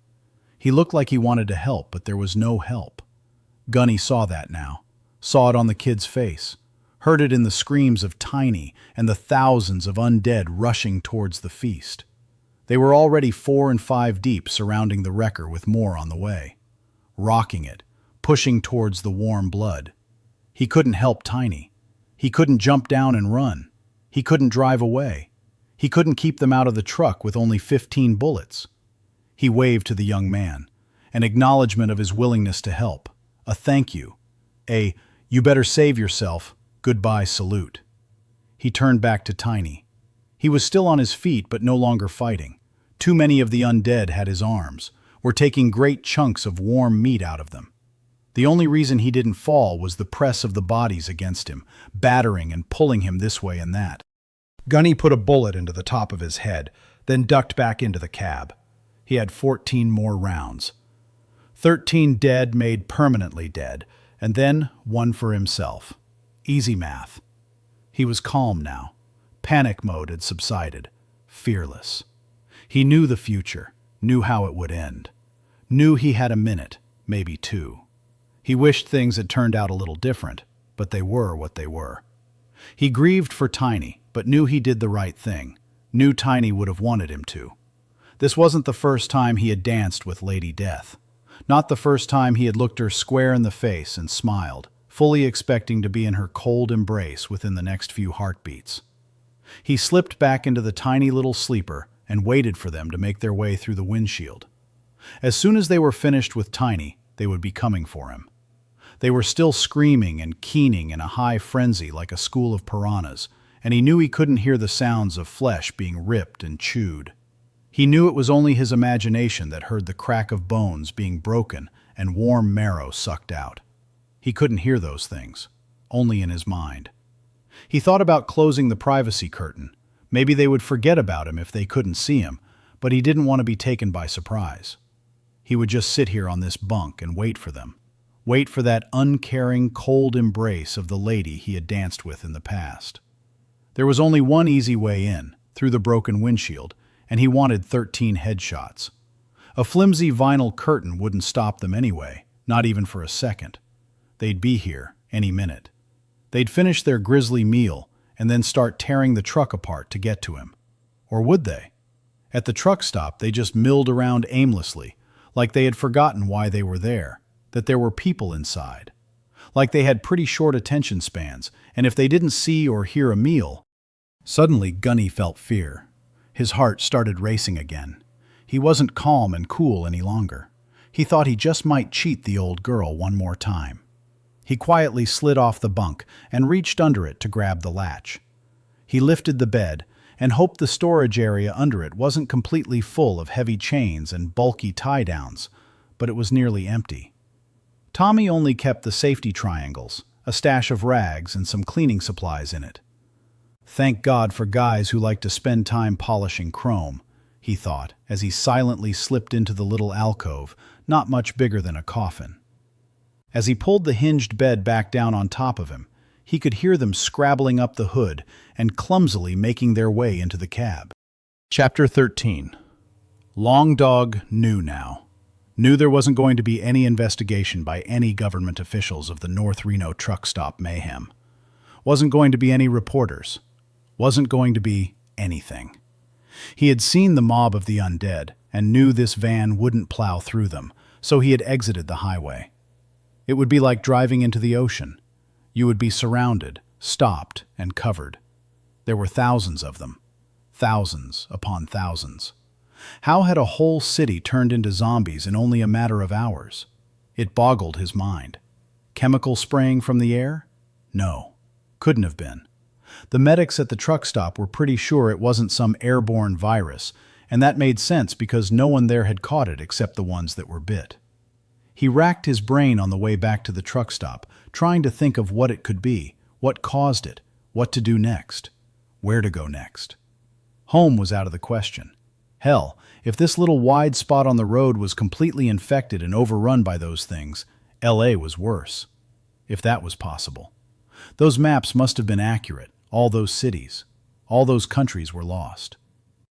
He looked like he wanted to help, but there was no help. Gunny saw that now, saw it on the kid's face, heard it in the screams of Tiny and the thousands of undead rushing towards the feast. They were already 4 and 5 deep surrounding the wrecker with more on the way, rocking it, pushing towards the warm blood. He couldn't help Tiny. He couldn't jump down and run. He couldn't drive away. He couldn't keep them out of the truck with only 15 bullets. He waved to the young man, an acknowledgement of his willingness to help, a thank you, a "you better save yourself, goodbye" salute. He turned back to Tiny. He was still on his feet but no longer fighting. Too many of the undead had his arms, were taking great chunks of warm meat out of them. The only reason he didn't fall was the press of the bodies against him, battering and pulling him this way and that. Gunny put a bullet into the top of his head, then ducked back into the cab. He had 14 more rounds. 13 dead made permanently dead, and then 1 for himself. Easy math. He was calm now. Panic mode had subsided. Fearless. He knew the future, knew how it would end. Knew he had a minute, maybe 2. He wished things had turned out a little different, but they were what they were. He grieved for Tiny, but knew he did the right thing. Knew Tiny would have wanted him to. This wasn't the first time he had danced with Lady Death. Not the first time he had looked her square in the face and smiled, fully expecting to be in her cold embrace within the next few heartbeats. He slipped back into the tiny little sleeper and waited for them to make their way through the windshield. As soon as they were finished with Tiny, they would be coming for him. They were still screaming and keening in a high frenzy like a school of piranhas, and he knew he couldn't hear the sounds of flesh being ripped and chewed. He knew it was only his imagination that heard the crack of bones being broken and warm marrow sucked out. He couldn't hear those things, only in his mind. He thought about closing the privacy curtain. Maybe they would forget about him if they couldn't see him, but he didn't want to be taken by surprise. He would just sit here on this bunk and wait for them. Wait for that uncaring, cold embrace of the lady he had danced with in the past. There was only one easy way in, through the broken windshield, and he wanted 13 headshots. A flimsy vinyl curtain wouldn't stop them anyway, not even for a second. They'd be here any minute. They'd finish their grisly meal and then start tearing the truck apart to get to him. Or would they? At the truck stop, they just milled around aimlessly, like they had forgotten why they were there, that there were people inside. Like they had pretty short attention spans, and if they didn't see or hear a meal... Suddenly, Gunny felt fear. His heart started racing again. He wasn't calm and cool any longer. He thought he just might cheat the old girl one more time. He quietly slid off the bunk and reached under it to grab the latch. He lifted the bed and hoped the storage area under it wasn't completely full of heavy chains and bulky tie-downs, but it was nearly empty. Tommy only kept the safety triangles, a stash of rags, and some cleaning supplies in it. Thank God for guys who like to spend time polishing chrome, he thought, as he silently slipped into the little alcove, not much bigger than a coffin. As he pulled the hinged bed back down on top of him, he could hear them scrabbling up the hood and clumsily making their way into the cab. Chapter 13. Long Dog knew now. Knew there wasn't going to be any investigation by any government officials of the North Reno truck stop mayhem. Wasn't going to be any reporters. Wasn't going to be anything. He had seen the mob of the undead and knew this van wouldn't plow through them, so he had exited the highway. It would be like driving into the ocean. You would be surrounded, stopped, and covered. There were thousands of them. Thousands upon thousands. How had a whole city turned into zombies in only a matter of hours? It boggled his mind. Chemical spraying from the air? No, couldn't have been. The medics at the truck stop were pretty sure it wasn't some airborne virus, and that made sense because no one there had caught it except the ones that were bit. He racked his brain on the way back to the truck stop, trying to think of what it could be, what caused it, what to do next, where to go next. Home was out of the question. Hell, if this little wide spot on the road was completely infected and overrun by those things, LA was worse. If that was possible. Those maps must have been accurate, all those cities. All those countries were lost.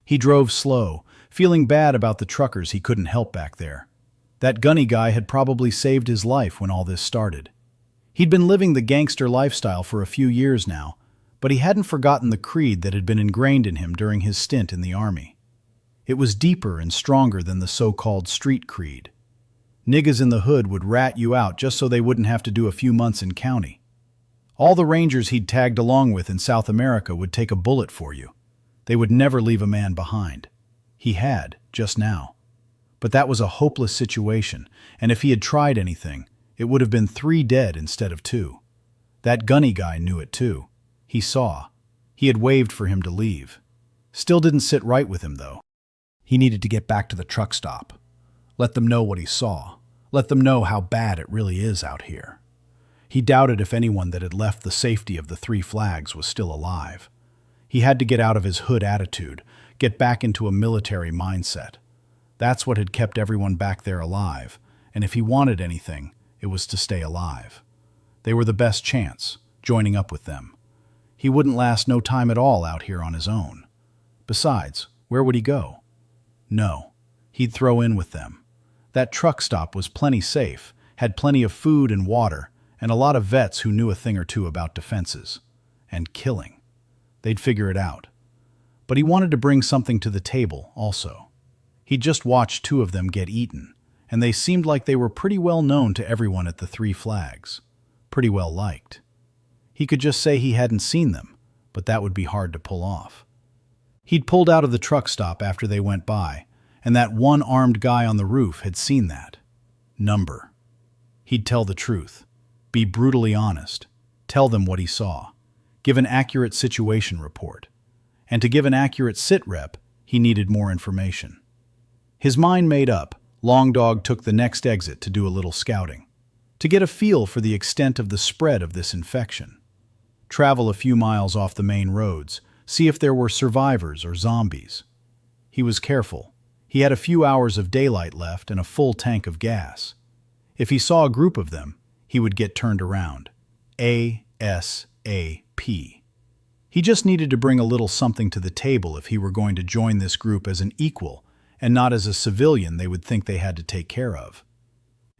He drove slow, feeling bad about the truckers he couldn't help back there. That Gunny guy had probably saved his life when all this started. He'd been living the gangster lifestyle for a few years now, but he hadn't forgotten the creed that had been ingrained in him during his stint in the army. It was deeper and stronger than the so-called street creed. Niggas in the hood would rat you out just so they wouldn't have to do a few months in county. All the rangers he'd tagged along with in South America would take a bullet for you. They would never leave a man behind. He had, just now. But that was a hopeless situation, and if he had tried anything, it would have been 3 dead instead of 2. That Gunny guy knew it too. He saw. He had waved for him to leave. Still didn't sit right with him, though. He needed to get back to the truck stop. Let them know what he saw. Let them know how bad it really is out here. He doubted if anyone that had left the safety of the 3 Flags was still alive. He had to get out of his hood attitude, get back into a military mindset. That's what had kept everyone back there alive, and if he wanted anything, it was to stay alive. They were the best chance, joining up with them. He wouldn't last no time at all out here on his own. Besides, where would he go? No, he'd throw in with them. That truck stop was plenty safe, had plenty of food and water, and a lot of vets who knew a thing or two about defenses. And killing. They'd figure it out. But he wanted to bring something to the table, also. He'd just watched 2 of them get eaten, and they seemed like they were pretty well known to everyone at the 3 Flags. Pretty well liked. He could just say he hadn't seen them, but that would be hard to pull off. He'd pulled out of the truck stop after they went by, and that one armed guy on the roof had seen that number. He'd tell the truth, be brutally honest, tell them what he saw, give an accurate situation report. And to give an accurate sit rep, he needed more information. His mind made up, Long Dog took the next exit to do a little scouting, to get a feel for the extent of the spread of this infection. Travel a few miles off the main roads, see if there were survivors or zombies. He was careful. He had a few hours of daylight left and a full tank of gas. If he saw a group of them, he would get turned around. ASAP. He just needed to bring a little something to the table if he were going to join this group as an equal and not as a civilian they would think they had to take care of.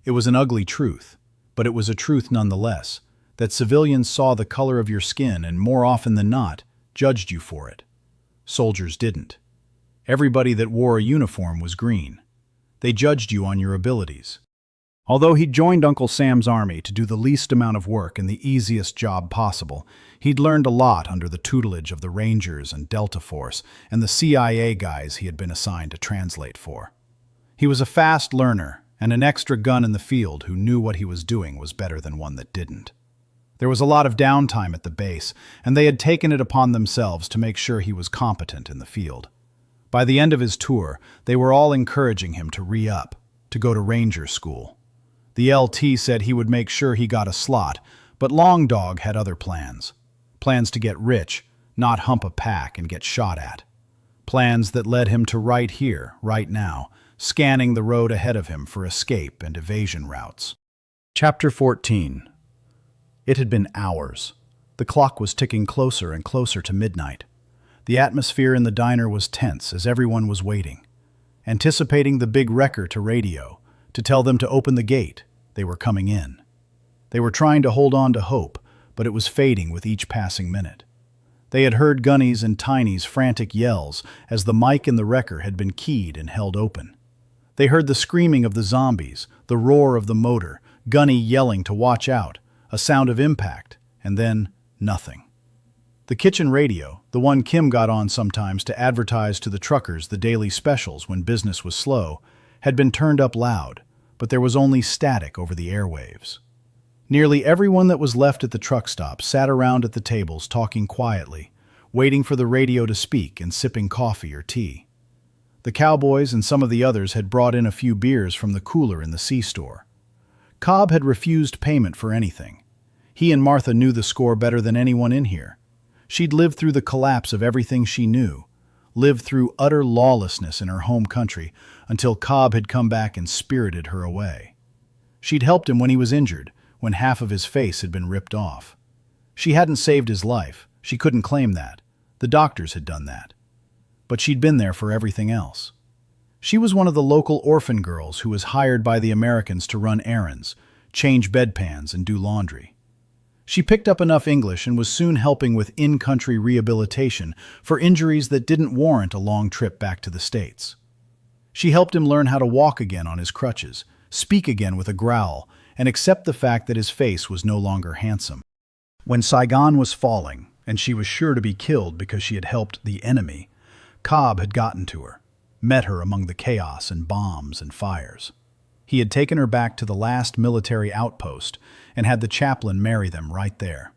It was an ugly truth, but it was a truth nonetheless, that civilians saw the color of your skin and more often than not judged you for it. Soldiers didn't. Everybody that wore a uniform was green. They judged you on your abilities. Although he'd joined Uncle Sam's army to do the least amount of work and the easiest job possible, he'd learned a lot under the tutelage of the Rangers and Delta Force and the CIA guys he had been assigned to translate for. He was a fast learner, and an extra gun in the field who knew what he was doing was better than one that didn't. There was a lot of downtime at the base, and they had taken it upon themselves to make sure he was competent in the field. By the end of his tour, they were all encouraging him to re-up, to go to Ranger School. The LT said he would make sure he got a slot, but Long Dog had other plans. Plans to get rich, not hump a pack and get shot at. Plans that led him to right here, right now, scanning the road ahead of him for escape and evasion routes. Chapter 14. It had been hours. The clock was ticking closer and closer to midnight. The atmosphere in the diner was tense as everyone was waiting, anticipating the big wrecker to radio, to tell them to open the gate. They were coming in. They were trying to hold on to hope, but it was fading with each passing minute. They had heard Gunny's and Tiny's frantic yells as the mic in the wrecker had been keyed and held open. They heard the screaming of the zombies, the roar of the motor, Gunny yelling to watch out, a sound of impact, and then nothing. The kitchen radio, the one Kim got on sometimes to advertise to the truckers the daily specials when business was slow, had been turned up loud, but there was only static over the airwaves. Nearly everyone that was left at the truck stop sat around at the tables talking quietly, waiting for the radio to speak and sipping coffee or tea. The cowboys and some of the others had brought in a few beers from the cooler in the C-store. Cobb had refused payment for anything. He and Martha knew the score better than anyone in here. She'd lived through the collapse of everything she knew, lived through utter lawlessness in her home country until Cobb had come back and spirited her away. She'd helped him when he was injured, when half of his face had been ripped off. She hadn't saved his life. She couldn't claim that. The doctors had done that. But she'd been there for everything else. She was one of the local orphan girls who was hired by the Americans to run errands, change bedpans, and do laundry. She picked up enough English and was soon helping with in-country rehabilitation for injuries that didn't warrant a long trip back to the States. She helped him learn how to walk again on his crutches, speak again with a growl, and accept the fact that his face was no longer handsome. When Saigon was falling, and she was sure to be killed because she had helped the enemy, Cobb had gotten to her, met her among the chaos and bombs and fires. He had taken her back to the last military outpost and had the chaplain marry them right there.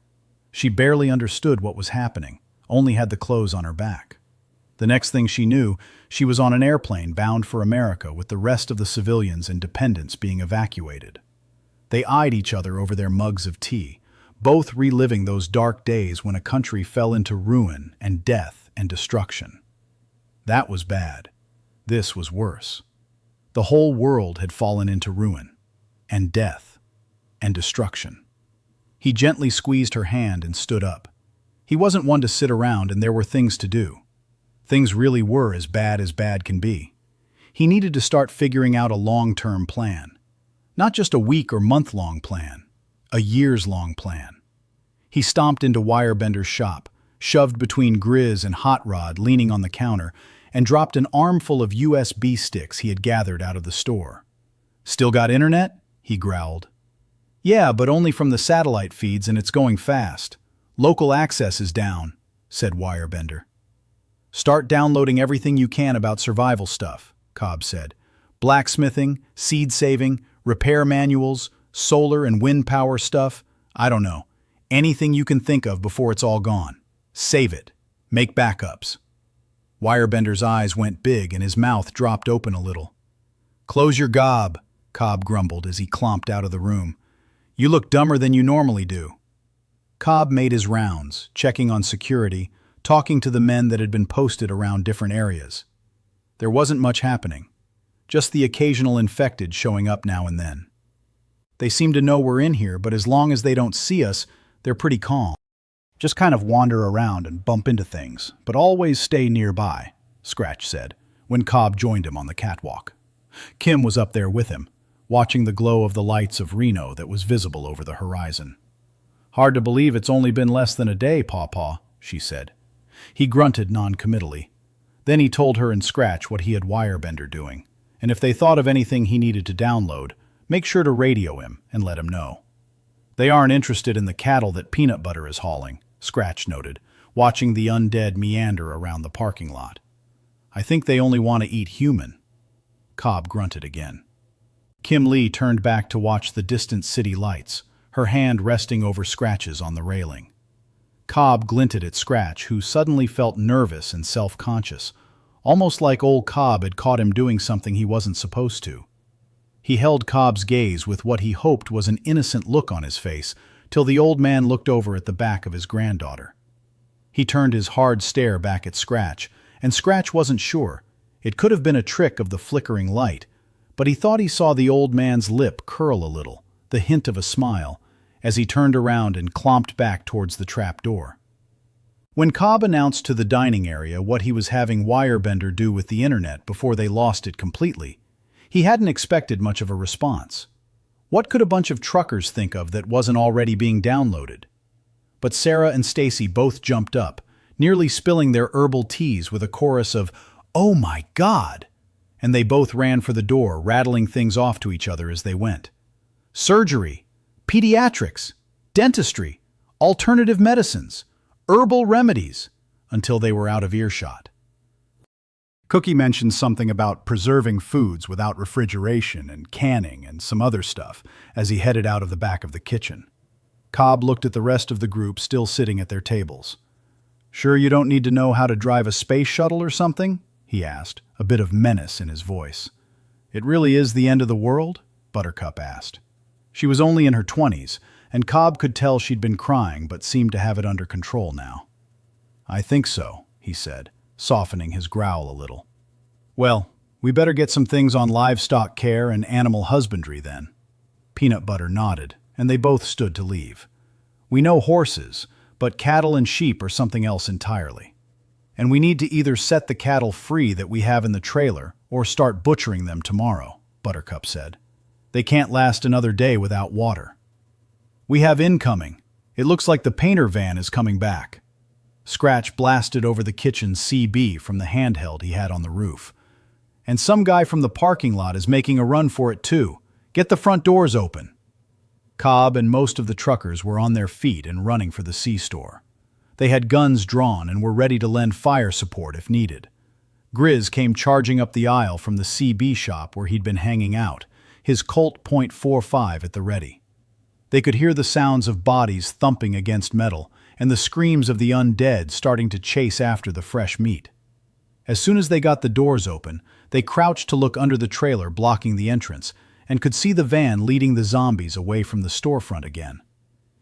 She barely understood what was happening, only had the clothes on her back. The next thing she knew, she was on an airplane bound for America with the rest of the civilians and dependents being evacuated. They eyed each other over their mugs of tea, both reliving those dark days when a country fell into ruin and death and destruction. That was bad. This was worse. The whole world had fallen into ruin, and death, and destruction. He gently squeezed her hand and stood up. He wasn't one to sit around, and there were things to do. Things really were as bad can be. He needed to start figuring out a long-term plan. Not just a week or month-long plan, a years-long plan. He stomped into Wirebender's shop, shoved between Grizz and Hot Rod leaning on the counter, and dropped an armful of USB sticks he had gathered out of the store. "Still got internet?" he growled. "Yeah, but only from the satellite feeds, and it's going fast. Local access is down," said Wirebender. "Start downloading everything you can about survival stuff," Cobb said. "Blacksmithing, seed saving, repair manuals, solar and wind power stuff. I don't know. Anything you can think of before it's all gone. Save it. Make backups." Wirebender's eyes went big and his mouth dropped open a little. "Close your gob," Cobb grumbled as he clomped out of the room. "You look dumber than you normally do." Cobb made his rounds, checking on security, talking to the men that had been posted around different areas. There wasn't much happening, just the occasional infected showing up now and then. They seem to know we're in here, but as long as they don't see us, they're pretty calm. "Just kind of wander around and bump into things, but always stay nearby," Scratch said, when Cobb joined him on the catwalk. Kim was up there with him, watching the glow of the lights of Reno that was visible over the horizon. "Hard to believe it's only been less than a day, Pawpaw," she said. He grunted non-committally. Then he told her and Scratch what he had Wirebender doing, and if they thought of anything he needed to download, make sure to radio him and let him know. "They aren't interested in the cattle that Peanut Butter is hauling," Scratch noted, watching the undead meander around the parking lot. "I think they only want to eat human." Cobb grunted again. Kim Lee turned back to watch the distant city lights, her hand resting over Scratch's on the railing. Cobb glinted at Scratch, who suddenly felt nervous and self-conscious, almost like old Cobb had caught him doing something he wasn't supposed to. He held Cobb's gaze with what he hoped was an innocent look on his face, till the old man looked over at the back of his granddaughter. He turned his hard stare back at Scratch, and Scratch wasn't sure. It could have been a trick of the flickering light, but he thought he saw the old man's lip curl a little, the hint of a smile, as he turned around and clomped back towards the trap door. When Cobb announced to the dining area what he was having Wirebender do with the internet before they lost it completely, he hadn't expected much of a response. What could a bunch of truckers think of that wasn't already being downloaded? But Sarah and Stacy both jumped up, nearly spilling their herbal teas with a chorus of, "Oh my God!" and they both ran for the door, rattling things off to each other as they went. Surgery, pediatrics, dentistry, alternative medicines, herbal remedies, until they were out of earshot. Cookie mentioned something about preserving foods without refrigeration and canning and some other stuff as he headed out of the back of the kitchen. Cobb looked at the rest of the group still sitting at their tables. "Sure you don't need to know how to drive a space shuttle or something?" he asked, a bit of menace in his voice. "It really is the end of the world?" Buttercup asked. She was only in her 20s, and Cobb could tell she'd been crying but seemed to have it under control now. "I think so," he said, softening his growl a little. "Well, we better get some things on livestock care and animal husbandry then." Peanut Butter nodded, and they both stood to leave. "We know horses, but cattle and sheep are something else entirely. And we need to either set the cattle free that we have in the trailer or start butchering them tomorrow," Buttercup said. "They can't last another day without water." "We have incoming. It looks like the painter van is coming back." Scratch blasted over the kitchen's CB from the handheld he had on the roof. "And some guy from the parking lot is making a run for it too. Get the front doors open." Cobb and most of the truckers were on their feet and running for the C-store. They had guns drawn and were ready to lend fire support if needed. Grizz came charging up the aisle from the CB shop where he'd been hanging out, his Colt .45 at the ready. They could hear the sounds of bodies thumping against metal and the screams of the undead starting to chase after the fresh meat. As soon as they got the doors open, they crouched to look under the trailer blocking the entrance and could see the van leading the zombies away from the storefront again.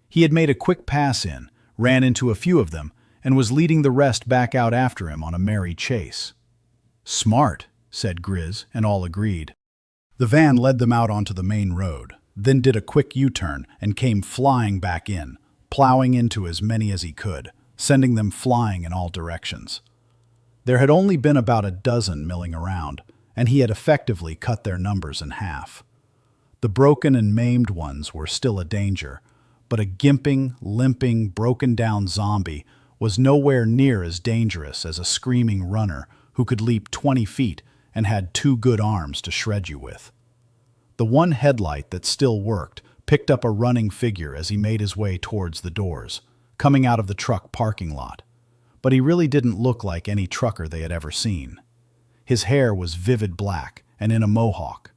He had made a quick pass in, ran into a few of them, and was leading the rest back out after him on a merry chase. "Smart," said Grizz, and all agreed. The van led them out onto the main road, then did a quick U-turn and came flying back in, plowing into as many as he could, sending them flying in all directions. There had only been about a dozen milling around, and he had effectively cut their numbers in half. The broken and maimed ones were still a danger, but a gimping, limping, broken-down zombie was nowhere near as dangerous as a screaming runner who could leap 20 feet and had 2 good arms to shred you with. The one headlight that still worked picked up a running figure as he made his way towards the doors, coming out of the truck parking lot. But he really didn't look like any trucker they had ever seen. His hair was vivid black and in a mohawk.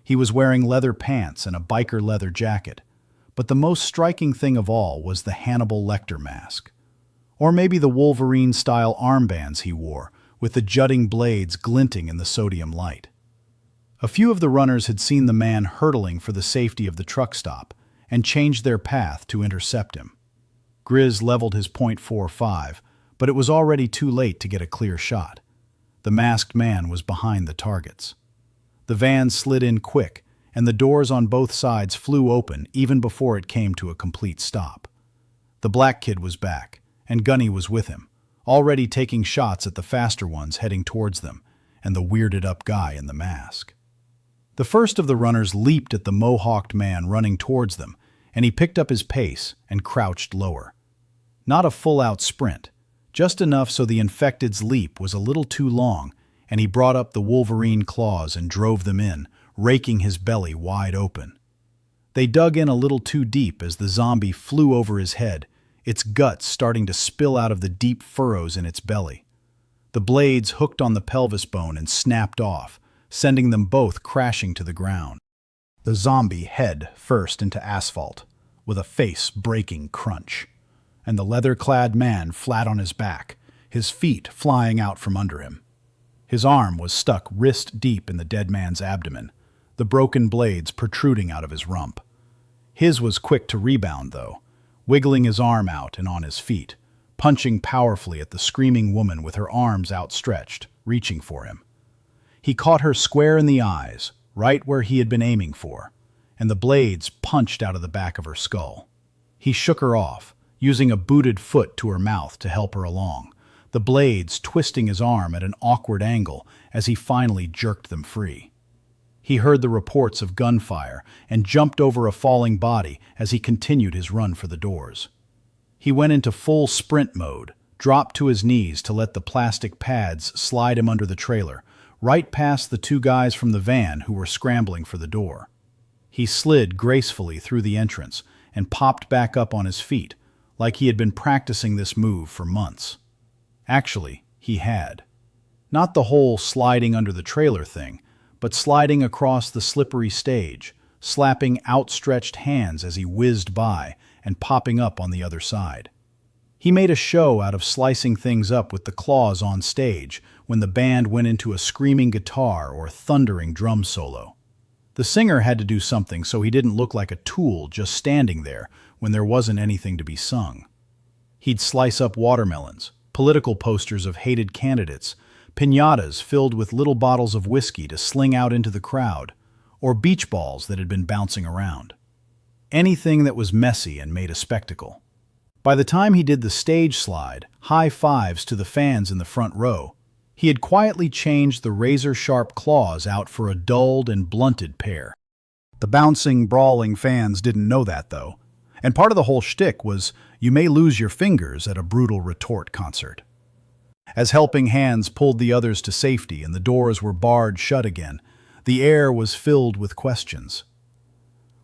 He was wearing leather pants and a biker leather jacket, but the most striking thing of all was the Hannibal Lecter mask. Or maybe the Wolverine-style armbands he wore, with the jutting blades glinting in the sodium light. A few of the runners had seen the man hurtling for the safety of the truck stop and changed their path to intercept him. Grizz leveled his .45, but it was already too late to get a clear shot. The masked man was behind the targets. The van slid in quick, and the doors on both sides flew open even before it came to a complete stop. The black kid was back, and Gunny was with him, already taking shots at the faster ones heading towards them, and the weirded-up guy in the mask. The first of the runners leaped at the mohawked man running towards them, and he picked up his pace and crouched lower. Not a full-out sprint, just enough so the infected's leap was a little too long, and he brought up the Wolverine claws and drove them in, raking his belly wide open. They dug in a little too deep as the zombie flew over his head, its guts starting to spill out of the deep furrows in its belly. The blades hooked on the pelvis bone and snapped off, sending them both crashing to the ground. The zombie head first into asphalt, with a face-breaking crunch, and the leather-clad man flat on his back, his feet flying out from under him. His arm was stuck wrist-deep in the dead man's abdomen, the broken blades protruding out of his rump. His was quick to rebound, though, wiggling his arm out and on his feet, punching powerfully at the screaming woman with her arms outstretched, reaching for him. He caught her square in the eyes, right where he had been aiming for, and the blades punched out of the back of her skull. He shook her off, using a booted foot to her mouth to help her along, the blades twisting his arm at an awkward angle as he finally jerked them free. He heard the reports of gunfire and jumped over a falling body as he continued his run for the doors. He went into full sprint mode, dropped to his knees to let the plastic pads slide him under the trailer, right past the two guys from the van who were scrambling for the door. He slid gracefully through the entrance and popped back up on his feet, like he had been practicing this move for months. Actually, he had. Not the whole sliding under the trailer thing, but sliding across the slippery stage, slapping outstretched hands as he whizzed by and popping up on the other side. He made a show out of slicing things up with the claws on stage when the band went into a screaming guitar or thundering drum solo. The singer had to do something so he didn't look like a tool just standing there when there wasn't anything to be sung. He'd slice up watermelons, political posters of hated candidates, piñatas filled with little bottles of whiskey to sling out into the crowd, or beach balls that had been bouncing around. Anything that was messy and made a spectacle. By the time he did the stage slide, high fives to the fans in the front row, he had quietly changed the razor-sharp claws out for a dulled and blunted pair. The bouncing, brawling fans didn't know that, though, and part of the whole shtick was you may lose your fingers at a brutal retort concert. As helping hands pulled the others to safety and the doors were barred shut again, the air was filled with questions.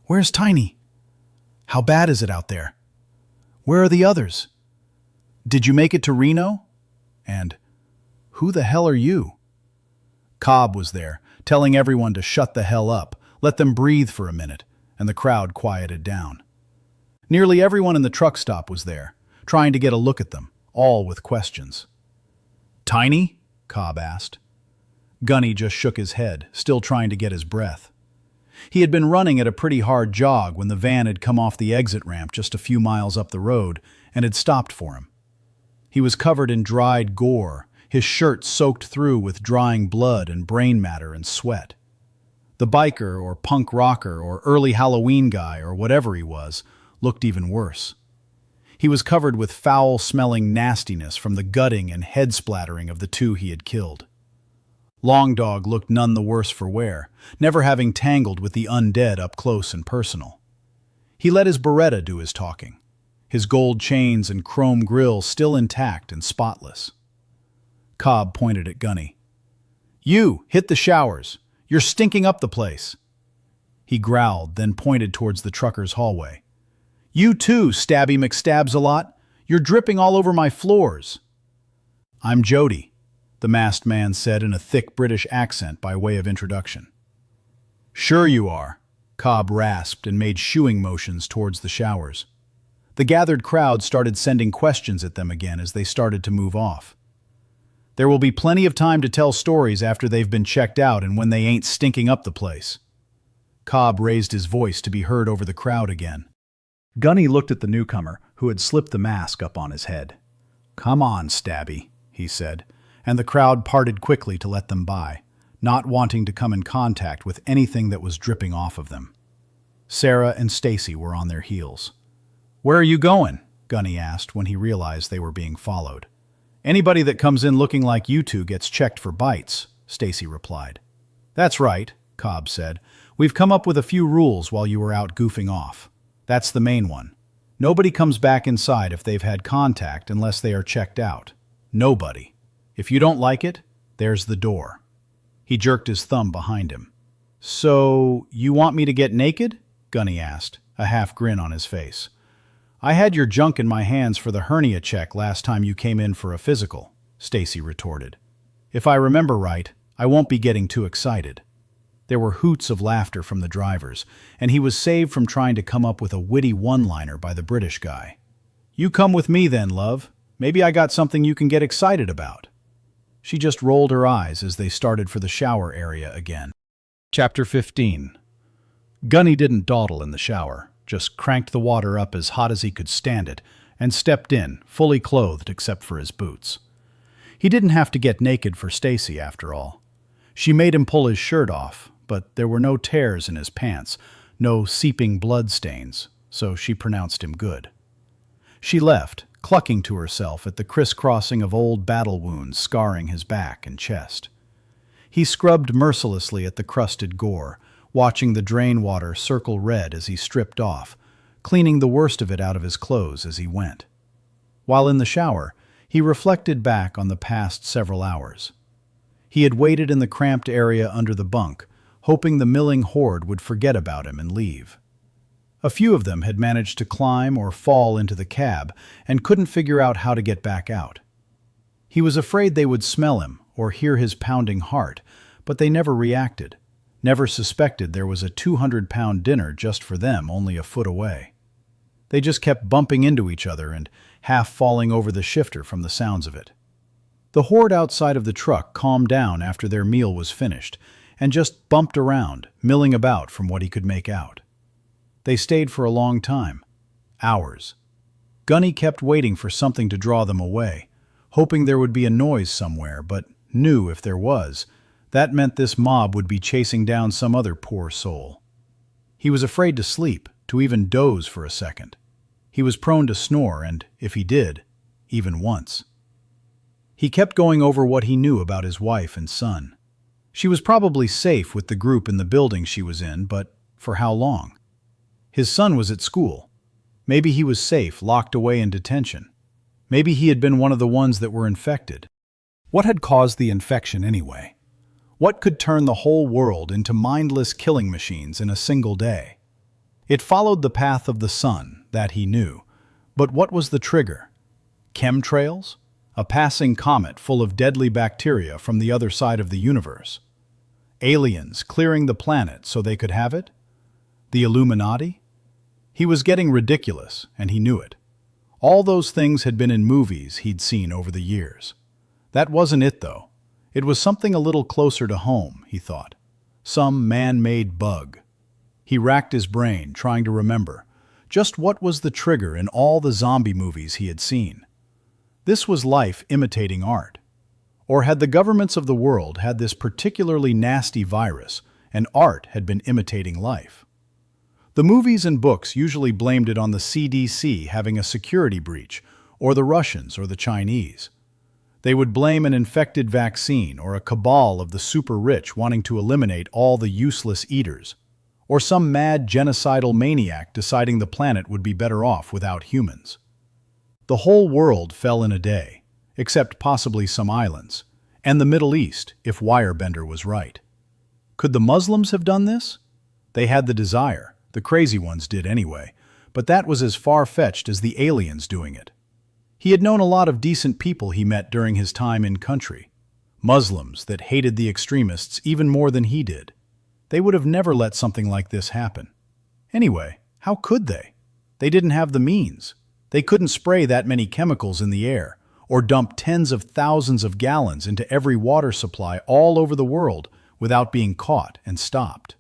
"Where's Tiny? How bad is it out there? Where are the others? Did you make it to Reno?" And, "Who the hell are you?" Cobb was there, telling everyone to shut the hell up, let them breathe for a minute, and the crowd quieted down. Nearly everyone in the truck stop was there, trying to get a look at them, all with questions. "Tiny?" Cobb asked. Gunny just shook his head, still trying to get his breath. He had been running at a pretty hard jog when the van had come off the exit ramp just a few miles up the road and had stopped for him. He was covered in dried gore, his shirt soaked through with drying blood and brain matter and sweat. The biker or punk rocker or early Halloween guy or whatever he was looked even worse. He was covered with foul-smelling nastiness from the gutting and head splattering of the two he had killed. Long Dog looked none the worse for wear, never having tangled with the undead up close and personal. He let his Beretta do his talking, his gold chains and chrome grille still intact and spotless. Cobb pointed at Gunny. "You, hit the showers. You're stinking up the place." He growled, then pointed towards the trucker's hallway. "You too, Stabby McStabs-a-lot. You're dripping all over my floors." "I'm Jody," the masked man said in a thick British accent by way of introduction. "Sure you are," Cobb rasped and made shooing motions towards the showers. The gathered crowd started sending questions at them again as they started to move off. There will be plenty of time to tell stories after they've been checked out and when they ain't stinking up the place." Cobb raised his voice to be heard over the crowd again. Gunny looked at the newcomer, who had slipped the mask up on his head. "Come on, Stabby," he said, and the crowd parted quickly to let them by, not wanting to come in contact with anything that was dripping off of them. Sarah and Stacy were on their heels. "Where are you going?" Gunny asked when he realized they were being followed. "Anybody that comes in looking like you two gets checked for bites," Stacy replied. "That's right," Cobb said. "We've come up with a few rules while you were out goofing off. That's the main one. Nobody comes back inside if they've had contact unless they are checked out. Nobody. If you don't like it, there's the door." He jerked his thumb behind him. "So, you want me to get naked?" Gunny asked, a half grin on his face. "I had your junk in my hands for the hernia check last time you came in for a physical," Stacy retorted. "If I remember right, I won't be getting too excited." There were hoots of laughter from the drivers, and he was saved from trying to come up with a witty one-liner by the British guy. "You come with me then, love. Maybe I got something you can get excited about." She just rolled her eyes as they started for the shower area again. Chapter 15. Gunny didn't dawdle in the shower, just cranked the water up as hot as he could stand it, and stepped in, fully clothed except for his boots. He didn't have to get naked for Stacy, after all. She made him pull his shirt off, but there were no tears in his pants, no seeping blood stains, so she pronounced him good. She left, clucking to herself at the crisscrossing of old battle wounds scarring his back and chest. He scrubbed mercilessly at the crusted gore, watching the drain water circle red as he stripped off, cleaning the worst of it out of his clothes as he went. While in the shower, he reflected back on the past several hours. He had waited in the cramped area under the bunk, hoping the milling horde would forget about him and leave. A few of them had managed to climb or fall into the cab and couldn't figure out how to get back out. He was afraid they would smell him or hear his pounding heart, but they never reacted, never suspected there was a 200-pound dinner just for them only a foot away. They just kept bumping into each other and half falling over the shifter from the sounds of it. The horde outside of the truck calmed down after their meal was finished and just bumped around, milling about from what he could make out. They stayed for a long time, hours. Gunny kept waiting for something to draw them away, hoping there would be a noise somewhere, but knew if there was, that meant this mob would be chasing down some other poor soul. He was afraid to sleep, to even doze for a second. He was prone to snore, and, if he did, even once. He kept going over what he knew about his wife and son. She was probably safe with the group in the building she was in, but for how long? His son was at school. Maybe he was safe, locked away in detention. Maybe he had been one of the ones that were infected. What had caused the infection anyway? What could turn the whole world into mindless killing machines in a single day? It followed the path of the sun, that he knew. But what was the trigger? Chemtrails? A passing comet full of deadly bacteria from the other side of the universe? Aliens clearing the planet so they could have it? The Illuminati? He was getting ridiculous, and he knew it. All those things had been in movies he'd seen over the years. That wasn't it, though. It was something a little closer to home, he thought. Some man-made bug. He racked his brain, trying to remember. Just what was the trigger in all the zombie movies he had seen? This was life imitating art. Or had the governments of the world had this particularly nasty virus, and art had been imitating life? The movies and books usually blamed it on the CDC having a security breach, or the Russians or the Chinese. They would blame an infected vaccine or a cabal of the super-rich wanting to eliminate all the useless eaters, or some mad genocidal maniac deciding the planet would be better off without humans. The whole world fell in a day, except possibly some islands, and the Middle East, if Wirebender was right. Could the Muslims have done this? They had the desire. The crazy ones did anyway, but that was as far-fetched as the aliens doing it. He had known a lot of decent people he met during his time in country. Muslims that hated the extremists even more than he did. They would have never let something like this happen. Anyway, how could they? They didn't have the means. They couldn't spray that many chemicals in the air, or dump tens of thousands of gallons into every water supply all over the world without being caught and stopped.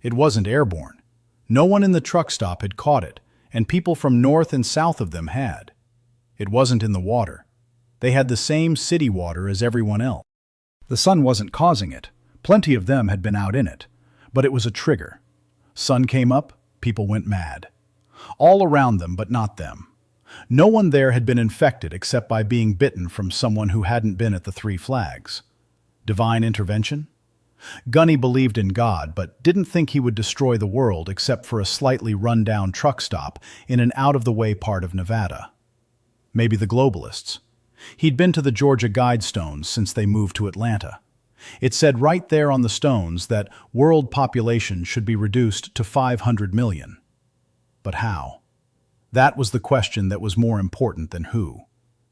It wasn't airborne. No one in the truck stop had caught it, and people from north and south of them had. It wasn't in the water. They had the same city water as everyone else. The sun wasn't causing it. Plenty of them had been out in it. But it was a trigger. Sun came up, people went mad. All around them, but not them. No one there had been infected except by being bitten from someone who hadn't been at the Three Flags. Divine intervention? Gunny believed in God, but didn't think he would destroy the world except for a slightly run-down truck stop in an out-of-the-way part of Nevada. Maybe the globalists. He'd been to the Georgia Guidestones since they moved to Atlanta. It said right there on the stones that world population should be reduced to 500 million. But how? That was the question that was more important than who.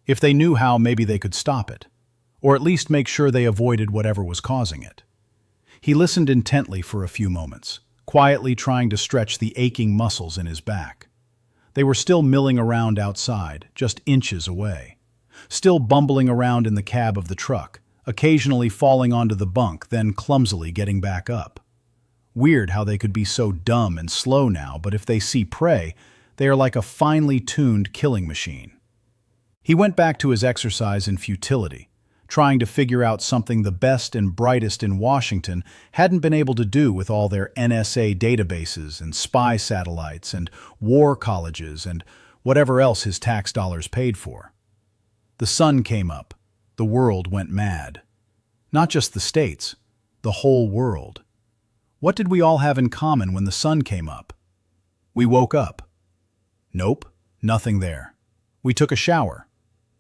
If they knew how, maybe they could stop it, or at least make sure they avoided whatever was causing it. He listened intently for a few moments, quietly trying to stretch the aching muscles in his back. They were still milling around outside, just inches away. Still bumbling around in the cab of the truck, occasionally falling onto the bunk, then clumsily getting back up. Weird how they could be so dumb and slow now, but if they see prey, they are like a finely tuned killing machine. He went back to his exercise in futility, trying to figure out something the best and brightest in Washington hadn't been able to do with all their NSA databases and spy satellites and war colleges and whatever else his tax dollars paid for. The sun came up. The world went mad. Not just the states, the whole world. What did we all have in common when the sun came up? We woke up. Nope, nothing there. We took a shower.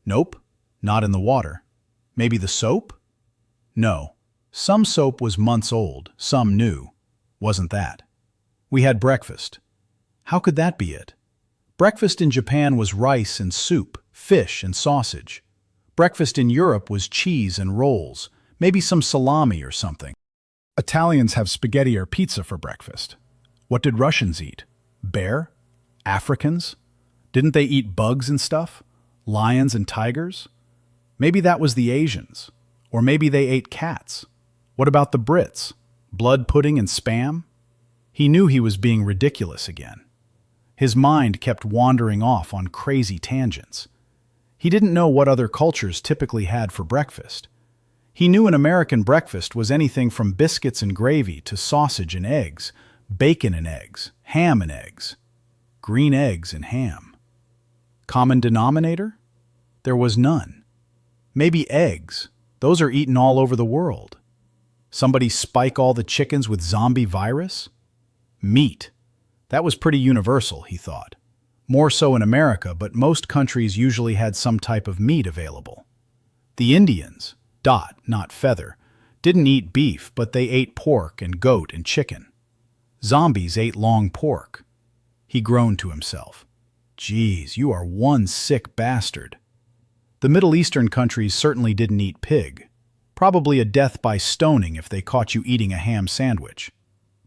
Nope, not in the water. Maybe the soap? No. Some soap was months old, some new. Wasn't that. We had breakfast. How could that be it? Breakfast in Japan was rice and soup, fish and sausage. Breakfast in Europe was cheese and rolls, maybe some salami or something. Italians have spaghetti or pizza for breakfast. What did Russians eat? Bear? Africans? Didn't they eat bugs and stuff? Lions and tigers? Maybe that was the Asians. Or maybe they ate cats. What about the Brits? Blood pudding and Spam? He knew he was being ridiculous again. His mind kept wandering off on crazy tangents. He didn't know what other cultures typically had for breakfast. He knew an American breakfast was anything from biscuits and gravy to sausage and eggs, bacon and eggs, ham and eggs, green eggs and ham. Common denominator? There was none. Maybe eggs. Those are eaten all over the world. Somebody spike all the chickens with zombie virus? Meat. That was pretty universal, he thought. More so in America, but most countries usually had some type of meat available. The Indians, dot, not feather, didn't eat beef, but they ate pork and goat and chicken. Zombies ate long pork. He groaned to himself. Geez, you are one sick bastard. The Middle Eastern countries certainly didn't eat pig. Probably a death by stoning if they caught you eating a ham sandwich.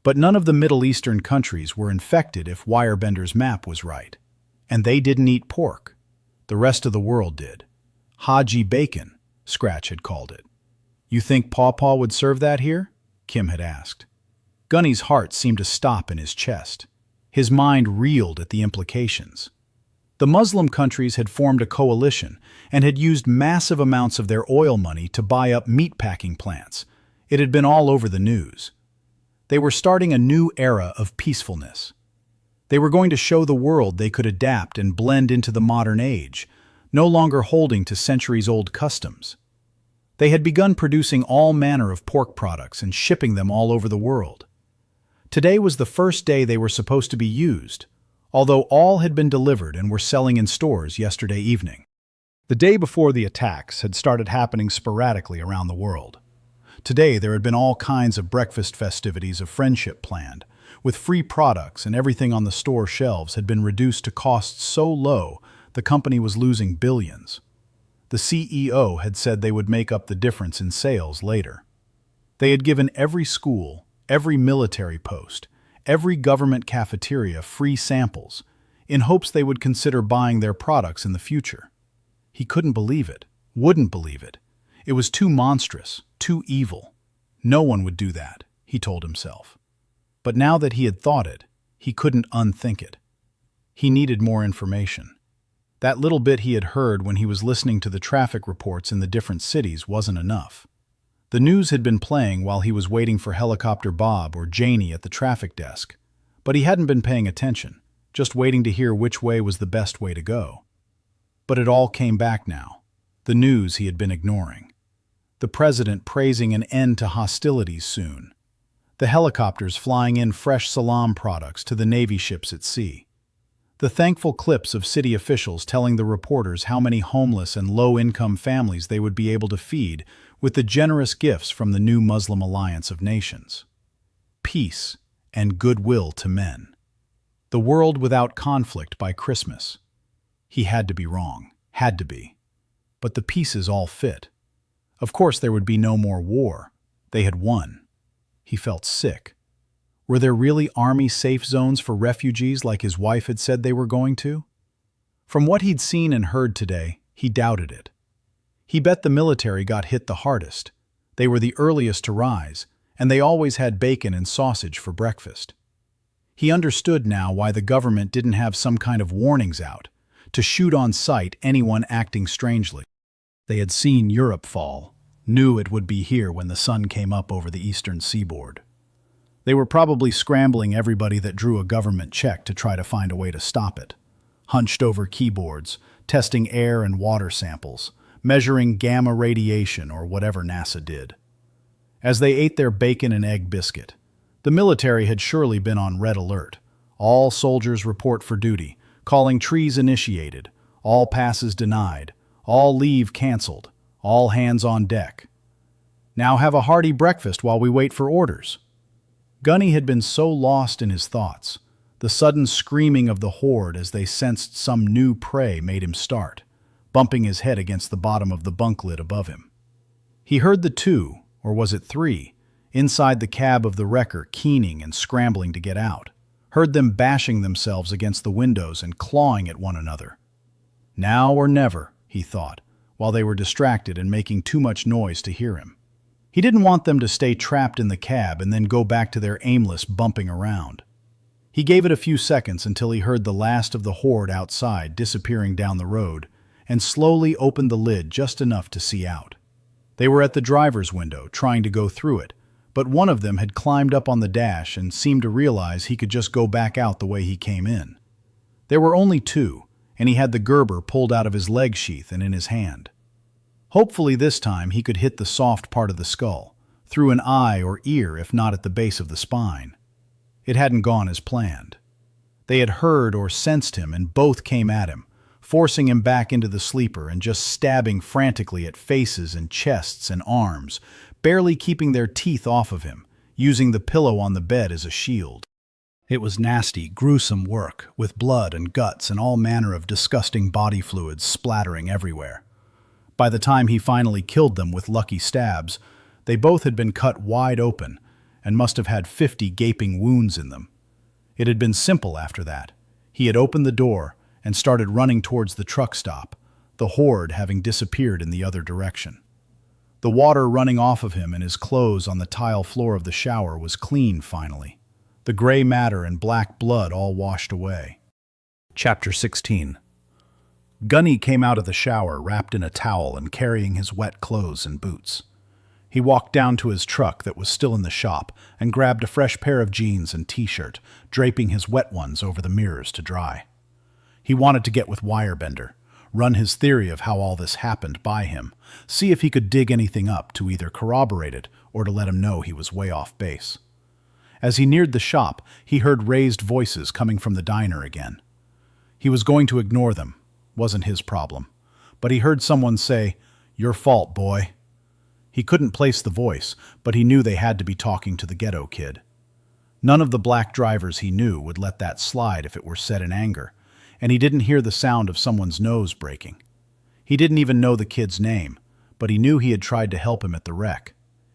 But none of the Middle Eastern countries were infected if Wirebender's map was right. And they didn't eat pork. The rest of the world did. Haji bacon, Scratch had called it. You think Paw would serve that here? Kim had asked. Gunny's heart seemed to stop in his chest. His mind reeled at the implications. The Muslim countries had formed a coalition and had used massive amounts of their oil money to buy up meatpacking plants. It had been all over the news. They were starting a new era of peacefulness. They were going to show the world they could adapt and blend into the modern age, no longer holding to centuries-old customs. They had begun producing all manner of pork products and shipping them all over the world. Today was the first day they were supposed to be used, although all had been delivered and were selling in stores yesterday evening. The day before the attacks had started happening sporadically around the world. Today there had been all kinds of breakfast festivities of friendship planned, with free products, and everything on the store shelves had been reduced to costs so low the company was losing billions. The CEO had said they would make up the difference in sales later. They had given every school, every military post, every government cafeteria free samples, in hopes they would consider buying their products in the future. He couldn't believe it, wouldn't believe it. It was too monstrous, too evil. No one would do that, he told himself. But now that he had thought it, he couldn't unthink it. He needed more information. That little bit he had heard when he was listening to the traffic reports in the different cities wasn't enough. The news had been playing while he was waiting for Helicopter Bob or Janie at the traffic desk, but he hadn't been paying attention, just waiting to hear which way was the best way to go. But it all came back now, the news he had been ignoring. The president praising an end to hostilities soon. The helicopters flying in fresh salam products to the Navy ships at sea. The thankful clips of city officials telling the reporters how many homeless and low-income families they would be able to feed with the generous gifts from the new Muslim alliance of nations. Peace and goodwill to men. The world without conflict by Christmas. He had to be wrong, had to be. But the pieces all fit. Of course there would be no more war. They had won. He felt sick. Were there really army safe zones for refugees like his wife had said they were going to? From what he'd seen and heard today, he doubted it. He bet the military got hit the hardest. They were the earliest to rise, and they always had bacon and sausage for breakfast. He understood now why the government didn't have some kind of warnings out to shoot on sight anyone acting strangely. They had seen Europe fall, knew it would be here when the sun came up over the eastern seaboard. They were probably scrambling everybody that drew a government check to try to find a way to stop it. Hunched over keyboards, testing air and water samples, measuring gamma radiation or whatever NASA did. As they ate their bacon and egg biscuit, the military had surely been on red alert. All soldiers report for duty, calling trees initiated, all passes denied, all leave canceled, all hands on deck. Now have a hearty breakfast while we wait for orders. Gunny had been so lost in his thoughts. The sudden screaming of the horde as they sensed some new prey made him start, bumping his head against the bottom of the bunk lid above him. He heard the two, or was it three, inside the cab of the wrecker keening and scrambling to get out, heard them bashing themselves against the windows and clawing at one another. Now or never, he thought, while they were distracted and making too much noise to hear him. He didn't want them to stay trapped in the cab and then go back to their aimless bumping around. He gave it a few seconds until he heard the last of the horde outside disappearing down the road and slowly opened the lid just enough to see out. They were at the driver's window, trying to go through it, but one of them had climbed up on the dash and seemed to realize he could just go back out the way he came in. There were only two, and he had the Gerber pulled out of his leg sheath and in his hand. Hopefully this time he could hit the soft part of the skull, through an eye or ear if not at the base of the spine. It hadn't gone as planned. They had heard or sensed him and both came at him, forcing him back into the sleeper and just stabbing frantically at faces and chests and arms, barely keeping their teeth off of him, using the pillow on the bed as a shield. It was nasty, gruesome work, with blood and guts and all manner of disgusting body fluids splattering everywhere. By the time he finally killed them with lucky stabs, they both had been cut wide open and must have had 50 gaping wounds in them. It had been simple after that. He had opened the door and started running towards the truck stop, the horde having disappeared in the other direction. The water running off of him and his clothes on the tile floor of the shower was clean finally. The gray matter and black blood all washed away. Chapter 16. Gunny came out of the shower wrapped in a towel and carrying his wet clothes and boots. He walked down to his truck that was still in the shop and grabbed a fresh pair of jeans and t-shirt, draping his wet ones over the mirrors to dry. He wanted to get with Wirebender, run his theory of how all this happened by him, see if he could dig anything up to either corroborate it or to let him know he was way off base. As he neared the shop, he heard raised voices coming from the diner again. He was going to ignore them. Wasn't his problem. But he heard someone say, "Your fault, boy." He couldn't place the voice, but he knew they had to be talking to the ghetto kid. None of the black drivers he knew would let that slide if it were said in anger, and he didn't hear the sound of someone's nose breaking. He didn't even know the kid's name, but he knew he had tried to help him at the wreck,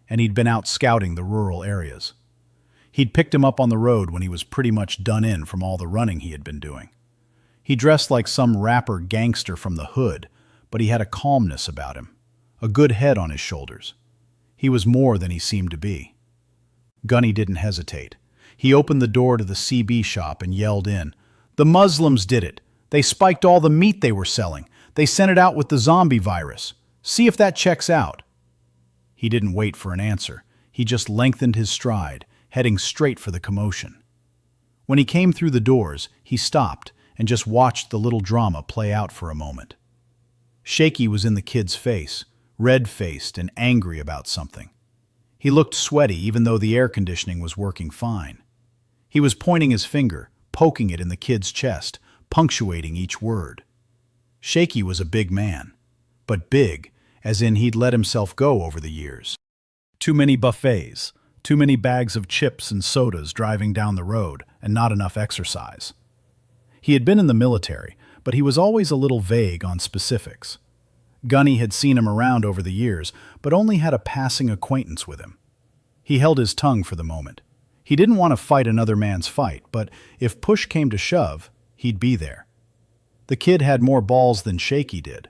and he'd been out scouting the rural areas. He'd picked him up on the road when he was pretty much done in from all the running he had been doing. He dressed like some rapper gangster from the hood, but he had a calmness about him, a good head on his shoulders. He was more than he seemed to be. Gunny didn't hesitate. He opened the door to the CB shop and yelled in, "The Muslims did it! They spiked all the meat they were selling. They sent it out with the zombie virus. See if that checks out." He didn't wait for an answer. He just lengthened his stride, heading straight for the commotion. When he came through the doors, he stopped and just watched the little drama play out for a moment. Shaky was in the kid's face, red-faced and angry about something. He looked sweaty even though the air conditioning was working fine. He was pointing his finger, poking it in the kid's chest, punctuating each word. Shaky was a big man, but big as in he'd let himself go over the years. Too many buffets, too many bags of chips and sodas driving down the road, and not enough exercise. He had been in the military, but he was always a little vague on specifics. Gunny had seen him around over the years, but only had a passing acquaintance with him. He held his tongue for the moment. He didn't want to fight another man's fight, but if push came to shove, he'd be there. The kid had more balls than Shaky did.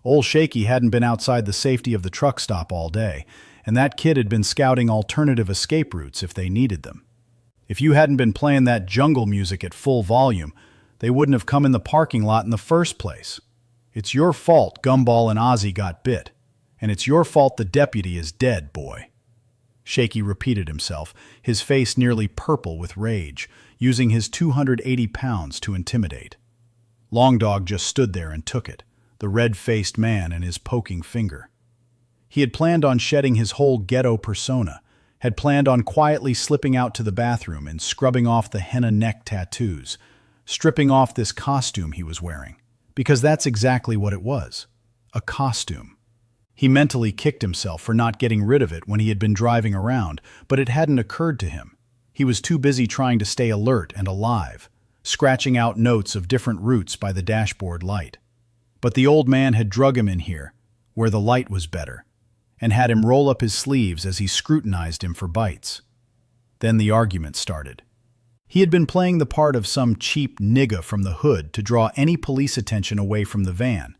Old Shaky hadn't been outside the safety of the truck stop all day, and that kid had been scouting alternative escape routes if they needed them. If you hadn't been playing that jungle music at full volume, they wouldn't have come in the parking lot in the first place. It's your fault Gumball and Ozzy got bit, and it's your fault the deputy is dead, boy. Shaky repeated himself, his face nearly purple with rage, using his 280 pounds to intimidate. Long Dog just stood there and took it, the red-faced man and his poking finger. He had planned on shedding his whole ghetto persona, had planned on quietly slipping out to the bathroom and scrubbing off the henna neck tattoos, stripping off this costume he was wearing, because that's exactly what it was, a costume. He mentally kicked himself for not getting rid of it when he had been driving around, but it hadn't occurred to him. He was too busy trying to stay alert and alive, scratching out notes of different routes by the dashboard light. But the old man had drug him in here, where the light was better, and had him roll up his sleeves as he scrutinized him for bites. Then the argument started. He had been playing the part of some cheap nigga from the hood to draw any police attention away from the van,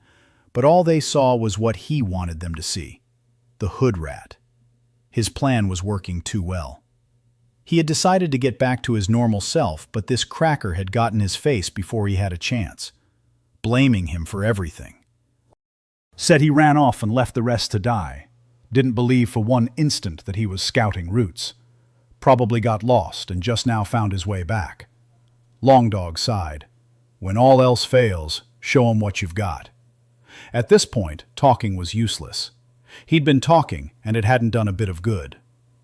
but all they saw was what he wanted them to see, the hood rat. His plan was working too well. He had decided to get back to his normal self, but this cracker had gotten his face before he had a chance, blaming him for everything. Said he ran off and left the rest to die. Didn't believe for one instant that he was scouting routes. Probably got lost and just now found his way back. Long Dog sighed. When all else fails, show 'em what you've got. At this point, talking was useless. He'd been talking, and it hadn't done a bit of good.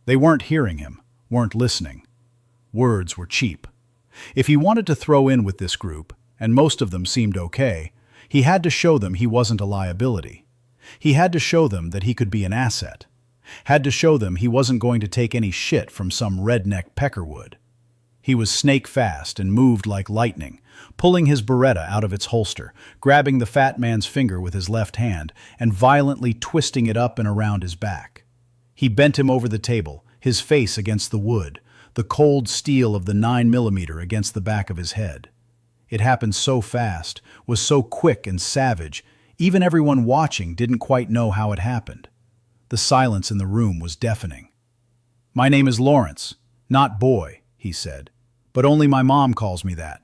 They weren't hearing him, weren't listening. Words were cheap. If he wanted to throw in with this group, and most of them seemed okay, he had to show them he wasn't a liability. He had to show them that he could be an asset. Had to show them he wasn't going to take any shit from some redneck peckerwood. He was snake fast and moved like lightning, pulling his Beretta out of its holster, grabbing the fat man's finger with his left hand, and violently twisting it up and around his back. He bent him over the table, his face against the wood, the cold steel of the 9mm against the back of his head. It happened so fast, was so quick and savage, even everyone watching didn't quite know how it happened. The silence in the room was deafening. "My name is Lawrence, not Boy," he said, "but only my mom calls me that.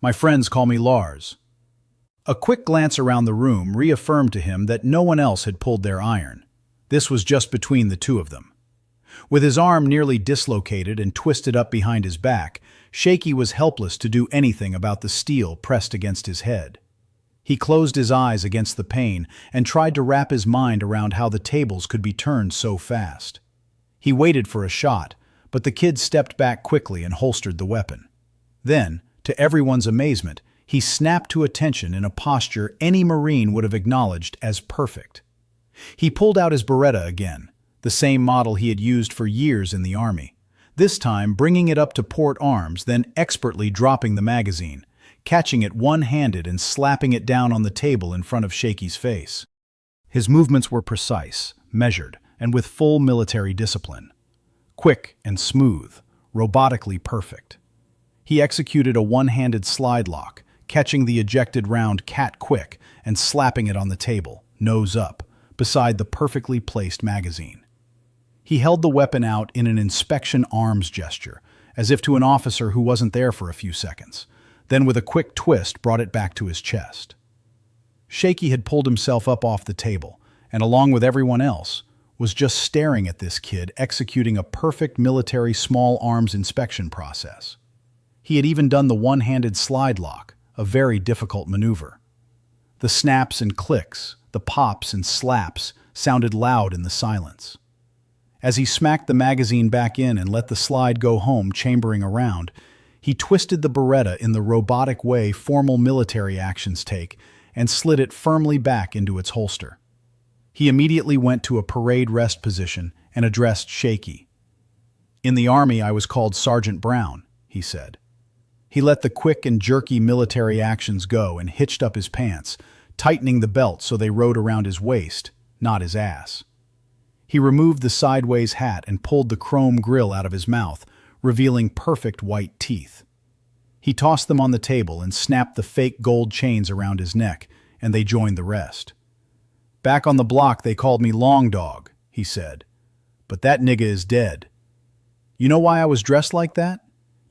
My friends call me Lars." A quick glance around the room reaffirmed to him that no one else had pulled their iron. This was just between the two of them. With his arm nearly dislocated and twisted up behind his back, Shaky was helpless to do anything about the steel pressed against his head. He closed his eyes against the pain and tried to wrap his mind around how the tables could be turned so fast. He waited for a shot, but the kid stepped back quickly and holstered the weapon. Then, to everyone's amazement, he snapped to attention in a posture any Marine would have acknowledged as perfect. He pulled out his Beretta again, the same model he had used for years in the Army, this time bringing it up to port arms, then expertly dropping the magazine, catching it one-handed and slapping it down on the table in front of Shaky's face. His movements were precise, measured, and with full military discipline. Quick and smooth, robotically perfect. He executed a one-handed slide lock, catching the ejected round cat-quick and slapping it on the table, nose up, beside the perfectly placed magazine. He held the weapon out in an inspection arms gesture, as if to an officer who wasn't there for a few seconds, then with a quick twist brought it back to his chest. Shaky had pulled himself up off the table, and along with everyone else, was just staring at this kid executing a perfect military small arms inspection process. He had even done the one-handed slide lock, a very difficult maneuver. The snaps and clicks, the pops and slaps sounded loud in the silence. As he smacked the magazine back in and let the slide go home chambering around, he twisted the Beretta in the robotic way formal military actions take and slid it firmly back into its holster. He immediately went to a parade rest position and addressed Shaky. "In the Army, I was called Sergeant Brown," he said. He let the quick and jerky military actions go and hitched up his pants, tightening the belt so they rode around his waist, not his ass. He removed the sideways hat and pulled the chrome grill out of his mouth, revealing perfect white teeth. He tossed them on the table and snapped the fake gold chains around his neck, and they joined the rest. "Back on the block they called me Long Dog," he said. "But that nigga is dead. You know why I was dressed like that?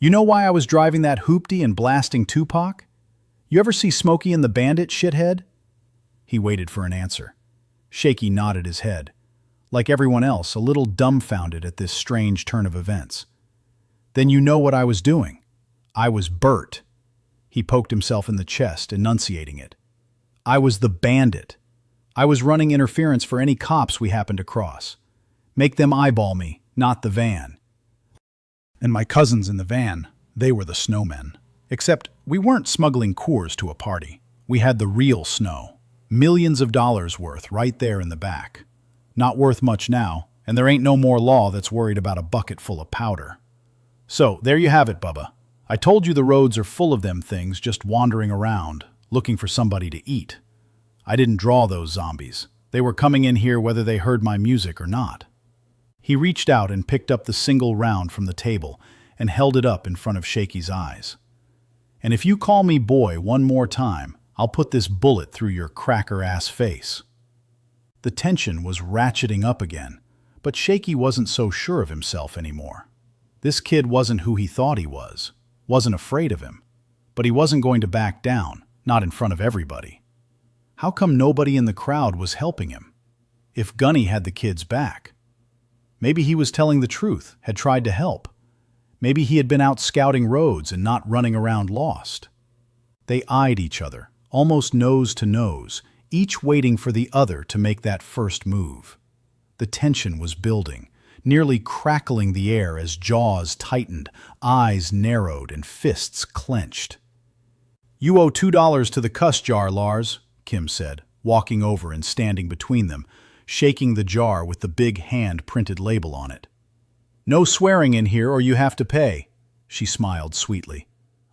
You know why I was driving that hoopty and blasting Tupac? You ever see Smokey and the Bandit, shithead?" He waited for an answer. Shaky nodded his head. Like everyone else, a little dumbfounded at this strange turn of events. "Then you know what I was doing. I was Bert." He poked himself in the chest, enunciating it. "I was the Bandit. I was running interference for any cops we happened to cross. Make them eyeball me, not the van. And my cousins in the van, they were the snowmen. Except we weren't smuggling Coors to a party. We had the real snow. Millions of dollars worth right there in the back. Not worth much now, and there ain't no more law that's worried about a bucket full of powder. So, there you have it, Bubba. I told you the roads are full of them things just wandering around, looking for somebody to eat. I didn't draw those zombies. They were coming in here whether they heard my music or not." He reached out and picked up the single round from the table and held it up in front of Shaky's eyes. "And if you call me boy one more time, I'll put this bullet through your cracker-ass face." The tension was ratcheting up again, but Shaky wasn't so sure of himself anymore. This kid wasn't who he thought he was, wasn't afraid of him, but he wasn't going to back down, not in front of everybody. How come nobody in the crowd was helping him? If Gunny had the kid's back. Maybe he was telling the truth, had tried to help. Maybe he had been out scouting roads and not running around lost. They eyed each other, almost nose to nose, each waiting for the other to make that first move. The tension was building, nearly crackling the air as jaws tightened, eyes narrowed, and fists clenched. "You owe $2 to the cuss jar, Lars," Kim said, walking over and standing between them, shaking the jar with the big hand-printed label on it. "No swearing in here or you have to pay," she smiled sweetly.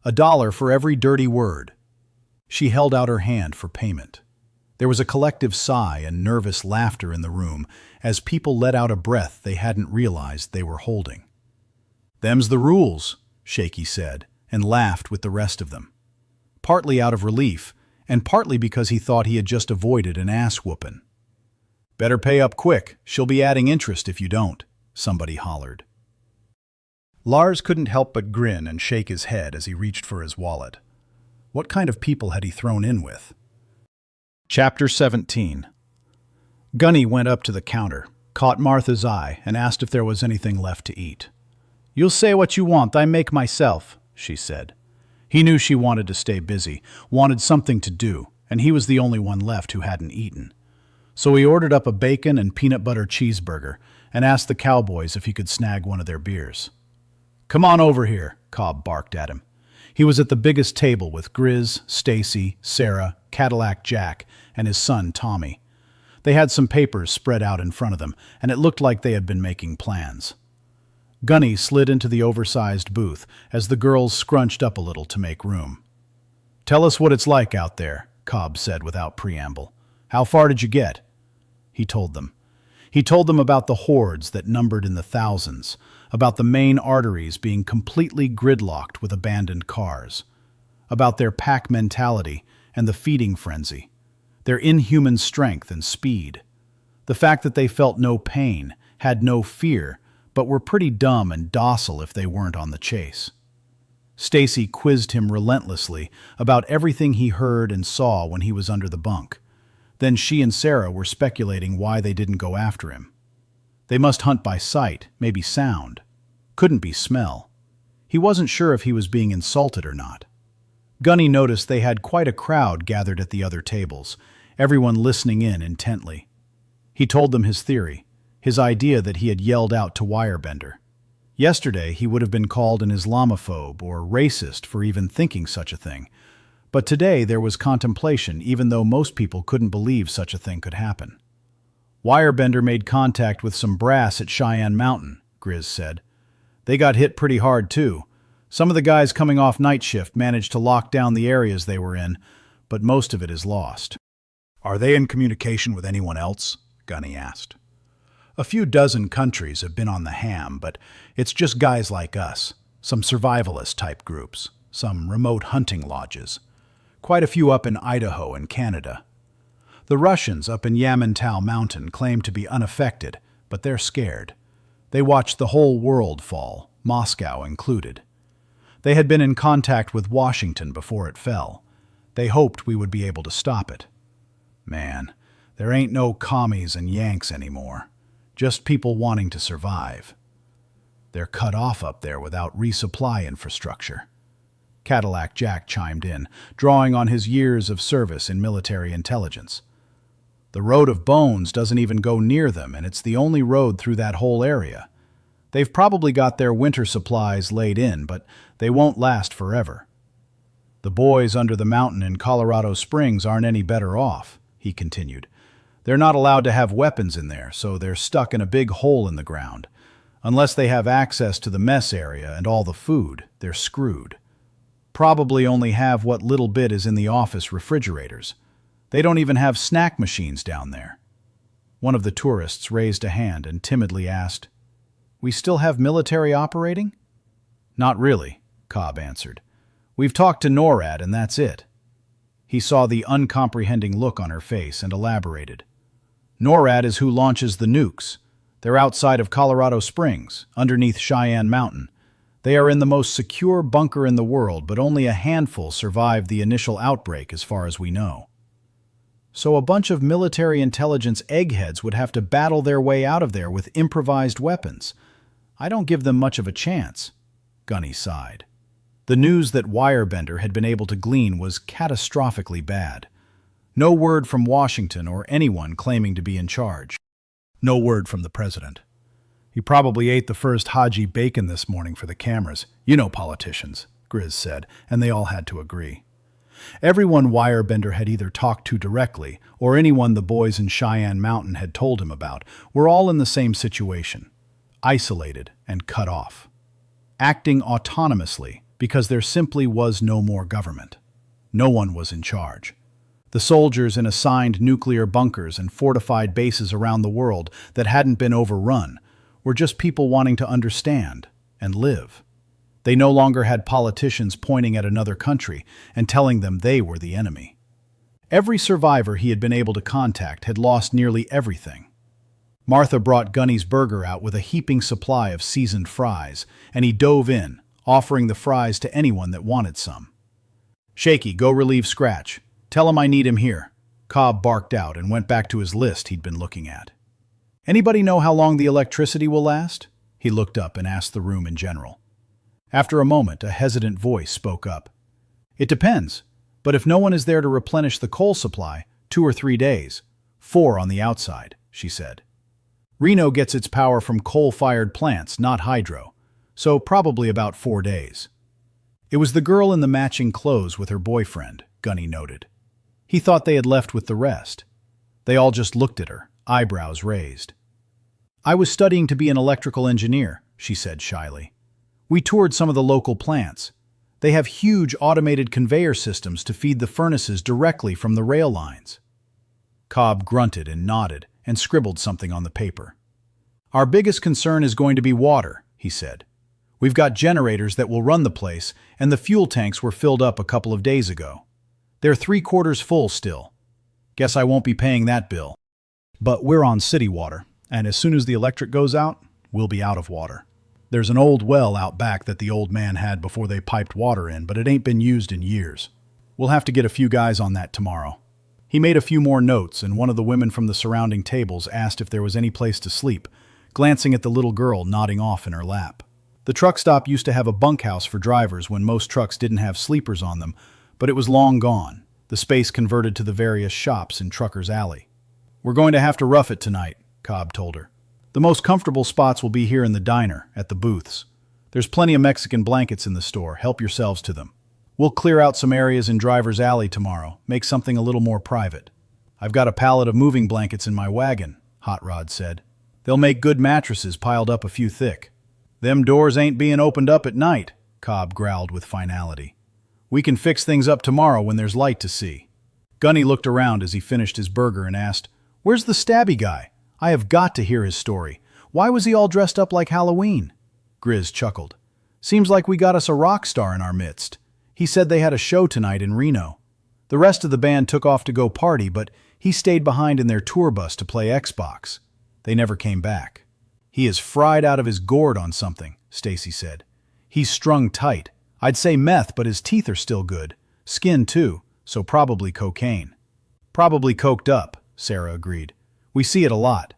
$1 for every dirty word." She held out her hand for payment. There was a collective sigh and nervous laughter in the room as people let out a breath they hadn't realized they were holding. "Them's the rules," Shaky said, and laughed with the rest of them. Partly out of relief, and partly because he thought he had just avoided an ass-whoopin'. "Better pay up quick, she'll be adding interest if you don't," somebody hollered. Lars couldn't help but grin and shake his head as he reached for his wallet. What kind of people had he thrown in with? Chapter 17. Gunny went up to the counter, caught Martha's eye, and asked if there was anything left to eat. "You'll say what you want, I make myself," she said. He knew she wanted to stay busy, wanted something to do, and he was the only one left who hadn't eaten. So he ordered up a bacon and peanut butter cheeseburger and asked the cowboys if he could snag one of their beers. "Come on over here," Cobb barked at him. He was at the biggest table with Grizz, Stacy, Sarah, Cadillac Jack, and his son Tommy. They had some papers spread out in front of them, and it looked like they had been making plans. Gunny slid into the oversized booth as the girls scrunched up a little to make room. "Tell us what it's like out there," Cobb said without preamble. "How far did you get?" He told them. He told them about the hordes that numbered in the thousands, about the main arteries being completely gridlocked with abandoned cars, about their pack mentality and the feeding frenzy, their inhuman strength and speed. The fact that they felt no pain, had no fear, but were pretty dumb and docile if they weren't on the chase. Stacy quizzed him relentlessly about everything he heard and saw when he was under the bunk. Then she and Sarah were speculating why they didn't go after him. They must hunt by sight, maybe sound. Couldn't be smell. He wasn't sure if he was being insulted or not. Gunny noticed they had quite a crowd gathered at the other tables, everyone listening in intently. He told them his theory, his idea that he had yelled out to Wirebender. Yesterday he would have been called an Islamophobe or racist for even thinking such a thing. But today there was contemplation, even though most people couldn't believe such a thing could happen. Wirebender made contact with some brass at Cheyenne Mountain, Grizz said. They got hit pretty hard too. Some of the guys coming off night shift managed to lock down the areas they were in, but most of it is lost. Are they in communication with anyone else? Gunny asked. A few dozen countries have been on the ham, but it's just guys like us, some survivalist-type groups, some remote hunting lodges. Quite a few up in Idaho and Canada. The Russians up in Yamantau Mountain claim to be unaffected, but they're scared. They watched the whole world fall, Moscow included. They had been in contact with Washington before it fell. They hoped we would be able to stop it. Man, there ain't no commies and Yanks anymore. Just people wanting to survive. They're cut off up there without resupply infrastructure. Cadillac Jack chimed in, drawing on his years of service in military intelligence. The Road of Bones doesn't even go near them, and it's the only road through that whole area. They've probably got their winter supplies laid in, but they won't last forever. The boys under the mountain in Colorado Springs aren't any better off, he continued. They're not allowed to have weapons in there, so they're stuck in a big hole in the ground. Unless they have access to the mess area and all the food, they're screwed. Probably only have what little bit is in the office refrigerators. They don't even have snack machines down there. One of the tourists raised a hand and timidly asked, "We still have military operating?" "Not really," Cobb answered. "We've talked to NORAD and that's it." He saw the uncomprehending look on her face and elaborated. "NORAD is who launches the nukes. They're outside of Colorado Springs, underneath Cheyenne Mountain. They are in the most secure bunker in the world, but only a handful survived the initial outbreak as far as we know." So a bunch of military intelligence eggheads would have to battle their way out of there with improvised weapons. I don't give them much of a chance. Gunny sighed. The news that Wirebender had been able to glean was catastrophically bad. No word from Washington or anyone claiming to be in charge. No word from the president. He probably ate the first Haji bacon this morning for the cameras. You know politicians, Grizz said, and they all had to agree. Everyone Wirebender had either talked to directly or anyone the boys in Cheyenne Mountain had told him about were all in the same situation, isolated and cut off, acting autonomously because there simply was no more government. No one was in charge. The soldiers in assigned nuclear bunkers and fortified bases around the world that hadn't been overrun were just people wanting to understand and live. They no longer had politicians pointing at another country and telling them they were the enemy. Every survivor he had been able to contact had lost nearly everything. Martha brought Gunny's burger out with a heaping supply of seasoned fries, and he dove in, offering the fries to anyone that wanted some. "Shaky, go relieve Scratch. Tell him I need him here." Cobb barked out and went back to his list he'd been looking at. "Anybody know how long the electricity will last?" He looked up and asked the room in general. After a moment, a hesitant voice spoke up. "It depends, but if no one is there to replenish the coal supply, 2 or 3 days. 4 on the outside," she said. "Reno gets its power from coal-fired plants, not hydro, so probably about 4 days." It was the girl in the matching clothes with her boyfriend, Gunny noted. He thought they had left with the rest. They all just looked at her, eyebrows raised. "I was studying to be an electrical engineer," she said shyly. "We toured some of the local plants. They have huge automated conveyor systems to feed the furnaces directly from the rail lines." Cobb grunted and nodded and scribbled something on the paper. "Our biggest concern is going to be water," he said. We've got generators that will run the place, and the fuel tanks were filled up a couple of days ago. They're 3/4 full still. Guess I won't be paying that bill. But we're on city water, and as soon as the electric goes out, we'll be out of water. There's an old well out back that the old man had before they piped water in, but it ain't been used in years. We'll have to get a few guys on that tomorrow. He made a few more notes, and one of the women from the surrounding tables asked if there was any place to sleep, glancing at the little girl nodding off in her lap. The truck stop used to have a bunkhouse for drivers when most trucks didn't have sleepers on them, but it was long gone, the space converted to the various shops in Trucker's Alley. We're going to have to rough it tonight, Cobb told her. The most comfortable spots will be here in the diner, at the booths. There's plenty of Mexican blankets in the store, help yourselves to them. We'll clear out some areas in Driver's Alley tomorrow, make something a little more private. I've got a pallet of moving blankets in my wagon, Hot Rod said. They'll make good mattresses piled up a few thick. Them doors ain't being opened up at night, Cobb growled with finality. We can fix things up tomorrow when there's light to see. Gunny looked around as he finished his burger and asked, "Where's the stabby guy? I have got to hear his story. Why was he all dressed up like Halloween?" Grizz chuckled. "Seems like we got us a rock star in our midst. He said they had a show tonight in Reno. The rest of the band took off to go party, but he stayed behind in their tour bus to play Xbox. They never came back. He is fried out of his gourd on something," Stacy said. "He's strung tight. I'd say meth, but his teeth are still good. Skin too, so probably cocaine." "Probably coked up," Sarah agreed. "We see it a lot."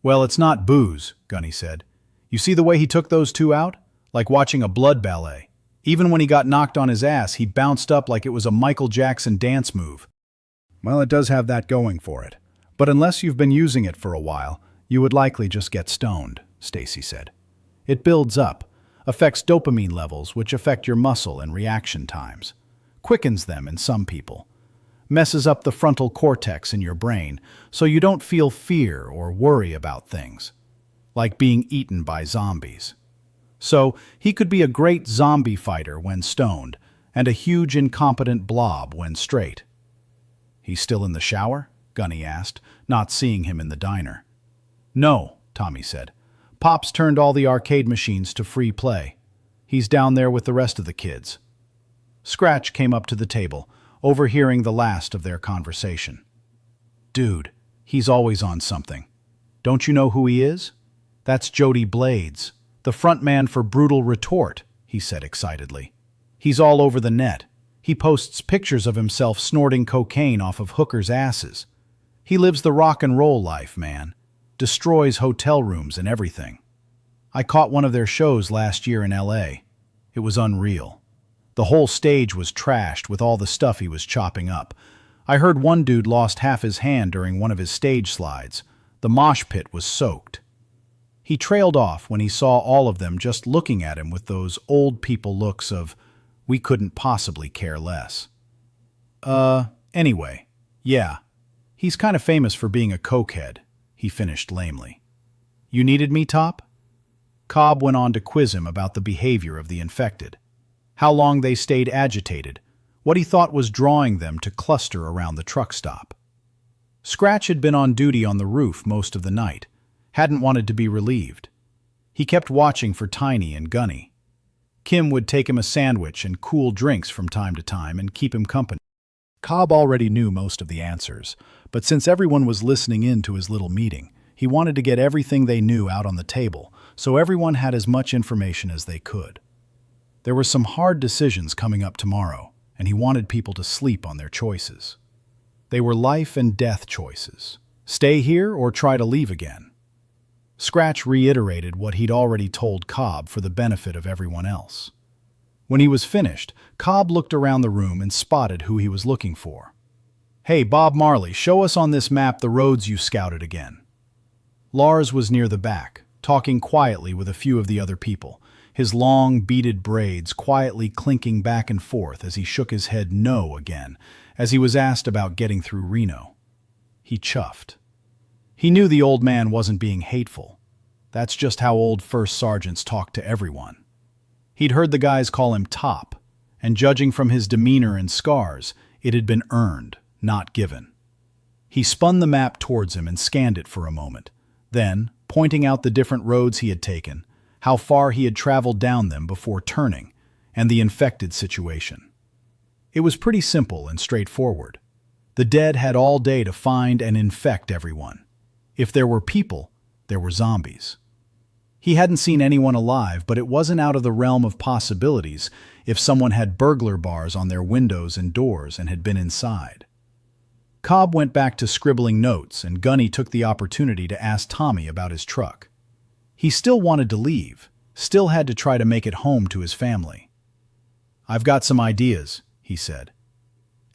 "Well, it's not booze," Gunny said. "You see the way he took those two out? Like watching a blood ballet. Even when he got knocked on his ass, he bounced up like it was a Michael Jackson dance move." Well, it does have that going for it. But unless you've been using it for a while, you would likely just get stoned, Stacy said. It builds up, affects dopamine levels, which affect your muscle and reaction times, quickens them in some people, messes up the frontal cortex in your brain so you don't feel fear or worry about things, like being eaten by zombies. So he could be a great zombie fighter when stoned, and a huge incompetent blob when straight. "He's still in the shower?" Gunny asked, not seeing him in the diner. "No," Tommy said. "Pop's turned all the arcade machines to free play. He's down there with the rest of the kids." Scratch came up to the table, overhearing the last of their conversation. "Dude, he's always on something. Don't you know who he is? That's Jody Blades, the front man for Brutal Retort," he said excitedly. "He's all over the net. He posts pictures of himself snorting cocaine off of hookers' asses. He lives the rock and roll life, man. Destroys hotel rooms and everything. I caught one of their shows last year in LA. It was unreal. The whole stage was trashed with all the stuff he was chopping up. I heard one dude lost half his hand during one of his stage slides. The mosh pit was soaked." He trailed off when he saw all of them just looking at him with those old people looks of, "We couldn't possibly care less." Anyway, yeah, he's kind of famous for being a cokehead," he finished lamely. "You needed me, Top?" Cobb went on to quiz him about the behavior of the infected, how long they stayed agitated, what he thought was drawing them to cluster around the truck stop. Scratch had been on duty on the roof most of the night, hadn't wanted to be relieved. He kept watching for Tiny and Gunny. Kim would take him a sandwich and cool drinks from time to time and keep him company. Cobb already knew most of the answers, but since everyone was listening in to his little meeting, he wanted to get everything they knew out on the table, so everyone had as much information as they could. There were some hard decisions coming up tomorrow, and he wanted people to sleep on their choices. They were life and death choices. Stay here or try to leave again. Scratch reiterated what he'd already told Cobb for the benefit of everyone else. When he was finished, Cobb looked around the room and spotted who he was looking for. "Hey, Bob Marley, show us on this map the roads you scouted again." Lars was near the back, talking quietly with a few of the other people, his long, beaded braids quietly clinking back and forth as he shook his head no again, as he was asked about getting through Reno. He chuffed. He knew the old man wasn't being hateful. That's just how old first sergeants talk to everyone. He'd heard the guys call him Top, and judging from his demeanor and scars, it had been earned, not given. He spun the map towards him and scanned it for a moment. Then, pointing out the different roads he had taken, how far he had traveled down them before turning, and the infected situation. It was pretty simple and straightforward. The dead had all day to find and infect everyone. If there were people, there were zombies. He hadn't seen anyone alive, but it wasn't out of the realm of possibilities if someone had burglar bars on their windows and doors and had been inside. Cobb went back to scribbling notes, and Gunny took the opportunity to ask Tommy about his truck. He still wanted to leave, still had to try to make it home to his family. "I've got some ideas," he said.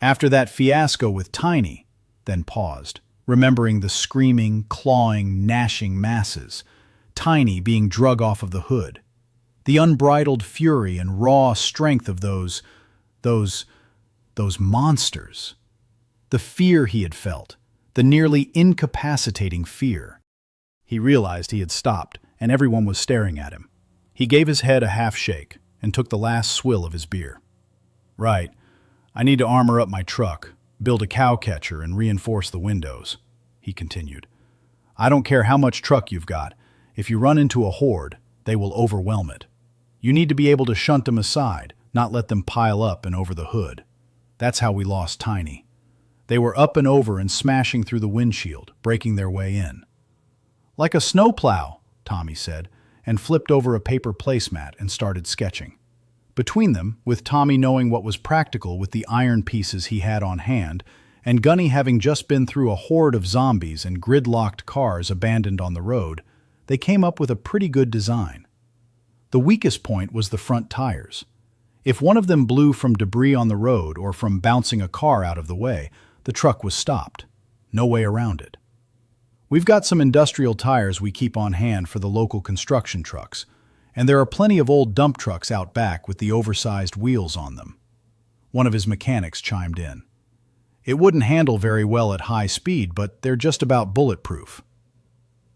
After that fiasco with Tiny, then paused, remembering the screaming, clawing, gnashing masses, Tiny being drug off of the hood, the unbridled fury and raw strength of those monsters, the fear he had felt, the nearly incapacitating fear. He realized he had stopped, and everyone was staring at him. He gave his head a half shake and took the last swill of his beer. "Right. I need to armor up my truck, build a cow catcher, and reinforce the windows," he continued. "I don't care how much truck you've got. If you run into a horde, they will overwhelm it. You need to be able to shunt them aside, not let them pile up and over the hood. That's how we lost Tiny. They were up and over and smashing through the windshield, breaking their way in." "Like a snowplow," Tommy said, and flipped over a paper placemat and started sketching. Between them, with Tommy knowing what was practical with the iron pieces he had on hand, and Gunny having just been through a horde of zombies and gridlocked cars abandoned on the road, they came up with a pretty good design. The weakest point was the front tires. If one of them blew from debris on the road or from bouncing a car out of the way, the truck was stopped. No way around it. "We've got some industrial tires we keep on hand for the local construction trucks, and there are plenty of old dump trucks out back with the oversized wheels on them." One of his mechanics chimed in. "It wouldn't handle very well at high speed, but they're just about bulletproof."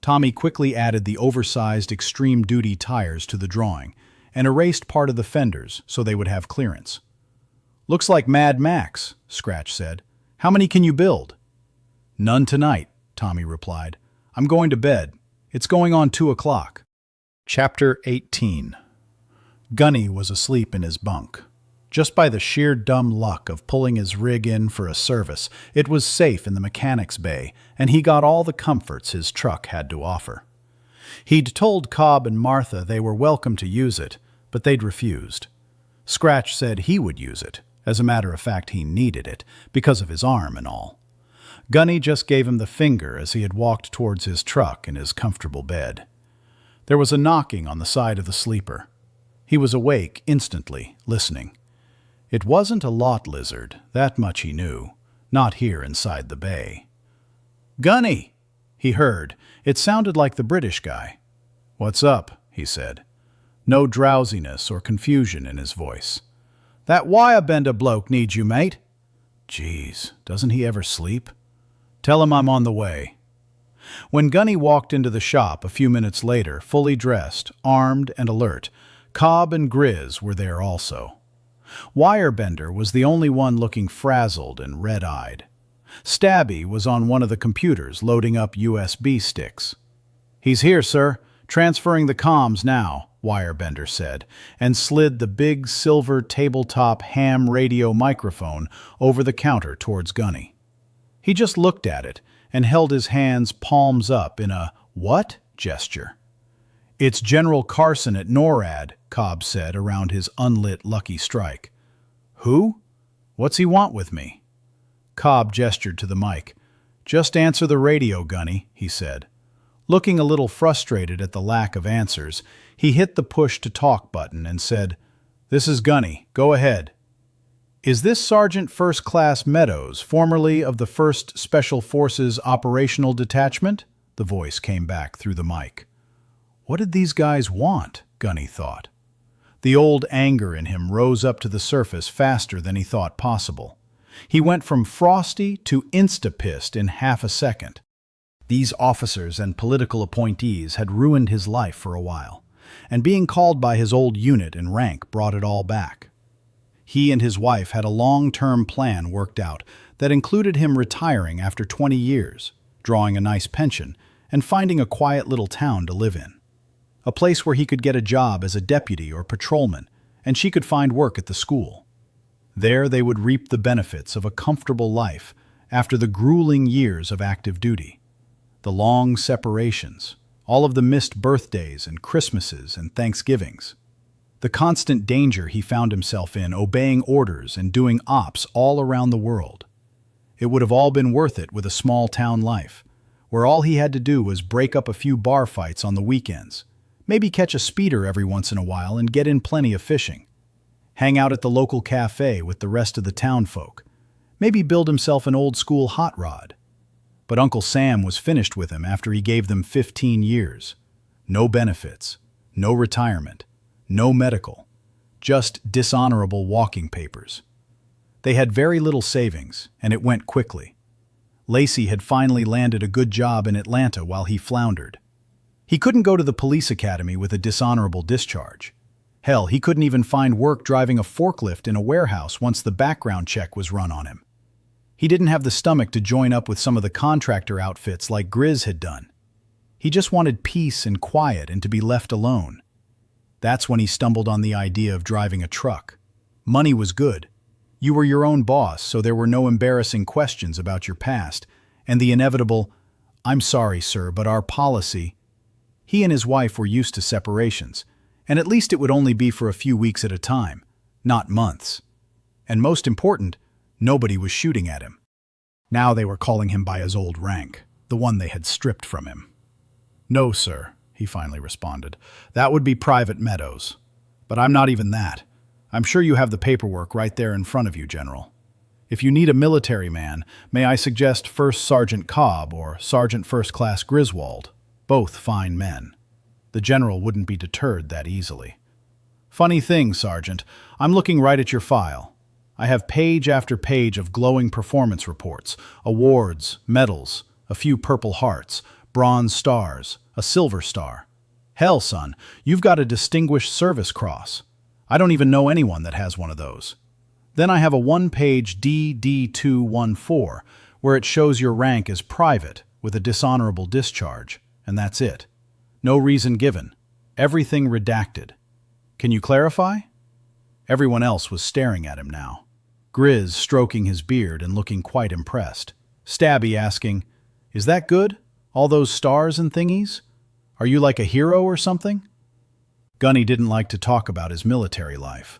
Tommy quickly added the oversized extreme-duty tires to the drawing and erased part of the fenders so they would have clearance. "Looks like Mad Max," Scratch said. "How many can you build?" "None tonight," Tommy replied. "I'm going to bed. It's going on 2 o'clock. Chapter 18. Gunny was asleep in his bunk. Just by the sheer dumb luck of pulling his rig in for a service, it was safe in the mechanic's bay, and he got all the comforts his truck had to offer. He'd told Cobb and Martha they were welcome to use it, but they'd refused. Scratch said he would use it. As a matter of fact, he needed it, because of his arm and all. Gunny just gave him the finger as he had walked towards his truck in his comfortable bed. There was a knocking on the side of the sleeper. He was awake instantly, listening. It wasn't a lot lizard, that much he knew. Not here inside the bay. "Gunny!" he heard. It sounded like the British guy. "What's up?" he said. No drowsiness or confusion in his voice. "That wire-bender bloke needs you, mate." "Geez, doesn't he ever sleep?" "Tell him I'm on the way." When Gunny walked into the shop a few minutes later, fully dressed, armed and alert, Cobb and Grizz were there also. Wirebender was the only one looking frazzled and red-eyed. Stabby was on one of the computers loading up USB sticks. "He's here, sir. Transferring the comms now," Wirebender said, and slid the big silver tabletop ham radio microphone over the counter towards Gunny. He just looked at it and held his hands palms up in a "what?" gesture. "It's General Carson at NORAD," Cobb said around his unlit Lucky Strike. "Who? What's he want with me?" Cobb gestured to the mic. "Just answer the radio, Gunny," he said. Looking a little frustrated at the lack of answers, he hit the push-to-talk button and said, "This is Gunny. Go ahead." "Is this Sergeant First Class Meadows, formerly of the 1st Special Forces Operational Detachment?" The voice came back through the mic. What did these guys want? Gunny thought. The old anger in him rose up to the surface faster than he thought possible. He went from frosty to insta-pissed in half a second. These officers and political appointees had ruined his life for a while, and being called by his old unit and rank brought it all back. He and his wife had a long-term plan worked out that included him retiring after 20 years, drawing a nice pension, and finding a quiet little town to live in. a place where he could get a job as a deputy or patrolman, and she could find work at the school. There they would reap the benefits of a comfortable life after the grueling years of active duty. The long separations, all of the missed birthdays and Christmases and Thanksgivings. The constant danger he found himself in obeying orders and doing ops all around the world. It would have all been worth it with a small-town life, where all he had to do was break up a few bar fights on the weekends, maybe catch a speeder every once in a while and get in plenty of fishing. Hang out at the local cafe with the rest of the town folk, maybe build himself an old-school hot rod. But Uncle Sam was finished with him after he gave them 15 years. No benefits, no retirement, no medical, just dishonorable walking papers. They had very little savings, and it went quickly. Lacey had finally landed a good job in Atlanta while he floundered. He couldn't go to the police academy with a dishonorable discharge. Hell, he couldn't even find work driving a forklift in a warehouse once the background check was run on him. He didn't have the stomach to join up with some of the contractor outfits like Grizz had done. He just wanted peace and quiet and to be left alone. That's when he stumbled on the idea of driving a truck. Money was good. You were your own boss, so there were no embarrassing questions about your past, and the inevitable, "I'm sorry, sir, but our policy." He and his wife were used to separations, and at least it would only be for a few weeks at a time, not months. And most important, nobody was shooting at him. Now they were calling him by his old rank, the one they had stripped from him. "No, sir," he finally responded. "That would be Private Meadows. But I'm not even that. I'm sure you have the paperwork right there in front of you, General. If you need a military man, may I suggest First Sergeant Cobb or Sergeant First Class Griswold? Both fine men." The general wouldn't be deterred that easily. "Funny thing, Sergeant, I'm looking right at your file. I have page after page of glowing performance reports, awards, medals, a few Purple Hearts, Bronze Stars, a Silver Star. Hell, son, you've got a Distinguished Service Cross. I don't even know anyone that has one of those. Then I have a one-page DD-214 where it shows your rank as private with a dishonorable discharge, and that's it. No reason given. Everything redacted. Can you clarify?" Everyone else was staring at him now. Grizz stroking his beard and looking quite impressed. Stabby asking, "Is that good? All those stars and thingies? Are you like a hero or something?" Gunny didn't like to talk about his military life.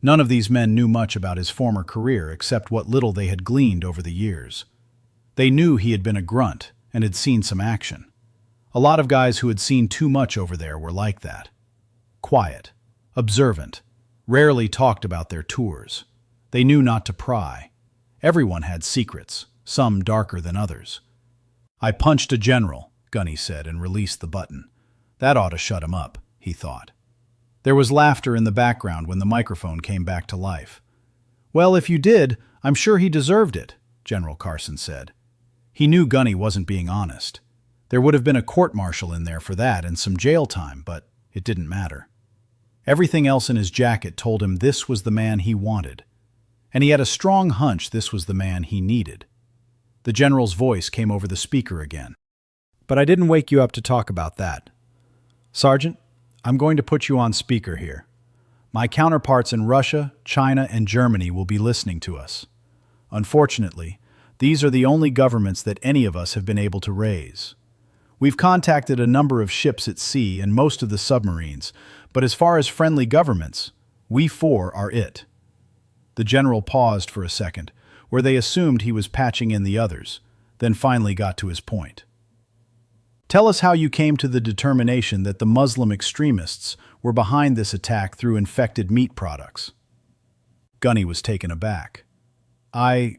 None of these men knew much about his former career except what little they had gleaned over the years. They knew he had been a grunt and had seen some action. A lot of guys who had seen too much over there were like that. Quiet, observant, rarely talked about their tours. They knew not to pry. Everyone had secrets, some darker than others. "I punched a general," Gunny said and released the button. That ought to shut him up, he thought. There was laughter in the background when the microphone came back to life. "Well, if you did, I'm sure he deserved it," General Carson said. He knew Gunny wasn't being honest. There would have been a court-martial in there for that and some jail time, but it didn't matter. Everything else in his jacket told him this was the man he wanted, and he had a strong hunch this was the man he needed. The general's voice came over the speaker again. "But I didn't wake you up to talk about that. Sergeant, I'm going to put you on speaker here. My counterparts in Russia, China, and Germany will be listening to us. Unfortunately, these are the only governments that any of us have been able to raise. We've contacted a number of ships at sea and most of the submarines, but as far as friendly governments, we four are it." The general paused for a second, where they assumed he was patching in the others, then finally got to his point. "Tell us how you came to the determination that the Muslim extremists were behind this attack through infected meat products." Gunny was taken aback. I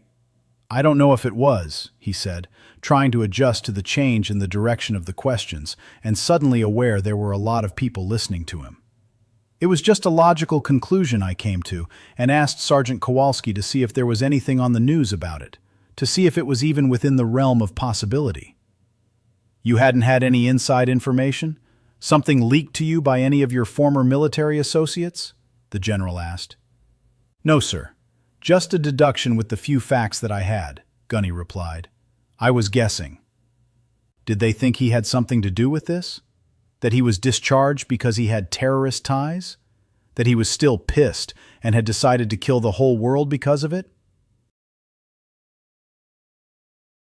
don't know if it was," he said, trying to adjust to the change in the direction of the questions and suddenly aware there were a lot of people listening to him. "It was just a logical conclusion I came to and asked Sergeant Kowalski to see if there was anything on the news about it, to see if it was even within the realm of possibility." "You hadn't had any inside information? Something leaked to you by any of your former military associates?" the general asked. "No, sir. Just a deduction with the few facts that I had," Gunny replied. "I was guessing." "Did they think he had something to do with this?" That he was discharged because he had terrorist ties? That he was still pissed and had decided to kill the whole world because of it?